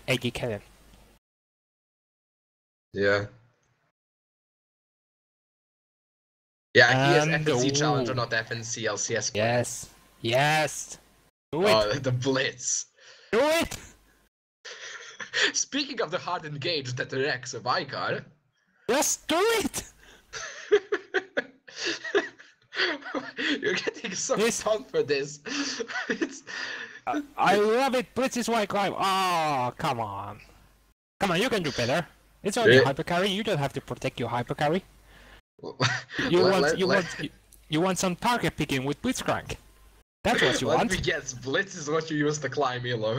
AD Cannon. Yeah. Yeah, he is And FNC challenger, ooh. not FNC LCS player. Yes, yes. Do it. Oh, the blitz. Do it. Speaking of the hard engage that Rex of Icar. Just do it. You're getting so This- fun for this. It's... I love it. Blitz is why I climb. Oh, come on. Come on, you can do better. It's only Yeah. hyper carry. You don't have to protect your hyper carry. You want some target picking with Blitzcrank. That's what you Let want. me guess, Blitz is what you use to climb Elo.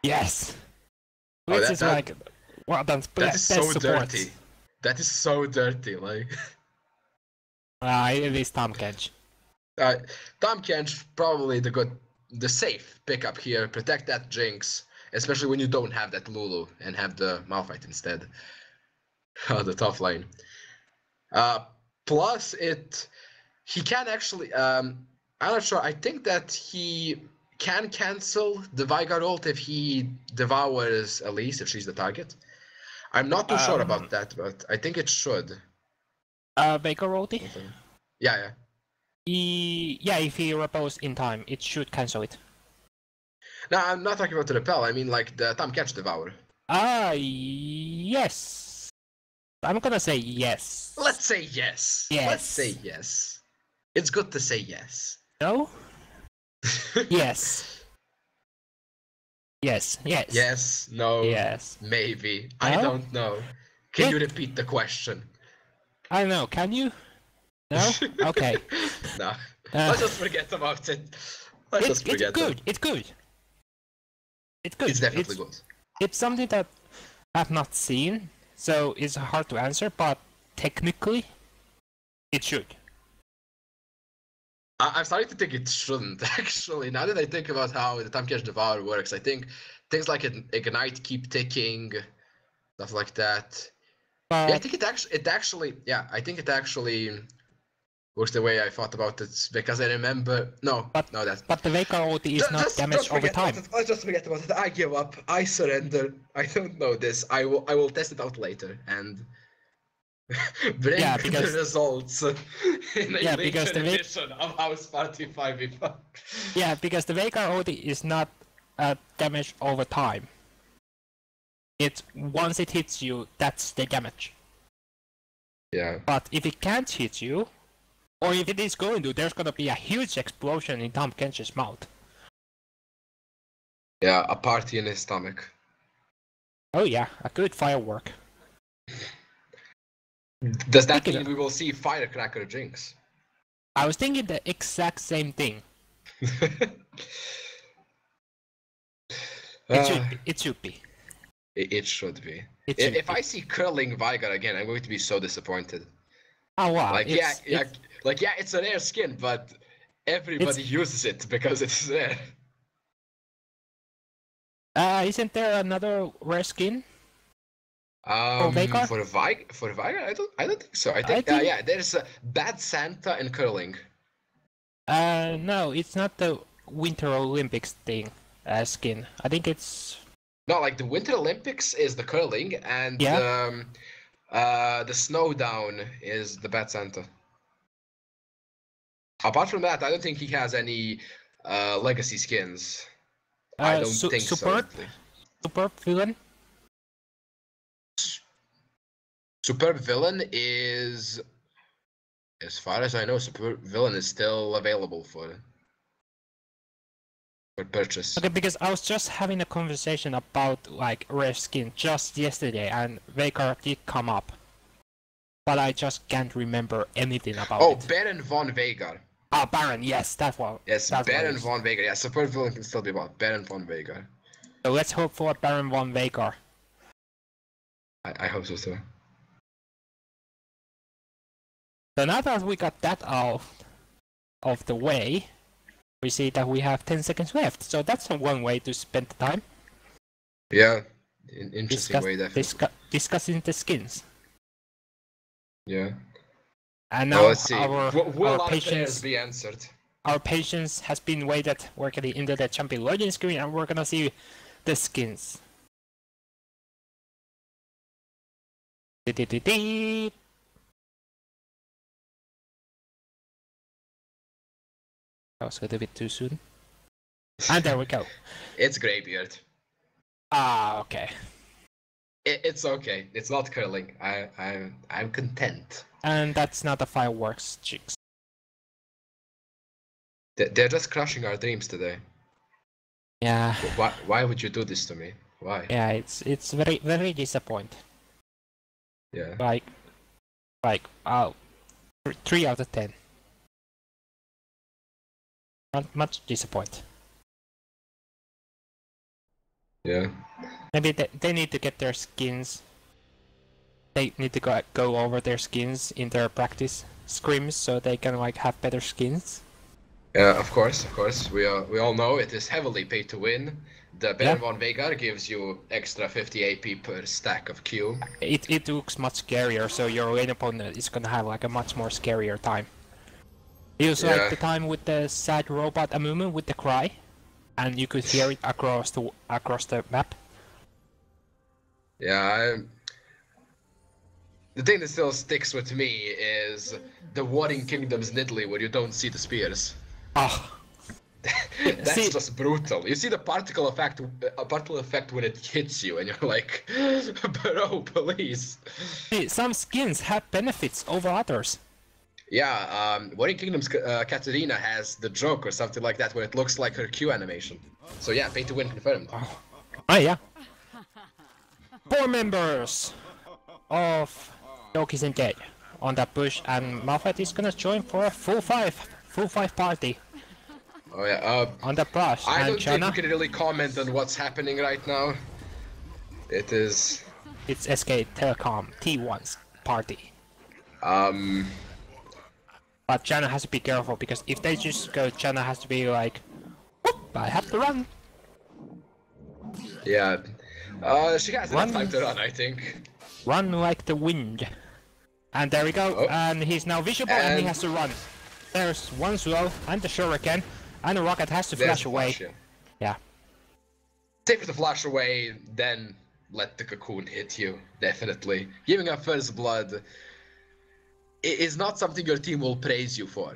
Yes. Oh, Blitz that- is that- like, well done. That is so support. dirty. That is so dirty, like... It is Tom Kench. Tom Kench, probably the safe pickup here. Protect that Jinx, especially when you don't have that Lulu and have the Malphite instead. On the top lane. Plus, he can actually, I'm not sure, I think that he can cancel the Veigar ult if he devours Elise, if she's the target. I'm not too sure about that, but I think it should. Baker Roti? Yeah. Yeah, if he repels in time, it should cancel it. No, I'm not talking about the repel, I mean like the Tom Catch Devour. Yes. I'm gonna say yes. Let's say yes. Yes. Let's say yes. It's good to say yes. No? Yes. Yes, yes. Yes, no, Yes. maybe. No? I don't know. Can you It- repeat the question? I don't know, can you? No? Okay. No. Let's just forget about it. Let's just forget it's good, it's good. It's good. It's definitely good. It's something that I've not seen, so it's hard to answer, but technically, it should. I'm starting to think it shouldn't, actually. Now that I think about how the Time Catch Devour works, I think things like Ignite keep ticking, stuff like that. But Yeah, I think it actually works the way I thought about it, because I remember... But the Veigar ulti is not damaged over time. Let's just forget about it. I give up. I surrender. I don't know this. I will test it out later and bring because- the results in a Yeah, later because the edition of HouseParty 5v5. Yeah, because the Veigar ulti is not damaged over time. It's once it hits you, that's the damage. Yeah. But if it can't hit you, or if it is going to, there's gonna be a huge explosion in Tom Kench's mouth. Yeah, a party in his stomach. Oh yeah, a good firework. Does that Speaking mean we will see Firecracker Jinx? I was thinking the exact same thing. It should be. It should be. It should If be. I see curling Veigar again, I'm going to be so disappointed. Oh wow. Like it's- it's a rare skin, but everybody uses it because it's rare. Isn't there another rare skin? Veigar? For Veigar, I don't think so. I think there's a Bad Santa and curling. No, it's not the Winter Olympics thing skin. I think it's No, like the Winter Olympics is the curling, and the Snowdown is the Bad Santa. Apart from that, I don't think he has any legacy skins. I don't think Superb? so. Superb villain. Superb Villain is, as far as I know, Superb Villain is still available for purchase. Okay, because I was just having a conversation about like rare skin just yesterday, and Veigar did come up, but I just can't remember anything about Oh, it. Baron von Veigar. Ah, Baron, yes, that one. Yes, That's what it Baron is. von Vega. Yeah, support villain can still be bought. Baron von Vega. So let's hope for Baron von Vagar. I hope so too. So now that we got that out of the way, we see that we have 10 seconds left. So that's one way to spend the time. Yeah, interesting way definitely. Discussing the skins. Yeah. And Well, now let's see. Will our our patience prayers be answered? Our patience has been waited. We're getting into the champion login screen and we're gonna see the skins. That was a little bit too soon. And there we go. It's Greybeard. Ah, okay. It's okay. It's not curling. I'm content. And that's not the fireworks chicks. They're just crushing our dreams today. Yeah. Why would you do this to me? Why? Yeah, it's very very disappointing. Yeah. Like 3 out of 10. Not much disappointed. Yeah. Maybe they need to get their skins. They need to go over their skins in their practice scrims so they can like have better skins. Yeah, of course. We all know it is heavily pay to win. The Baron von Vagar gives you extra 50 AP per stack of Q. It looks much scarier, so your lane opponent is gonna have like a much more scarier time. It was like the time with the sad robot Amumu with the cry, and you could hear it across the map. Yeah, the thing that still sticks with me is the Warring Kingdoms Nidalee where you don't see the spears. Ah. That's just brutal. You see the particle effect when it hits you, and you're like, bro, please. See, some skins have benefits over others. Yeah, Warring Kingdoms Katarina has the joke or something like that where it looks like her Q animation. So yeah, pay to win confirmed. Oh yeah. 4 members of Yoki's and Dead on that push, and Malphite is gonna join for a full five party. Oh yeah, on the brush. I and don't think Chana, we can really comment on what's happening right now. It's SK Telecom T1's party. But Chana has to be careful because if they just go, Chana has to be like, whoop, I have to run. Yeah. She has enough time to run, I think. Run like the wind. And there we go, and he's now visible and he has to run. There's one slow, and the shuriken, and the rocket has to flash away. Yeah. Take the flash away, then let the cocoon hit you, definitely. Giving up first blood is not something your team will praise you for.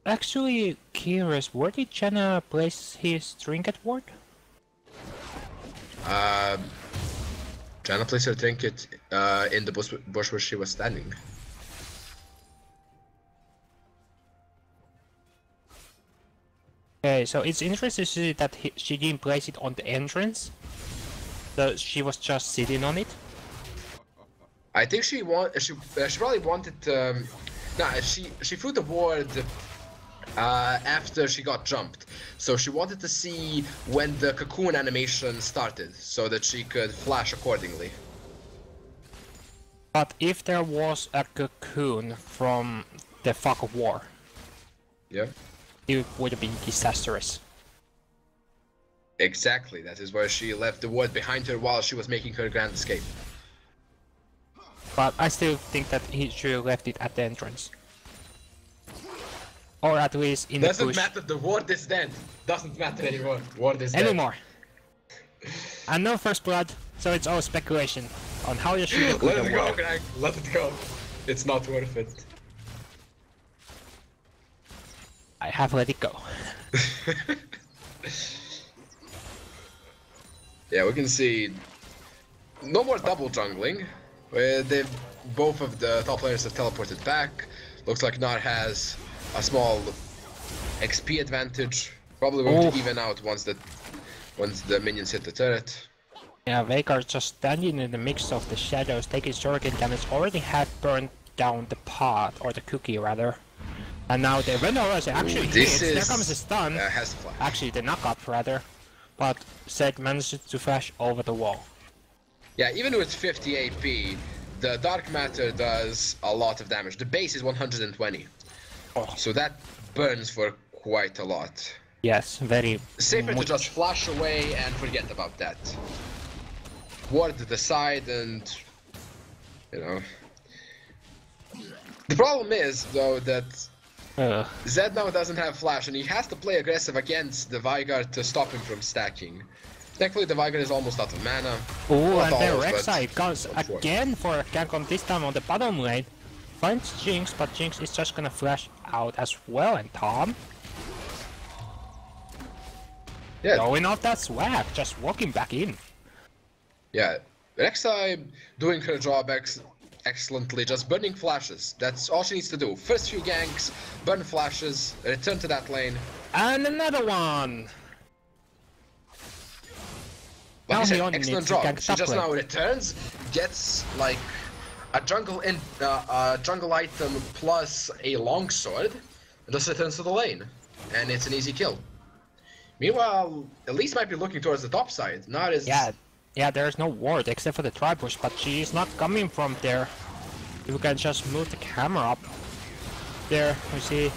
Actually, curious, where did Chana place his trinket ward? Chana placed her trinket in the bush where she was standing. Okay, so it's interesting to see that she didn't place it on the entrance. So she was just sitting on it. I think she probably wanted. She threw the ward after she got jumped, so she wanted to see when the cocoon animation started, so that she could flash accordingly. But if there was a cocoon from the Fog of War, yeah, it would have been disastrous. Exactly. That is where she left the ward behind her while she was making her grand escape. But I still think that he should have left it at the entrance. Or at least in the push. Doesn't matter, the ward is dead. Doesn't matter anymore. Ward is anymore. Dead. And no first blood, so it's all speculation on how you should let it go, Greg. Let it go. It's not worth it. I have let it go. Yeah, we can see no more double jungling. Both of the top players have teleported back. Looks like Nar has a small XP advantage. Probably going to even out once the minions hit the turret. Yeah, Vagar just standing in the mix of the shadows, taking shuriken damage, already had burned down the pot, or the cookie rather. And now the Venerals actually hits. There comes the stun. Has to flash. Actually, the knockup rather. But Zed manages to flash over the wall. Yeah, even with 50 AP, the Dark Matter does a lot of damage. The base is 120. Oh. So that burns for quite a lot. Yes, very Safer to much. just flash away and forget about that. Ward the side and... you know... The problem is, though, that Zed now doesn't have flash and he has to play aggressive against the Vigard to stop him from stacking. Thankfully, the Vigard is almost out of mana. Oh, and then almost, Rek'Sai goes again for a gank on this time on the bottom lane. Finds Jinx, but Jinx is just gonna flash out as well. And Tom, Yeah, going off that swag, just walking back in. yeah. Rek'Sai doing her job excellently, just burning flashes. That's all she needs to do. First few ganks, burn flashes, return to that lane. And another one! Like Now I he said, only excellent needs to job. gank She top just lane. now returns, gets like a jungle jungle item plus a longsword, and just returns to the lane, and it's an easy kill. Meanwhile, Elise might be looking towards the top side, not as Yeah, there's no ward except for the tri-bush, but she is not coming from there. You can just move the camera up. There, we see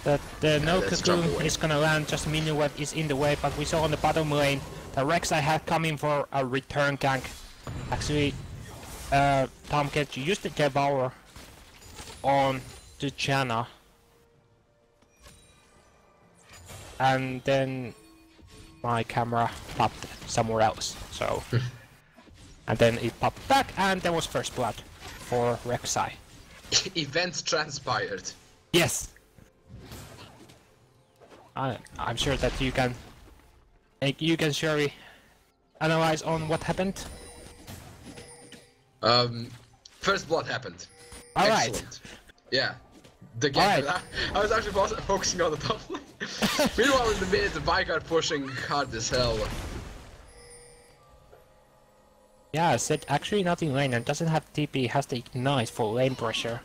that the no let's jump cocoon away. is gonna land, just minion web is in the way, but we saw on the bottom lane that Rek'Sai had coming for a return gank. Actually, Tom Kench used the Devour on to Janna. And then my camera popped somewhere else, so... and then it popped back, and there was first blood for Rek'Sai. events transpired. Yes! I'm sure that you can surely analyze on what happened. First blood happened. Alright. Excellent. Yeah. The game. Alright. I was actually focusing on the top lane. Meanwhile, in the mid, the Vigard pushing hard as hell. Yeah, Zed actually not in lane and doesn't have TP, has the ignite for lane pressure.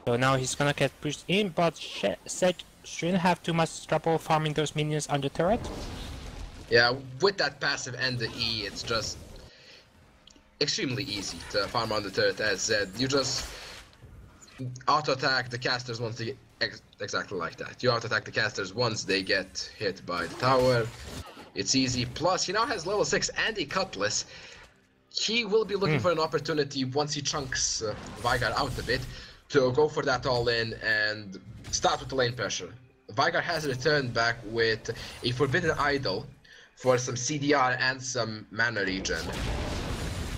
So now he's gonna get pushed in, but Zed shouldn't have too much trouble farming those minions on the turret. Yeah, with that passive and the E, it's just extremely easy to farm on the turret. As said, you just auto-attack the casters once they exactly like that. You auto-attack the casters once they get hit by the tower. It's easy. Plus, he now has level 6 and a cutlass. He will be looking for an opportunity once he chunks Vigard out a bit to go for that all-in and start with the lane pressure. Vigard has returned back with a Forbidden Idol for some CDR and some mana regen.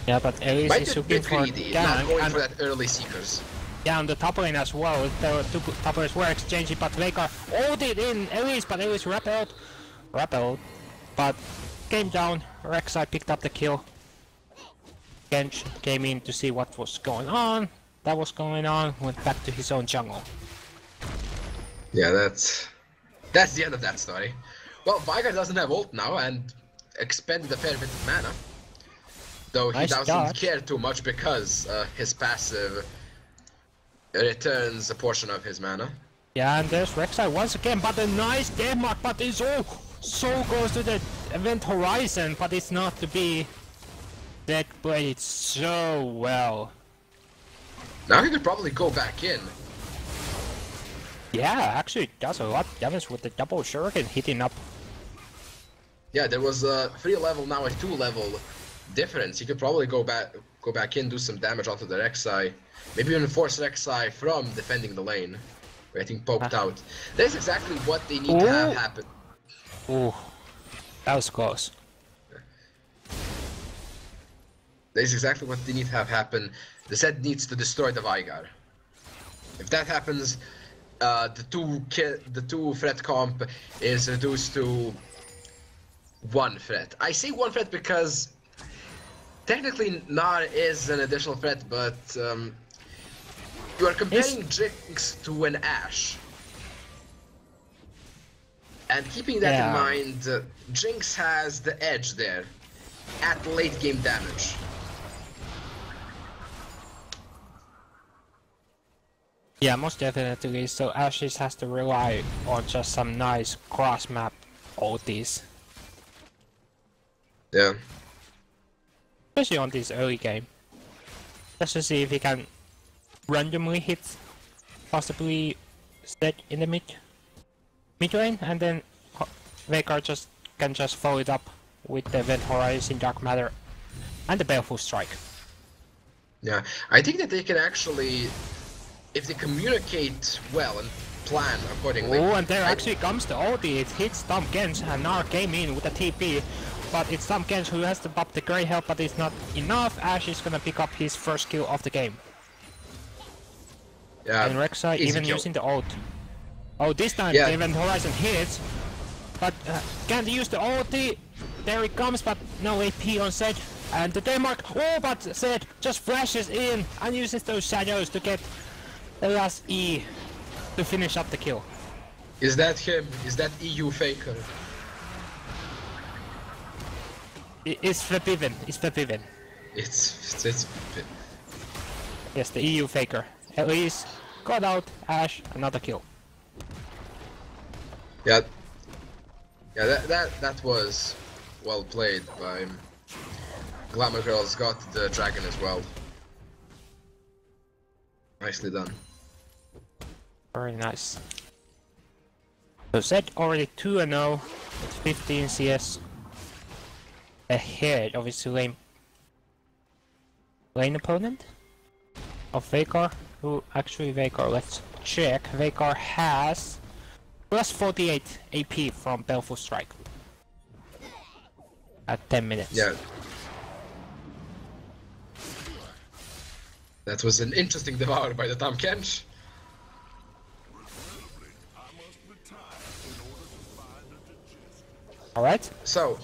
Yeah, but Elise Might is be a looking bit for greedy, not gank, going and for that early Seekers. yeah, on the top lane as well. The two top laners were exchanging, but Veigar ulted in Elise, but Elise repelled, but came down. Rek'Sai picked up the kill. Kench came in to see what was going on. That was going on, went back to his own jungle. Yeah, that's the end of that story. Well, Vigard doesn't have ult now and expended a fair bit of mana. Though he Nice doesn't dodge. care too much because his passive returns a portion of his mana. Yeah, and there's Rek'Sai once again, but a nice Denmark, but it's so close to the event horizon, but it's not to be. That played so well. Now he could probably go back in. Yeah, actually it does a lot of damage with the double shuriken hitting up. Yeah, there was a 3 level, now a 2 level difference. He could probably go back in, do some damage onto the Rek'Sai. Maybe even force Rek'Sai from defending the lane. Getting poked out. That's exactly what they need to have happen. Ooh, that was close. That is exactly what they need to have happen. The set needs to destroy the Vigard. If that happens, the two threat comp is reduced to 1 threat. I say 1 threat because technically Gnar is an additional threat, but you are comparing Jinx to an Ashe. And keeping that in mind, Jinx has the edge there at late game damage. Yeah, most definitely. So Ashes has to rely on just some nice cross-map ultis. Yeah. Especially on this early game. Just to see if he can randomly hit possibly set in the mid lane, and then Veigar can just follow it up with the Event Horizon, Dark Matter, and the Baleful Strike. Yeah, I think that they can actually, if they communicate well and plan accordingly. Oh, and there actually comes the ulti. It hits Tom Kench, and now came in with a TP. But it's Tom Kench who has to pop the Grey Help, but it's not enough. Ash is gonna pick up his first kill of the game. Yeah, and Rek'Sai even using the ult. Oh, this time the Event Horizon hits, but can't use the ulti. There it comes, but no AP on Zed. And the Denmark, oh, but Zed just flashes in and uses those shadows to get the last E to finish up the kill. Is that him? Is that EU faker? It's Flepiven. It's Flepiven. It's. Yes, the EU faker. At least got out. Ash, another kill. Yeah. Yeah, that was well played by Glamour Girls. Got the dragon as well. Nicely done. Very nice. So Zed already 2-0 with 15 CS. Ahead of his lane opponent of Veigar, who actually Veigar, let's check. Veigar has plus 48 AP from Baleful Strike at 10 minutes. Yeah. That was an interesting devour by the Tahm Kench. Alright. So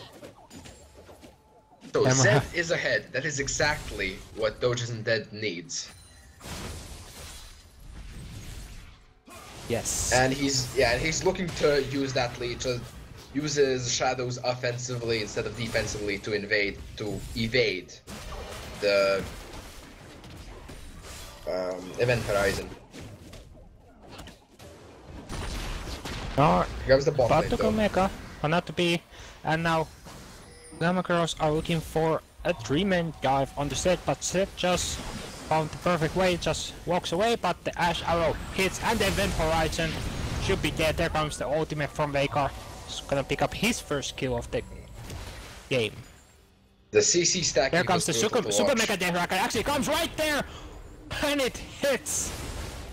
Zed is ahead. That is exactly what Doge Isn't Dead needs. Yes. And he's looking to use that lead to use his shadows offensively instead of defensively to evade the Event Horizon. No, Here comes the bot about lane to go though. Mecha, or not to be, and now Glamour Girls are looking for a 3-man dive on the Zed, but Zed just found the perfect way, just walks away, but the Ash Arrow hits, and the Event Horizon should be dead. There comes the ultimate from Veigar. He's gonna pick up his first kill of the game. The CC stack. There comes the Super Mega Death Racker, actually comes right there, and it hits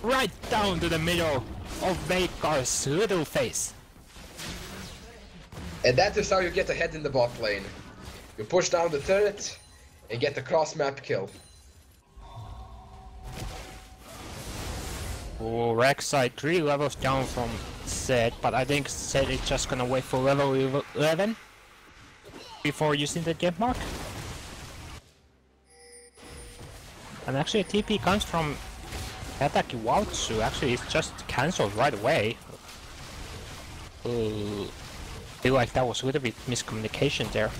right down to the middle of Veigar's little face. And that is how you get ahead in the bot lane. You push down the turret and get the cross map kill. Oh, Rek'Sai 3 levels down from Zed, but I think Zed is just gonna wait for level 11 before using the jet mark. And actually a TP comes from Hataki Wautsu, actually it's just cancelled right away. I feel like that was a little bit miscommunication there.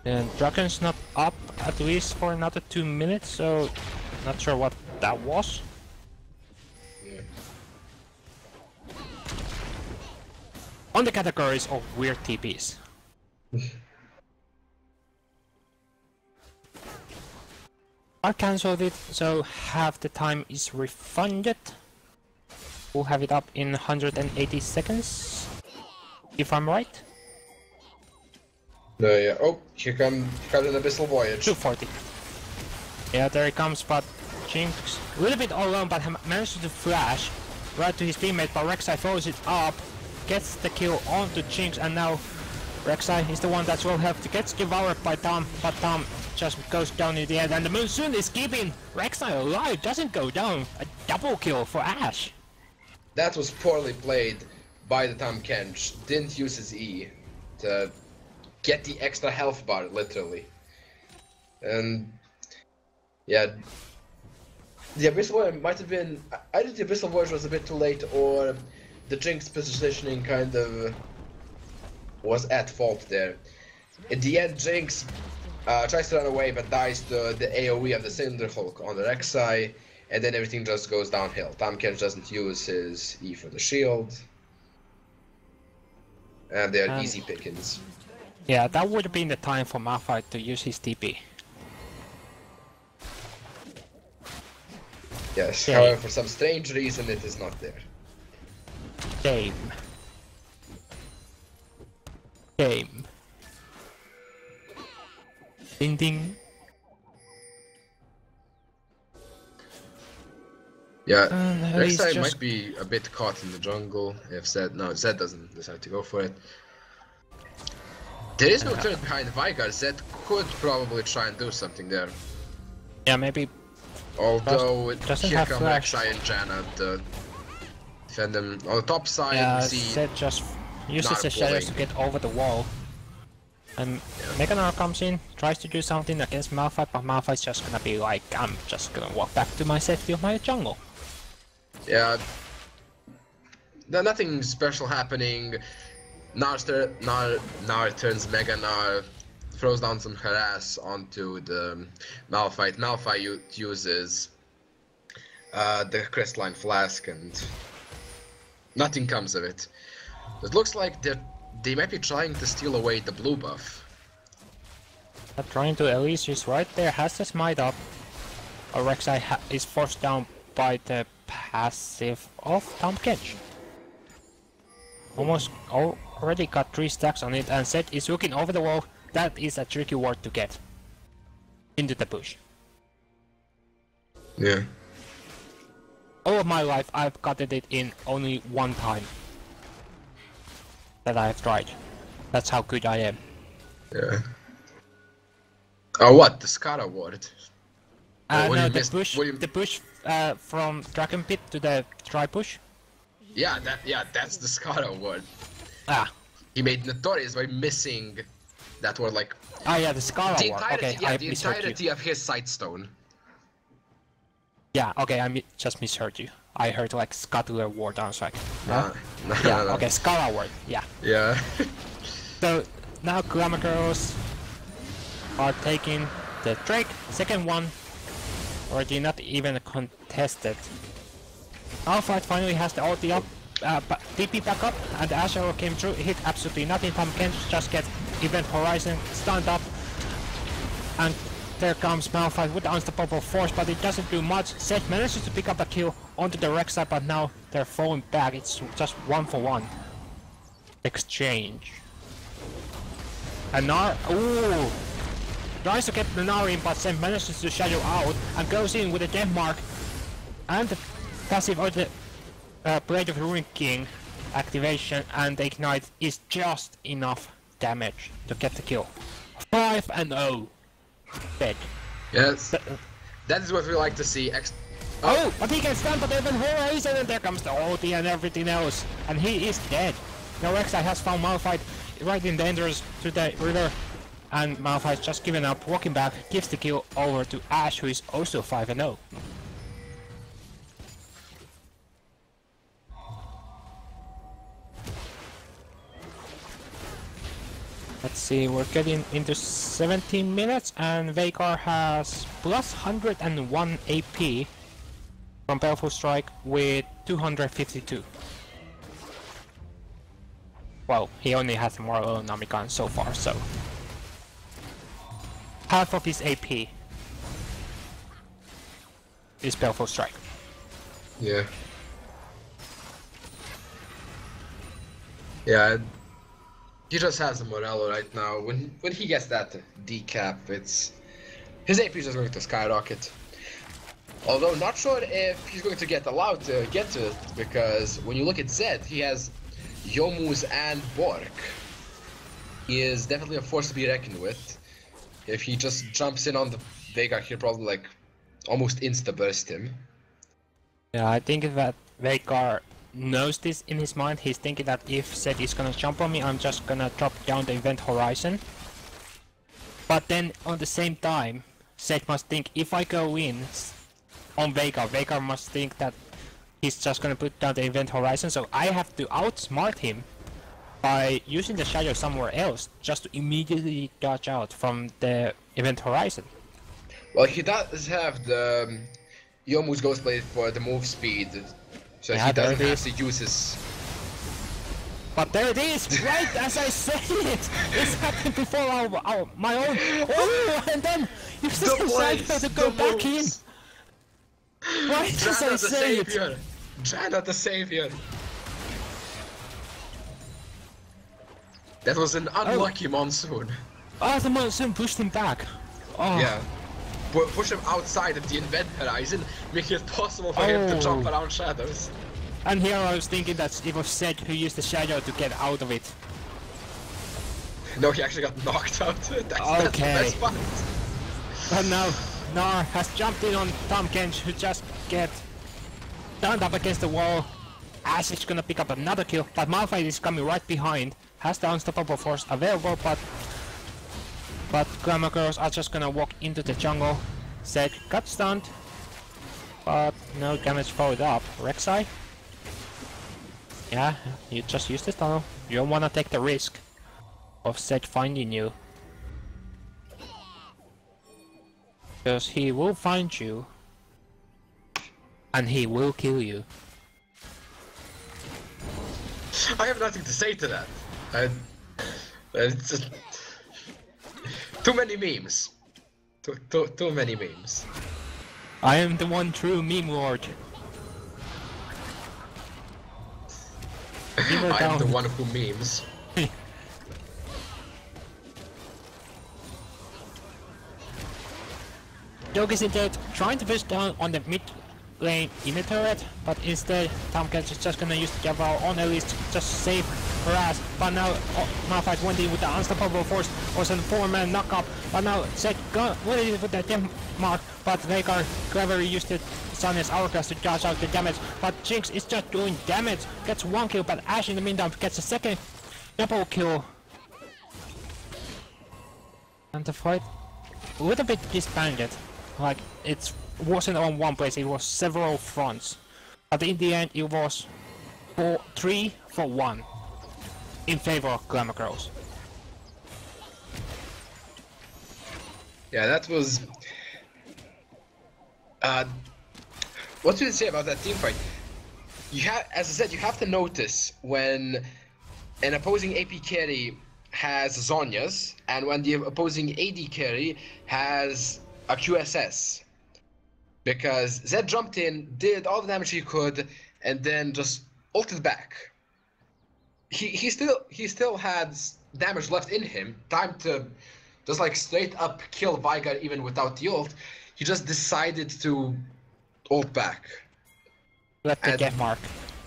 And Dragon's not up at least for another 2 minutes, so not sure what that was. Yeah. On the categories of weird TPs. I cancelled it, so half the time is refunded. We'll have it up in 180 seconds, if I'm right. Yeah. Oh, here comes an Abyssal Voyage. 240. Yeah, there he comes, but Jinx a little bit all alone, but manages to flash right to his teammate, but Rek'Sai follows it up, gets the kill onto Jinx, and now Rek'Sai is the one that's well helped. Gets devoured by Tahm, but Tahm just goes down in the end, and the Monsoon is keeping Rek'Sai alive, doesn't go down. A double kill for Ash. That was poorly played by the Tahm Kench. Didn't use his E to get the extra health bar, literally. And yeah, the Abyssal Voyage might have been... Either the Abyssal Voyage was a bit too late, or the Jinx positioning kind of was at fault there. In the end, Jinx Tries to run away, but dies to the AoE of the Cinder Hulk on the Rek'Sai, and then everything just goes downhill. Tahm Kench doesn't use his E for the shield. And they're easy pickings. Yeah, that would have been the time for Malphite to use his TP. Yes, Yeah. however, for some strange reason it is not there. Game. Game. Ding ding. Yeah, he's Rek'Sai just- might be a bit caught in the jungle if Zed... No, Zed doesn't decide to go for it. There is no turret behind Veigar. Zed could probably try and do something there. Yeah, maybe. Although Doesn't here have come flash. Rek'Sai and Janna to defend them. On the top side, Yeah, we see... Zed just uses not the shadows to pulling. get over the wall. And Meganar comes in, tries to do something against Malphite, but Malphite's just gonna be like, I'm just gonna walk back to my safety of my jungle. Yeah. Nothing special happening. Nar turns Mega Nar, throws down some harass onto the Malphite. Malphite uses the crystalline flask, and nothing comes of it. It looks like they might be trying to steal away the blue buff. But trying to, Elise is right there, has the smite up. Rek'Sai is forced down by the passive of Tahm Kench. Already got 3 stacks on it, and Zed is looking over the wall. That is a tricky ward to get into the bush. Yeah. All of my life I've gotten it in only one time that I've tried. That's how good I am. Yeah. Oh, what? The Skara ward? What No, you the missed- push, what you- the push from Dragon Pit to the try push. Yeah, that's the Skara ward. Ah, He made notorious by missing that ward, like yeah, the Scar the Ward. entirety, Okay, yeah, I the misheard you. entirety of his Sightstone. Yeah, okay, just misheard you. I heard like Scuttler Ward. I was like, No, yeah, no. okay, Scar Ward. Yeah. Yeah. So now Glamour Girls are taking the Drake. Second one already not even contested. Malphite finally has the ulti up, TP back up, and the Ash Arrow came through, hit absolutely nothing. Tahm Kench just gets Event Horizon stunned up, and there comes Malphite with the Unstoppable Force, but it doesn't do much. Zed manages to pick up a kill onto the Rek'Sai, but now they're falling back. It's just 1-for-1 exchange. And Nar, ooh, tries to get the Nar in, but Zed manages to shadow out and goes in with a Death Mark and the passive of the Blade of the Ruin King activation, and the Ignite is just enough damage to get the kill. 5-0. Dead. Yes. That is what we like to see. Oh, but he can stun, but even Horizon, and there comes the ulti and everything else, and he is dead. Now Rek'Sai has found Malphite right in the entrance to the river, and Malphite's just given up, walking back, gives the kill over to Ashe, who is also 5-0. Let's see, we're getting into 17 minutes, and Veigar has plus 101 AP from Baleful Strike with 252. Well, he only has more Namikan so far, so half of his AP is Baleful Strike. Yeah. Yeah. He just has the Morello right now. When he gets that decap, it's his AP is just going to skyrocket. Although not sure if he's going to get allowed to get to it, because when you look at Zed, he has Yomus and Bork. He is definitely a force to be reckoned with. If he just jumps in on the Veigar, he'll probably like almost insta-burst him. Yeah, I think that Veigar knows this in his mind. He's thinking that if Zed is gonna jump on me, I'm just gonna drop down the Event Horizon. But then on the same time, Zed must think, if I go in on Veigar, Veigar must think that he's just gonna put down the Event Horizon, so I have to outsmart him by using the shadow somewhere else, just to immediately dodge out from the Event Horizon. Well, he does have the Yomu's Ghostblade for the move speed, so Yeah, he there doesn't it have is. to use his... But there it is, right as I say it! It's happened before my own... Oh, and then you still decide to go back in! Right as I Jana the say it! savior! Jana the savior! That was an unlucky monsoon. Oh, the monsoon pushed him back. Oh. Yeah. Push him outside of the event horizon, making it possible for him to jump around shadows. And here I was thinking that it was Zed who used the shadow to get out of it. No, he actually got knocked out. That's the best part. But now, Nar has jumped in on Tahm Kench, who just get turned up against the wall. Ash is gonna pick up another kill, but Malphite is coming right behind. Has the unstoppable force available, but Glamour Girls are just gonna walk into the jungle. Zed got stunned, but no damage followed up. Rek'Sai? Yeah, you just use the tunnel. You don't wanna take the risk of Zed finding you. Because he will find you. And he will kill you. I have nothing to say to that. It's just... Too many memes. Too many memes. I am the one true meme lord. I am the one who memes. Doge is instead trying to push down on the mid lane in the turret, but instead Tahm Kench is just gonna use the Jabal on Elise to just save her ass. But now Malphite went in with the unstoppable force, was a 4-man knockup, but now Zed went in with the temp mark, but Veigar cleverly used the Sunny's hourglass to dodge out the damage, but Jinx is just doing damage, gets 1 kill, but Ashe in the meantime gets a second double kill. And the fight a little bit disbanded. Like, it wasn't on one place, it was several fronts. But in the end, it was 3 for 1 in favor of Glamour Girls. Yeah, that was... what do you say about that team fight? You have, as I said, you have to notice when an opposing AP carry has Zhonya's, and when the opposing AD carry has a QSS. Because Zed jumped in, did all the damage he could, and then just ulted back. He still had damage left in him, time to just like straight up kill Veigar even without the ult. He just decided to ult back. Let the get mark.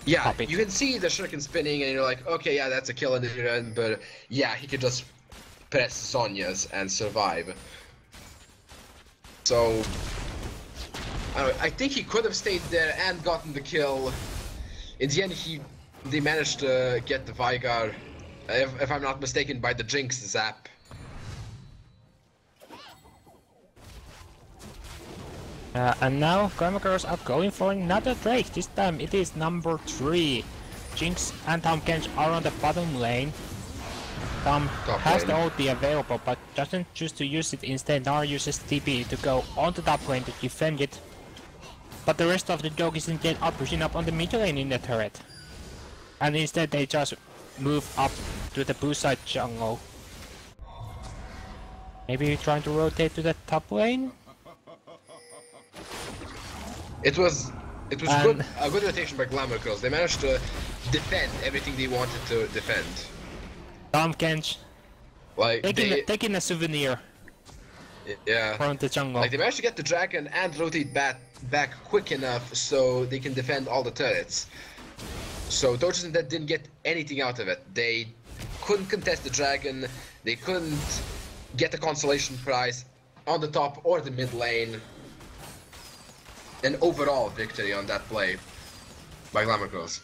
Yeah, you can see the shuriken spinning and you're like, okay, yeah, that's a kill in the end, but yeah, he could just press Zhonya's and survive. So, I think he could have stayed there and gotten the kill. In the end, they managed to get the Veigar, if I'm not mistaken, by the Jinx zap. And now Glamour Girls are going for another Drake. This time it is number 3. Jinx and Tahm Kench are on the bottom lane. Tahm has the ulti available but doesn't choose to use it. Instead, Nar uses TP to go on the top lane to defend it. But the rest of the Doggies instead are pushing up on the mid lane in the turret. And instead they just move up to the blue side jungle. Maybe trying to rotate to the top lane? It was good, a good rotation by Glamour Girls. They managed to defend everything they wanted to defend. Tahm Kench like taking a souvenir. Yeah. From the jungle. Like they managed to get the dragon and rotate back quick enough so they can defend all the turrets. So Torches and Dead didn't get anything out of it. They couldn't contest the dragon. They couldn't get a consolation prize on the top or the mid lane. An overall victory on that play by Glamour Girls.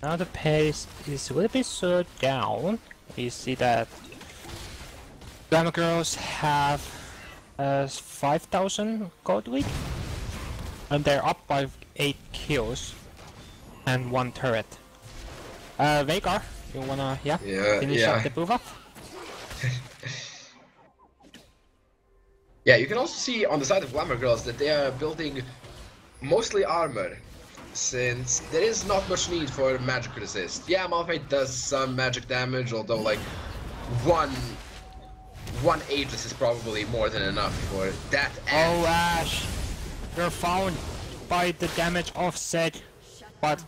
Now the pace is a little bit slowed down. You see that Glamour Girls have 5,000 gold lead, and they're up by 8 kills and 1 turret. Veigar You wanna, finish yeah. up the buff? Yeah, you can also see on the side of Glamour Girls that they are building mostly armor, since there is not much need for magic resist. Yeah, Malphite does some magic damage, although like one Aegis is probably more than enough for that. Oh, Ash, you're found by the damage offset, but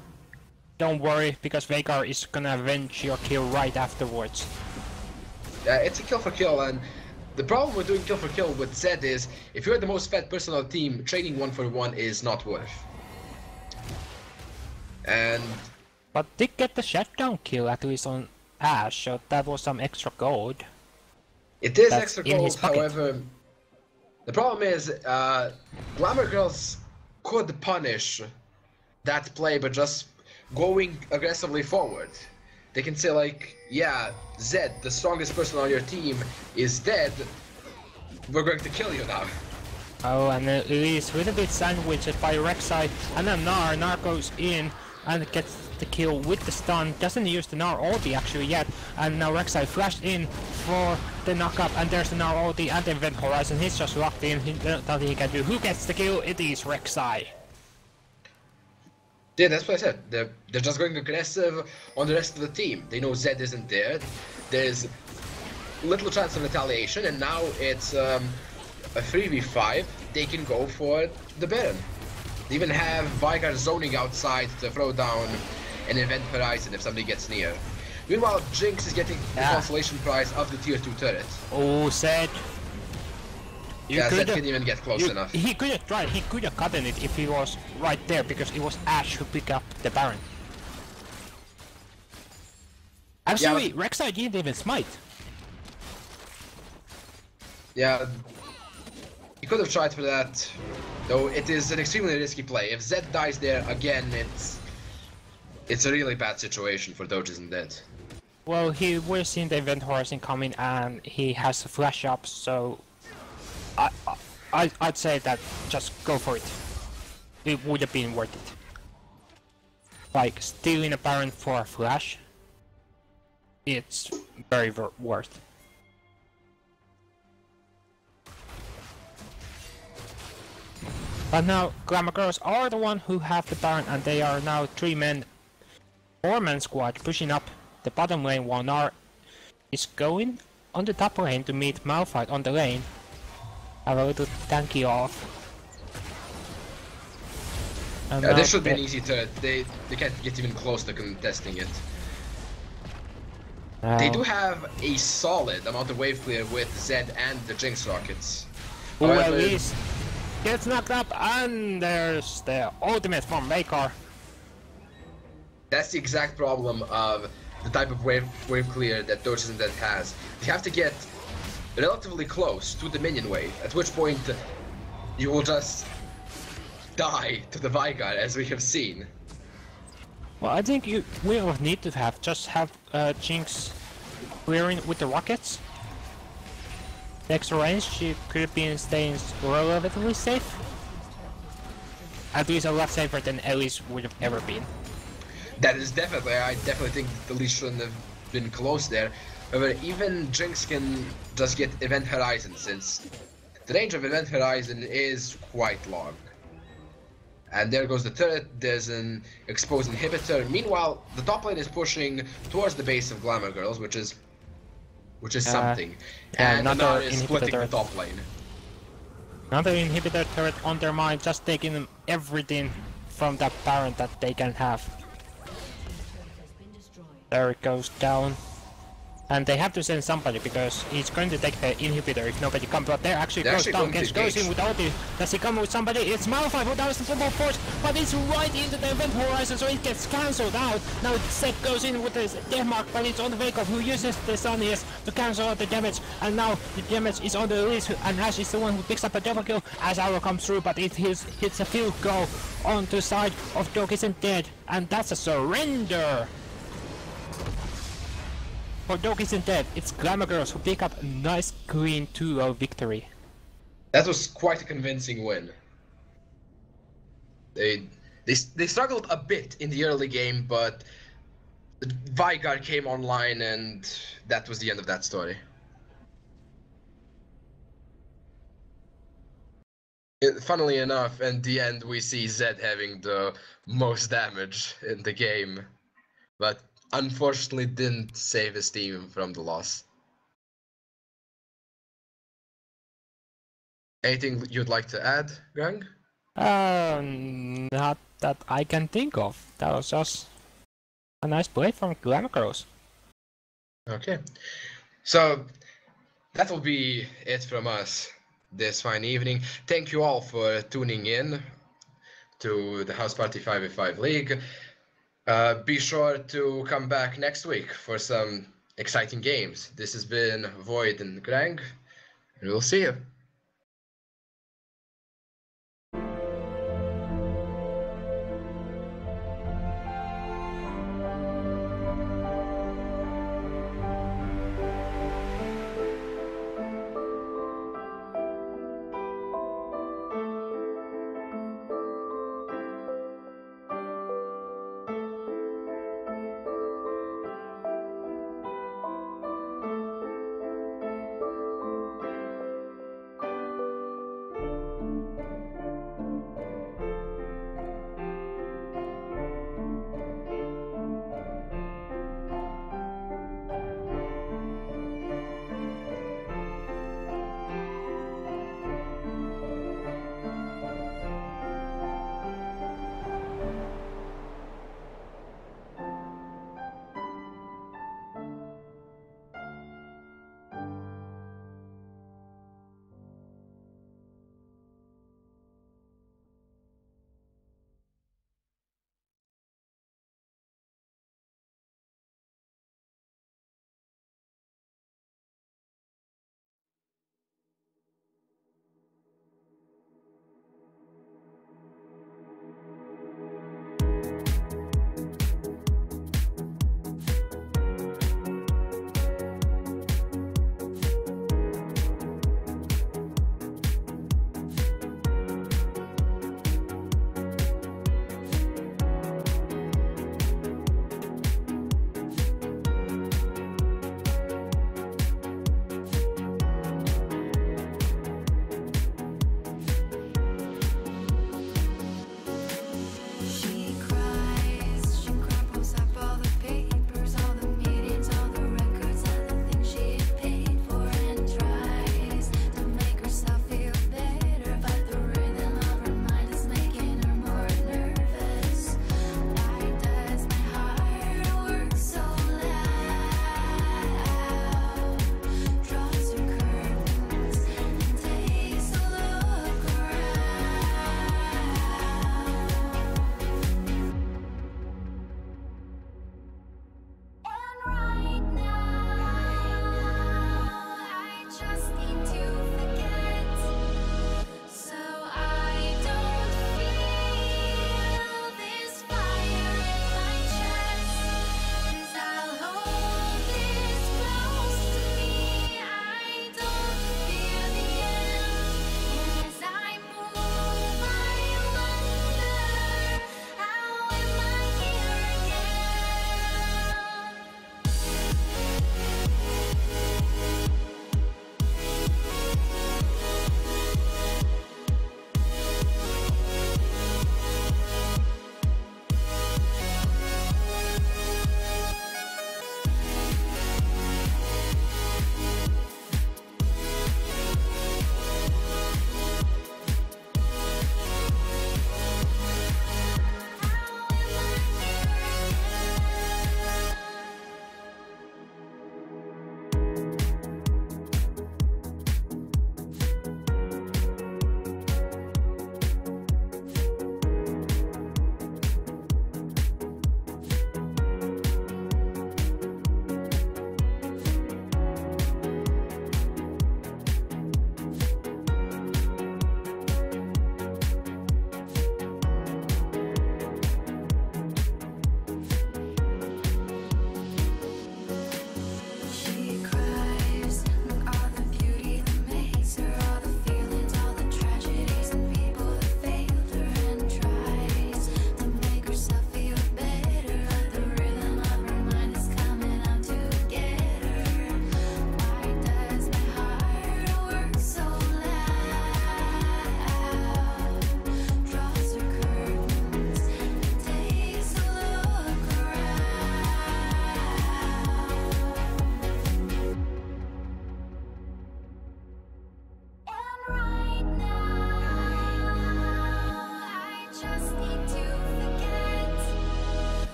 don't worry, because Veigar is gonna avenge your kill right afterwards. It's a kill for kill, and the problem with doing kill for kill with Zed is, if you're the most fed person on the team, trading 1-for-1 is not worth. And But did get the shutdown kill at least on Ash, so that was some extra gold. it is That's extra in his gold, pocket. however, the problem is, Glamour Girls could punish that play by just going aggressively forward. They can say like, yeah, Zed, the strongest person on your team, is dead, we're going to kill you now. Oh, and it is a little bit sandwiched by Rek'Sai, and then Gnar goes in and gets the kill with the stun, doesn't use the Gnar ulti actually yet, and now Rek'Sai flashed in for the knockup, and there's the Gnar ulti and the Event Horizon, he's just locked in, nothing he can do. Who gets the kill? It is Rek'Sai. Yeah, that's what I said. They're just going aggressive on the rest of the team. They know Zed isn't there. There's little chance of retaliation, and now it's a 3v5. They can go for the Baron. They even have Veigar zoning outside to throw down an Event Horizon if somebody gets near. Meanwhile, Jinx is getting the consolation prize of the tier 2 turret. Oh, Zed. Yeah, Zed couldn't even get close enough. He could have tried, he could have gotten it if he was right there, because it was Ash who picked up the Baron. Actually, Yeah, Rek'Sai didn't even smite. Yeah, he could have tried for that, though it is an extremely risky play. If Zed dies there again, it's a really bad situation for Doge isn't dead. Well, he would have seen the Event Horizon coming, and he has a flash up, so I'd say that just go for it. It would have been worth it. Like, stealing a Baron for a flash, it's very worth. But now, Glamour Girls are the one who have the Baron, and they are now 4-man squad pushing up the bottom lane, while Gnar is going on the top lane to meet Malphite on the lane. Have a little tanky off. And Yeah, this should be an easy turret. They can't get even close to contesting it. They do have a solid amount of wave clear with Zed and the Jinx rockets. Well, However, Elise gets knocked up, and there's the ultimate from Veigar. that's the exact problem of the type of wave clear that Doge isn't dead has. You have to get relatively close to the minion wave, at which point you will just die to the Veigar, as we have seen. Well, I think you will need to have Jinx clearing with the rockets. The extra range, she could have been staying relatively safe. At least a lot safer than Elise would have ever been. That is definitely, I definitely think the leash shouldn't have been close there. However, even Jinx can just get Event Horizon, since the range of Event Horizon is quite long. And there goes the turret, there's an exposed inhibitor. Meanwhile, the top lane is pushing towards the base of Glamour Girls, which is something. And Gnar is splitting the top lane. Another inhibitor turret on their mind, just taking them everything from that Baron that they can have. There it goes down. And they have to send somebody, because he's going to take the inhibitor if nobody comes. But there actually goes down. Kench goes in with ulti. Does he come with somebody? It's Malphite who does the full force, but it's right into the Event Horizon, so it gets cancelled out. Now Seth goes in with his Deathmark, but it's on the Veigar, who uses the Sunniest to cancel out the damage. And now the damage is on the Elise, and Ash is the one who picks up a double kill as Arrow comes through, but it hits a field goal onto the side of Dog Isn't Dead, and that's a surrender. For Dog Isn't Dead, it's Glamour Girls who pick up a nice clean 2-0 victory. That was quite a convincing win. They struggled a bit in the early game, but Vigar came online, and that was the end of that story. Funnily enough, in the end, we see Zed having the most damage in the game, but unfortunately didn't save his team from the loss. Anything you'd like to add, Gang? Not that I can think of. That was just a nice play from Glamacross. Okay. So that will be it from us this fine evening. Thank you all for tuning in to the House Party 5v5 League. Be sure to come back next week for some exciting games. This has been Void and Greg, and we'll see you.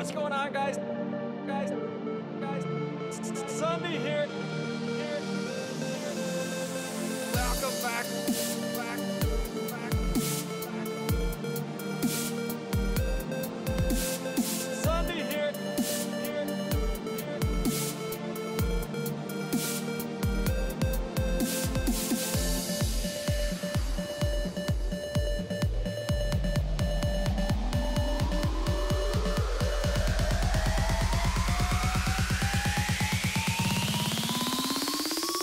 what's going on, guys? Guys. Sunday here. Welcome back. Sunday here.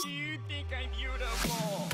You think I'm beautiful?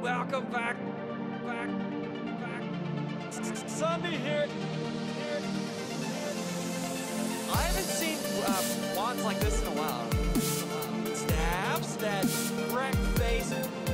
Welcome back. Sunday here. I haven't seen wands like this in a while. Stabs that wreck face.